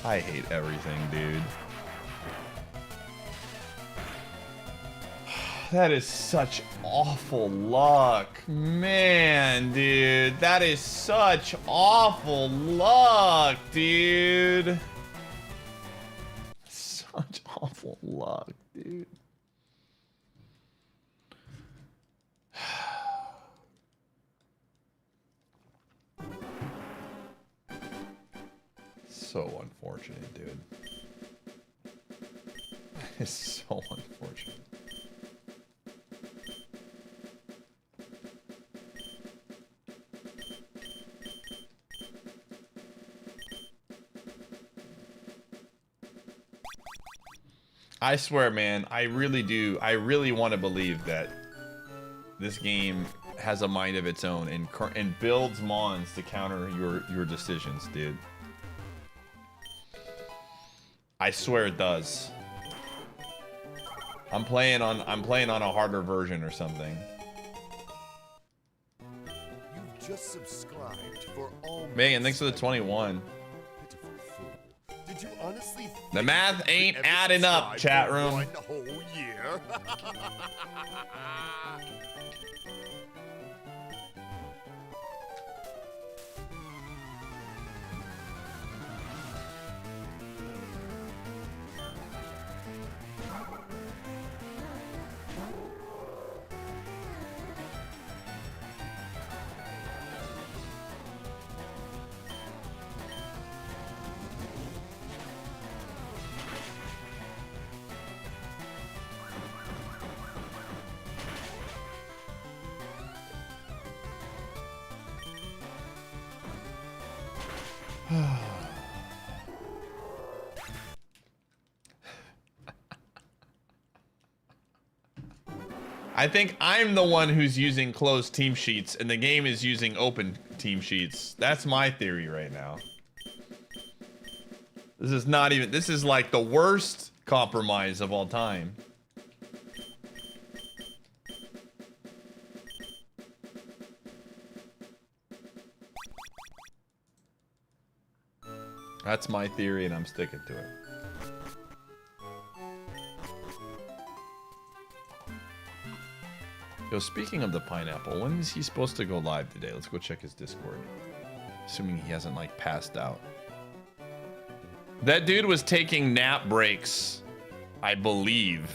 I hate everything, dude. That is such awful luck. Man, dude. That is such awful luck, dude. Such awful luck, dude. So unfortunate, dude. It's so unfortunate. I swear, man, I really do. I really want to believe that this game has a mind of its own and builds mons to counter your decisions, dude. I swear it does. I'm playing on a harder version or something.
You just subscribed for all
Megan, thanks for the 21.
pitiful fool. Did you honestly
The math ain't adding up, chat room.
one whole year?
I think I'm the one who's using closed team sheets and the game is using open team sheets. That's my theory right now. This is not even, this is like the worst compromise of all time. That's my theory and I'm sticking to it. Yo, speaking of the pineapple, when is he supposed to go live today? Let's go check his Discord. Assuming he hasn't, like, passed out. That dude was taking nap breaks, I believe,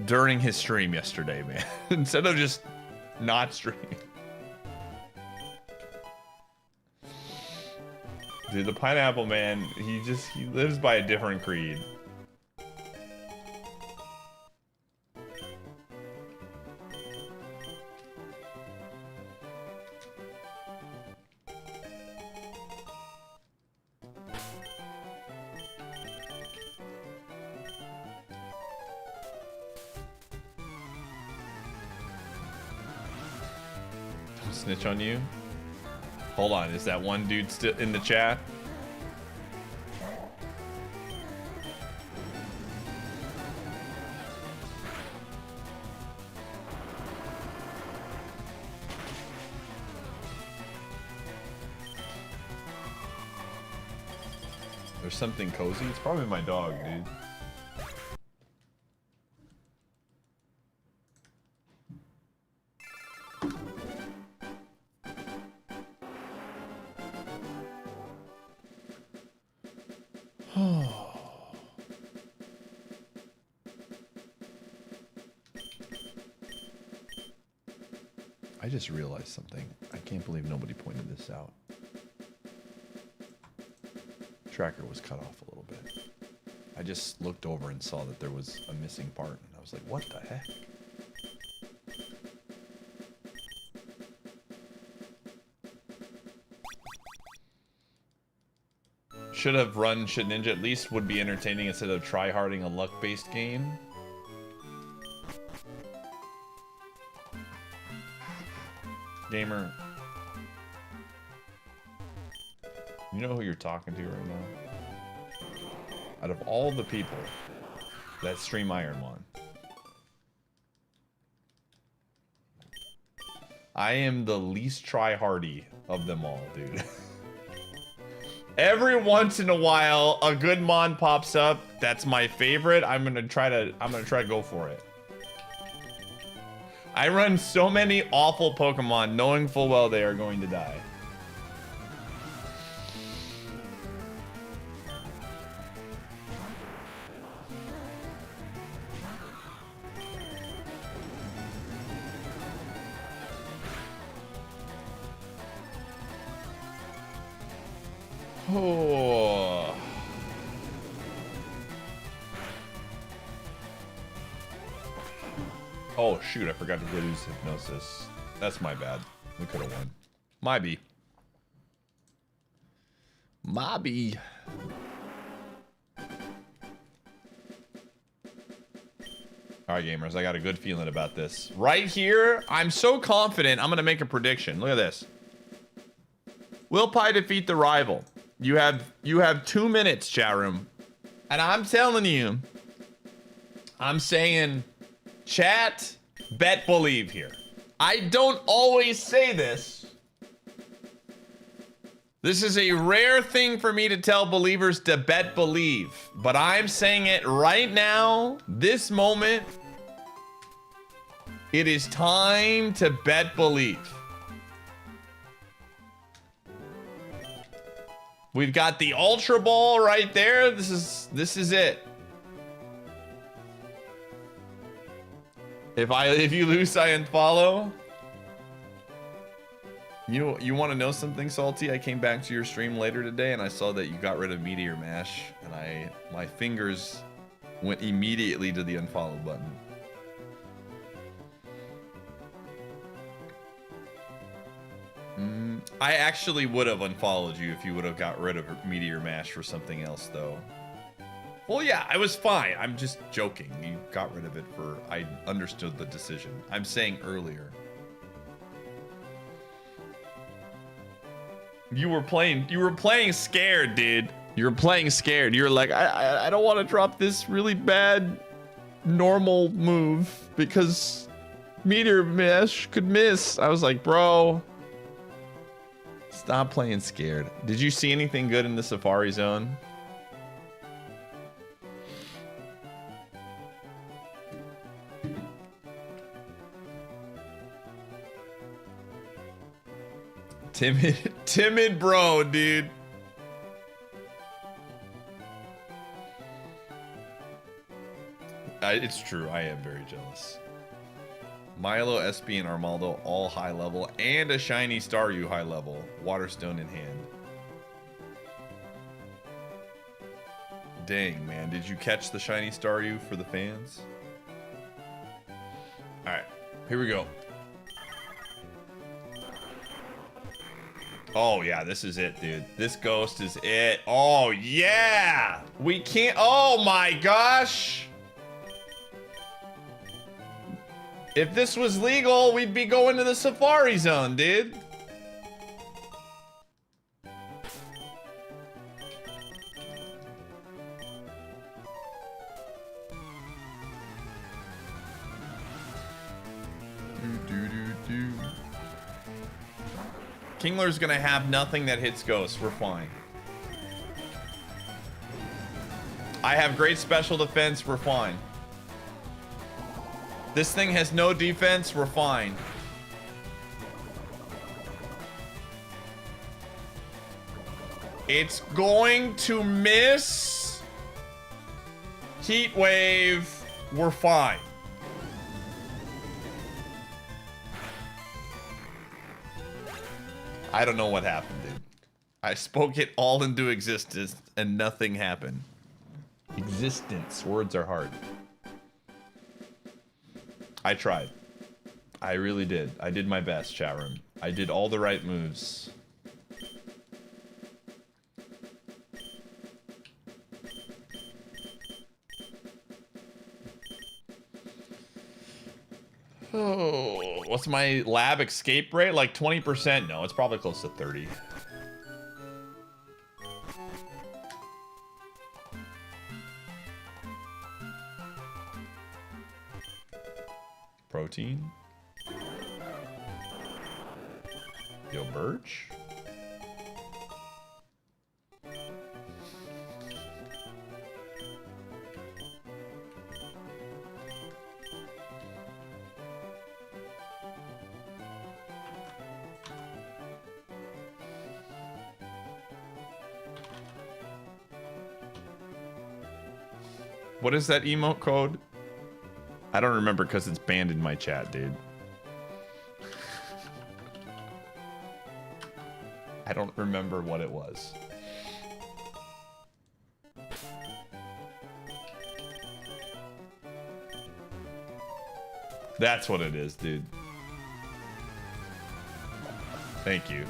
during his stream yesterday, man. Instead of just not streaming. Dude, the pineapple man, he lives by a different creed. Don't snitch on you. Hold on, is that one dude still in the chat? There's something cozy. It's probably my dog, dude. I just realized something. I can't believe nobody pointed this out. Tracker was cut off a little bit. I just looked over and saw that there was a missing part, and I was like, what the heck? Should have run Shit Ninja, at least would be entertaining instead of tryharding a luck-based game. Gamer. You know who you're talking to right now? Out of all the people that stream IronMON, I am the least try-hardy of them all, dude. Every once in a while, a good mon pops up. That's my favorite. I'm gonna try to go for it. I run so many awful Pokemon, knowing full well they are going to die. Oh. Oh shoot, I forgot to get his hypnosis. That's my bad. We could have won. Maybe. Alright gamers, I got a good feeling about this. Right here, I'm so confident I'm gonna make a prediction. Look at this. Will Pie defeat the rival? You have 2 minutes, chat room. And I'm telling you, I'm saying, chat, bet believe here. I don't always say this. This is a rare thing for me to tell believers to bet believe. But I'm saying it right now, this moment. It is time to bet believe. We've got the Ultra Ball right there. This is it. If you lose, I unfollow. You want to know something, Salty? I came back to your stream later today and I saw that you got rid of Meteor Mash, and my fingers went immediately to the unfollow button. I actually would have unfollowed you if you would have got rid of Meteor Mash for something else, though. Well, yeah, I was fine. I'm just joking. You got rid of it for... I understood the decision. I'm saying earlier. You were playing scared, dude. You were playing scared. You were like, I don't want to drop this really bad normal move because Meteor Mash could miss. I was like, bro... Stop playing scared. Did you see anything good in the Safari Zone? Timid bro, dude. It's true, I am very jealous. Milo, SB, and Armaldo all high level, and a shiny Staryu high level. Waterstone in hand. Dang, man. Did you catch the shiny Staryu for the fans? Alright, here we go. Oh, yeah, this is it, dude. This ghost is it. Oh, yeah! We can't... Oh, my gosh! If this was legal, we'd be going to the Safari Zone, dude. Kingler's gonna have nothing that hits ghosts. We're fine. I have great special defense. We're fine. This thing has no defense. We're fine. It's going to miss. Heat wave. We're fine. I don't know what happened, dude. I spoke it all into existence and nothing happened. Existence. Words are hard. I tried. I really did. I did my best, chat room. I did all the right moves. Oh, what's my lab escape rate? Like 20%? No, it's probably close to 30. Protein. Yo, Birch. What is that emote code? I don't remember because it's banned in my chat, dude. I don't remember what it was. That's what it is, dude. Thank you.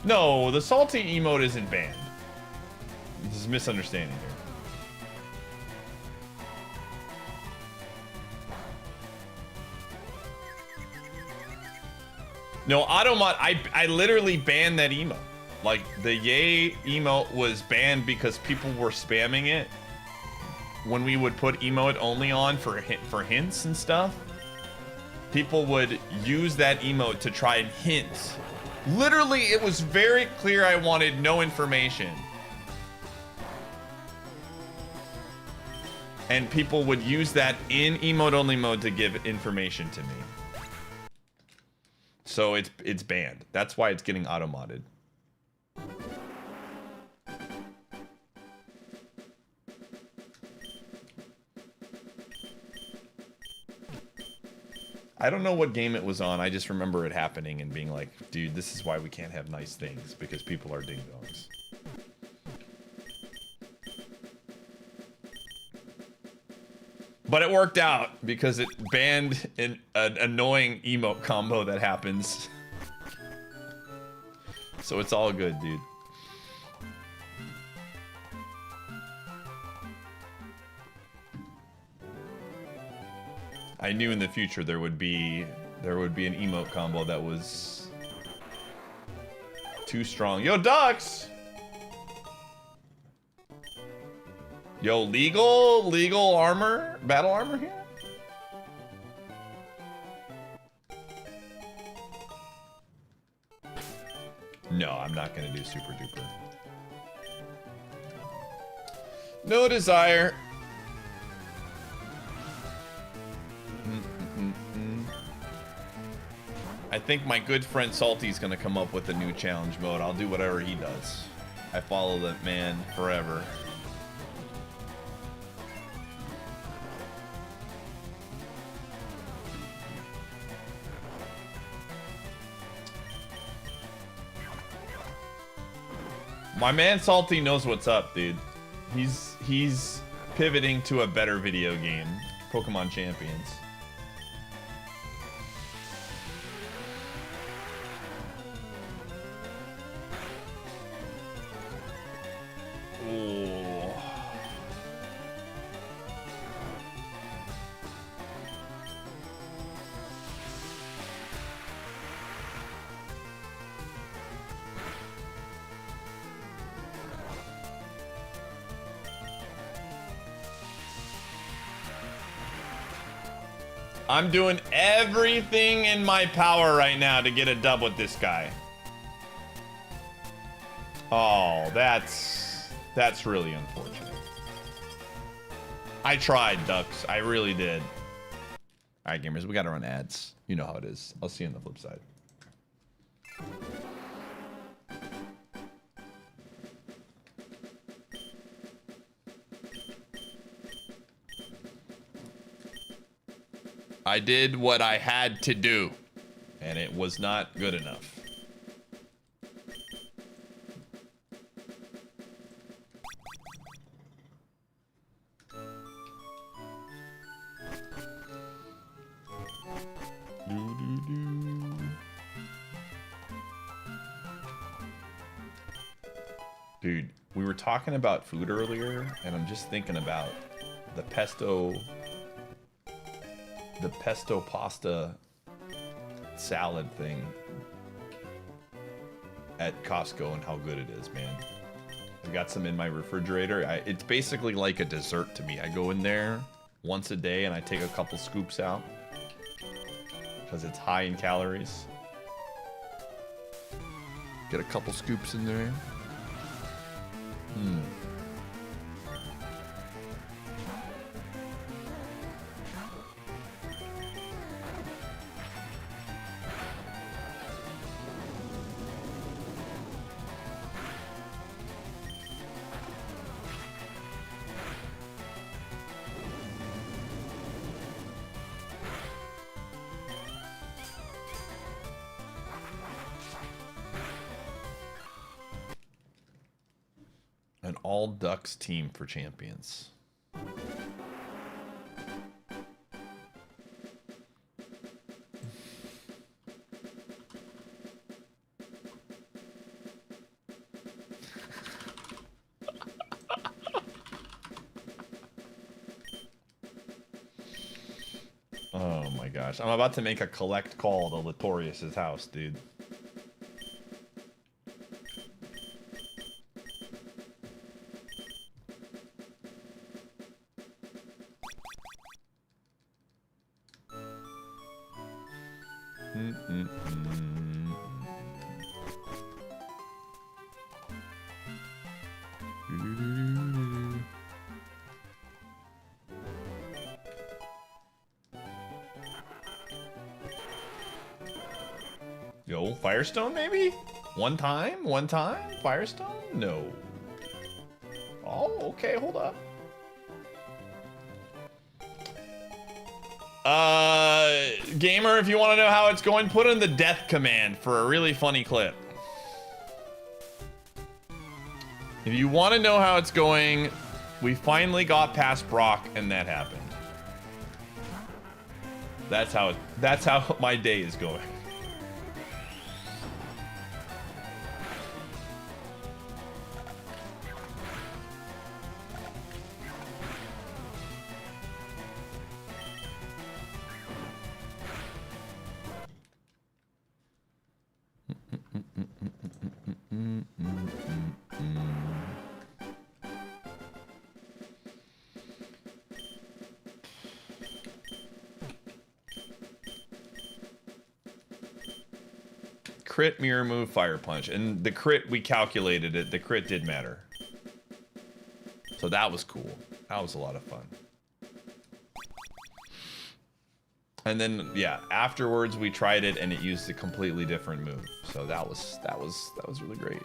No, the salty emote isn't banned. This is a misunderstanding here. No, Automod, I literally banned that emote. Like, the yay emote was banned because people were spamming it when we would put emote only on for hints and stuff. People would use that emote to try and hint. Literally, it was very clear I wanted no information. And people would use that in emote-only mode to give information to me. So it's banned. That's why it's getting auto-modded. I don't know what game it was on. I just remember it happening and being like, dude, this is why we can't have nice things, because people are ding-dongs. But it worked out because it banned an annoying emote combo that happens. So it's all good, dude. I knew in the future there would be an emote combo that was too strong. Yo, Ducks! Yo, legal armor, battle armor here? No, I'm not gonna do super duper. No desire. I think my good friend Salty's gonna come up with a new challenge mode. I'll do whatever he does. I follow that man forever. My man Salty knows what's up, dude. He's pivoting to a better video game, Pokemon Champions. Ooh. I'm doing everything in my power right now to get a dub with this guy. Oh, that's really unfortunate. I tried, Ducks. I really did. All right, gamers, we gotta run ads. You know how it is. I'll see you on the flip side. I did what I had to do, and it was not good enough. Dude, we were talking about food earlier, and I'm just thinking about the pesto pasta salad thing at Costco and how good it is, man. I've got some in my refrigerator. It's basically like a dessert to me. I go in there once a day and I take a couple scoops out because it's high in calories. Get a couple scoops in there. An all Ducks team for champions. Oh my gosh. I'm about to make a collect call to Latorius's house, dude. Yo, Firestone maybe? One time? Firestone? No. Oh, okay, hold up. Gamer, if you want to know how it's going, put in the death command for a really funny clip. If you want to know how it's going, we finally got past Brock and that happened. That's how my day is going. Crit, mirror move, fire punch. And the crit, we calculated it. The crit did matter. So that was cool. That was a lot of fun. And then yeah, afterwards we tried it and it used a completely different move. So that was really great.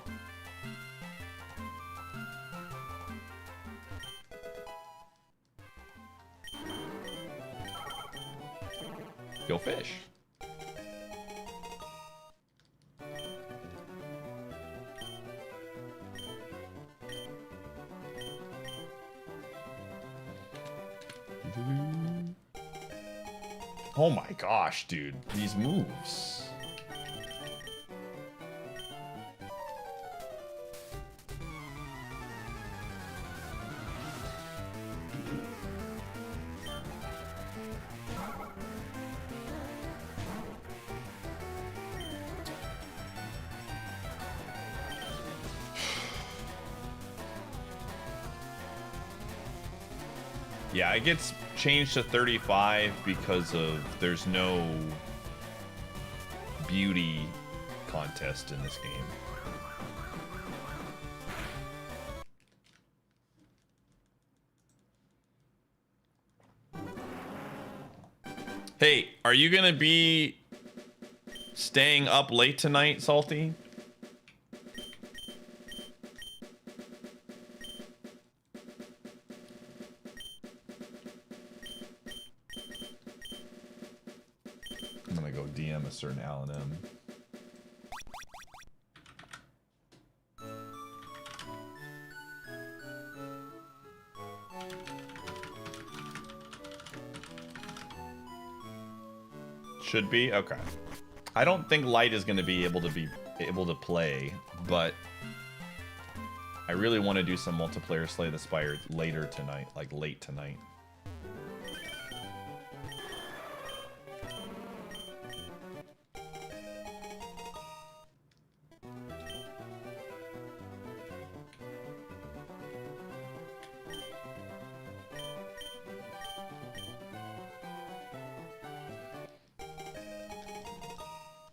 Go fish. Oh my gosh, dude. These moves. Yeah, it gets changed to 35 because of there's no beauty contest in this game. Hey, are you gonna be staying up late tonight, Salty? I'm gonna go DM a certain Alan M. Should be? Okay. I don't think Light is gonna be able to play, but I really want to do some multiplayer Slay the Spire later tonight, like late tonight.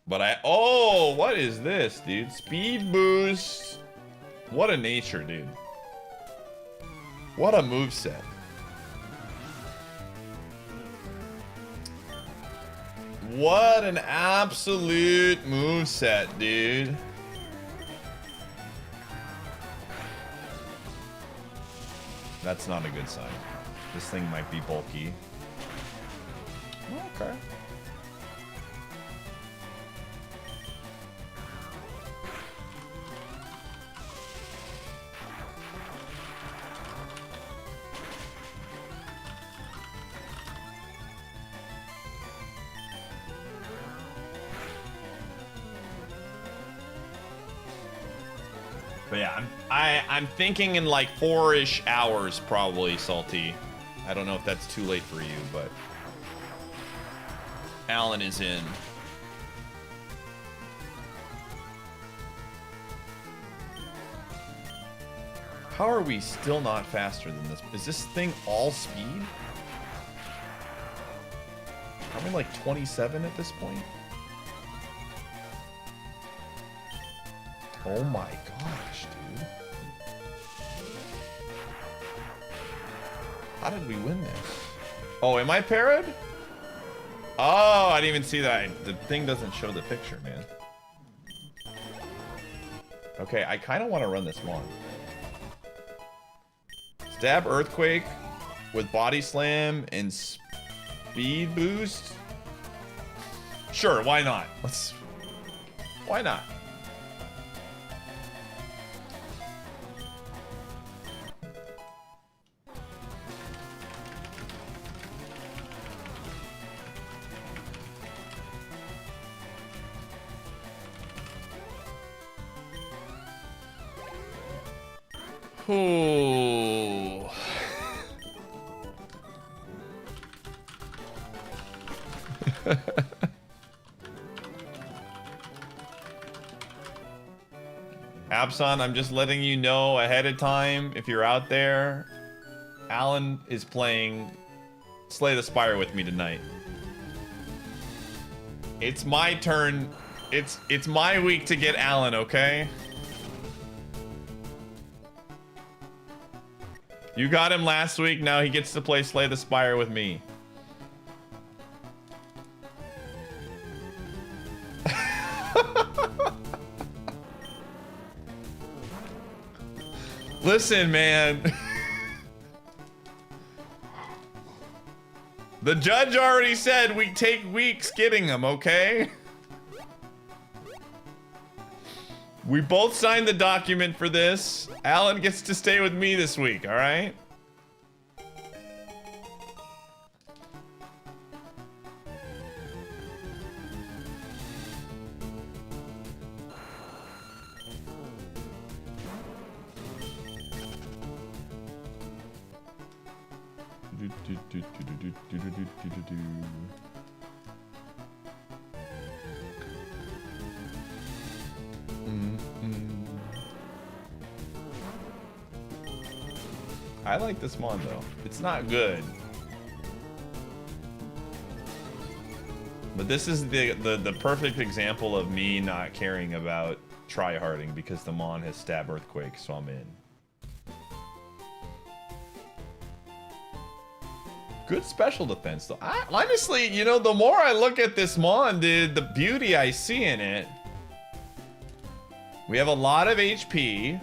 But oh, what is this, dude? Speed boost. What a nature, dude. What a moveset. What an absolute moveset, dude. That's not a good sign. This thing might be bulky. Okay. But yeah, I'm thinking in like 4-ish hours probably, Salty. I don't know if that's too late for you, but Alan is in. How are we still not faster than this? Is this thing all speed? Are we like 27 at this point? Oh my gosh, dude. How did we win this? Oh, am I parried? Oh, I didn't even see that. The thing doesn't show the picture, man. Okay, I kind of want to run this one. Stab Earthquake with Body Slam and Speed Boost? Sure, why not? Why not? Ooh. Abson, I'm just letting you know ahead of time, if you're out there, Alan is playing Slay the Spire with me tonight. It's my turn. It's my week to get Alan, okay? You got him last week. Now he gets to play Slay the Spire with me. Listen, man. The judge already said we take weeks getting them, okay? We both signed the document for this. Alan gets to stay with me this week, all right? I like this mon though. It's not good. But this is the perfect example of me not caring about tryharding because the mon has stab earthquake, so I'm in. Good special defense though. Honestly, you know, the more I look at this mon, dude, the beauty I see in it. We have a lot of HP.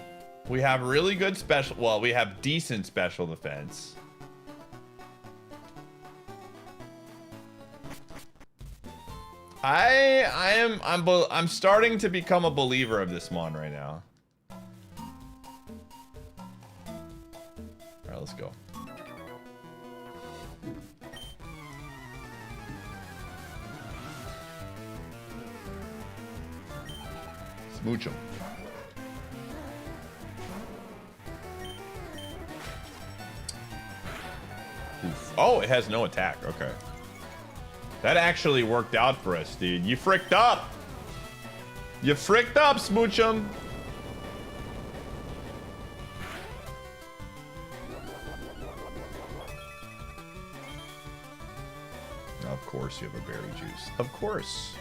We have really good special, well, we have decent special defense. I'm starting to become a believer of this mon right now. All right, let's go. Smooch him. Oh, it has no attack. Okay. That actually worked out for us, dude. You fricked up. You fricked up, Smoochum. Of course you have a berry juice. Of course.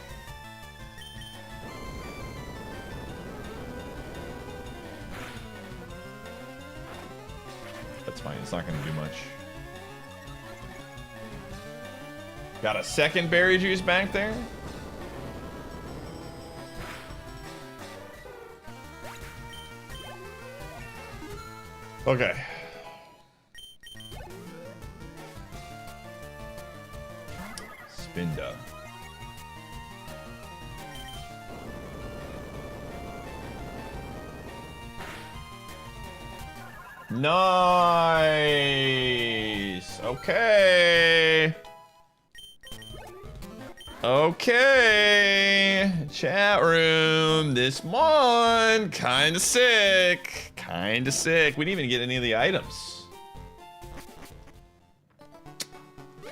That's fine. It's not going to do much. Got a second berry juice back there. Okay. Spinda. Nice. Okay. Okay, chat room, this mon, kinda sick, kinda sick. We didn't even get any of the items.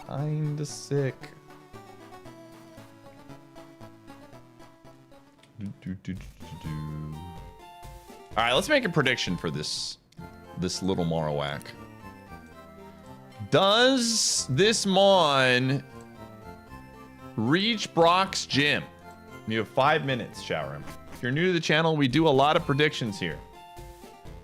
Kinda sick. All right, let's make a prediction for this little Marowak. Does this mon reach Brock's gym? You have 5 minutes, chat room. If you're new to the channel, we do a lot of predictions here.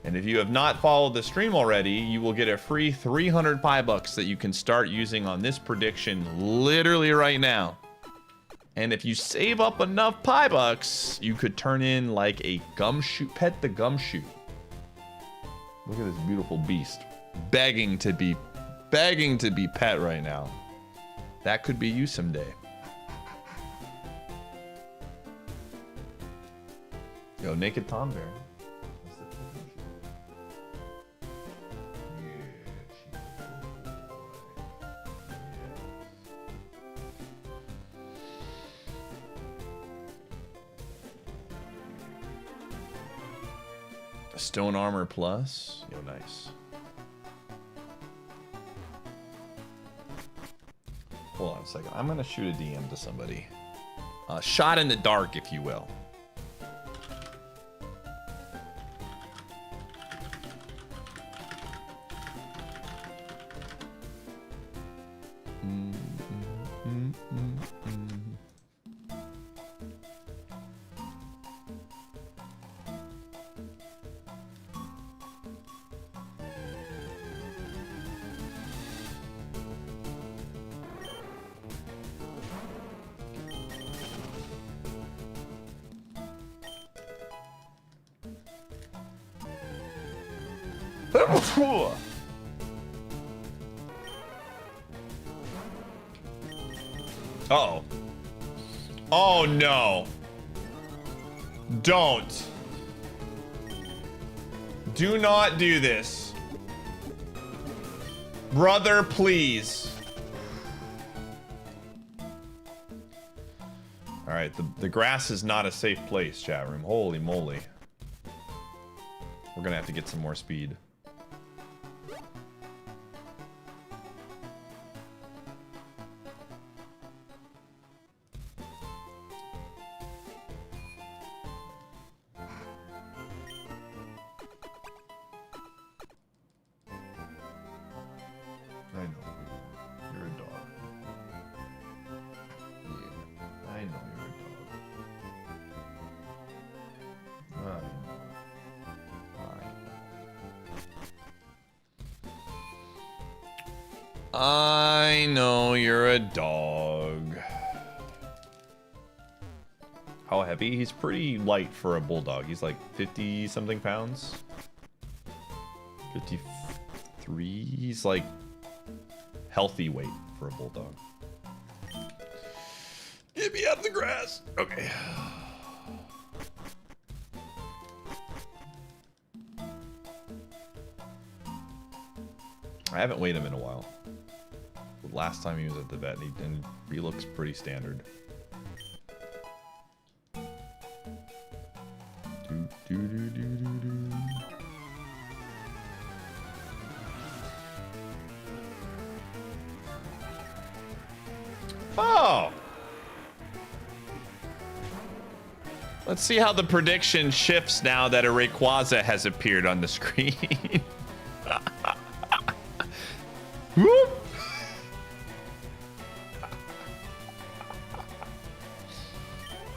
And if you have not followed the stream already, you will get a free 300 pie bucks that you can start using on this prediction literally right now. And if you save up enough pie bucks, you could turn in like a gumshoe, pet the gumshoe. Look at this beautiful beast, begging to be pet right now. That could be you someday. Yo, naked Tom Bear. Stone armor plus. Yo, nice. Hold on a second. I'm gonna shoot a DM to somebody. Shot in the dark, if you will. Uh-oh. Oh no. Don't. Do not do this. Brother, please. All right, the grass is not a safe place, chat room. Holy moly. We're gonna have to get some more speed. I know. You're a dog. Yeah, I know you're a dog. I know you're a dog. How heavy? He's pretty light for a bulldog. He's like 50 something pounds. 53. He's like healthy weight for a bulldog. Get me out of the grass. Okay. I haven't weighed him in a while. The last time he was at the vet, and he looks pretty standard. Oh! Let's see how the prediction shifts now that a Rayquaza has appeared on the screen. Whoop!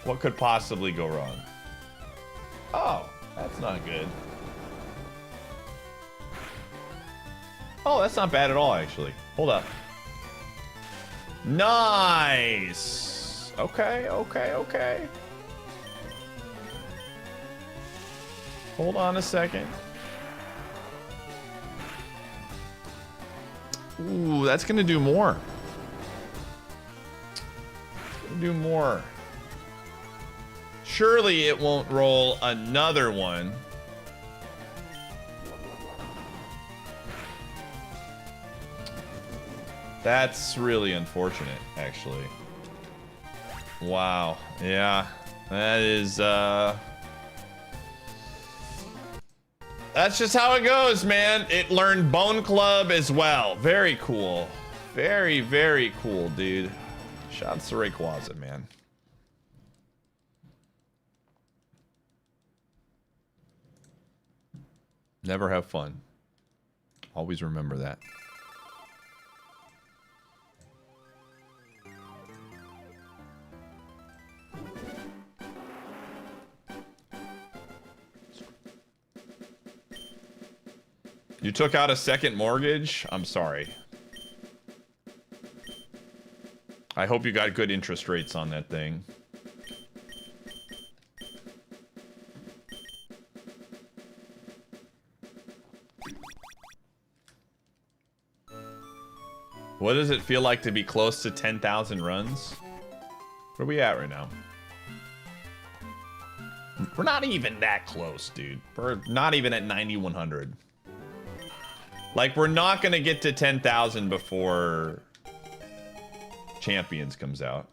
What could possibly go wrong? Oh, that's not good. Oh, that's not bad at all, actually. Hold up. Nice! Okay, okay, okay. Hold on a second. Ooh, that's gonna do more. It's gonna do more. Surely it won't roll another one. That's really unfortunate, actually. Wow. Yeah. That is, that's just how it goes, man. It learned Bone Club as well. Very cool. Very, very cool, dude. Shouts to Rayquaza, man. Never have fun. Always remember that. You took out a second mortgage? I'm sorry. I hope you got good interest rates on that thing. What does it feel like to be close to 10,000 runs? Where are we at right now? We're not even that close, dude. We're not even at 9,100. Like, we're not gonna get to 10,000 before Champions comes out.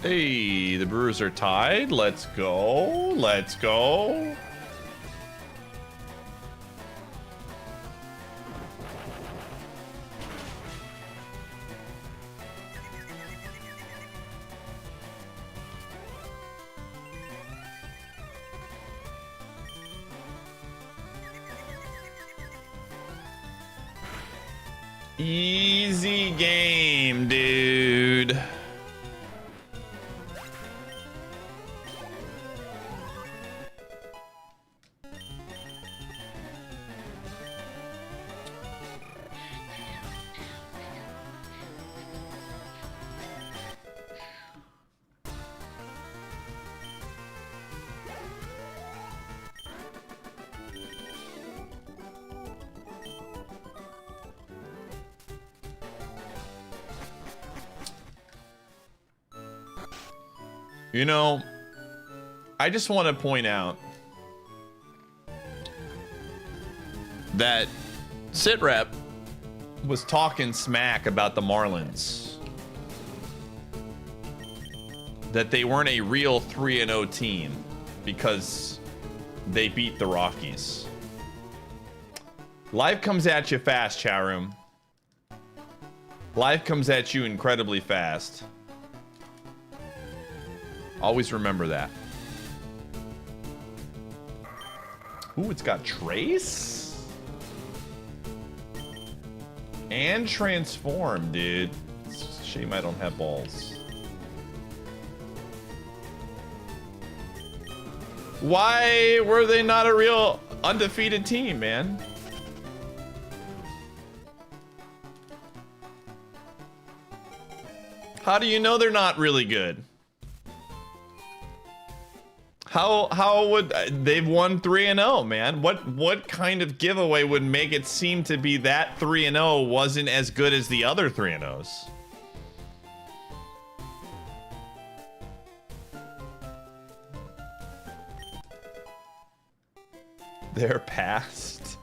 Hey, the Brewers are tied. Let's go. Let's go. Easy game, dude. You know, I just want to point out that SitRep was talking smack about the Marlins. That they weren't a real 3-0 team because they beat the Rockies. Life comes at you fast, chat room. Life comes at you incredibly fast. Always remember that. Ooh, it's got Trace? And Transform, dude. It's a shame I don't have balls. Why were they not a real undefeated team, man? How do you know they're not really good? How would they've won 3-0, man? What kind of giveaway would make it seem to be that 3-0 wasn't as good as the other 3-0s? They're past.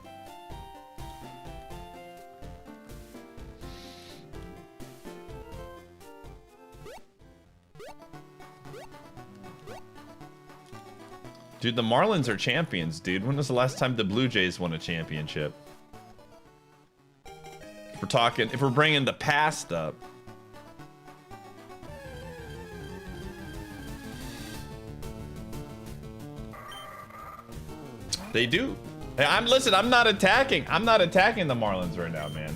Dude, the Marlins are champions, dude. When was the last time the Blue Jays won a championship? If we're bringing the past up. They do. Hey, listen, I'm not attacking the Marlins right now, man.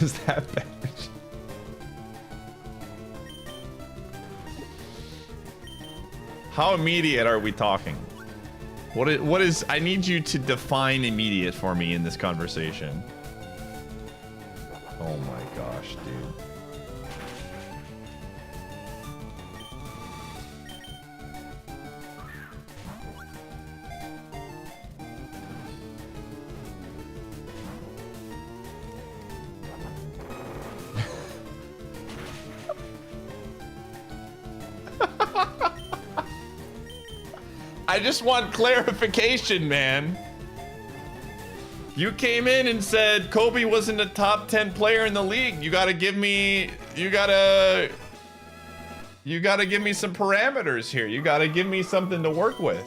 Is that bad? How immediate are we talking? What is I need you to define immediate for me in this conversation. Oh my gosh, dude. I just want clarification, man. You came in and said Kobe wasn't a top 10 player in the league. You gotta give me some parameters here. You gotta give me something to work with.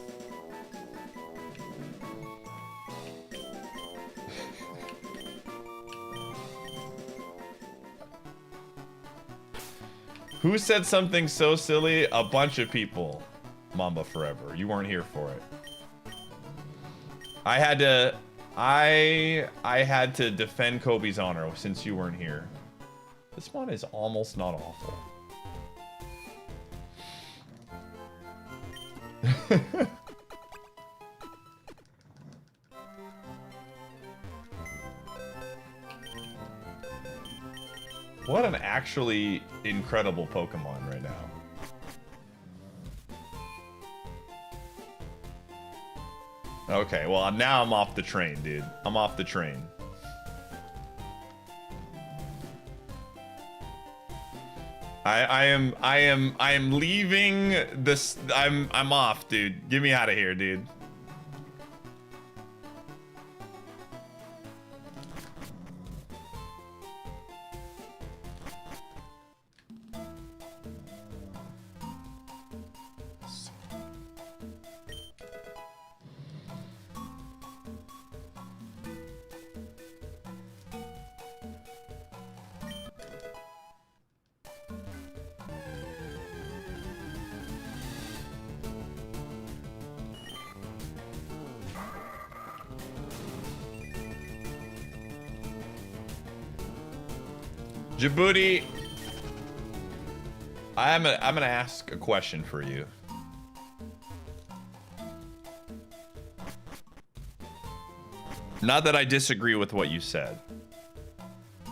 Who said something so silly? A bunch of people. Mamba Forever. You weren't here for it. I had to defend Kobe's honor since you weren't here. This one is almost not awful. What an actually incredible Pokemon right now. Okay, well now I'm off the train, dude. I'm off the train. I am leaving this. I'm off, dude. Get me out of here, dude. Djibouti, I'm gonna ask a question for you. Not that I disagree with what you said.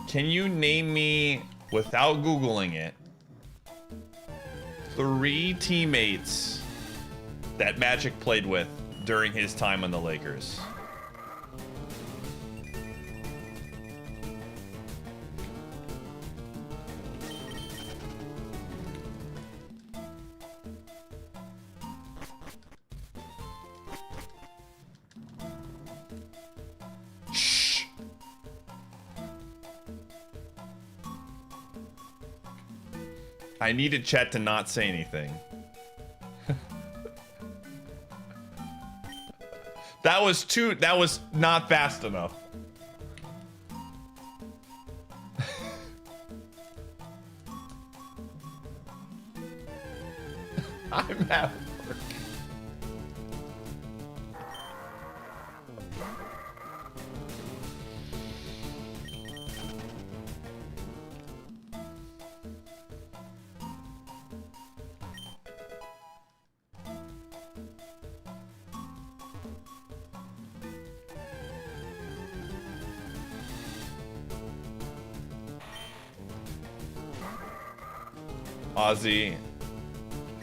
Can you name me, without Googling it, 3 teammates that Magic played with during his time on the Lakers? I needed Chet to not say anything. That was not fast enough. I'm at work. Ozzy,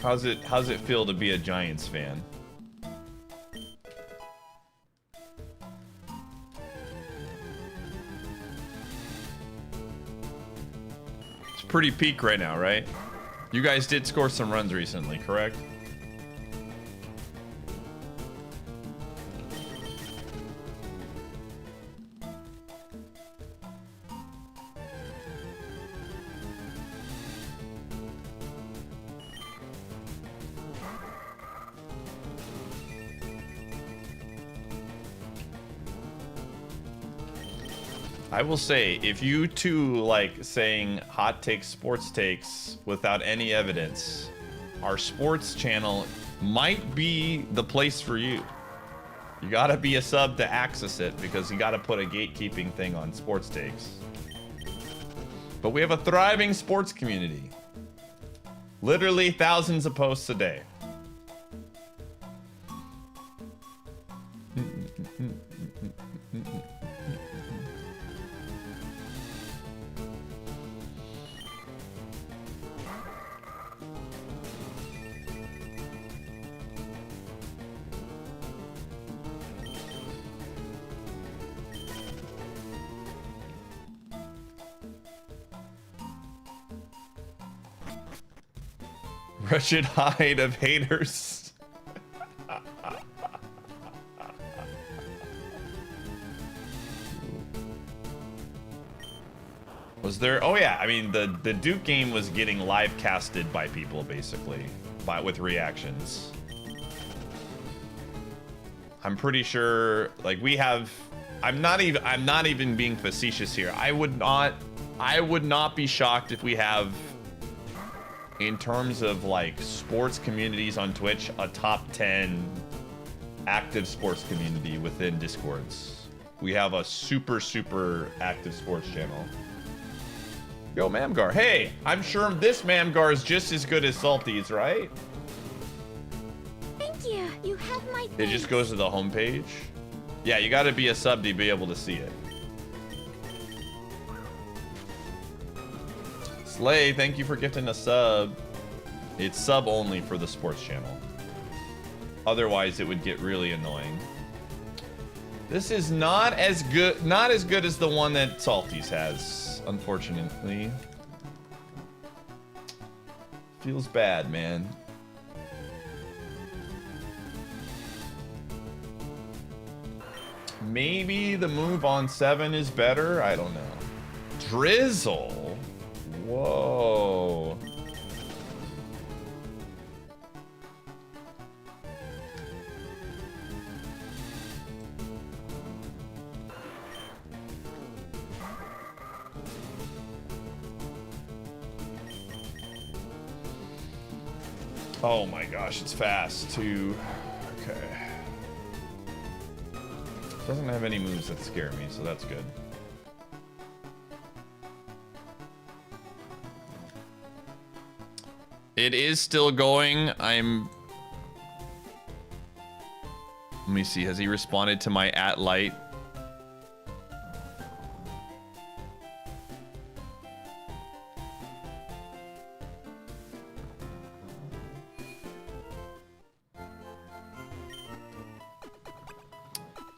how's it feel to be a Giants fan? It's pretty peak right now, right? You guys did score some runs recently, correct? I will say, if you two like saying hot takes, sports takes without any evidence, our sports channel might be the place for you. You gotta be a sub to access it because you gotta put a gatekeeping thing on sports takes. But we have a thriving sports community. Literally thousands of posts a day. Wretched hide of haters. Was there? Oh yeah, I mean the Duke game was getting live casted by people basically, with reactions. I'm pretty sure, like we have. I'm not even being facetious here. I would not be shocked if we have, in terms of like sports communities on Twitch, a top 10 active sports community within Discords. We have a super active sports channel. Yo, Mamgar. Hey, I'm sure this Mamgar is just as good as Salty's, right?
Thank you. You have my
It just goes to the homepage. Yeah, you gotta be a sub to be able to see it. Slay, thank you for gifting a sub. It's sub only for the sports channel. Otherwise, it would get really annoying. This is not as good as the one that Salty's has, unfortunately. Feels bad, man. Maybe the move on 7 is better? I don't know. Drizzle? Whoa. Oh my gosh, it's fast too. Okay. Doesn't have any moves that scare me, so that's good. It is still going. Let me see. Has he responded to my @light?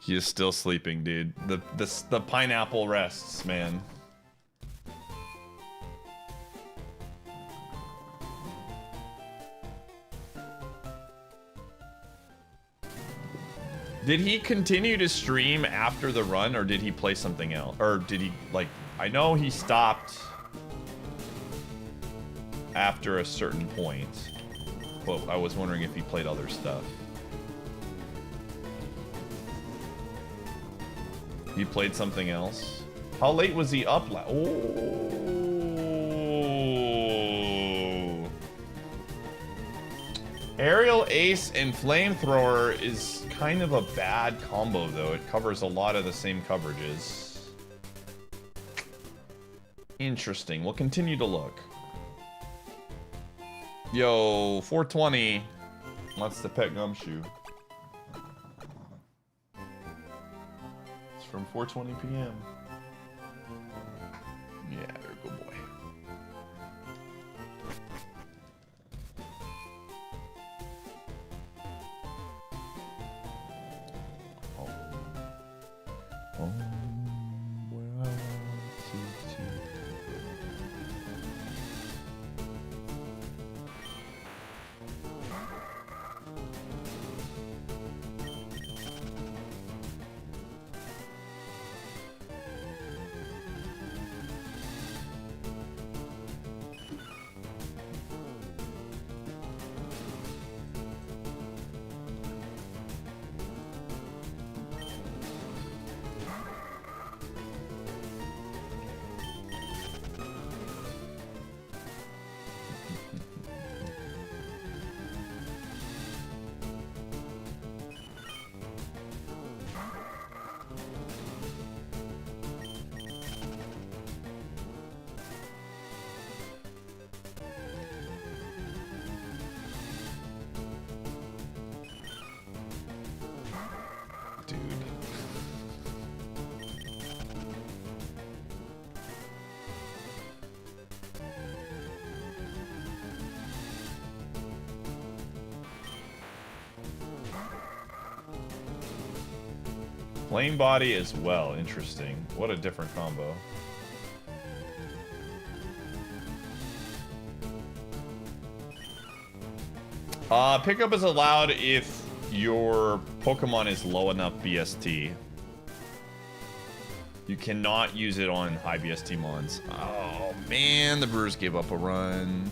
He is still sleeping, dude. The pineapple rests, man. Did he continue to stream after the run, or did he play something else? Or did he, like, I know he stopped. after a certain point. But I was wondering if he played other stuff. He played something else? How late was he up? Oh. Aerial Ace and Flamethrower is kind of a bad combo, though. It covers a lot of the same coverages. Interesting. We'll continue to look. Yo, 420 wants the pet gumshoe. It's from 4:20 p.m. Yeah, you're a good boy. Oh. Oh, where I want to go. Flame body as well. Interesting. What a different combo. Pickup is allowed if your Pokemon is low enough BST. You cannot use it on high BST mons. Oh man, the Brewers gave up a run.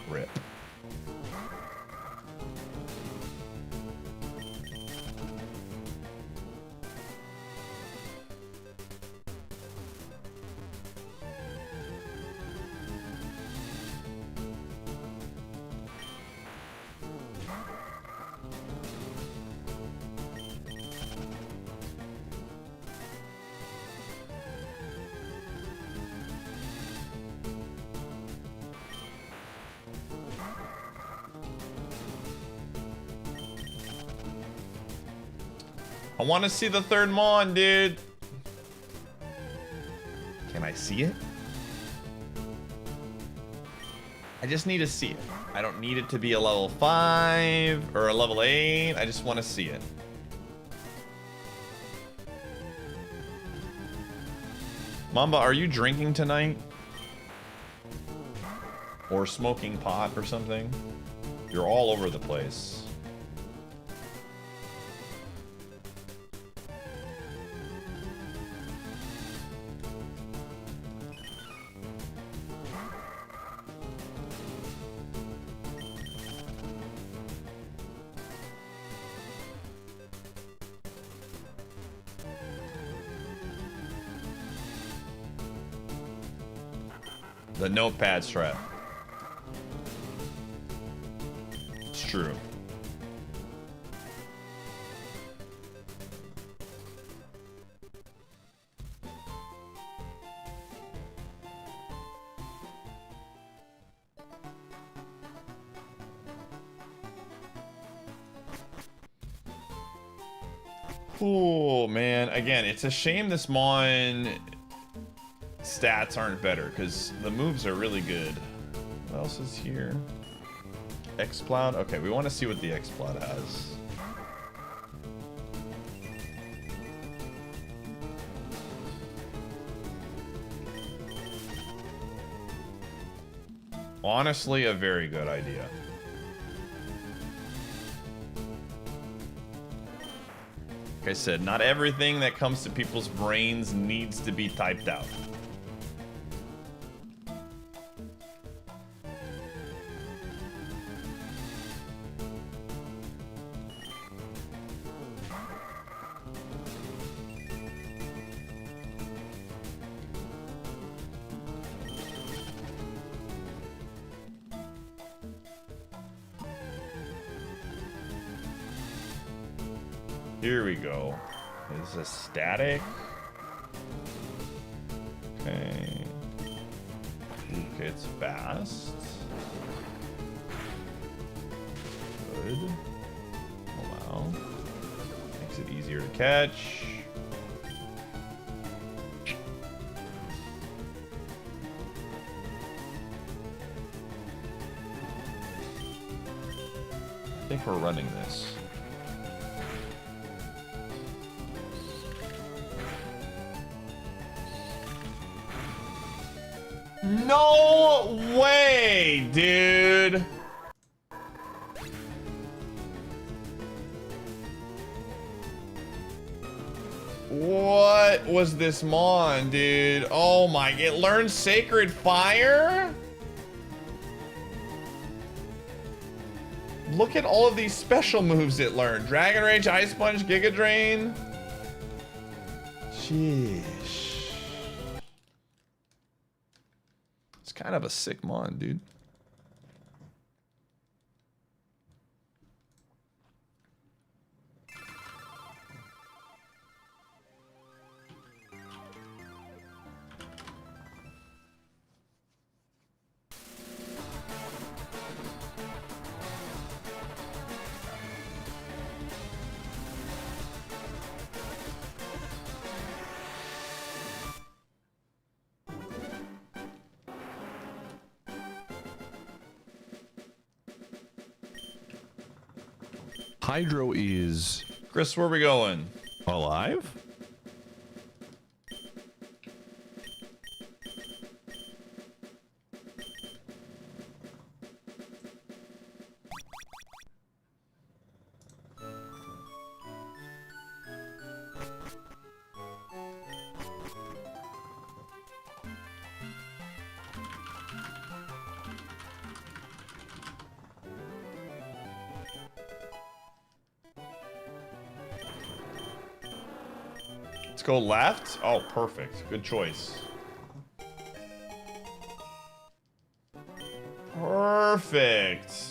Rip. I want to see the third Mon, dude. Can I see it? I just need to see it. I don't need it to be a level 5 or a level 8. I just want to see it. Mamba, are you drinking tonight? Or smoking pot or something? You're all over the place. The notepad strap. It's true. Oh man, again, it's a shame this Mon stats aren't better because the moves are really good. What else is here? X-Cloud? Okay, we want to see what the X-Cloud has. Honestly, a very good idea. Like I said, not everything that comes to people's brains needs to be typed out. Here we go. Is this static? Okay. Okay, it's fast. Good. Allow. Makes it easier to catch. I think we're running this. No way, dude. What was this mon, dude? Oh my, it learned Sacred Fire? Look at all of these special moves it learned. Dragon Rage, Ice Punch, Giga Drain. Sheesh. It's kind of a sick mon, dude.
Hydro is
Chris, where are we going?
alive?
Let's go left. Oh, perfect. Good choice. Perfect.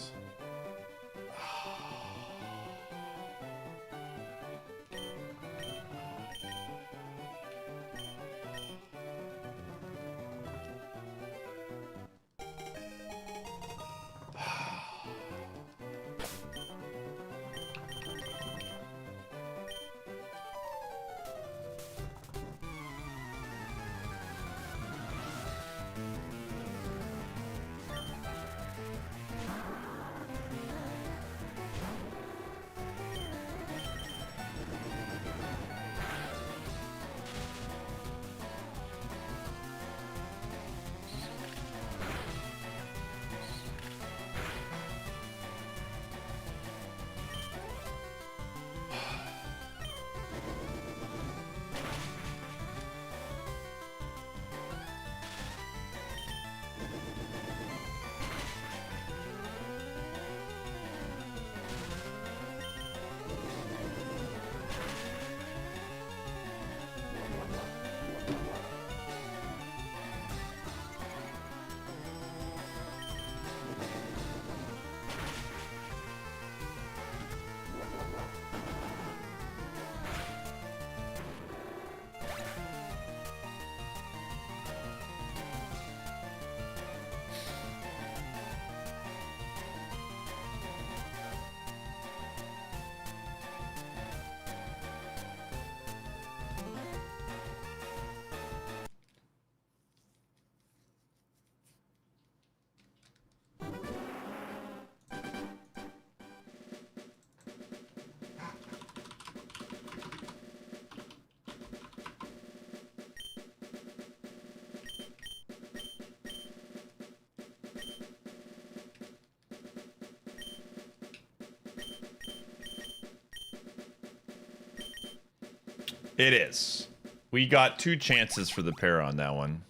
It is. We got 2 chances for the pair on that one.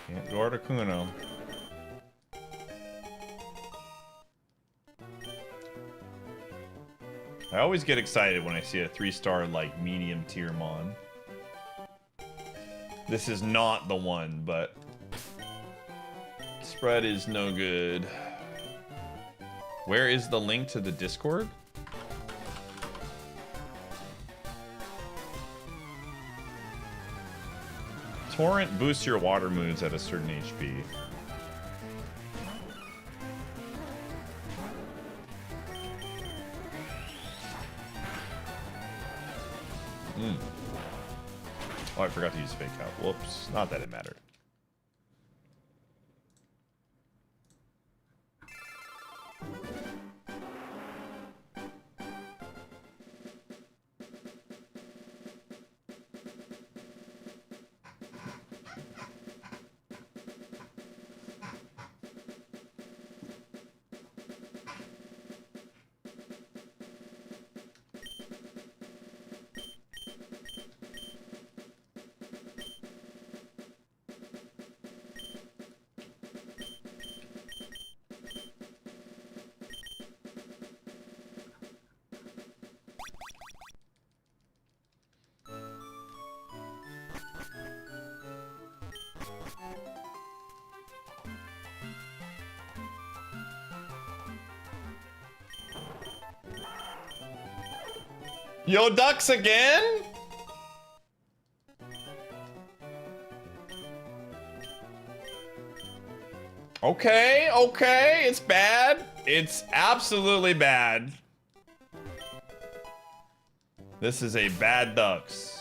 Can't go Articuno. I always get excited when I see a 3-star, like, medium tier mon. This is not the one, but spread is no good. Where is the link to the Discord? Torrent boosts your water moves at a certain HP. Oh, I forgot to use fake out. Whoops. Not that it mattered. Yo, ducks again? Okay, okay, it's bad. It's absolutely bad. This is a bad ducks.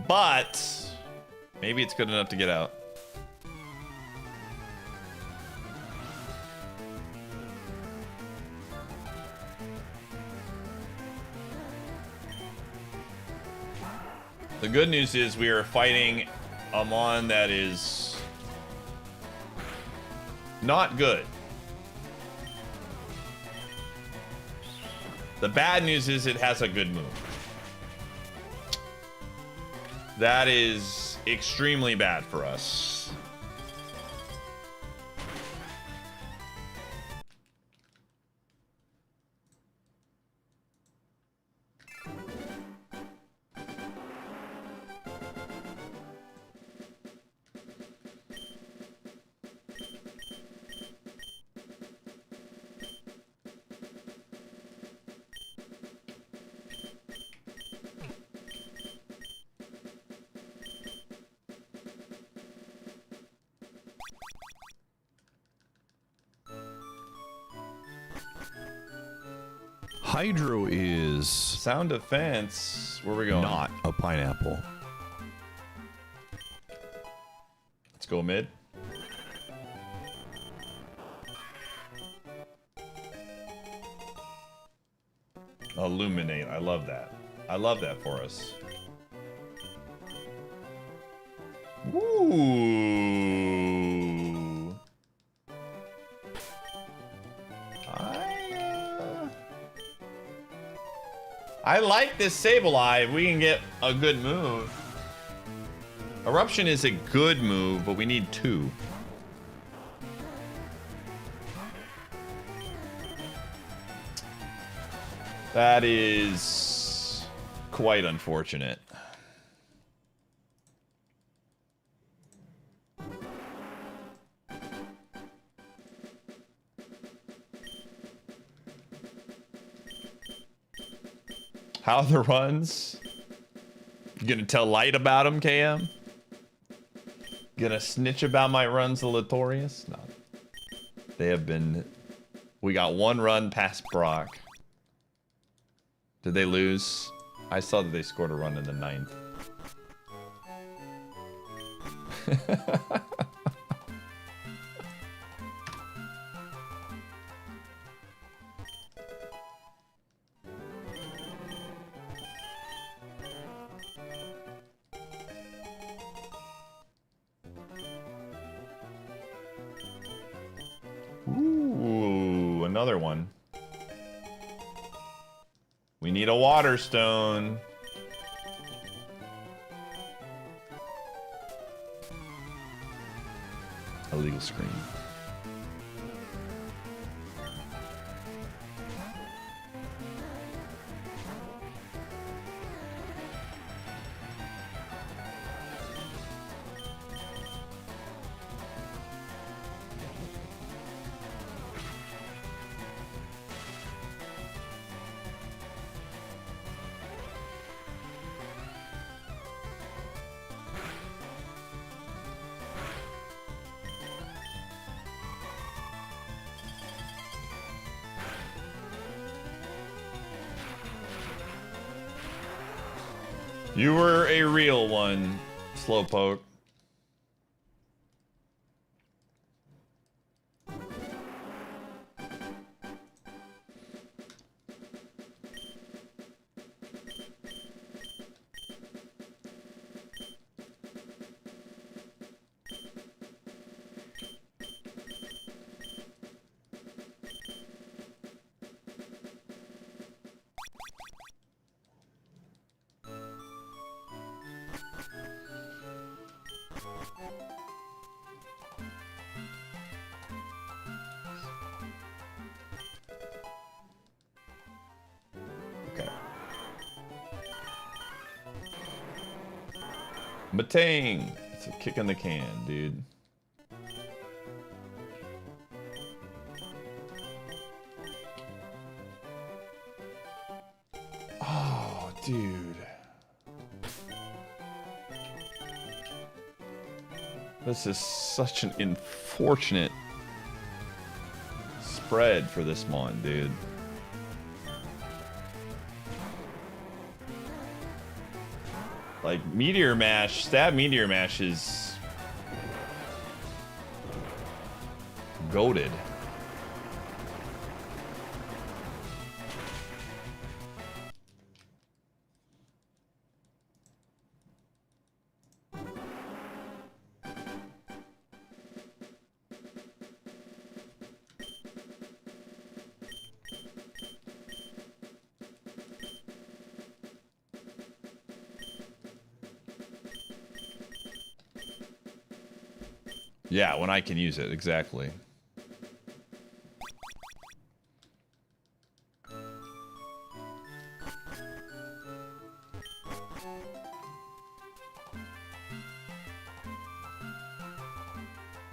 But maybe it's good enough to get out. The good news is we are fighting a mon that is not good. The bad news is it has a good move. That is extremely bad for us.
Hydro is
Sound defense. Where are we going?
not a pineapple.
Let's go mid. Illuminate. I love that. I love that for us. Ooh. I like this Sableye if we can get a good move. Eruption is a good move, but we need 2. That is quite unfortunate. How are the runs? You gonna tell Light about them, KM? Gonna snitch about my runs, Latorius? No. They have been... We got 1 run past Brock. Did they lose? I saw that they scored a run in the 9th. Ooh, another one. We need a water stone. Illegal screen. You were a real one, Slowpoke. Batang! It's a kick in the can, dude. Oh, dude. This is such an unfortunate spread for this mon, dude. Like, Meteor Mash, Stab Meteor Mash is goated. Yeah, when I can use it, exactly.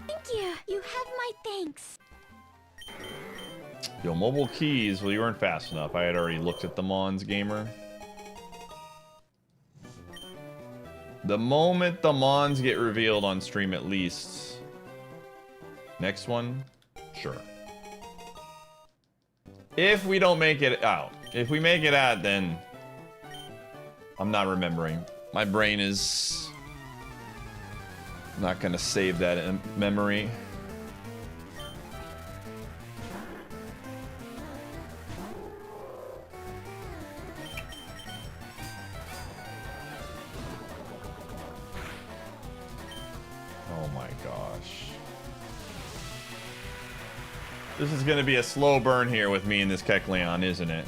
Thank you. You have my thanks.
Yo, mobile keys, well, you weren't fast enough. I had already looked at the Mons, gamer. The moment the Mons get revealed on stream, at least. Next one? Sure. If we don't make it out. If we make it out, then I'm not remembering. My brain is not gonna save that in memory. Oh my gosh. This is gonna be a slow burn here with me and this Kecleon, isn't it?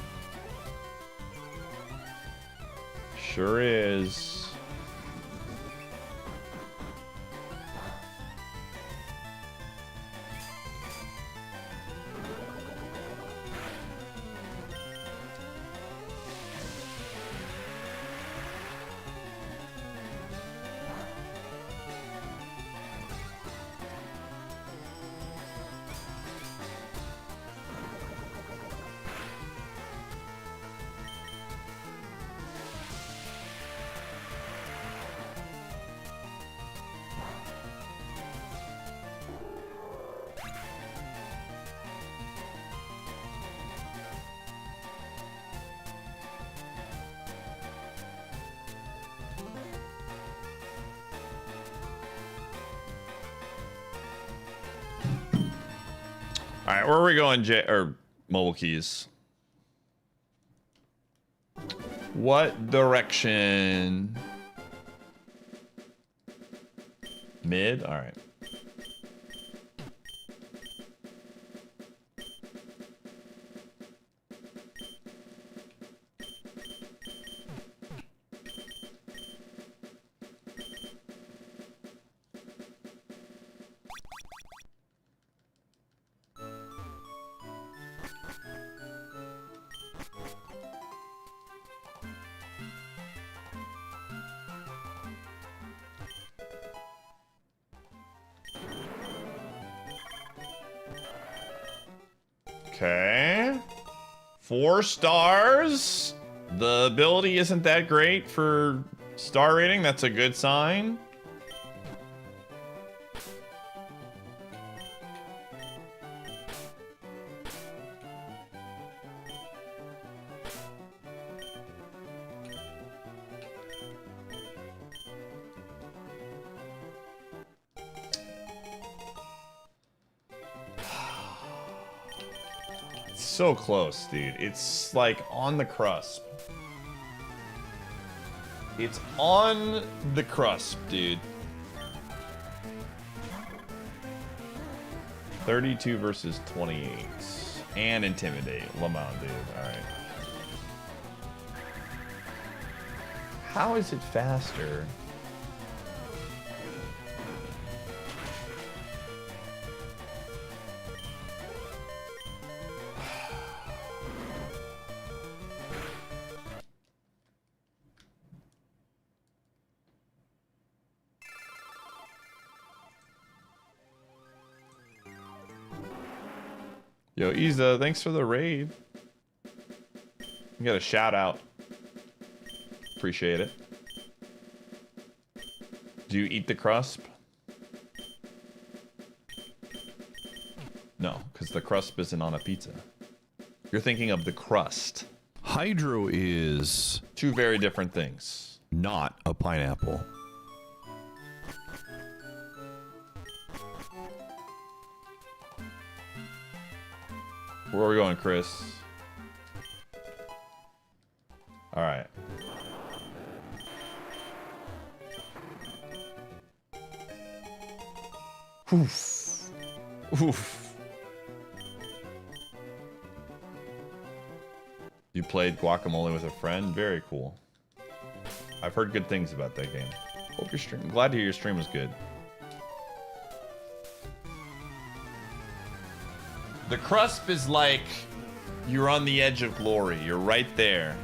Sure is. All right, where are we going, or mobile keys? What direction? Mid? All right. Okay. 4 stars. The ability isn't that great for star rating. That's a good sign. It's so close, dude. It's like on the cusp. It's on the cusp, dude. 32 versus 28. And intimidate. Lamont, dude. Alright. How is it faster? Yo, Isa, thanks for the raid. You got a shout out. Appreciate it. Do you eat the crusp? No, because the crusp isn't on a pizza. You're thinking of the crust.
Hydro is
Two very different things.
not a pineapple.
Where are we going, Chris? All right. Oof. Oof. You played Guacamole with a friend? Very cool. I've heard good things about that game. Hope your stream. Glad to hear your stream was good. The crusp is like you're on the edge of glory. You're right there.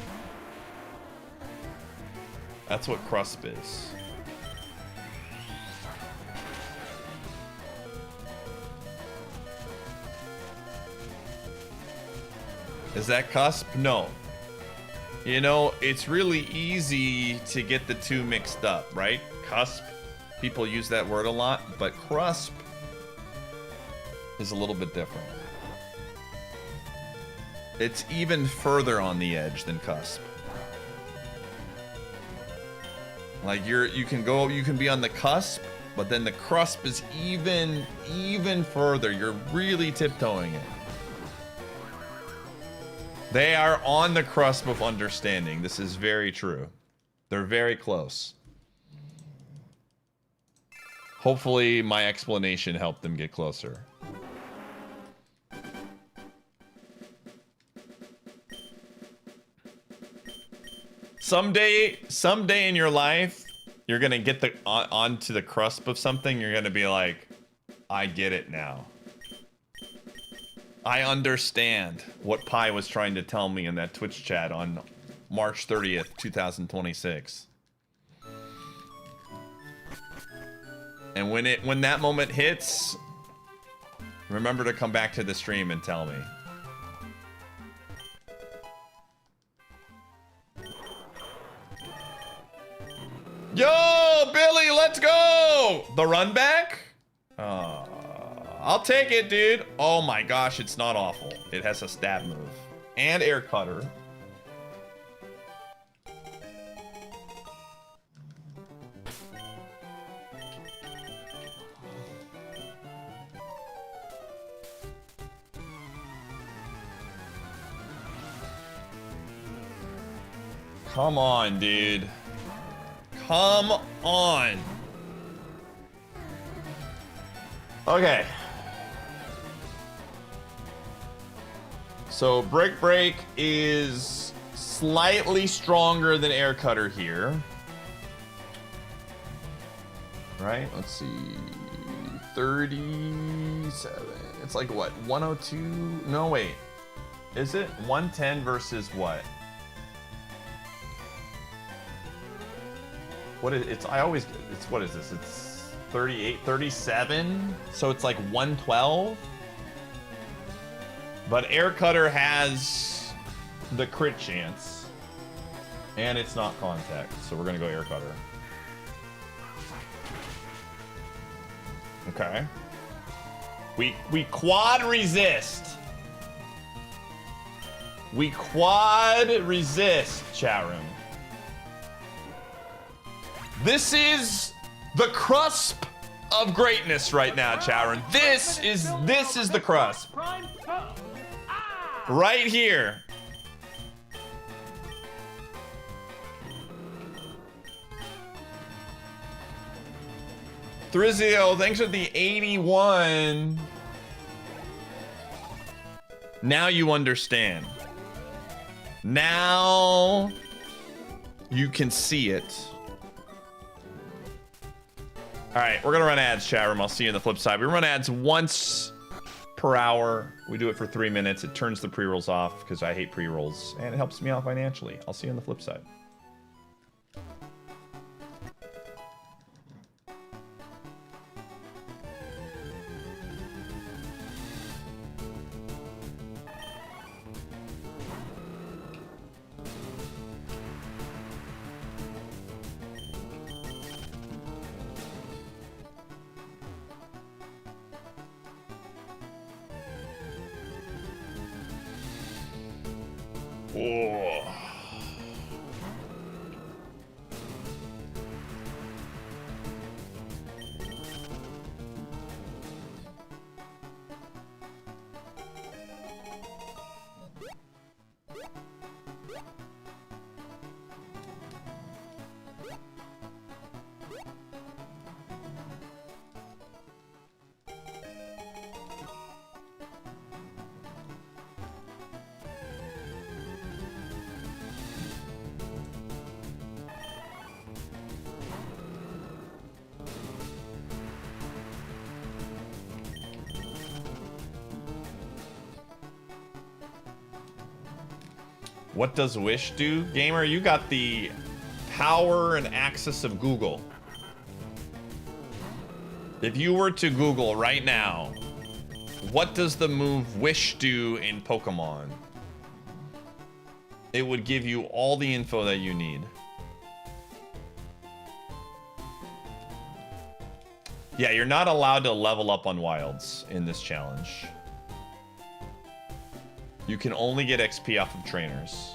That's what crusp is. Is that cusp? No. You know, it's really easy to get the two mixed up, right? Cusp, people use that word a lot, but crusp is a little bit different. It's even further on the edge than cusp. Like you can be on the cusp, but then the crusp is even further. You're really tiptoeing it. They are on the cusp of understanding. This is very true. They're very close. Hopefully my explanation helped them get closer. Someday in your life, you're gonna get onto the cusp of something. You're gonna be like, I get it now. I understand what Pi was trying to tell me in that Twitch chat on March 30th, 2026. And when that moment hits, remember to come back to the stream and tell me. Yo, Billy, let's go! The run back? I'll take it, dude. Oh my gosh, it's not awful. It has a stab move. And air cutter. Come on, dude. Come on. Okay. So break is slightly stronger than air cutter here. Right? Let's see. 37. It's like what? 102? No, wait. Is it 110 versus what? What is it's what is this? It's 38, 37. So it's like 112. But air cutter has the crit chance. And it's not contact. So we're gonna go air cutter. Okay. We quad resist. We quad resist, chat room. This is the cusp of greatness right now, chat room. This is the crusp. Right here. Thrizio, thanks for the 81. Now you understand. Now you can see it. All right, we're gonna run ads, chat room. I'll see you on the flip side. We run ads once per hour. We do it for 3 minutes. It turns the pre-rolls off because I hate pre-rolls, and it helps me out financially. I'll see you on the flip side. Oh. What does Wish do? Gamer, you got the power and access of Google. If you were to Google right now, what does the move Wish do in Pokemon? It would give you all the info that you need. Yeah, you're not allowed to level up on wilds in this challenge. You can only get XP off of trainers.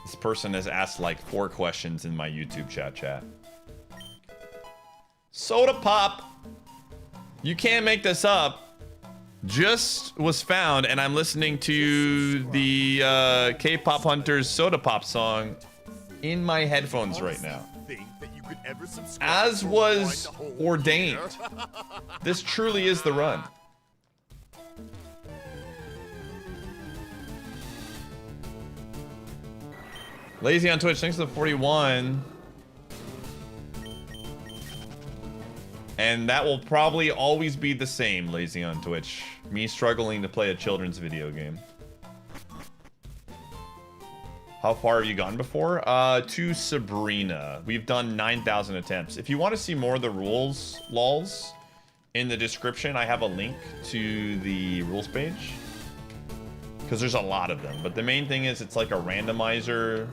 This person has asked like 4 questions in my YouTube chat. Soda Pop! You can't make this up. Just was found, and I'm listening to the K-Pop Hunters Soda Pop song in my headphones right now. As was ordained. This truly is the run. Lazy on Twitch, thanks to the 41. And that will probably always be the same, Lazy on Twitch. Me struggling to play a children's video game. How far have you gone before? To Sabrina. We've done 9,000 attempts. If you want to see more of the rules, lols, in the description, I have a link to the rules page. Because there's a lot of them. But the main thing is it's like a randomizer.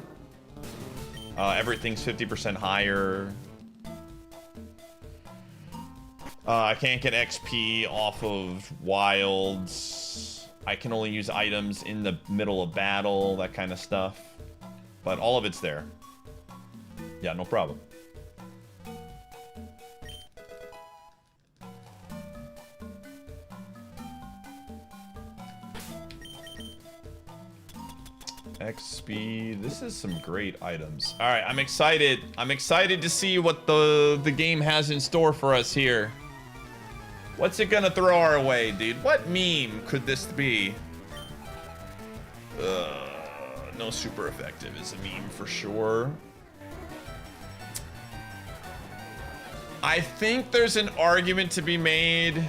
Everything's 50% higher. I can't get XP off of wilds. I can only use items in the middle of battle, that kind of stuff. But all of it's there. Yeah, no problem. XP. This is some great items. All right, I'm excited. I'm excited to see what the game has in store for us here. What's it gonna throw our way, dude? What meme could this be? No super effective is a meme for sure. I think there's an argument to be made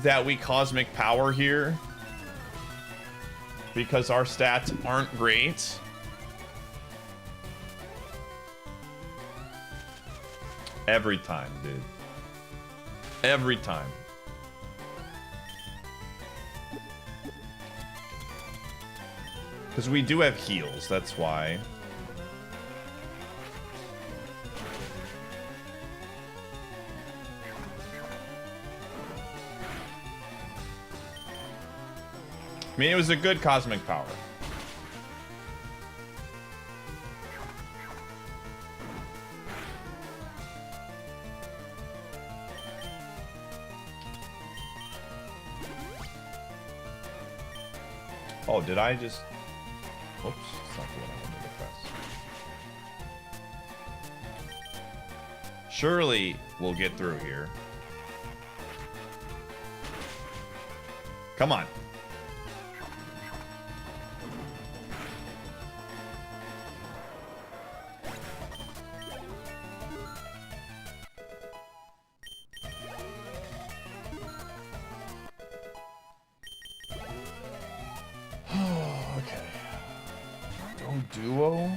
that we cosmic power here because our stats aren't great. Every time, dude. Every time. Because we do have heals, that's why. I mean, it was a good cosmic power. Oh, did I just... Oops, it's not the one I wanted to press. Surely we'll get through here. Come on. Okay. Go duo.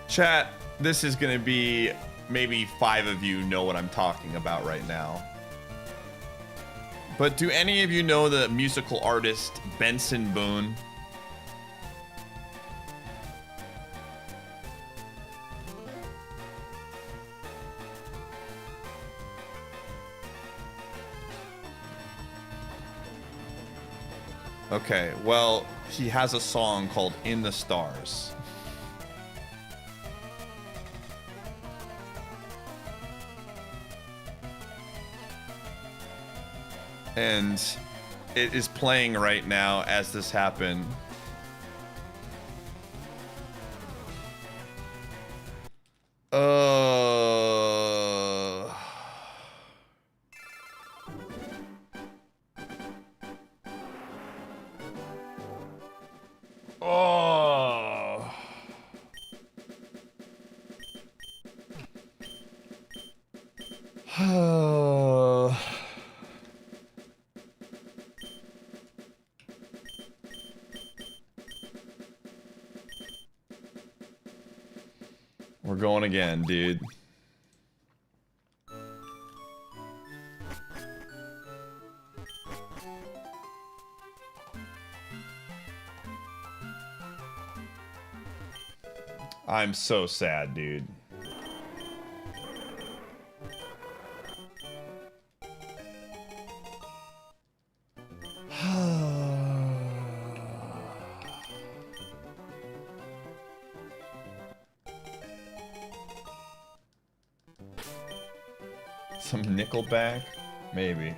Chat, this is gonna be maybe 5 of you know what I'm talking about right now. But do any of you know the musical artist Benson Boone? Okay, well, he has a song called In the Stars. And it is playing right now as this happened. We're going again, dude. I'm so sad, dude. Some Nickelback? Maybe.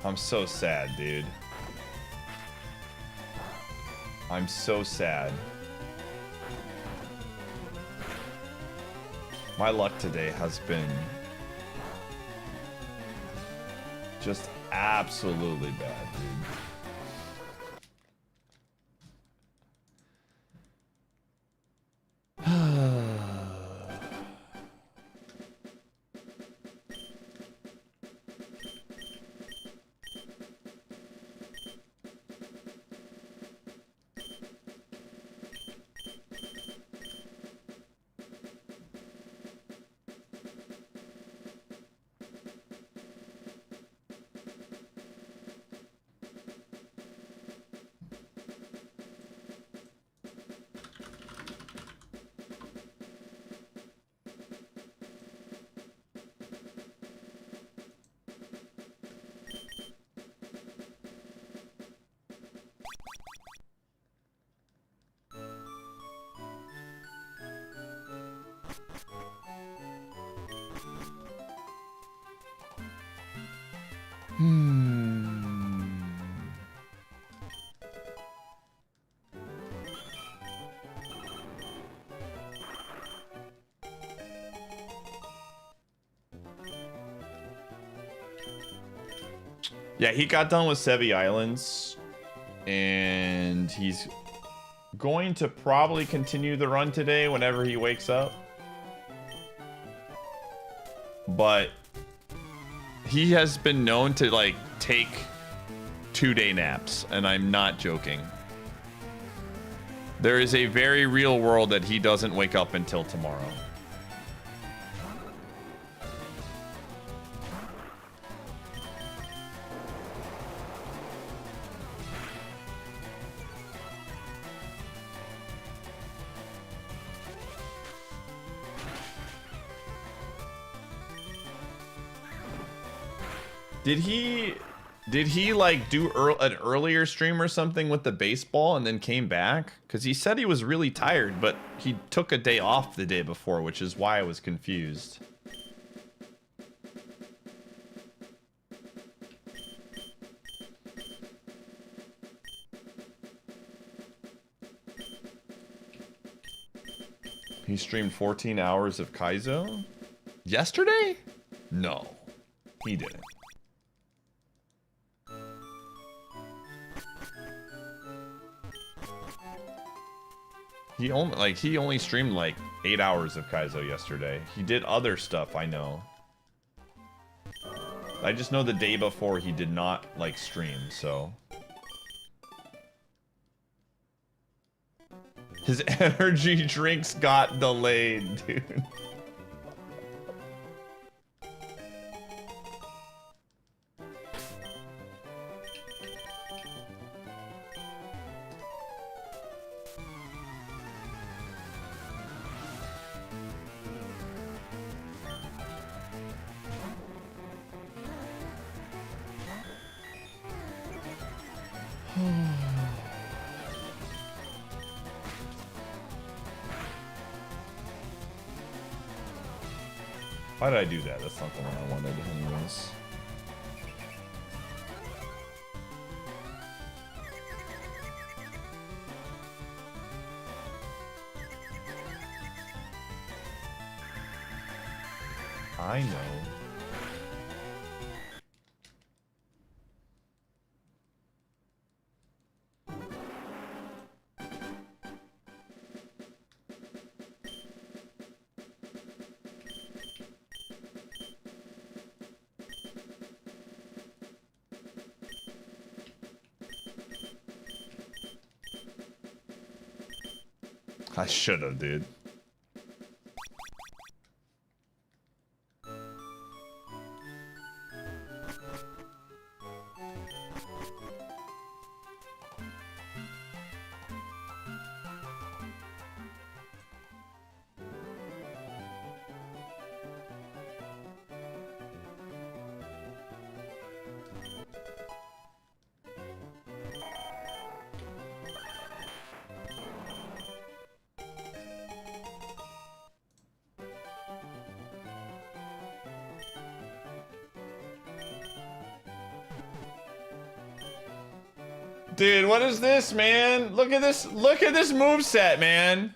I'm so sad, dude. I'm so sad. My luck today has been just absolutely bad, dude. Yeah, he got done with Sevi Islands, and he's going to probably continue the run today whenever he wakes up. But he has been known to like take 2-day naps, and I'm not joking. There is a very real world that he doesn't wake up until tomorrow. Did he like do an earlier stream or something with the baseball and then came back? Because he said he was really tired, but he took a day off the day before, which is why I was confused. He streamed 14 hours of Kaizo? Yesterday? No, he didn't. He only streamed like 8 hours of Kaizo yesterday. He did other stuff, I know. I just know the day before he did not like stream, so. His energy drinks got delayed, dude. Why did I do that? That's not the one I wanted anyways. I know. I should have, dude. Dude, what is this, man? Look at this moveset, man.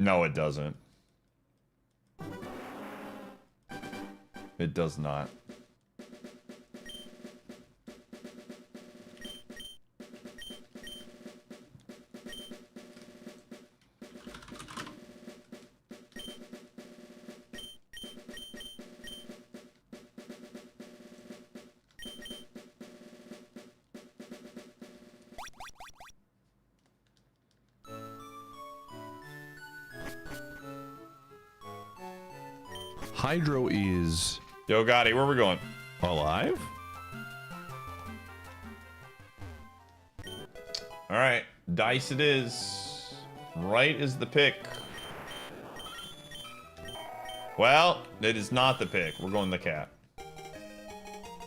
No, it doesn't. It does not.
Hydro is
Yo, Gotti, where we going?
alive?
All right, dice it is. Right is the pick. Well, it is not the pick. We're going the cat.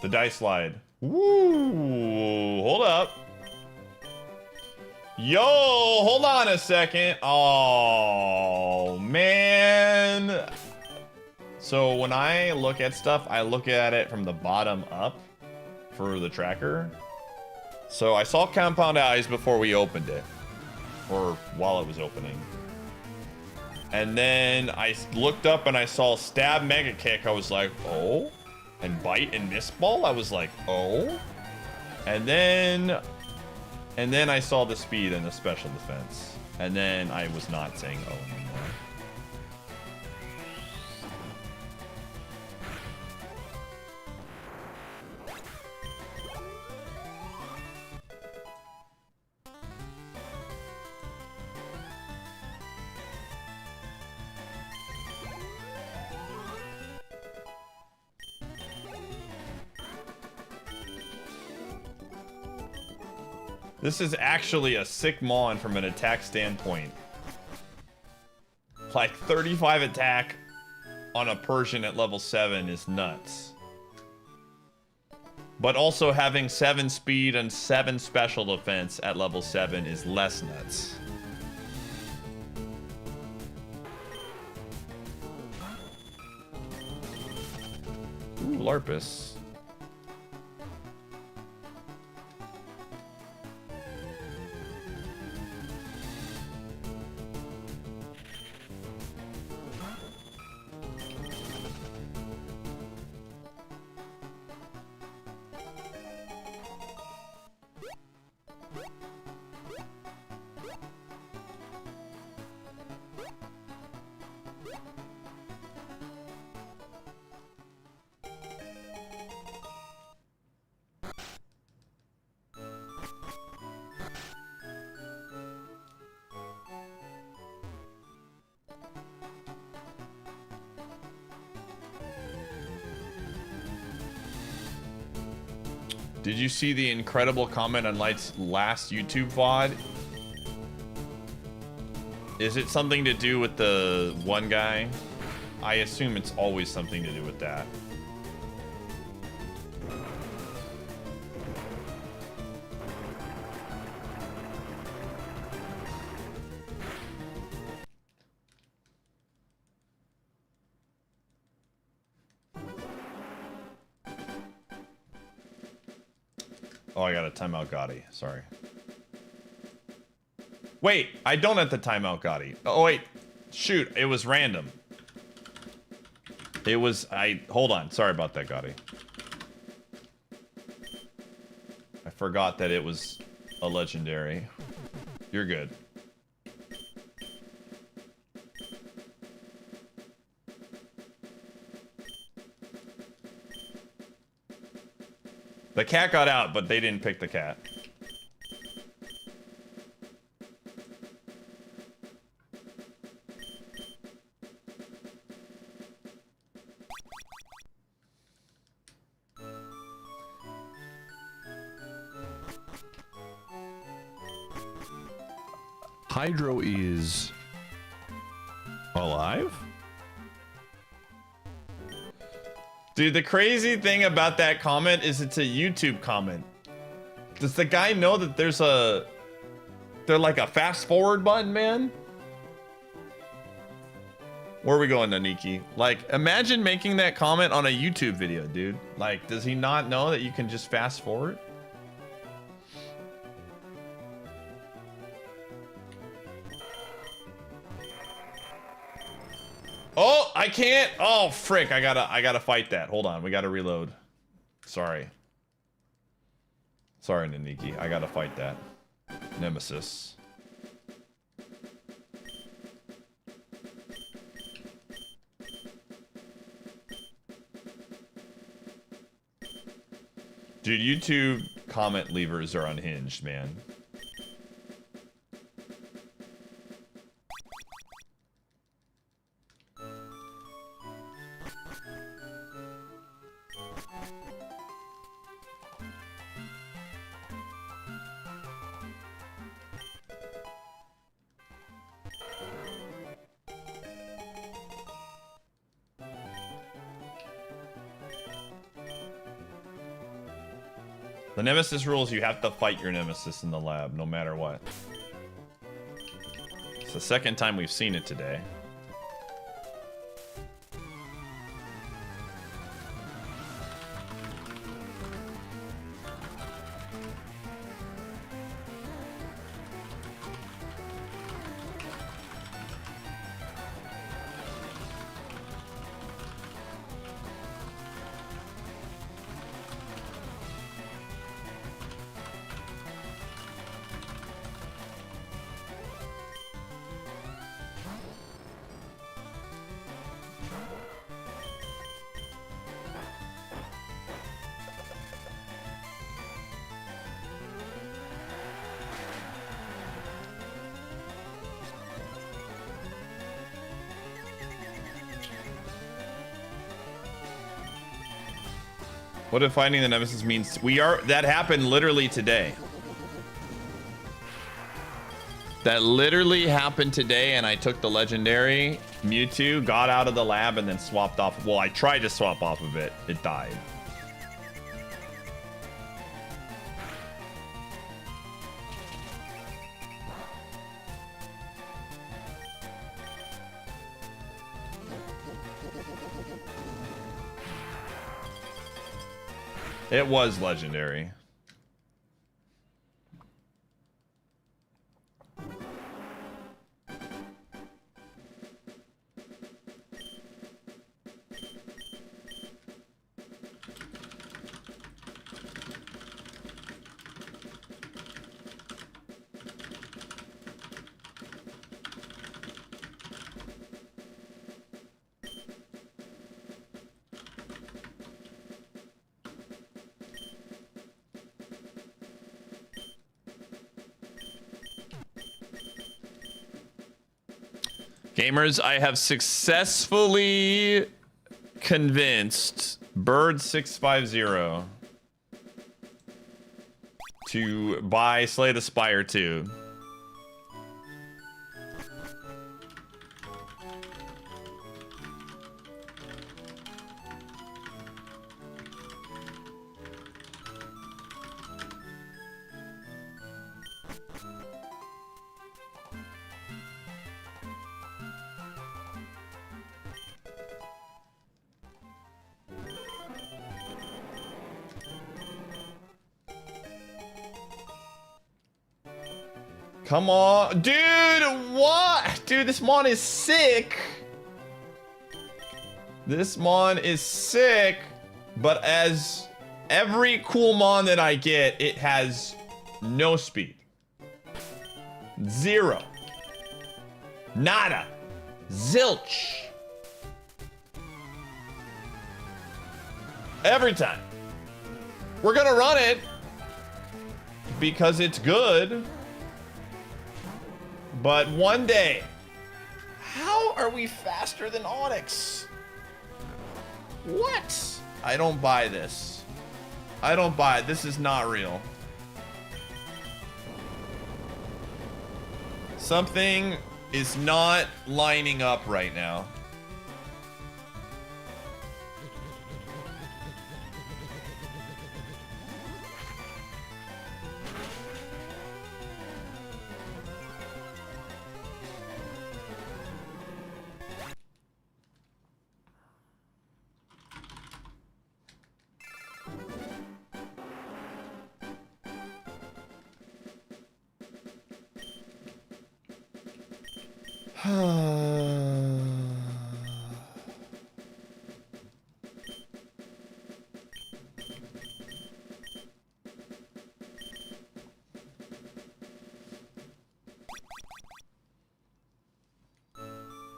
The dice slide. Woo! Hold up. Yo, hold on a second. Oh, man. So when I look at stuff, I look at it from the bottom up for the tracker. So I saw Compound Eyes before we opened it, or while it was opening. And then I looked up and I saw Stab Mega Kick. I was like, oh. And Bite and Miss Ball. I was like, oh. And then I saw the speed and the special defense. And then I was not saying oh anymore. This is actually a sick mon from an attack standpoint. Like 35 attack on a Persian at level 7 is nuts. But also having 7 speed and 7 special defense at level 7 is less nuts. Ooh, Larpus. Did you see the incredible comment on Light's last YouTube VOD? Is it something to do with the one guy? I assume it's always something to do with that. Oh, I got a timeout Gotti. Sorry. Wait, I don't have the timeout Gotti. Oh, wait. Shoot, it was random. It was... Hold on. Sorry about that, Gotti. I forgot that it was a legendary. You're good. The cat got out, but they didn't pick the cat.
Hydro is alive?
Dude, the crazy thing about that comment is it's a YouTube comment. Does the guy know that there's like a fast forward button, man? Where are we going, Naniki? Like, imagine making that comment on a YouTube video, dude. Like, does he not know that you can just fast forward? Oh, I can't. Oh, frick. I gotta fight that. Hold on. We gotta reload. Sorry. Sorry, Naniki. I gotta fight that. Nemesis. Dude, YouTube comment levers are unhinged, man. The Nemesis rules, you have to fight your Nemesis in the lab, no matter what. It's the second time we've seen it today. What if finding the Nemesis means that happened literally today. That literally happened today, and I took the legendary Mewtwo, got out of the lab, and then swapped off. Well, I tried to swap off of it. It died. It was legendary. Gamers, I have successfully convinced Bird650 to buy Slay the Spire 2. Come on, dude, what? Dude, this mon is sick. This mon is sick, but as every cool mon that I get, it has no speed. Zero. Nada. Zilch. Every time. We're gonna run it because it's good. But one day, how are we faster than Onyx? What? I don't buy this. I don't buy it. This is not real. Something is not lining up right now.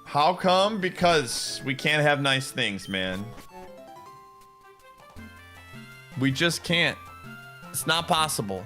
How come? Because we can't have nice things, man. We just can't. It's not possible.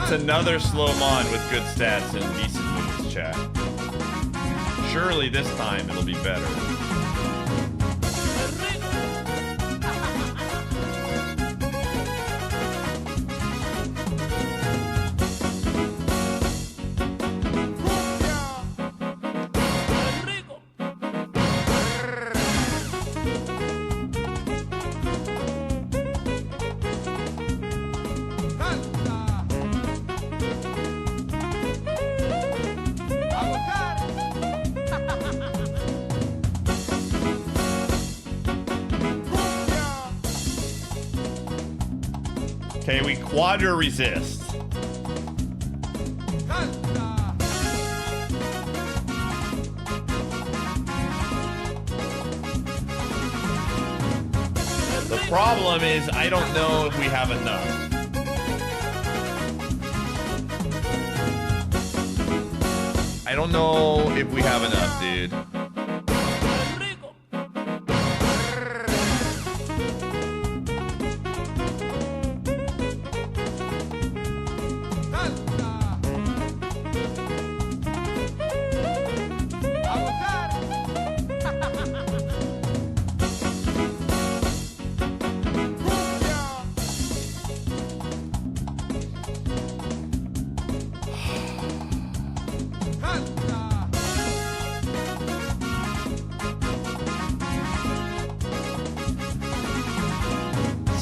It's another slow mon with good stats and decent moves, chat. Surely this time it'll be better. Okay, we quadra resist. The problem is I don't know if we have enough. I don't know if we have enough, dude.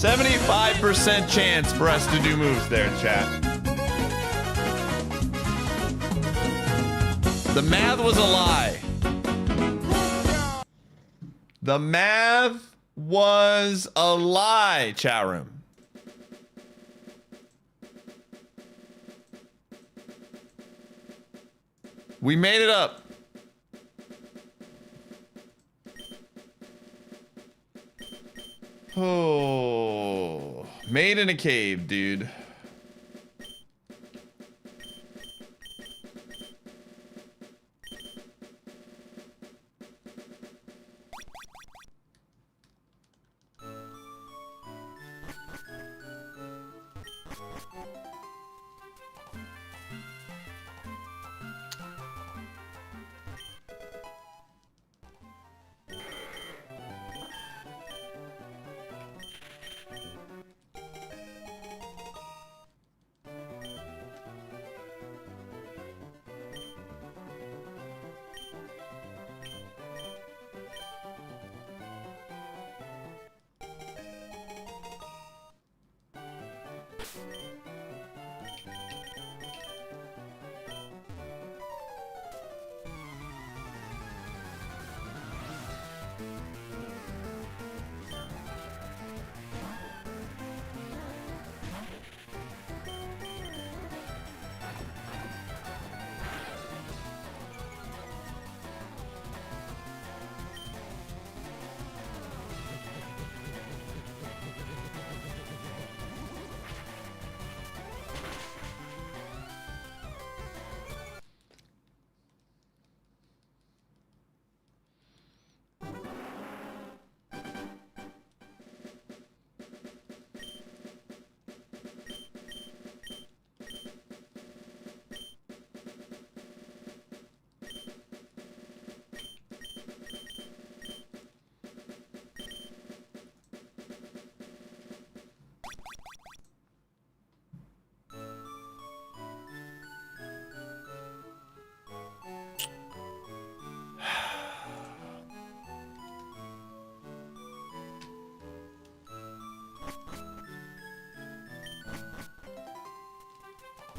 %75 chance for us to do moves there, chat. The math was a lie. The math was a lie, chat room. We made it up. Oh, made in a cave, dude.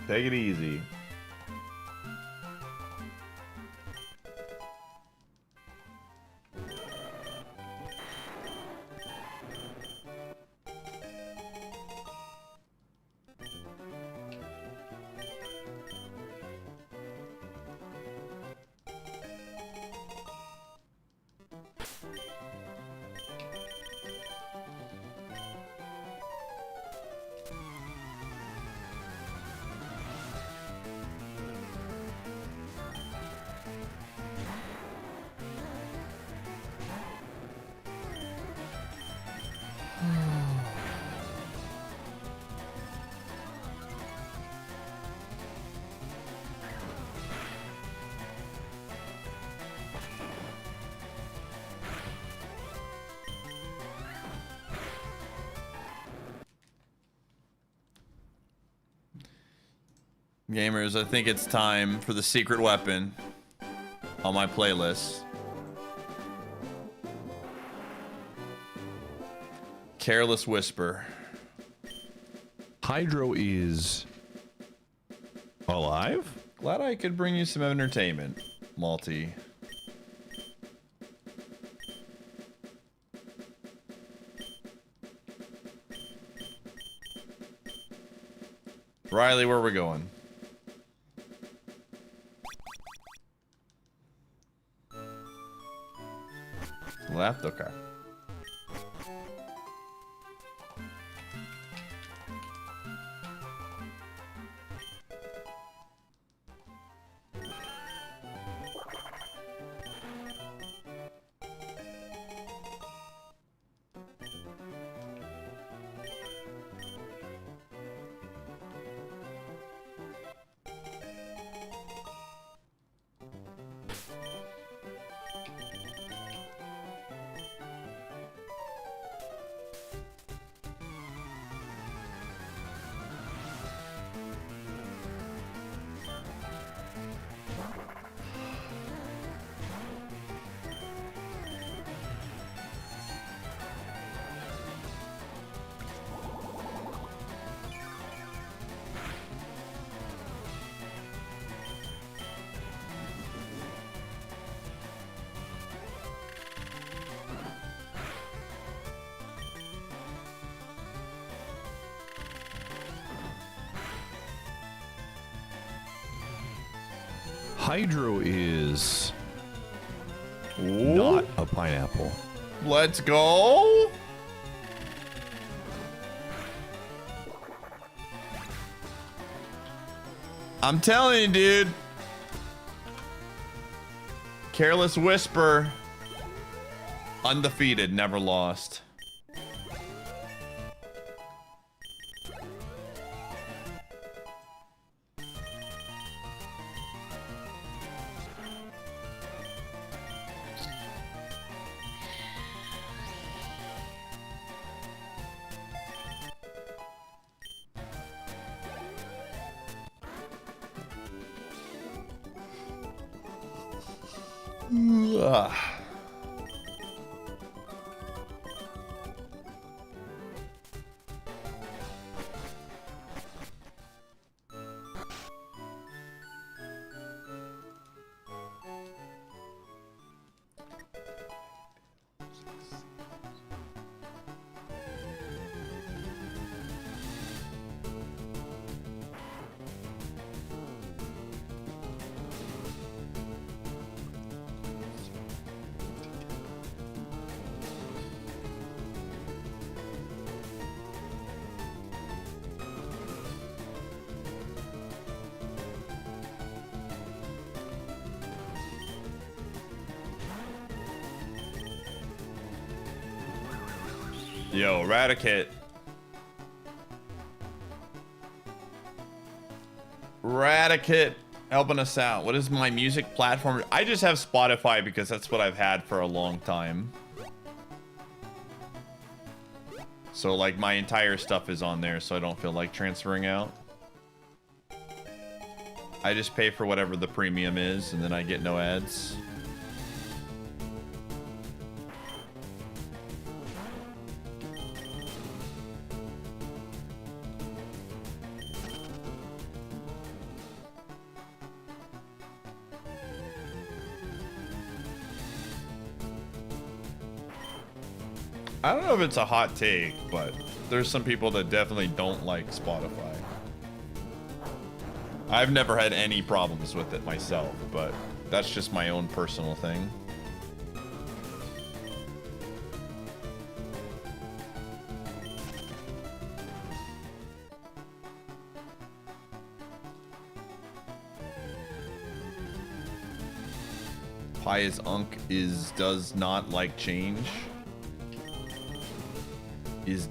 Take it easy. Gamers, I think it's time for the secret weapon on my playlist. Careless Whisper.
Hydro is alive?
Glad I could bring you some entertainment, Malty. Riley, where are we going? Left? Okay.
Hydro is not a pineapple.
Let's go. I'm telling you, dude. Careless Whisper. Undefeated, never lost. Ugh. Yo, Radicate. Radicate helping us out. What is my music platform? I just have Spotify because that's what I've had for a long time. So like my entire stuff is on there, so I don't feel like transferring out. I just pay for whatever the premium is and then I get no ads. I don't know if it's a hot take, but there's some people that definitely don't like Spotify. I've never had any problems with it myself, but that's just my own personal thing. Pious Unk does not like change.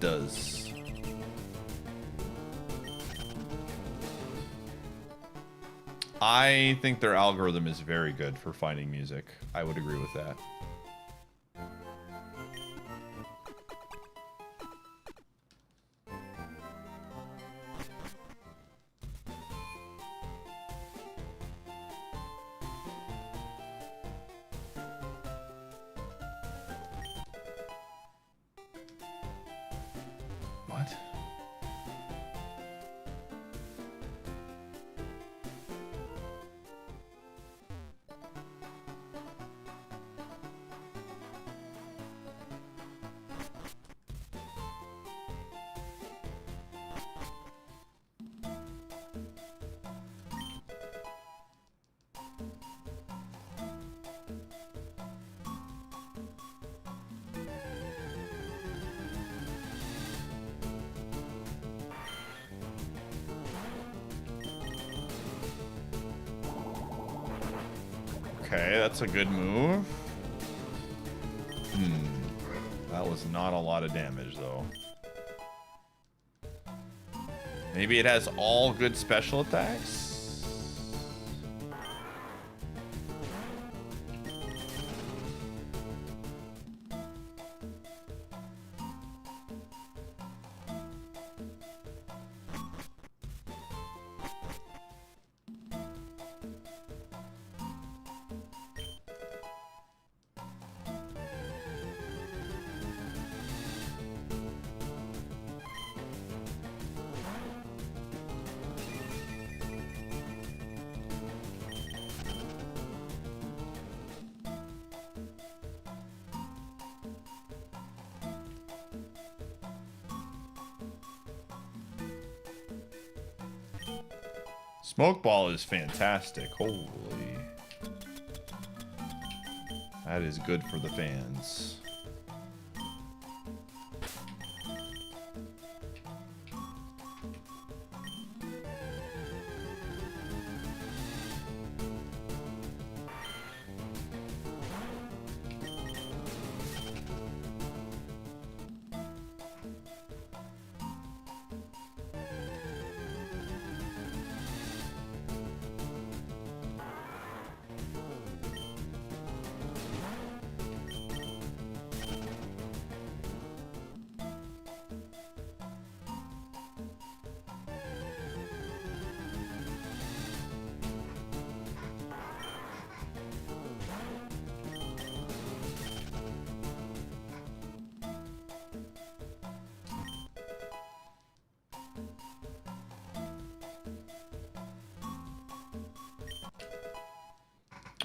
Does. I think their algorithm is very good for finding music. I would agree with that. Okay, that's a good move. That was not a lot of damage, though. Maybe it has all good special attacks? Smoke ball is fantastic. Holy. That is good for the fans.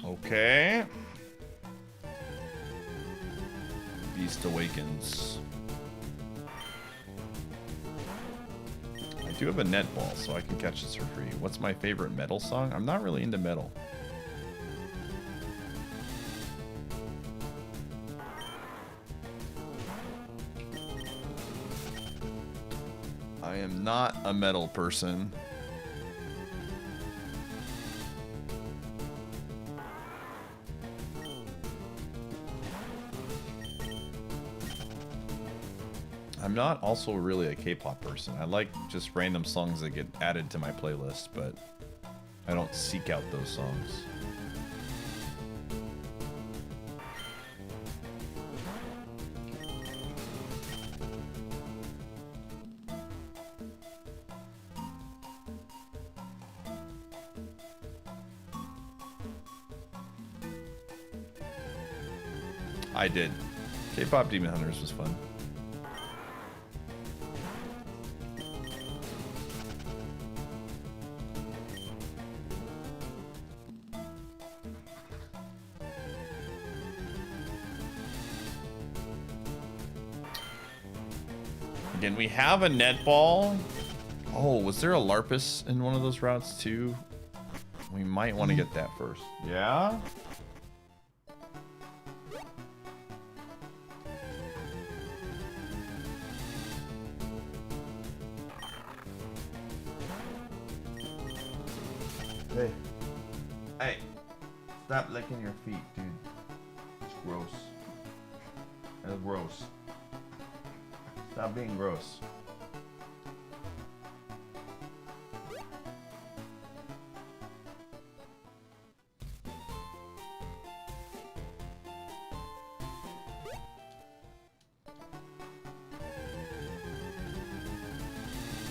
Okay. Beast Awakens. I do have a net ball, so I can catch this for free. What's my favorite metal song? I'm not really into metal. I am not a metal person. I'm not also really a K-pop person. I like just random songs that get added to my playlist, but I don't seek out those songs. I did. K-pop Demon Hunters was fun. Again, we have a netball. Oh, was there a Larpus in one of those routes too? We might want to get that first. Yeah? Hey. Hey. Stop licking your feet, dude. It's gross. That's gross. Stop being gross.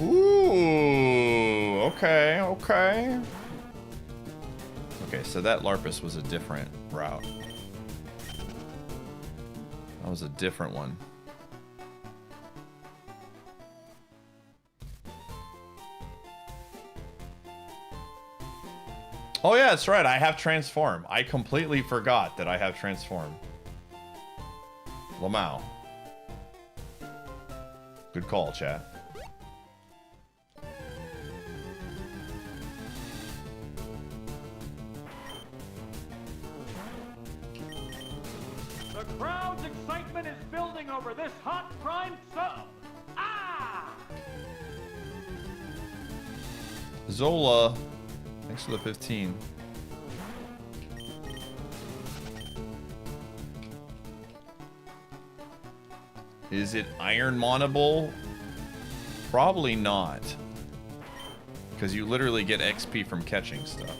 Ooh, okay, okay. Okay, so that Larpus was a different route. That was a different one. Oh yeah, that's right. I have Transform. I completely forgot that I have Transform. Lamau. Good call, chat.
The crowd's excitement is building over this hot prime sub. Ah!
Zola. Thanks for the 15. Is it IronMONable? Probably not. Because you literally get XP from catching stuff.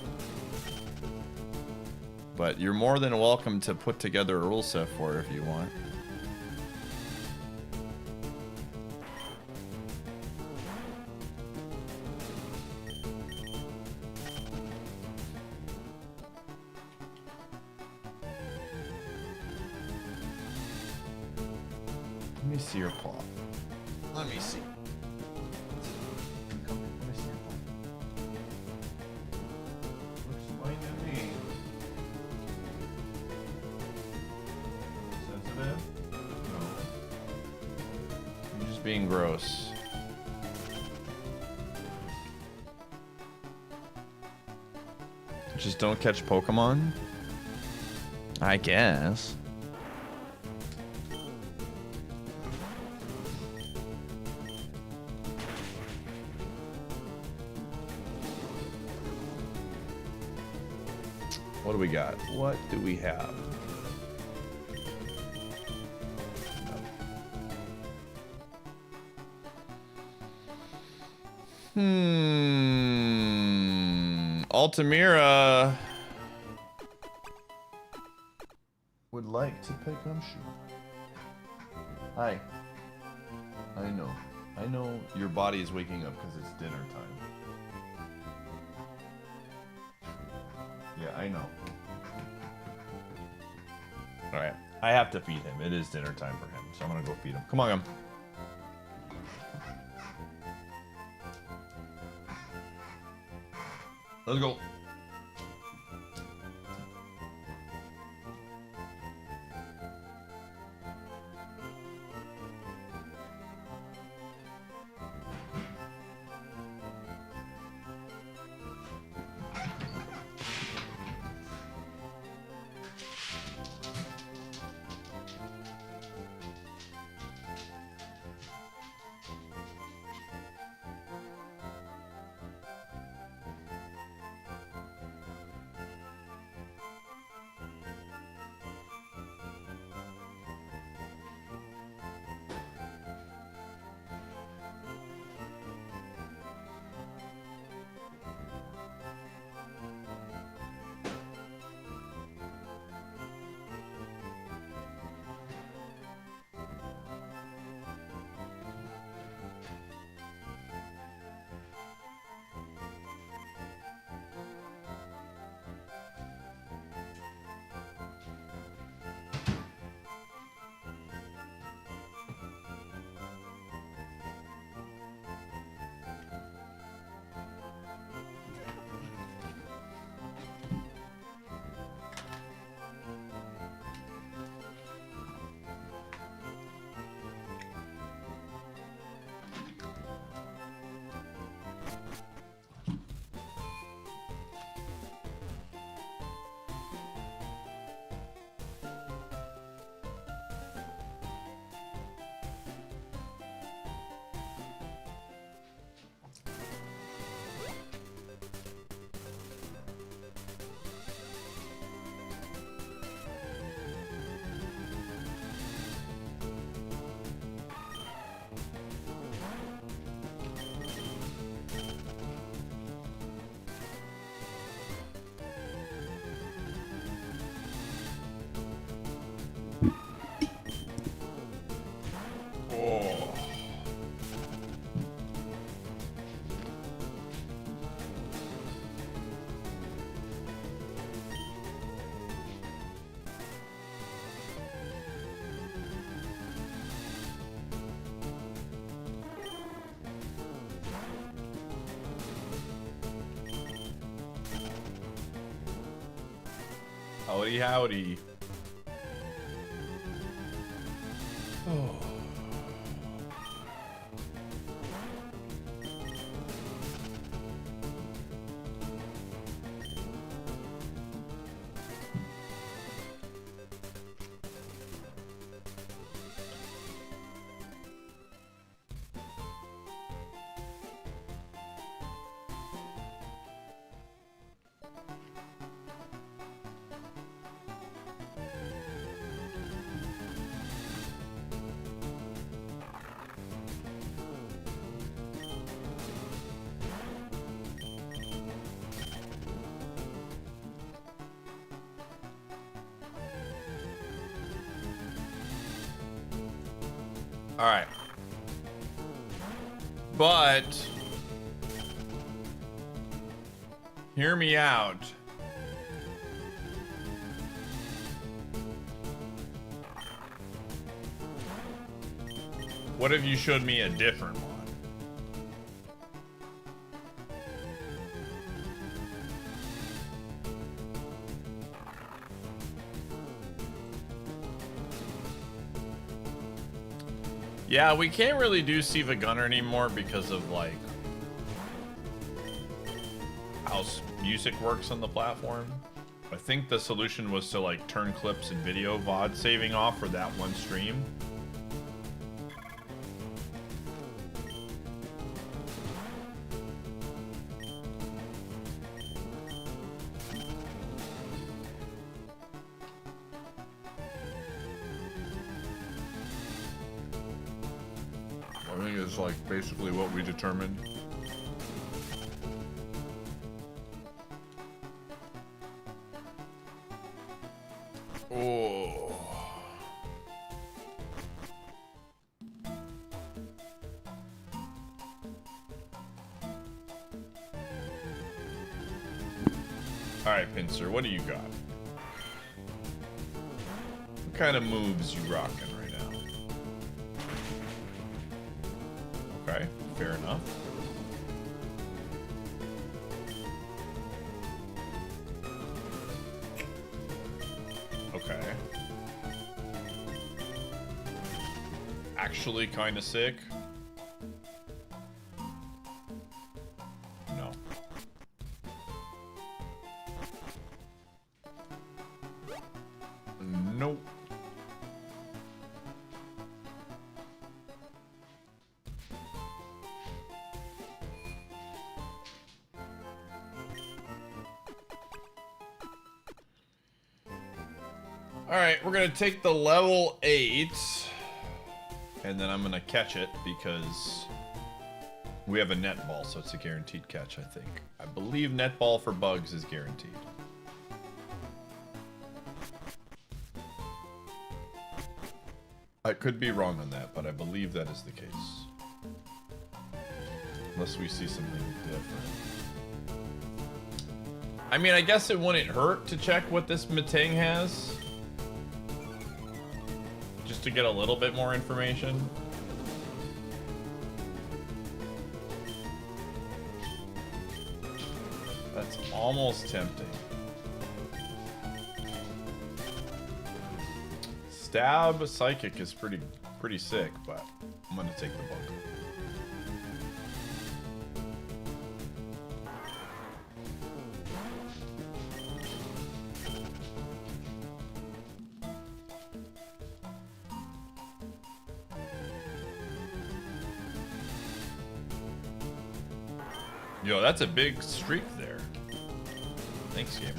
But you're more than welcome to put together a rule set for it if you want. Let me see your paw. Let me see. Let me see your paw. Looks fine to me. Sensitive? No. You're just being gross. Just don't catch Pokemon? I guess. What do we got? What do we have? Altamira would like to pick Gumshoe. Hi. I know. I know your body is waking up because it's dinner time. Yeah, I know. Alright. I have to feed him. It is dinner time for him, so I'm gonna go feed him. Come on, Gum. Let's go. Howdy, howdy. Oh. All right. But hear me out. What if you showed me a different one? Yeah, we can't really do Siva Gunner anymore because of like how music works on the platform. I think the solution was to like turn clips and video VOD saving off for that one stream. I think it's like basically what we determined. Oh. All right, Pincer, what do you got? What kind of moves you rocking right now? Okay, fair enough. Okay. Actually kind of sick. No. Nope. Alright, we're gonna take the level 8, and then I'm gonna catch it because we have a netball, so it's a guaranteed catch, I think. I believe netball for bugs is guaranteed. I could be wrong on that, but I believe that is the case. Unless we see something different. I mean, I guess it wouldn't hurt to check what this Matang has. Just to get a little bit more information. That's almost tempting. Stab Psychic is pretty sick, but I'm gonna take the book. Yo, that's a big streak there. Thanks, gamer.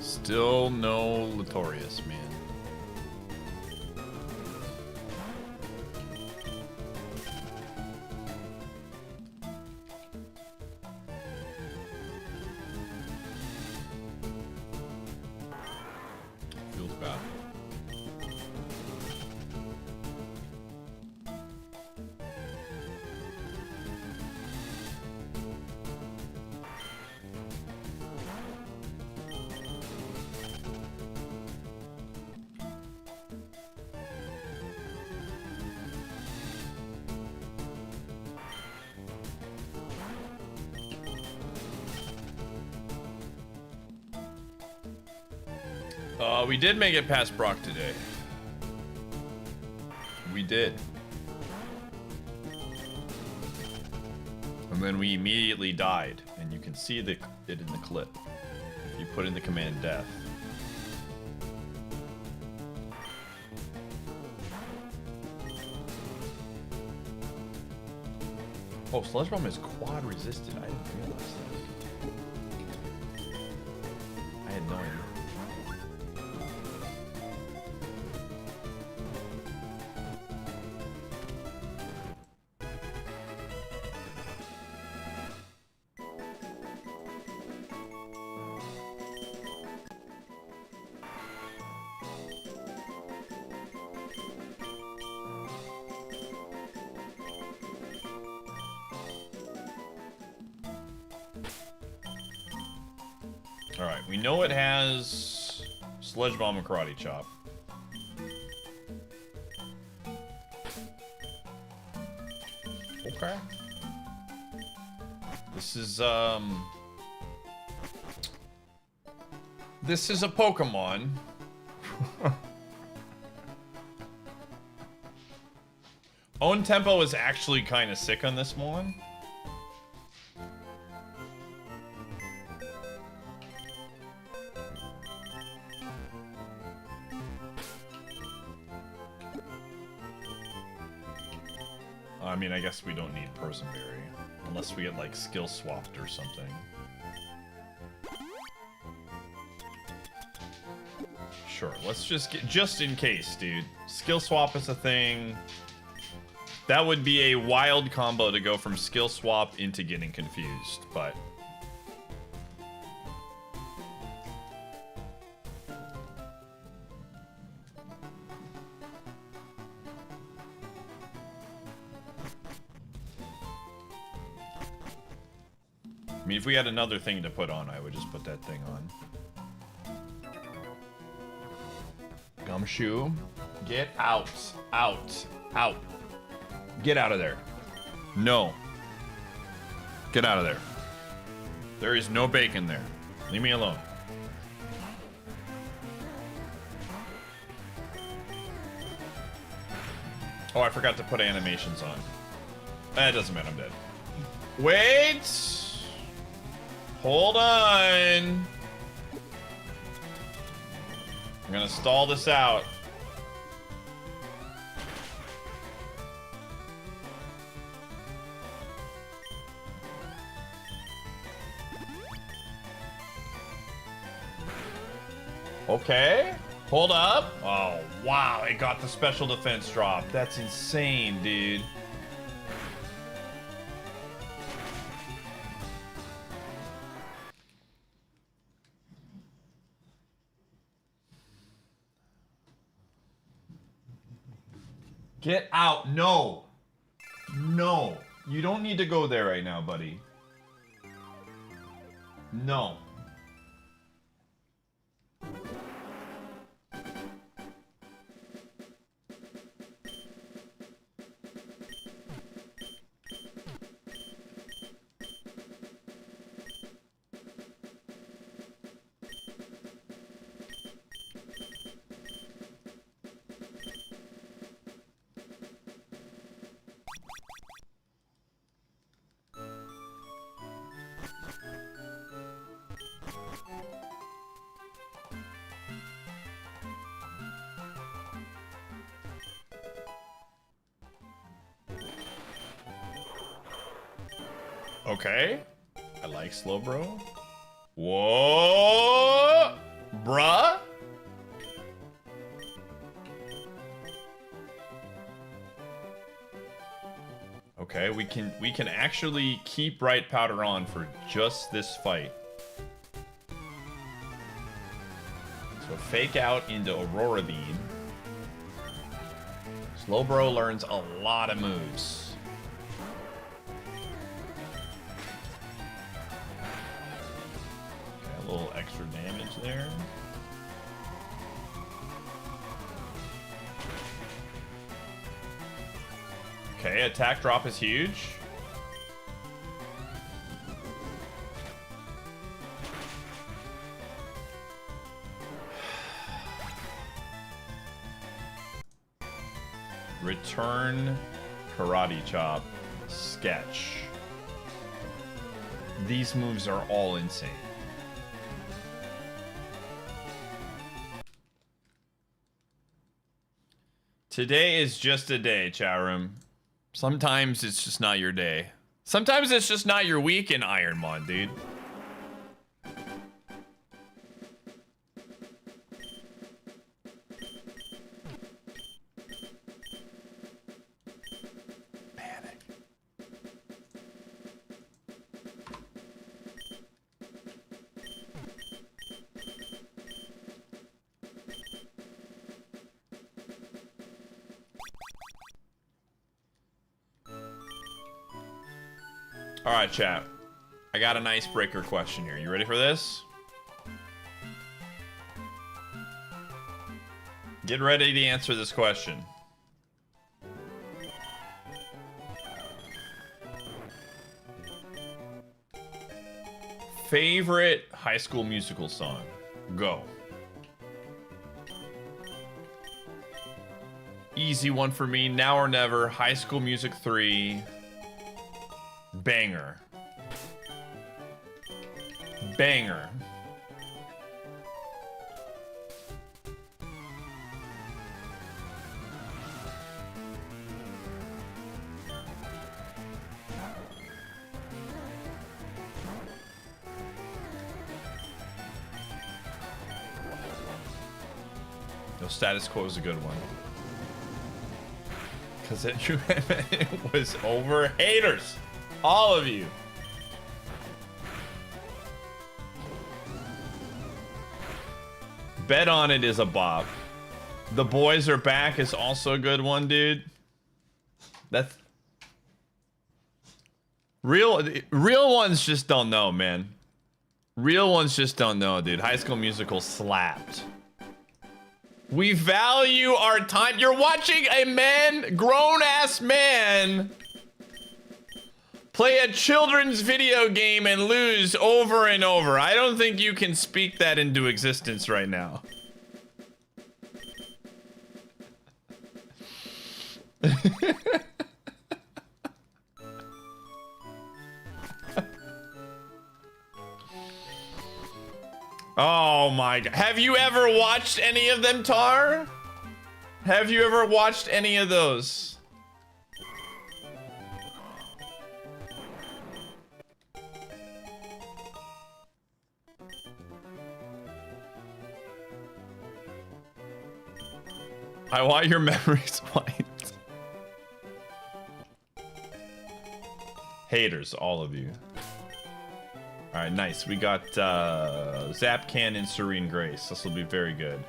Still no Latorius, man. Feels bad. We did make it past Brock today. We did. And then we immediately died, and you can see it in the clip. If you put in the command death. Oh, Sludge Bomb is quad resistant. I didn't realize that. I had no idea. Alright, we know it has Sledge Bomb and Karate Chop. Okay. This is a Pokemon. Own Tempo is actually kind of sick on this one. I mean, I guess we don't need Personberry. Unless we get, like, skill swapped or something. Sure, let's just get, just in case, dude. Skill swap is a thing. That would be a wild combo to go from skill swap into getting confused, but... I mean, if we had another thing to put on, I would just put that thing on. Gumshoe, get out, out, out. Get out of there. No. Get out of there. There is no bacon there. Leave me alone. Oh, I forgot to put animations on. That doesn't matter, I'm dead. Wait! Hold on. I'm gonna stall this out. Okay. Hold up. Oh, wow. It got the special defense drop. That's insane, dude. Get out. No. No. You don't need to go there right now, buddy. No. Okay. I like Slowbro. Whoa! Bruh? Okay, we can actually keep Right Powder on for just this fight. So fake out into Aurora Beam. Slowbro learns a lot of moves. A little extra damage there. Okay, attack drop is huge. Return Karate Chop Sketch. These moves are all insane. Today is just a day, chat room. Sometimes it's just not your day. Sometimes it's just not your week in IronMON, dude. Panic. All right, chat. I got an icebreaker question here. You ready for this? Get ready to answer this question. Favorite High School Musical song? Go. Easy one for me. Now or Never. High School Music 3. Banger. Banger. No, Status Quo is a good one. Because it was over. Haters. All of you. Bet on It is a bop. The Boys Are Back is also a good one, dude. That's... Real ones just don't know, man. Real ones just don't know, dude. High School Musical slapped. We value our time. You're watching a man, grown-ass man, play a children's video game and lose over and over. I don't think you can speak that into existence right now. Oh my god. Have you ever watched any of them, Tar? Have you ever watched any of those? I want your memories white. Haters, all of you. All right, nice. We got Zap Cannon, Serene Grace. This will be very good.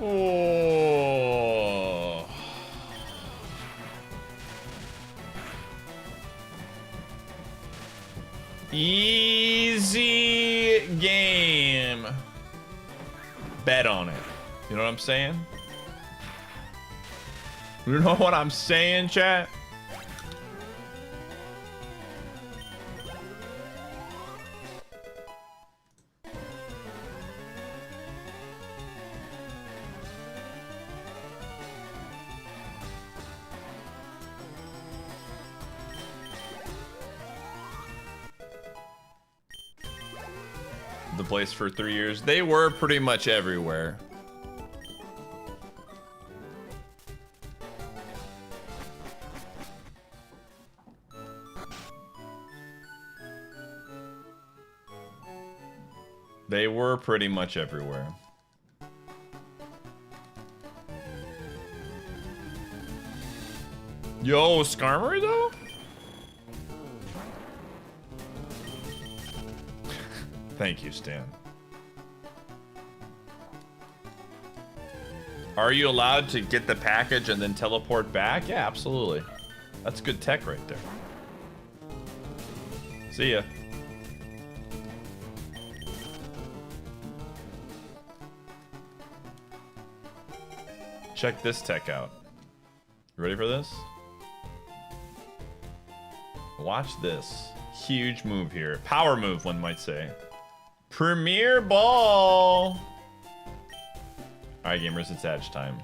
Oh. Easy game. Bet on it. You know what I'm saying? You know what I'm saying, chat? The place for 3 years. They were pretty much everywhere. They were pretty much everywhere. Yo, Skarmory though? Thank you, Stan. Are you allowed to get the package and then teleport back? Yeah, absolutely. That's good tech right there. See ya. Check this tech out. You ready for this? Watch this. Huge move here. Power move, one might say. Premier Ball! Alright, gamers, it's Edge time.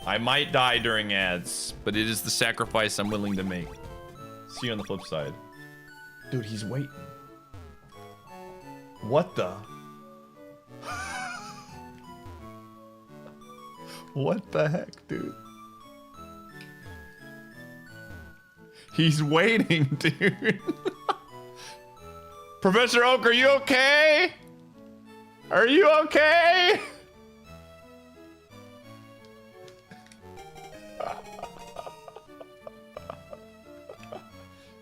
I might die during ads, but it is the sacrifice I'm willing to make. See you on the flip side. Dude, he's waiting. What the? What the heck, dude? He's waiting, dude. Professor Oak, are you okay? Are you okay?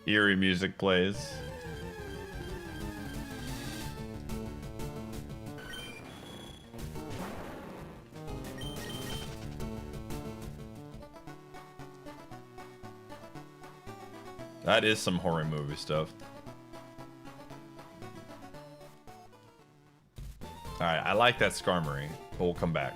Eerie music plays. That is some horror movie stuff. Alright, I like that Skarmory, but we'll come back.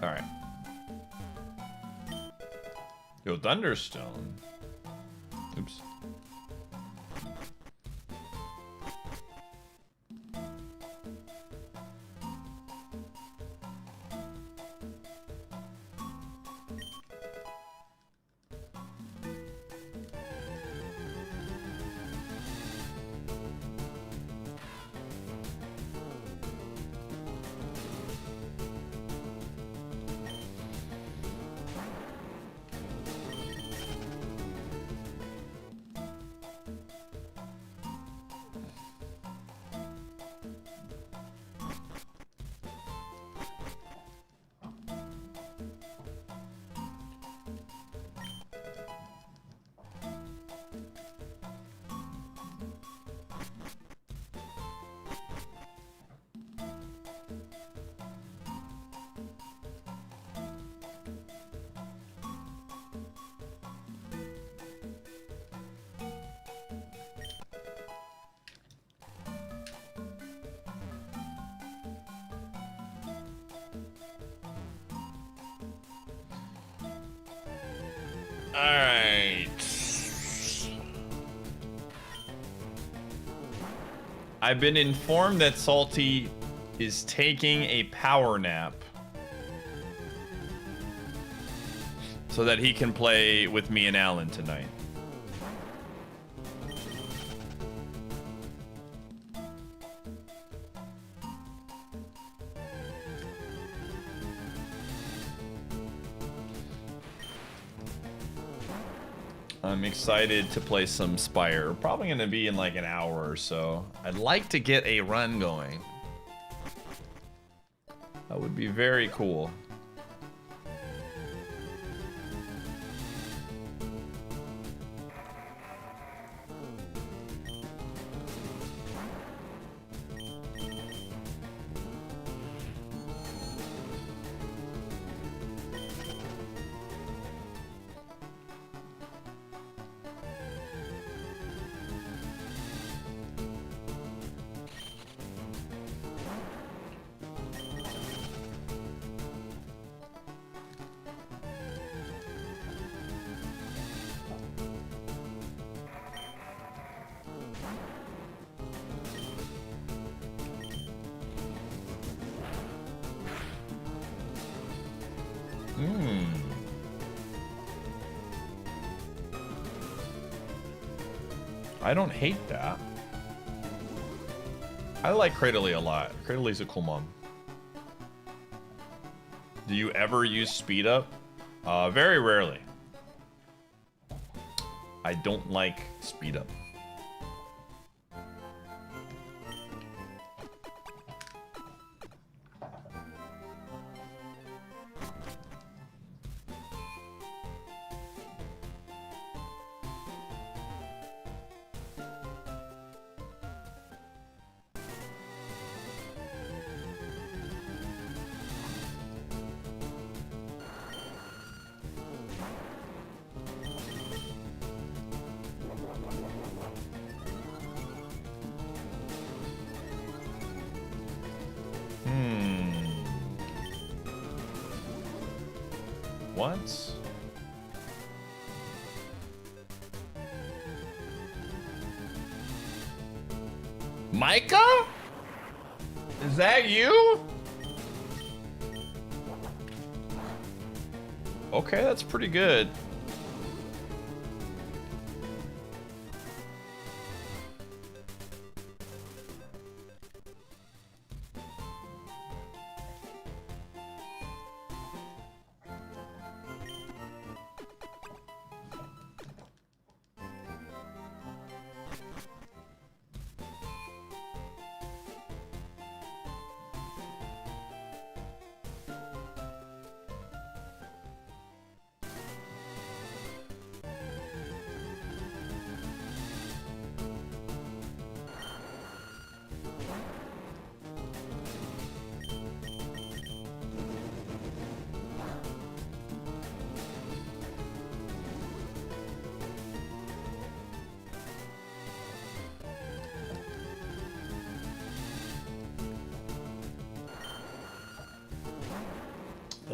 Alright. Yo, Thunderstone. Oops. Alright. I've been informed that Salty is taking a power nap so that he can play with me and Alan tonight. I'm excited to play some Spire. Probably going to be in like an hour or so. I'd like to get a run going. That would be very cool. I don't hate that. I like Cradily a lot. Cradyly's a cool mom. Do you ever use speed up? Very rarely. I don't like speed up. What? Micah? Is that you? Okay, that's pretty good.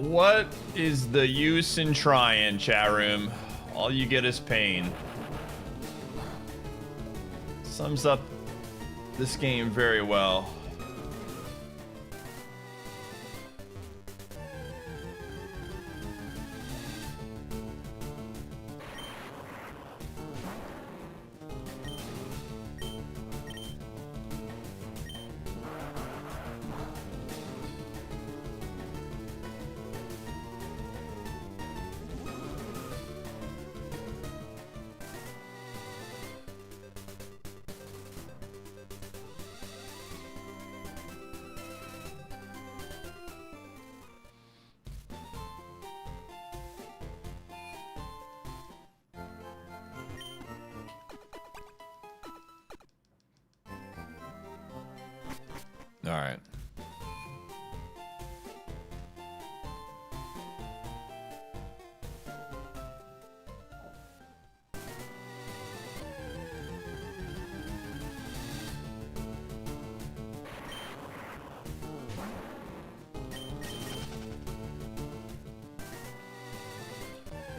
What is the use in trying, chat room? All you get is pain. Sums up this game very well. All right.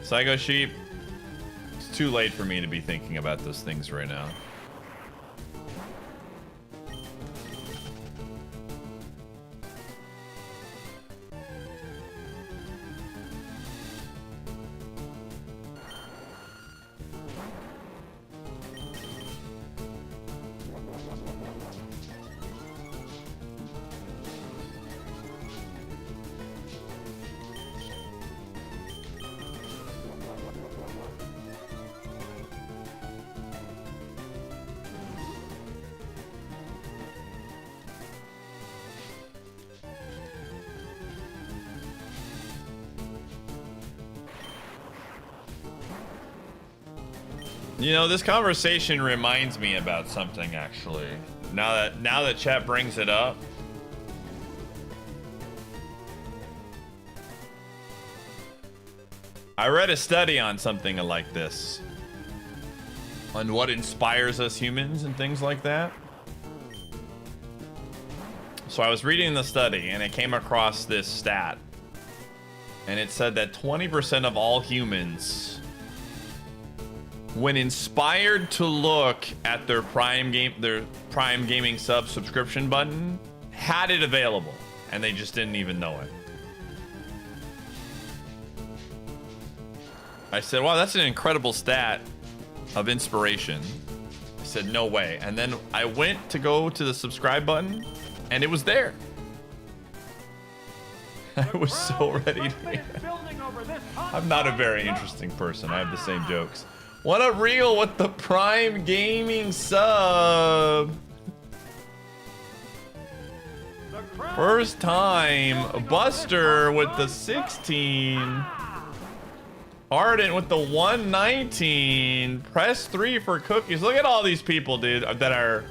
Psycho Sheep. It's too late for me to be thinking about those things right now. You know, this conversation reminds me about something, actually. Now that chat brings it up. I read a study on something like this. On what inspires us humans and things like that. So I was reading the study and I came across this stat. And it said that 20% of all humans, when inspired to look at their Prime Gaming sub subscription button, had it available, and they just didn't even know it. I said, wow, that's an incredible stat of inspiration. I said, no way. And then I went to go to the subscribe button, and it was there. I was so ready to... I'm not a very interesting person. I have the same jokes. What a reel with the Prime Gaming sub. First time. Buster with the 16. Ardent with the 119. Press 3 for cookies. Look at all these people, dude, that are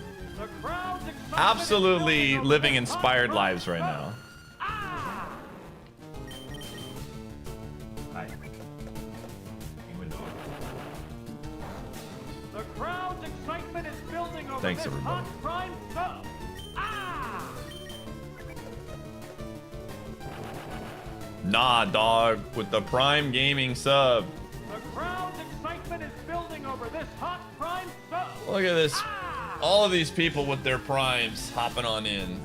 absolutely living inspired lives right now. Thanks, everybody. Nah, dog, with the Prime Gaming sub.
The crowd's excitement is building over this hot Prime sub.
Look at this. All of these people with their primes hopping on in.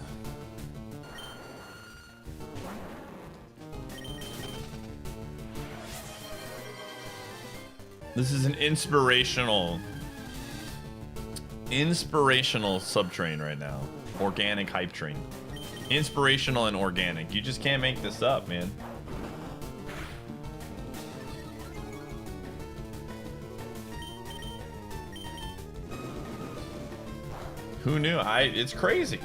This is an inspirational subtrain right now. Organic hype train. Inspirational and organic. You just can't make this up, man. Who knew? It's crazy.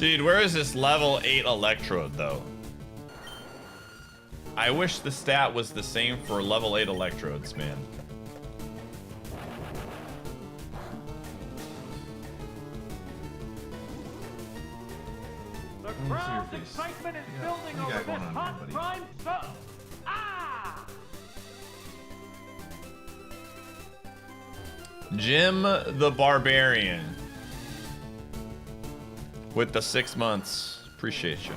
Dude, where is this level 8 electrode, though? I wish the stat was the same for level 8 electrodes, man.
The crowd's excitement is building over this hot prime sub. Ah!
Jim the Barbarian. With the 6 months. Appreciate you.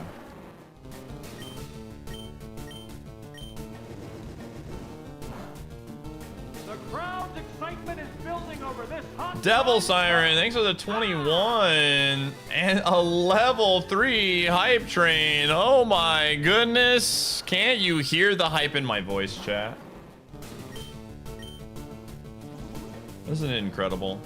The crowd's excitement is building over this hot
Devil
prime
Siren,
sub.
thanks for the 21. And a level 3 hype train. Oh my goodness. Can't you hear the hype in my voice, chat? Isn't it incredible?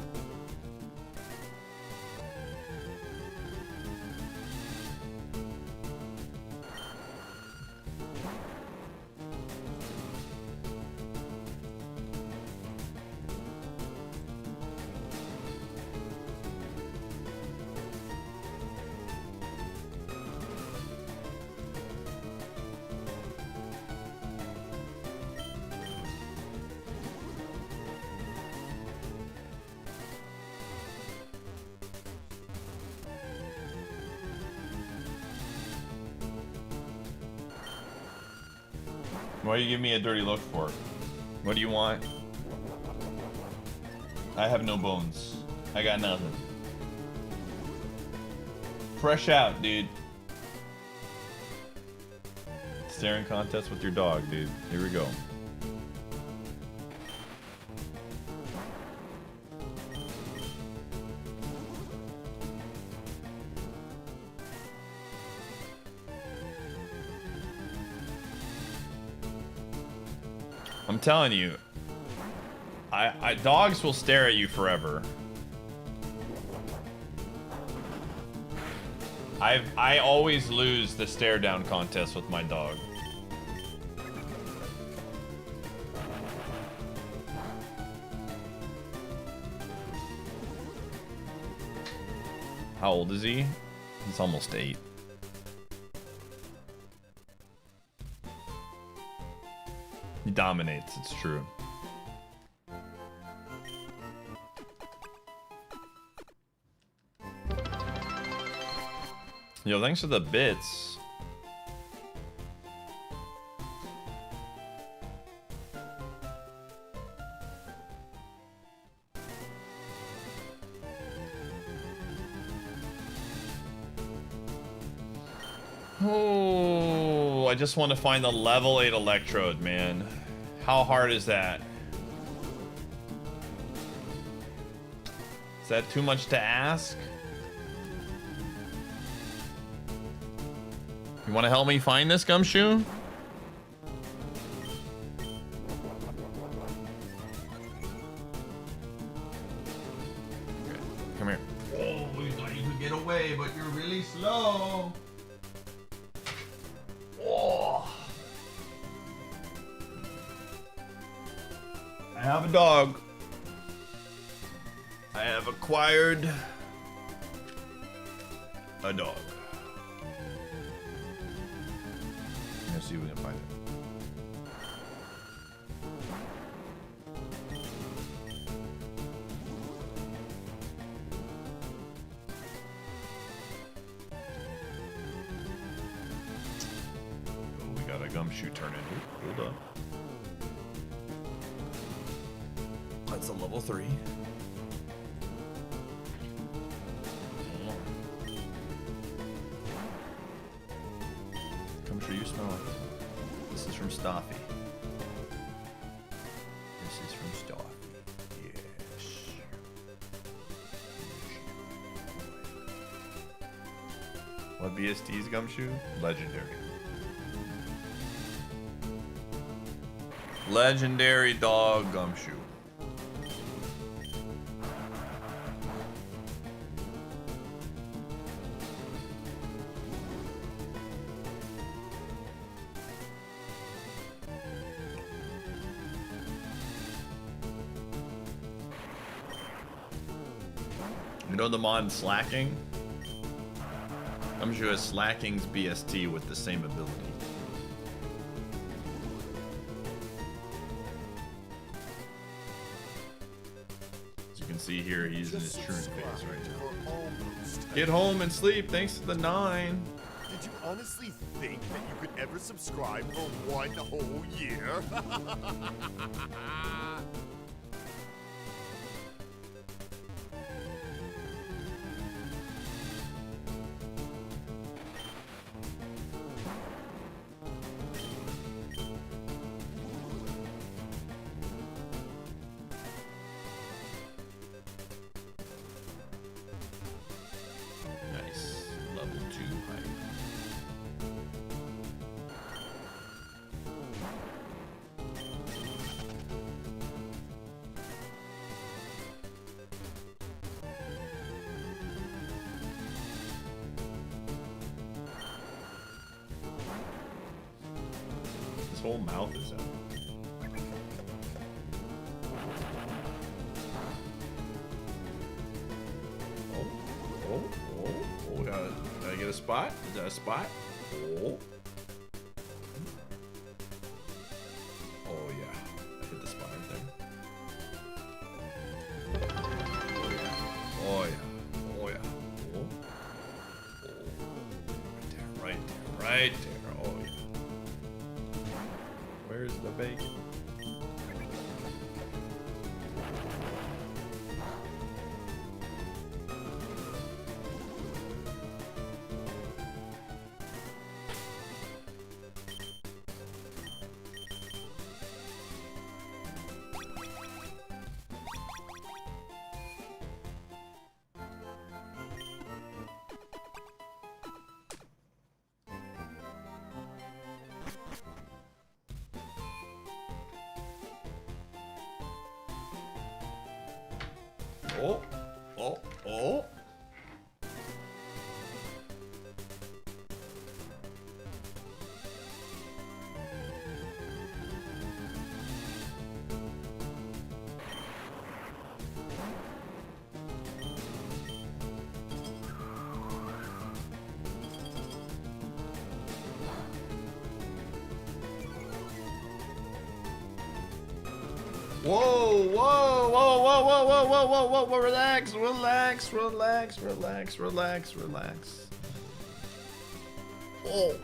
What do you give me a dirty look for? What do you want? I have no bones. I got nothing. Fresh out, dude. Staring contest with your dog, dude. Here we go. I'm telling you, dogs will stare at you forever. I always lose the stare down contest with my dog. How old is he? He's almost 8. He dominates, it's true. Yo, thanks for the bits. Oh, I just want to find the level 8 electrode, man. How hard is that? Is that too much to ask? You want to help me find this, Gumshoe? Okay, come here. Oh, you thought you could get away, but you're really slow. Oh. I have a dog. I have acquired a dog. Let's see if we can find it. Oh, we got a Gumshoe turn in. Hold up. That's a level 3. I'm sure you smell it. This is from Staffy. This is from Staffy. Yes. What BSD's Gumshoe? Legendary. Legendary dog Gumshoe. You know the mod slacking? comes you as Slacking's BST with the same ability. As you can see here, he's in his truant phase right now. Get home and sleep, thanks to the 9.
Did you honestly think that you could ever subscribe for 1 whole year?
Nice. Level 2 hype. His whole mouth is out. Oh, gotta get a spot? Is that a spot? Oh. Oh, yeah. I hit the spot right there. Oh, yeah. Oh, yeah. Oh. Oh. Right there. Right there. Oh, yeah. Where's the bacon? Oh, oh, oh. Whoa, whoa, whoa, whoa, whoa, whoa, whoa, whoa, whoa, relax, relax, relax, relax, relax, relax. Oh,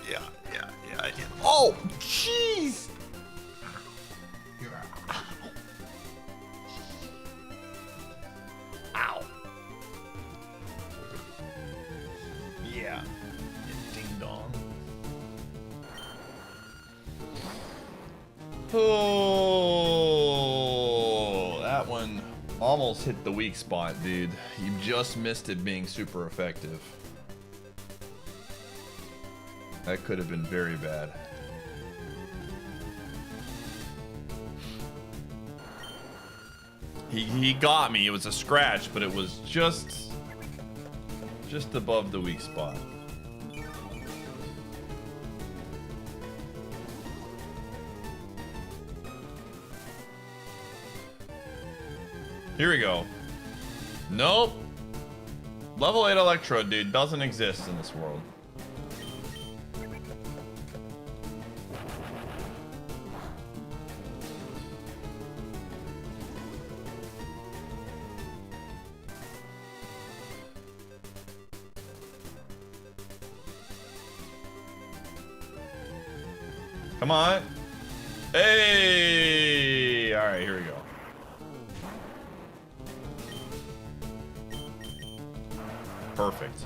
yeah, I did. Oh, jeez. Ow. Yeah, ding dong. Oh, that one almost hit the weak spot, dude. You just missed it being super effective. That could have been very bad. He got me. It was a scratch, but it was just above the weak spot. Here we go. Nope. Level 8 Electrode, dude, doesn't exist in this world. Come on. Hey! All right, here we go. Perfect.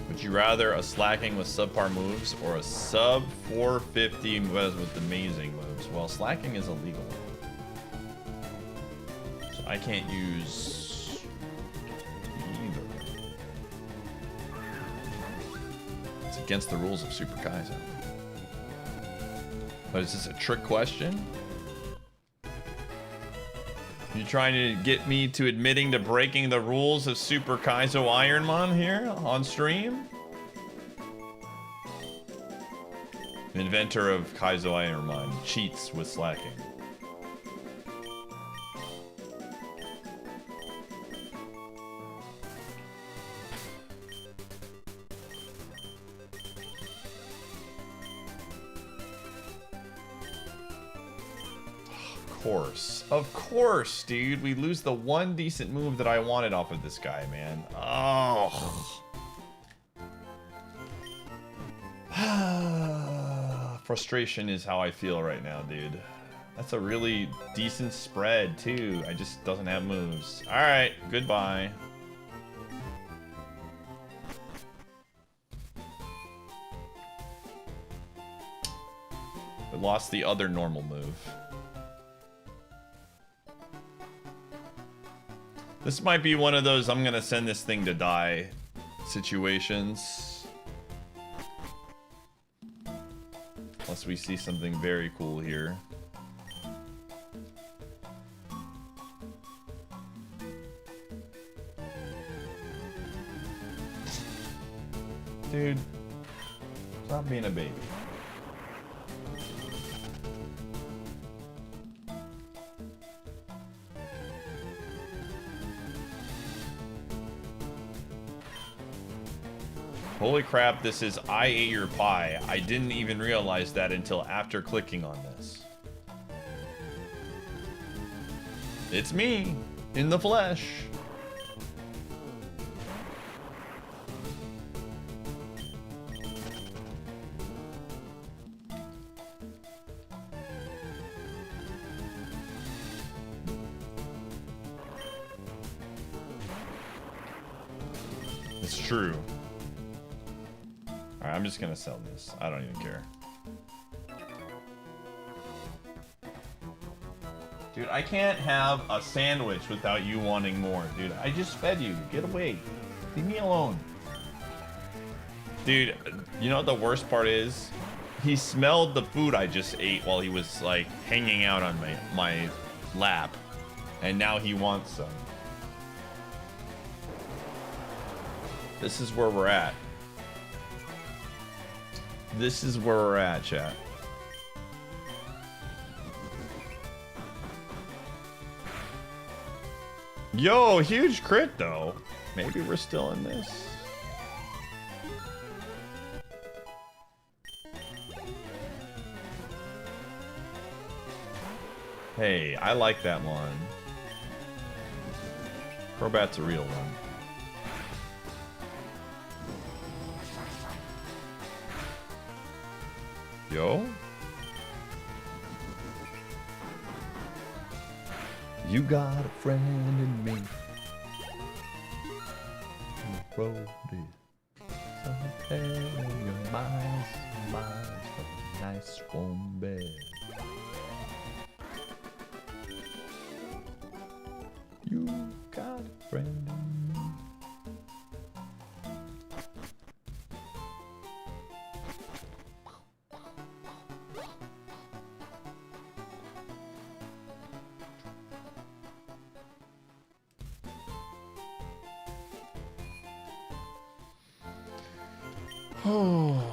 Would you rather a slacking with subpar moves or a sub 450 with amazing moves? Well, slacking is illegal. So I can't use either. It's against the rules of Super Kaizo. But is this a trick question? You trying to get me to admitting to breaking the rules of Super Kaizo IronMON here on stream? The inventor of Kaizo IronMON cheats with slacking. course. Of course, dude. We lose the one decent move that I wanted off of this guy, man. Oh. Frustration is how I feel right now, dude. That's a really decent spread, too. I just doesn't have moves. Alright, goodbye. We lost the other normal move. This might be one of those I'm gonna send this thing to die situations. Unless we see something very cool here. Dude, stop being a baby. Holy crap, this is I Ate Your Pie. I didn't even realize that until after clicking on this. It's me, in the flesh. It's true. Alright, I'm just gonna sell this. I don't even care. Dude, I can't have a sandwich without you wanting more, dude. I just fed you. Get away. Leave me alone. Dude, you know what the worst part is? He smelled the food I just ate while he was, like, hanging out on my lap. And now he wants some. This is where we're at. This is where we're at, chat. Yo, huge crit though. Maybe we're still in this. Hey, I like that one. Crobat's a real one. Yo. You got a friend in me. Road it. Something in your mind, for a nice warm bed. You got a friend in me. Oh.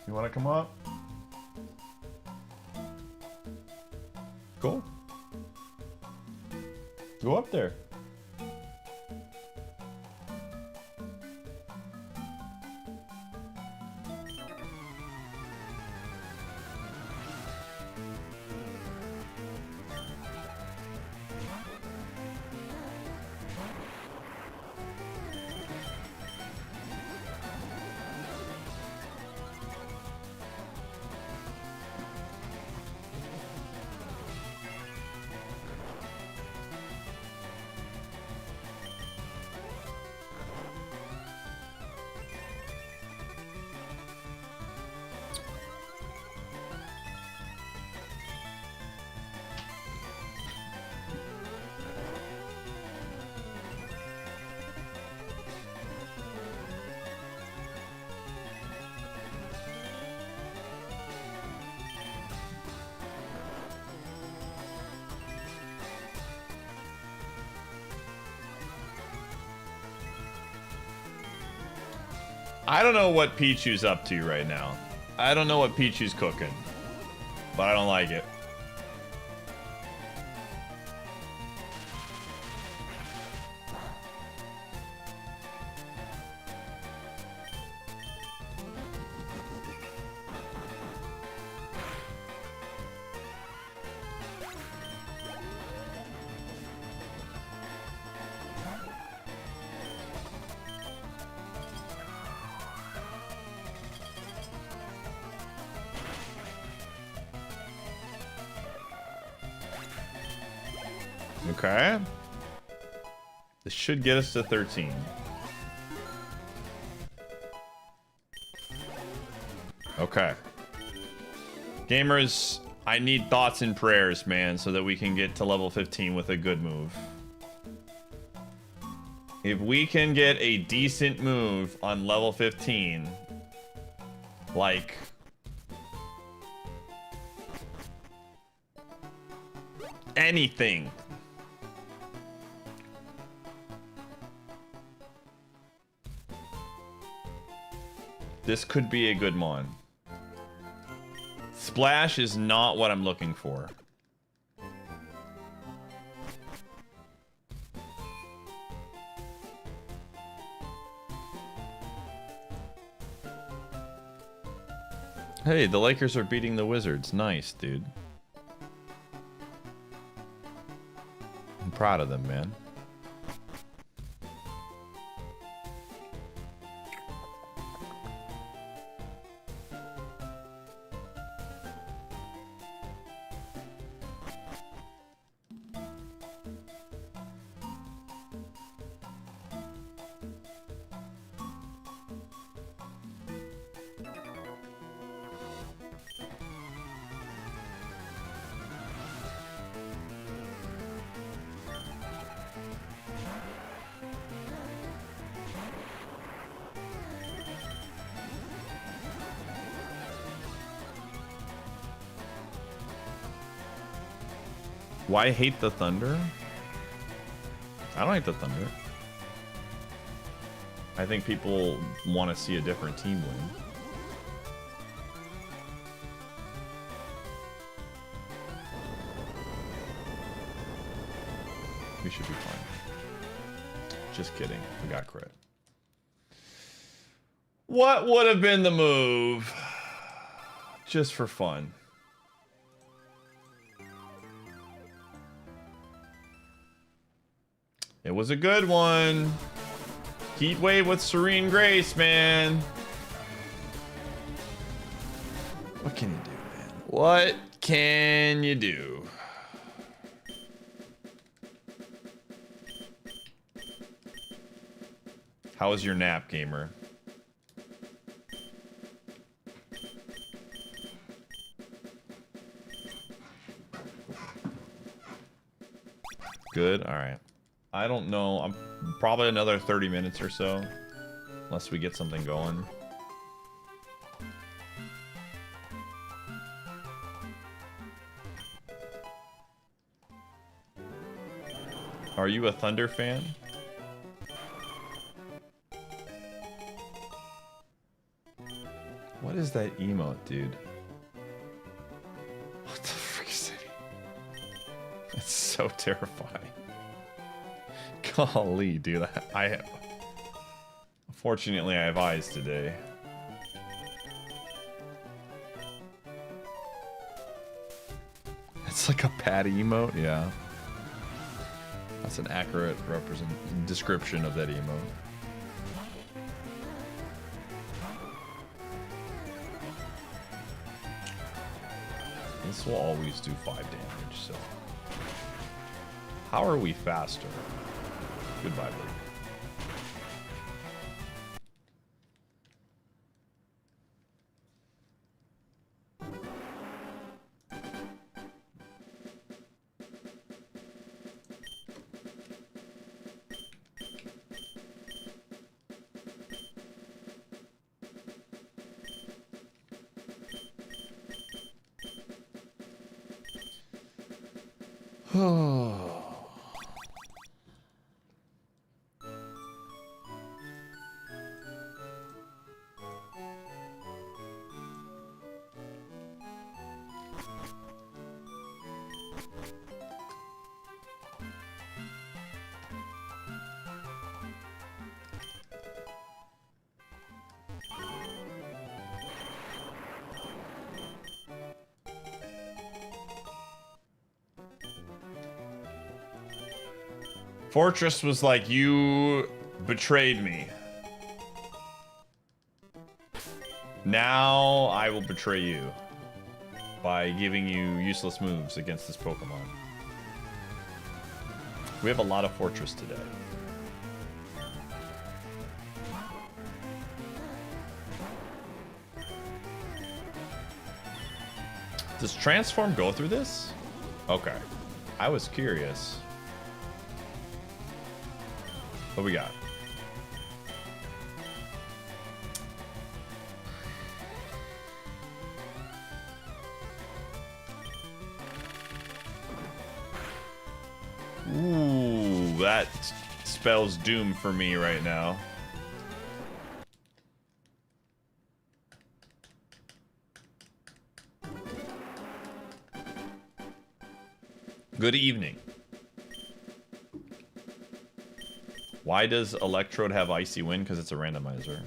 You want to come up? Cool. Go up there. I don't know what Pichu's up to right now. I don't know what Pichu's cooking, but I don't like it. Okay. This should get us to 13. Okay. Gamers, I need thoughts and prayers, man, so that we can get to level 15 with a good move. If we can get a decent move on level 15, like... anything. This could be a good mon. Splash is not what I'm looking for. Hey, the Lakers are beating the Wizards. Nice, dude. I'm proud of them, man. Why hate the Thunder? I don't hate the Thunder. I think people want to see a different team win. We should be fine. Just kidding. We got crit. What would have been the move? Just for fun. It was a good one. Heat Wave with Serene Grace, man. What can you do, man? What can you do? How was your nap, gamer? Good? All right. I don't know. I'm probably another 30 minutes or so. Unless we get something going. Are you a Thunder fan? What is that emote, dude? What the frick is it? It's so terrifying. Golly, dude. Unfortunately, I have eyes today. It's like a Patty emote, yeah. That's an accurate description of that emote. This will always do 5 damage, so... How are we faster? Goodbye, buddy. Fortress was like, you betrayed me. Now I will betray you by giving you useless moves against this Pokemon. We have a lot of Fortress today. Does Transform go through this? Okay. I was curious. What we got? Ooh, that spells doom for me right now. Good evening. Why does Electrode have Icy Wind? Because it's a randomizer.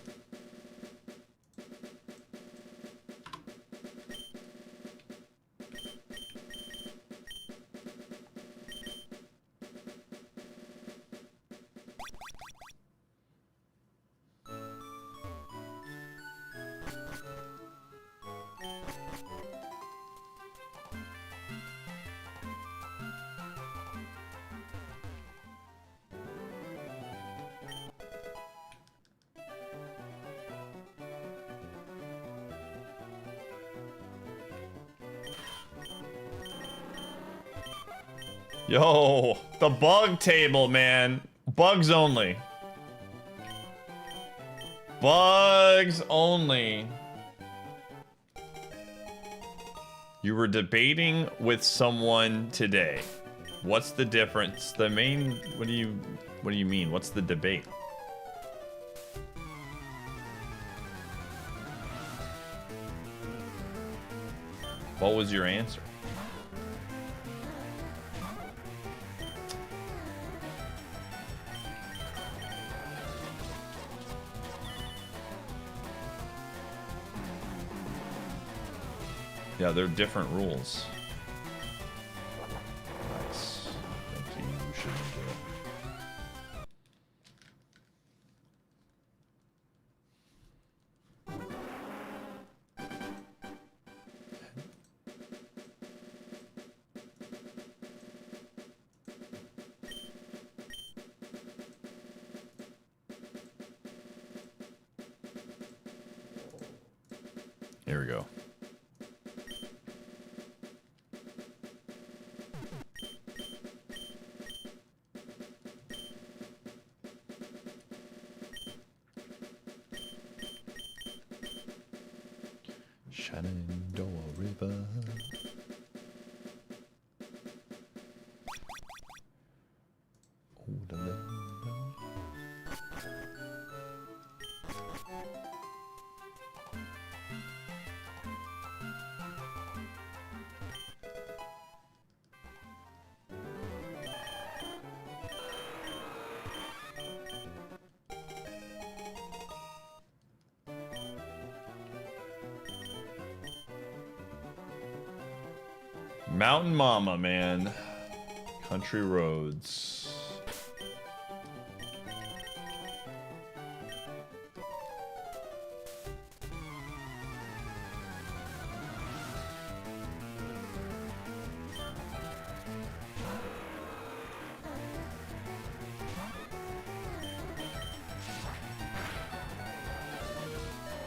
Yo, the bug table, man. Bugs only. Bugs only. You were debating with someone today. What's the difference? The main, what do you mean? What's the debate? What was your answer? Yeah, they're different rules. Nice. Thank you. You should enjoy it. Here we go. Shenandoah River. Oh, Mountain Mama, man. Country roads.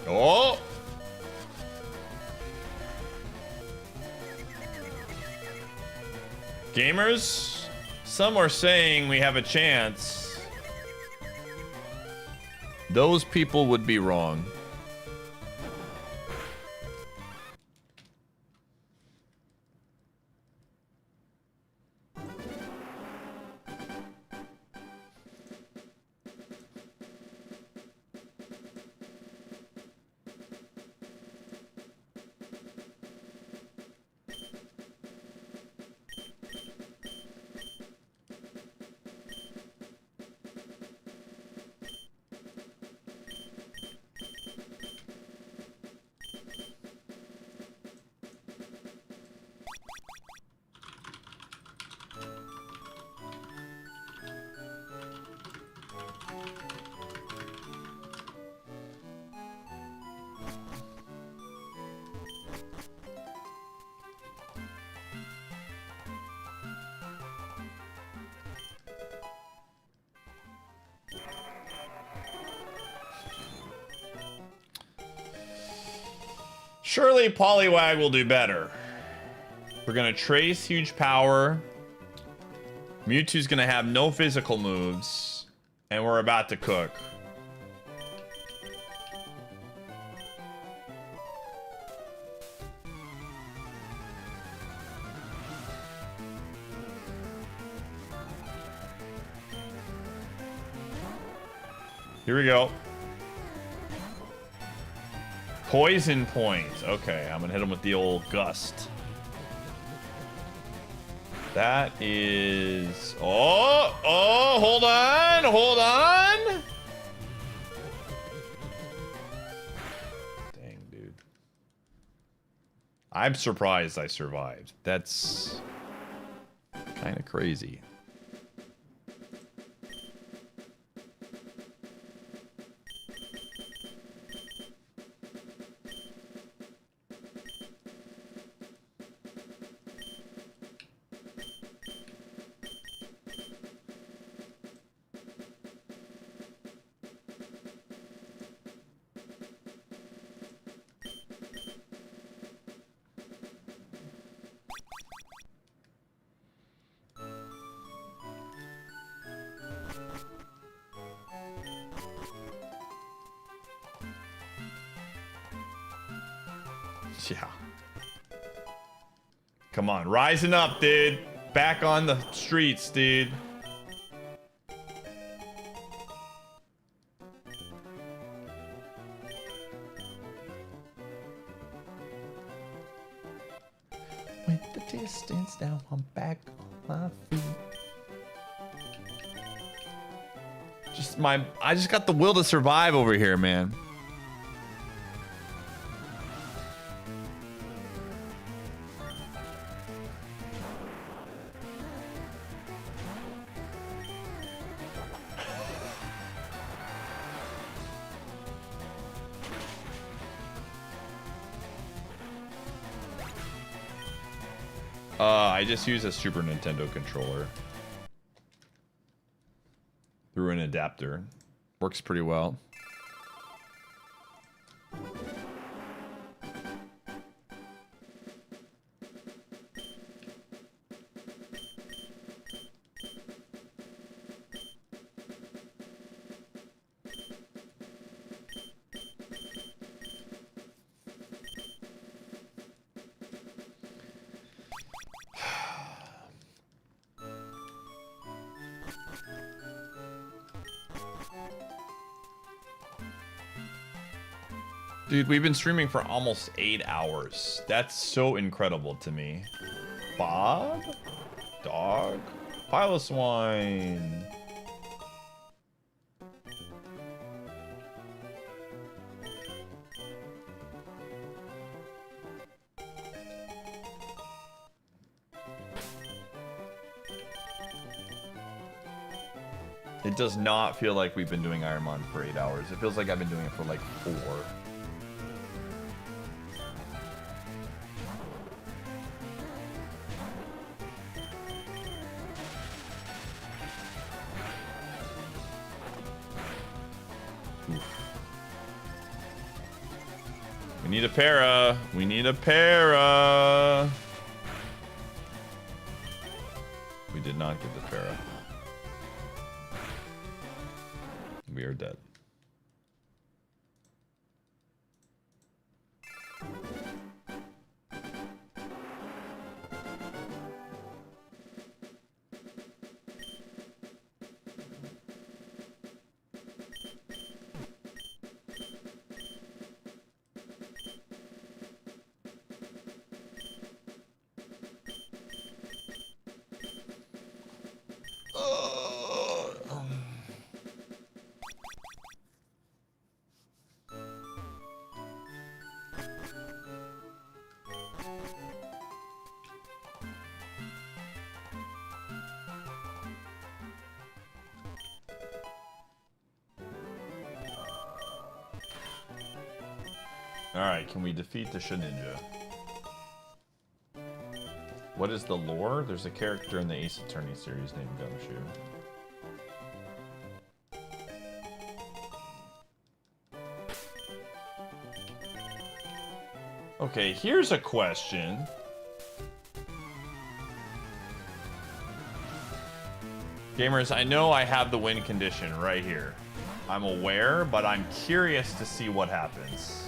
Oh! Gamers, some are saying we have a chance. Those people would be wrong. Surely Poliwag will do better. We're gonna trace huge power. Mewtwo's gonna have no physical moves. And we're about to cook. Here we go. Poison point. Okay, I'm gonna hit him with the old gust. That is... Oh, hold on, hold on. Dang, dude. I'm surprised I survived. That's kind of crazy. Yeah. Come on, rising up, dude. Back on the streets, dude. Went the distance, now I'm back on my feet. I just got the will to survive over here, man. I just use a Super Nintendo controller through an adapter. Works pretty well. Dude, we've been streaming for almost 8 hours. That's so incredible to me. Bob? Dog? Piloswine. It does not feel like we've been doing IronMON for 8 hours. It feels like I've been doing it for like 4. We need a para. We need a para. We did not get the para. We are dead. Alright, can we defeat the Shedinja? What is the lore? There's a character in the Ace Attorney series named Gumshoe. Okay, here's a question. Gamers, I know I have the win condition right here. I'm aware, but I'm curious to see what happens.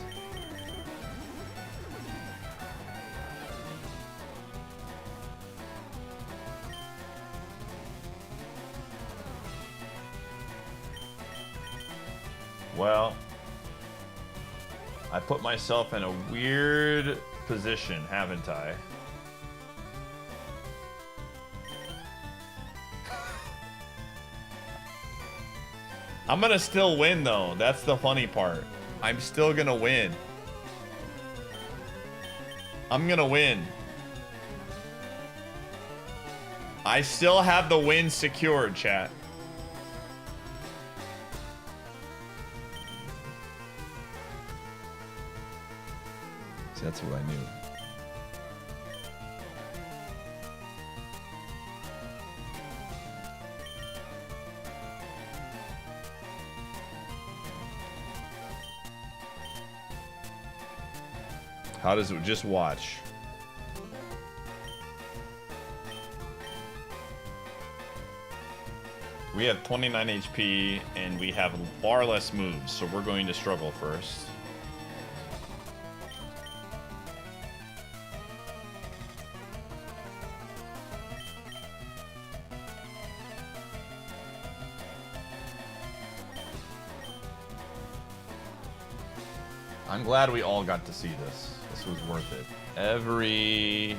Well, I put myself in a weird position, haven't I? I'm gonna still win though. That's the funny part. I'm still gonna win. I'm gonna win. I still have the win secured, chat.
See, that's what I knew.
How does it just watch? We have 29 HP and we have far less moves, so we're going to struggle first. I'm glad we all got to see this. This was worth it. Every...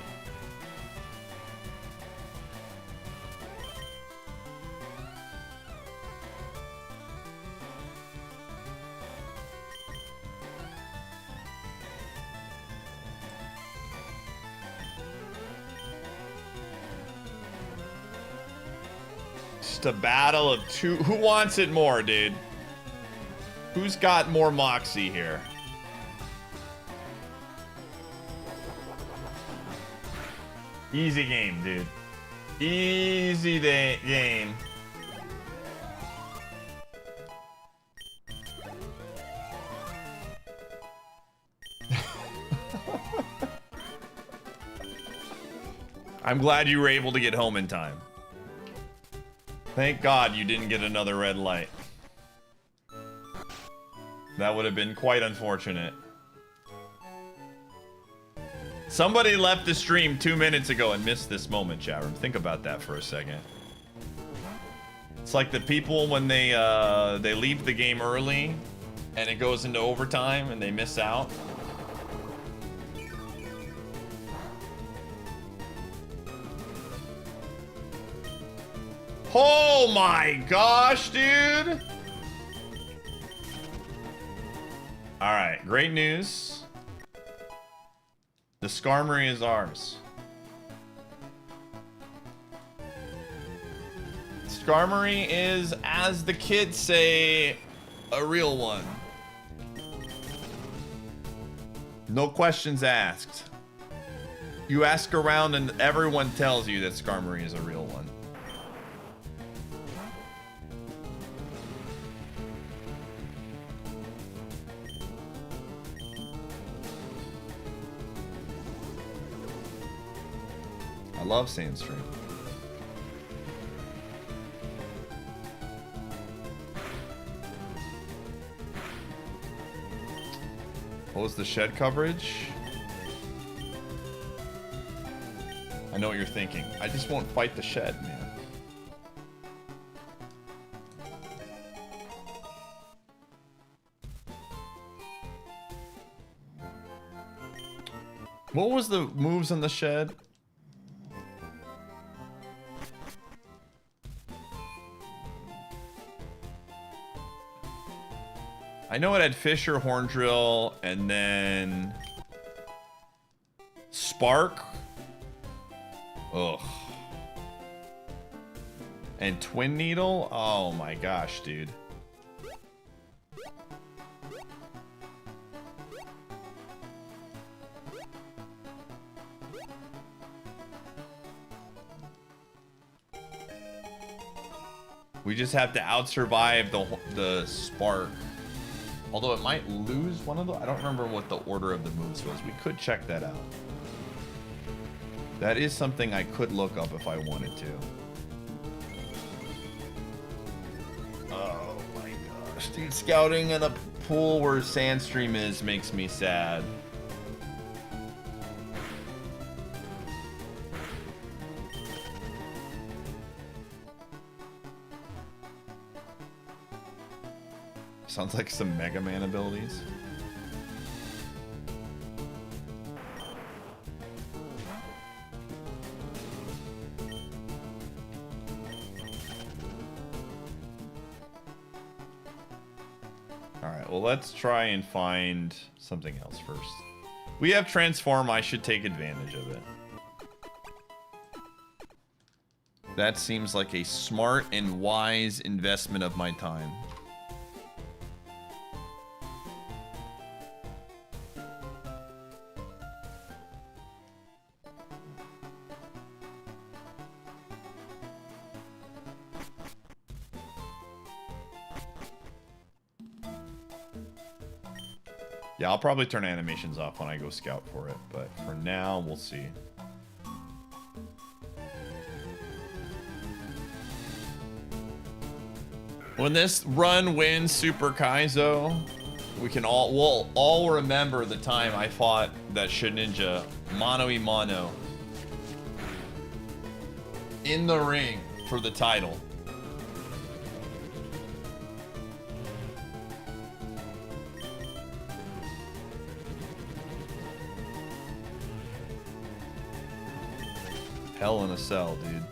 Just a battle of two. Who wants it more, dude? Who's got more moxie here? Easy game, dude. Easy game. I'm glad you were able to get home in time. Thank God you didn't get another red light. That would have been quite unfortunate. Somebody left the stream 2 minutes ago and missed this moment, chat room. Think about that for a second. It's like the people when they leave the game early and it goes into overtime and they miss out. Oh my gosh, dude! Alright, great news. The Skarmory is ours. Skarmory is, as the kids say, a real one. No questions asked. You ask around and everyone tells you that Skarmory is a real one. I love Sandstream. What was the shed coverage? I know what you're thinking. I just won't fight the shed, man. What was the moves in the shed? I know it had Fisher, Horn Drill, and then Spark. Ugh. And Twin Needle? Oh my gosh, dude. We just have to out-survive the Spark. Although it might lose one of the... I don't remember what the order of the moves was. We could check that out. That is something I could look up if I wanted to. Oh my gosh, dude. Scouting in a pool where Sandstream is makes me sad. Sounds like some Mega Man abilities. Alright, well let's try and find something else first. We have Transform, I should take advantage of it. That seems like a smart and wise investment of my time. Yeah, I'll probably turn animations off when I go scout for it, but for now, we'll see. When this run wins Super Kaizo, we'll all remember the time I fought that Shouninja mano a mano in the ring for the title. Hell in a cell, dude.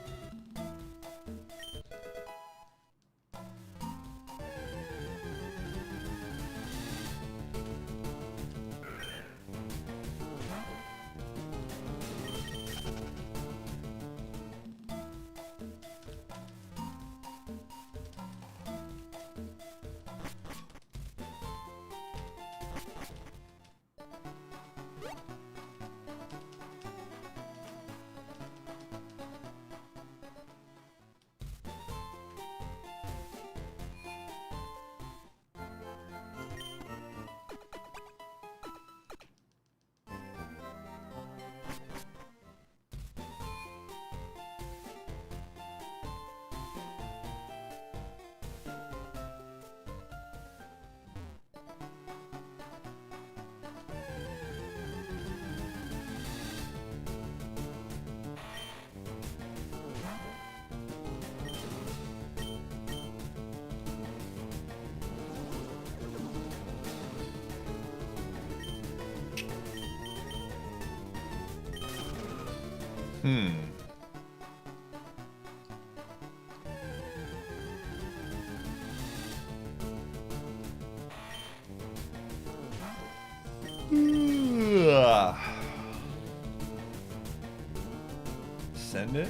Send it?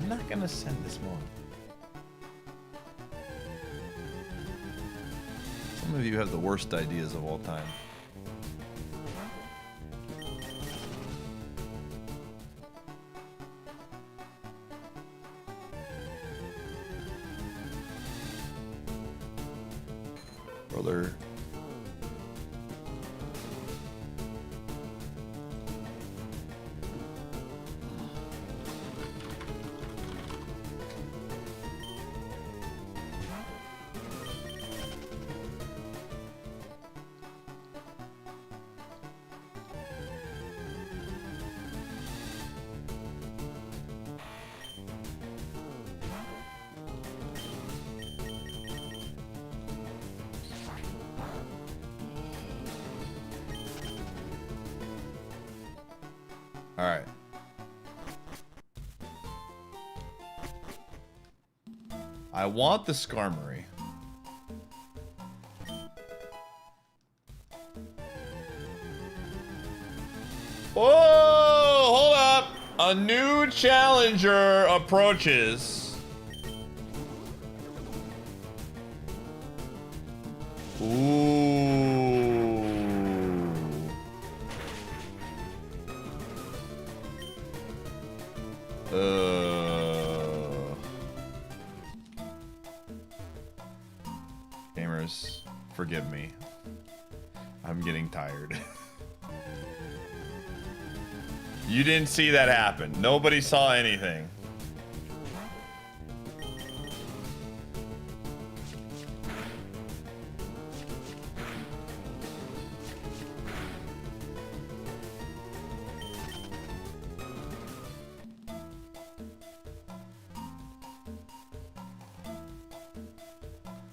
I'm not gonna send this one. Some of you have the worst ideas of all time. Brother. All right. I want the Skarmory. Whoa! Hold up! A new challenger approaches. Ooh. Gamers, Forgive me. I'm getting tired. You didn't see that happen. Nobody saw anything.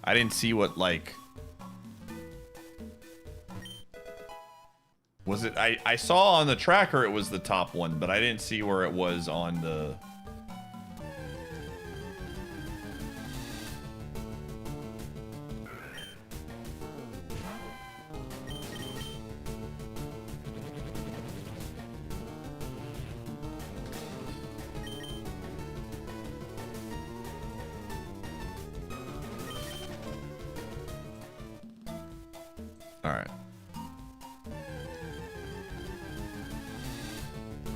I didn't see what, like... Was it... I saw on the tracker it was the top one, but I didn't see where it was on the... Alright.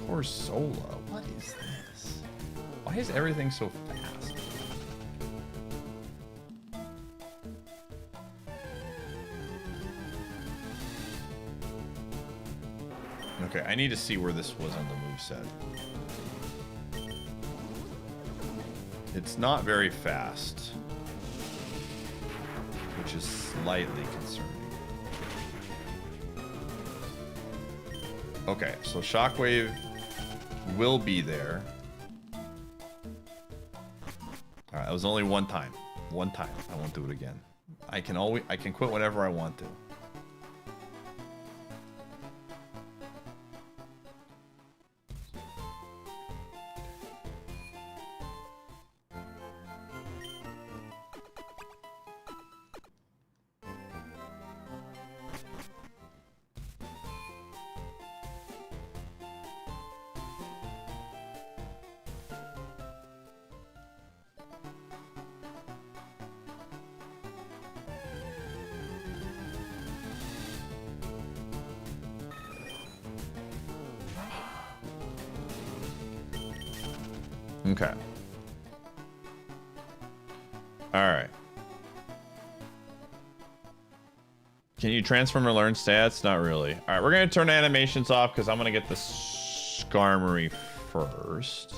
Poor Solo. What is this? Why is everything so fast? Okay, I need to see where this was on the moveset. It's not very fast, which is slightly concerning. Okay, so Shockwave will be there. Alright, that was only one time. One time. I won't do it again. I can quit whenever I want to. Okay. Alright. Can you transform or learn stats? Not really. Alright, we're going to turn animations off because I'm going to get the Skarmory first.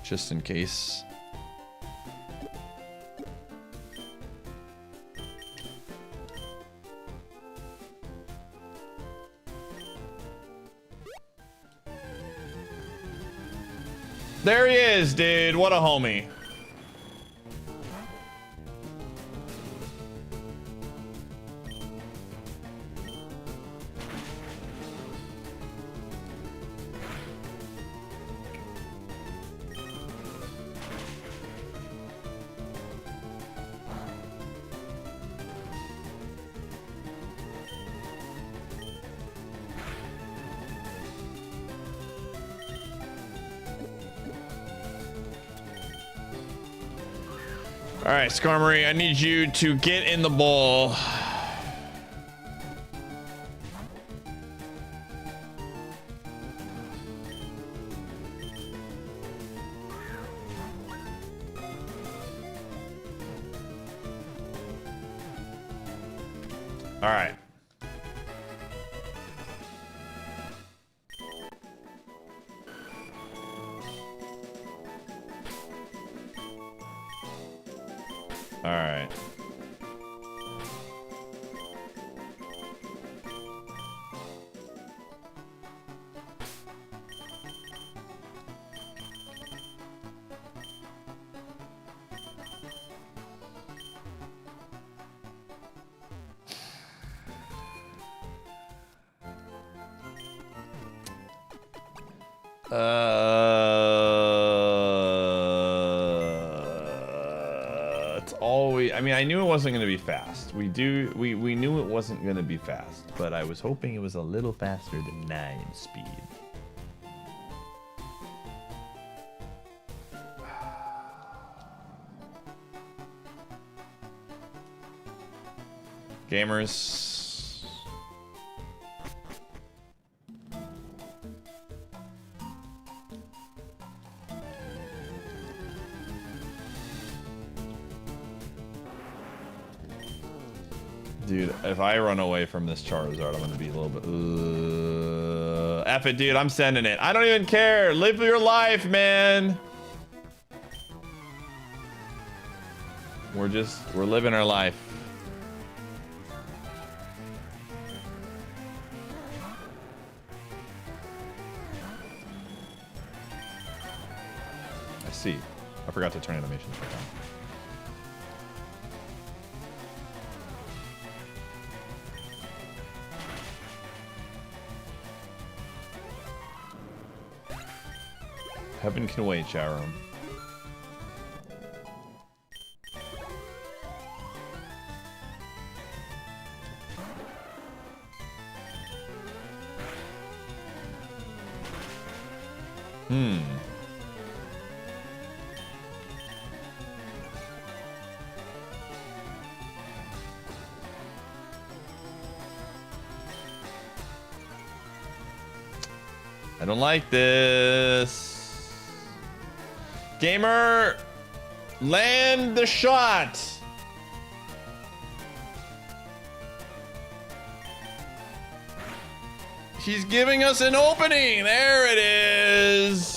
Just in case. There he is, dude. What a homie. All right, Skarmory, I need you to get in the bowl. All right. All right. It's always, I mean, I knew it wasn't going to be fast. We knew it wasn't going to be fast, but I was hoping it was a little faster than 9 speed. Gamers. Dude, if I run away from this Charizard, I'm gonna be a little bit. F it, dude. I'm sending it. I don't even care. Live your life, man. We're living our life. I see. I forgot to turn animations back on. Heaven can wait, chat room. I don't like this. Gamer, land the shot. He's giving us an opening. There it is.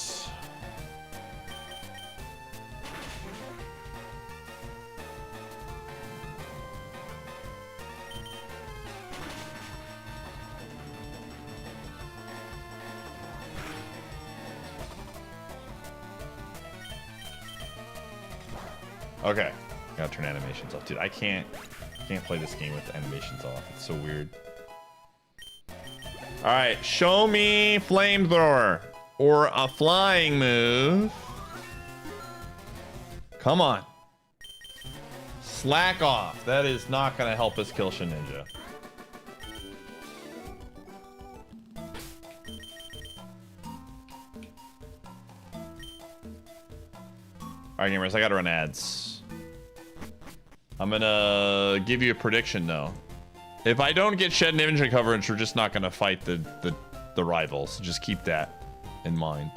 Okay, gotta turn animations off, dude. I can't play this game with the animations off. It's so weird. All right, show me flamethrower or a flying move. Come on, slack off. That is not gonna help us kill Shedinja. All right, gamers, I gotta run ads. I'm gonna give you a prediction though. If I don't get Shedinja coverage, we're just not gonna fight the rivals. Just keep that in mind.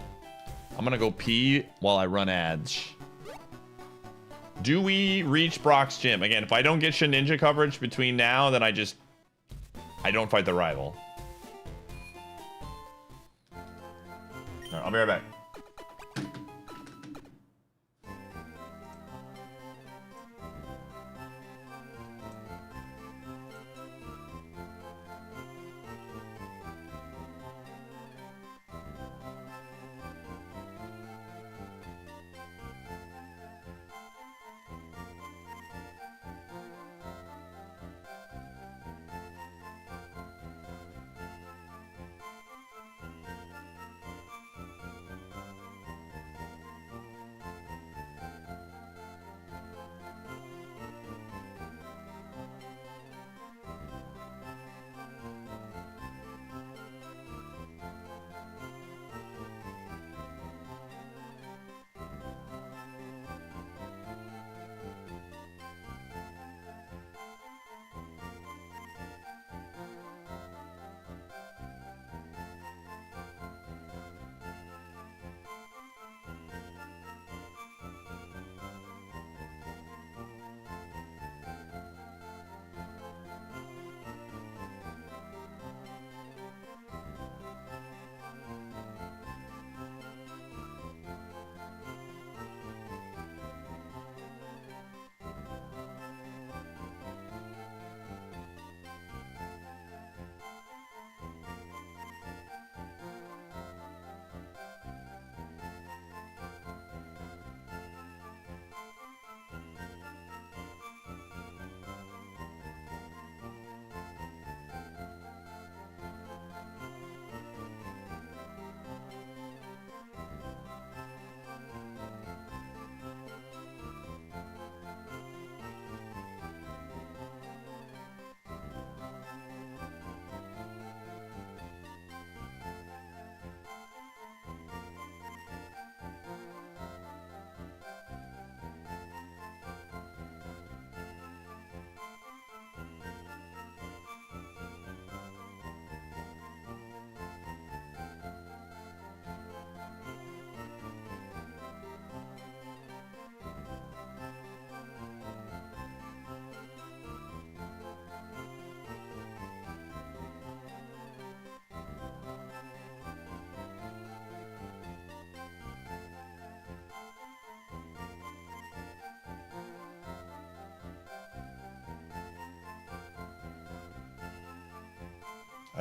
I'm gonna go pee while I run ads. Do we reach Brock's gym? Again, if I don't get Shedinja coverage between now, then I don't fight the rival. All right, I'll be right back.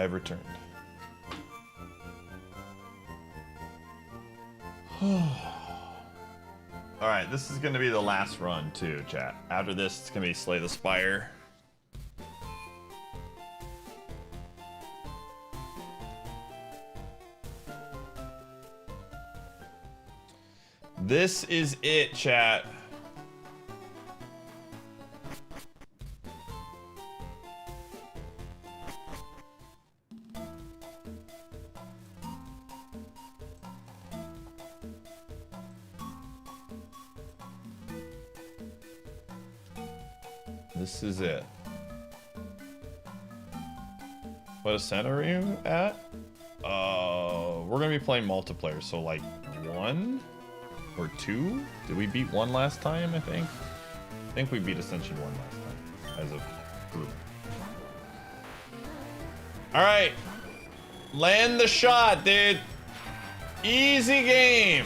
I have returned. Alright, this is going to be the last run, too, chat. After this, it's going to be Slay the Spire. This is it, chat. This is it. What ascent are you at? We're gonna be playing multiplayer, so like 1 or 2? Did we beat 1 last time, I think? I think we beat Ascension 1 last time as a group. Alright. Land the shot, dude. Easy game.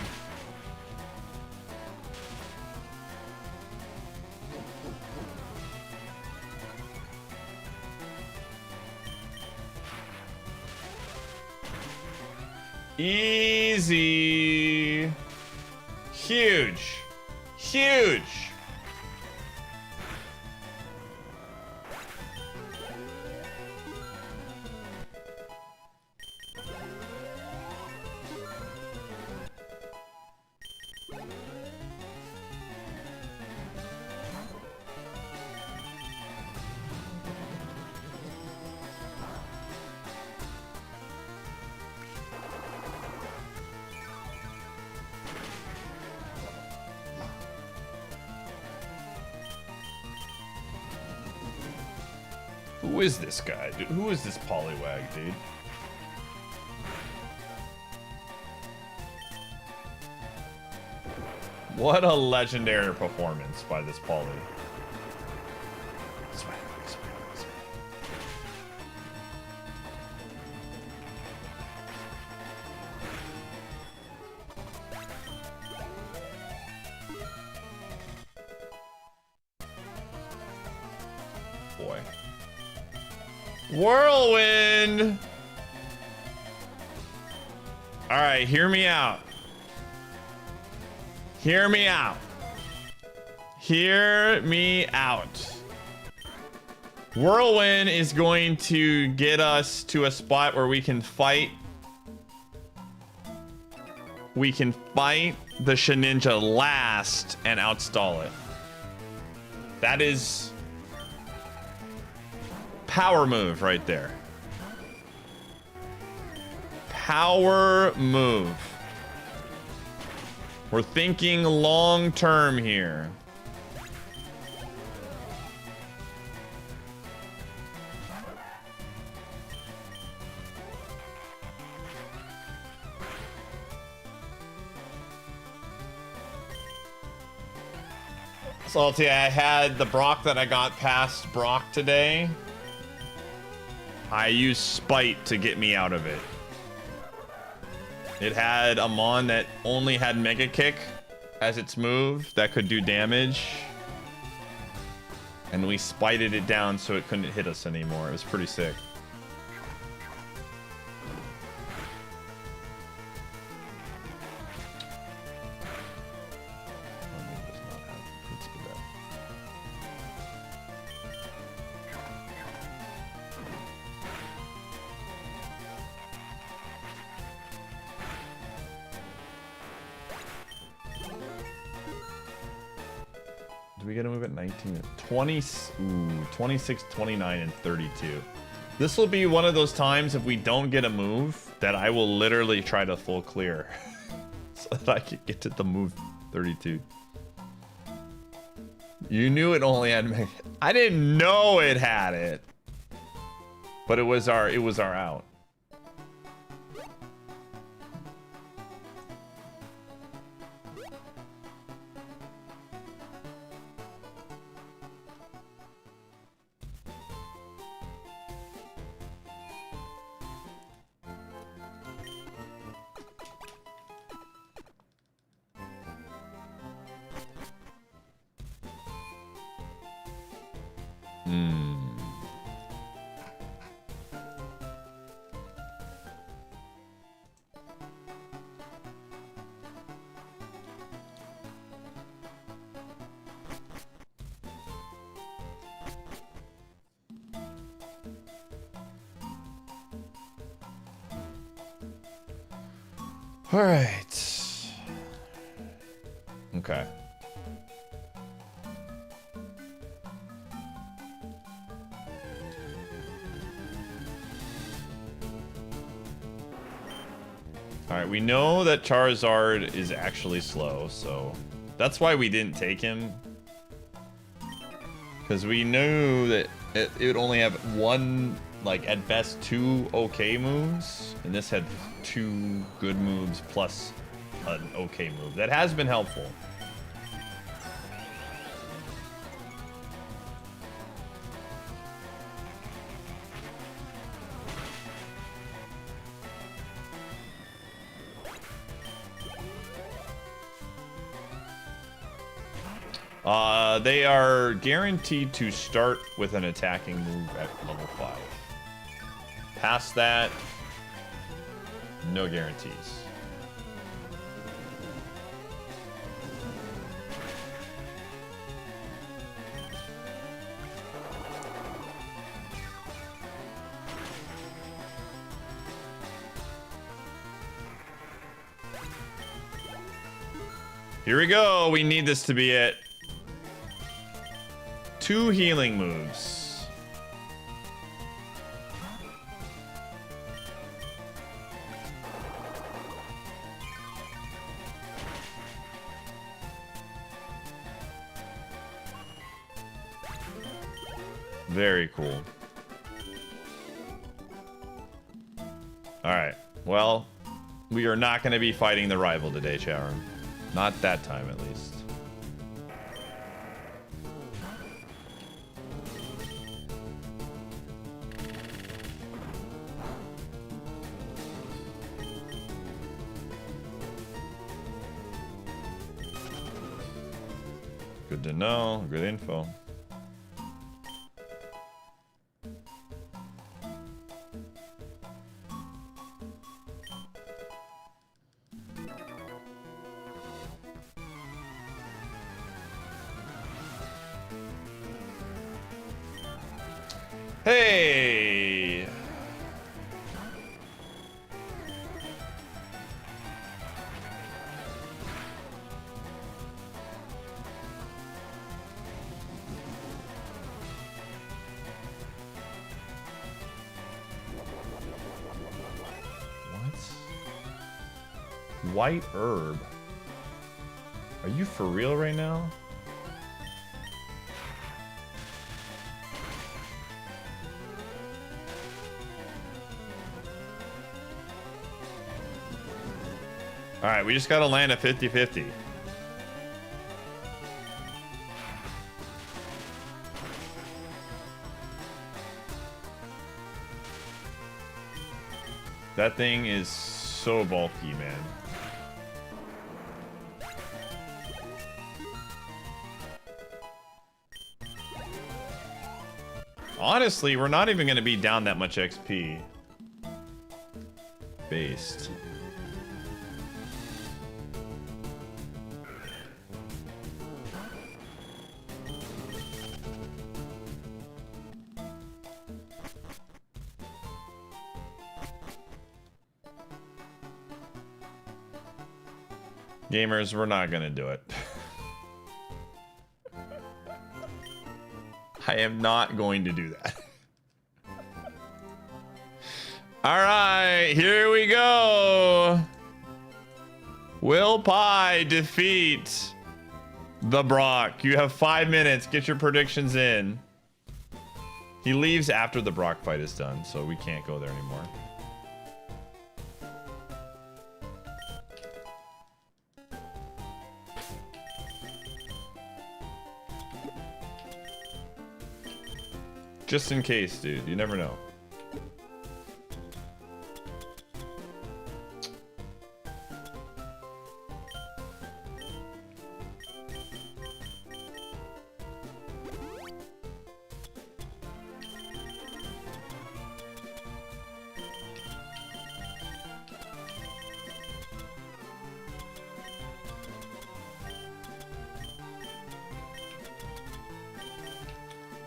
Easy. Huge. Huge. Who is this guy, dude? Who is this Poliwag, dude? What a legendary performance by this Poly. Boy. Whirlwind! Alright, hear me out. Hear me out. Hear me out. Whirlwind is going to get us to a spot where we can fight. We can fight the Shedinja last and outstall it. That is power move right there. Power move. We're thinking long term here. Salty, I had the Brock that I got past Brock today. I used Spite to get me out of it. It had a Mon that only had Mega Kick as its move that could do damage. And we spited it down so it couldn't hit us anymore. It was pretty sick. Do we get a move at 19? 20, ooh, 26, 29, and 32. This will be one of those times if we don't get a move that I will literally try to full clear so that I can get to the move 32. You knew it only had Mega. I didn't know it had it, but it was our out. All right. Okay. All right, we know that Charizard is actually slow, so that's why we didn't take him. Because we knew that it would only have one, like at best, 2 okay moves, and this had 2 good moves plus an okay move. That has been helpful. They are guaranteed to start with an attacking move at level 5. Past that, no guarantees. Here we go. We need this to be it. 2 healing moves. Very cool. All right. Well, we are not going to be fighting the rival today, Sharon. Not that time, at least. Good to know. Good info. Hey! White herb. Are you for real right now? All right, we just got to land a 50-50. That thing is so bulky, man. Honestly, we're not even going to be down that much XP. Based. Gamers, we're not going to do it. I am not going to do that. All right, here we go. Will Pie defeat the Brock? You have 5 minutes. Get your predictions in. He leaves after the Brock fight is done, so we can't go there anymore. Just in case, dude. You never know.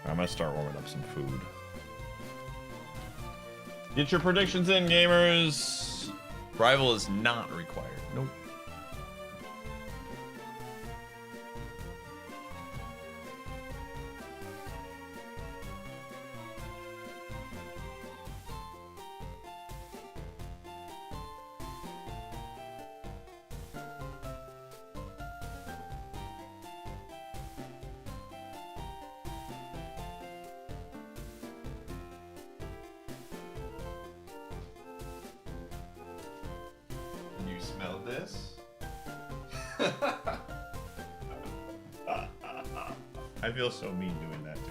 I'm gonna start warming up some food. Get your predictions in, gamers. Rival is not required. Nope. You smell this? I feel so mean doing that to him.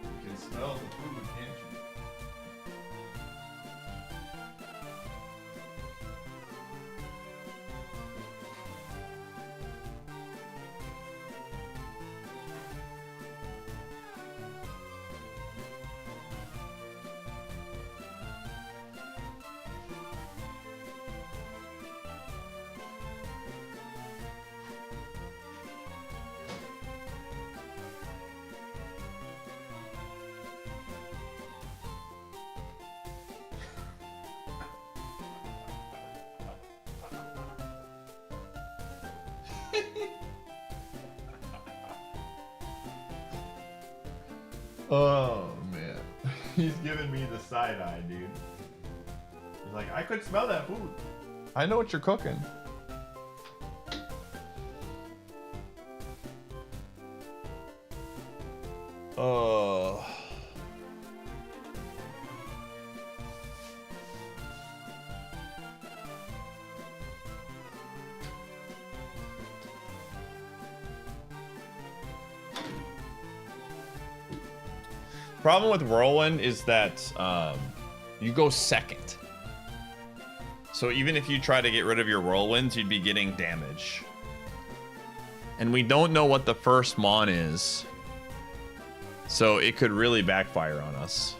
You can smell the food, can't you? Oh man, he's giving me the side eye, dude. He's like, I could smell that food. I know what you're cooking. Oh. Problem with Whirlwind is that you go second. So even if you try to get rid of your Whirlwinds, you'd be getting damage. And we don't know what the first Mon is. So it could really backfire on us.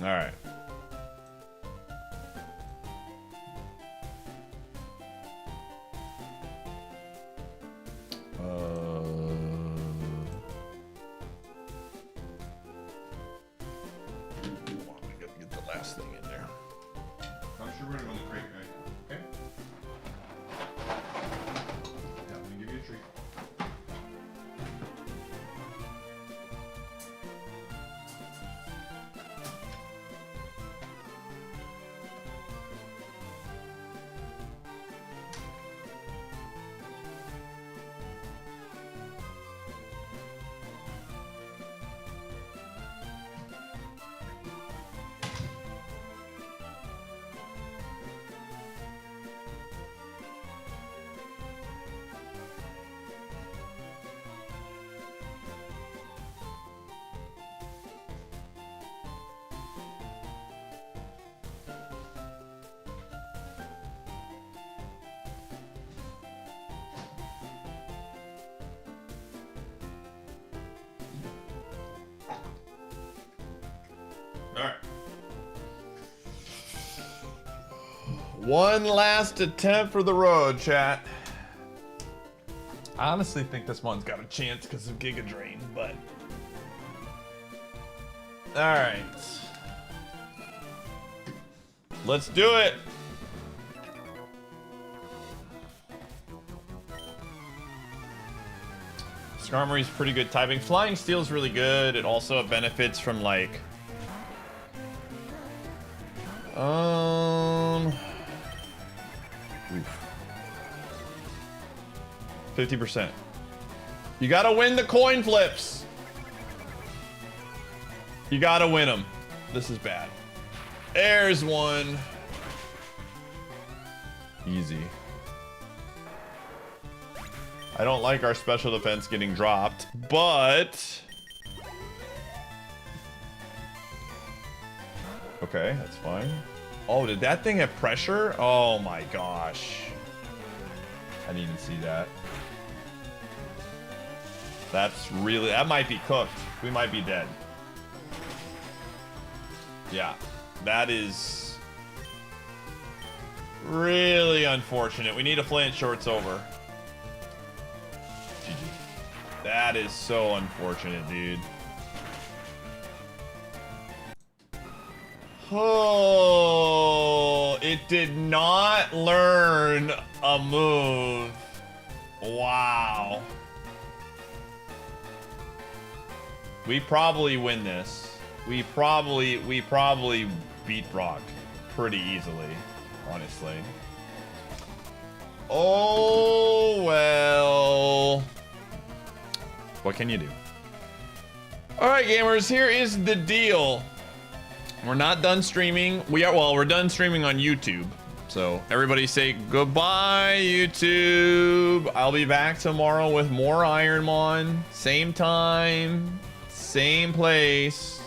All right. Get the last thing in there. I'm sure we're gonna go in the crate right now. Okay. Yeah, I'm gonna give you a treat. All right. One last attempt for the road, chat. I honestly think this one's got a chance because of Giga Drain, but... Alright. Let's do it! Skarmory's pretty good typing. Flying Steel's really good. It also benefits from like... Oof. 50%. You gotta win the coin flips. You gotta win them. This is bad. There's one. Easy. I don't like our special defense getting dropped, but... Okay, that's fine. Oh, did that thing have pressure? Oh my gosh. I didn't even see that. That's really... That might be cooked. We might be dead. Yeah. That is... really unfortunate. We need a flint shorts over. GG. That is so unfortunate, dude. Oh, it did not learn a move. Wow. We probably win this. We probably beat Brock pretty easily, honestly. Oh, well. What can you do? All right, gamers, here is the deal. We're not done streaming. We're done streaming on YouTube. So everybody say goodbye, YouTube. I'll be back tomorrow with more IronMON. Same time, same place.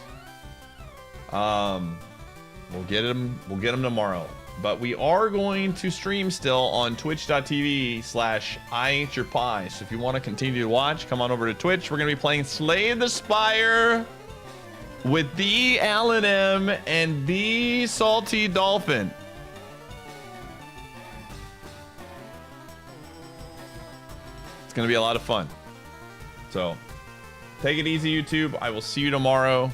We'll get them tomorrow. But we are going to stream still on twitch.tv/Iateyourpie. So if you want to continue to watch, come on over to Twitch. We're going to be playing Slay the Spire with the Alan M and the Salty Dolphin. It's going to be a lot of fun. So take it easy, YouTube. I will see you tomorrow.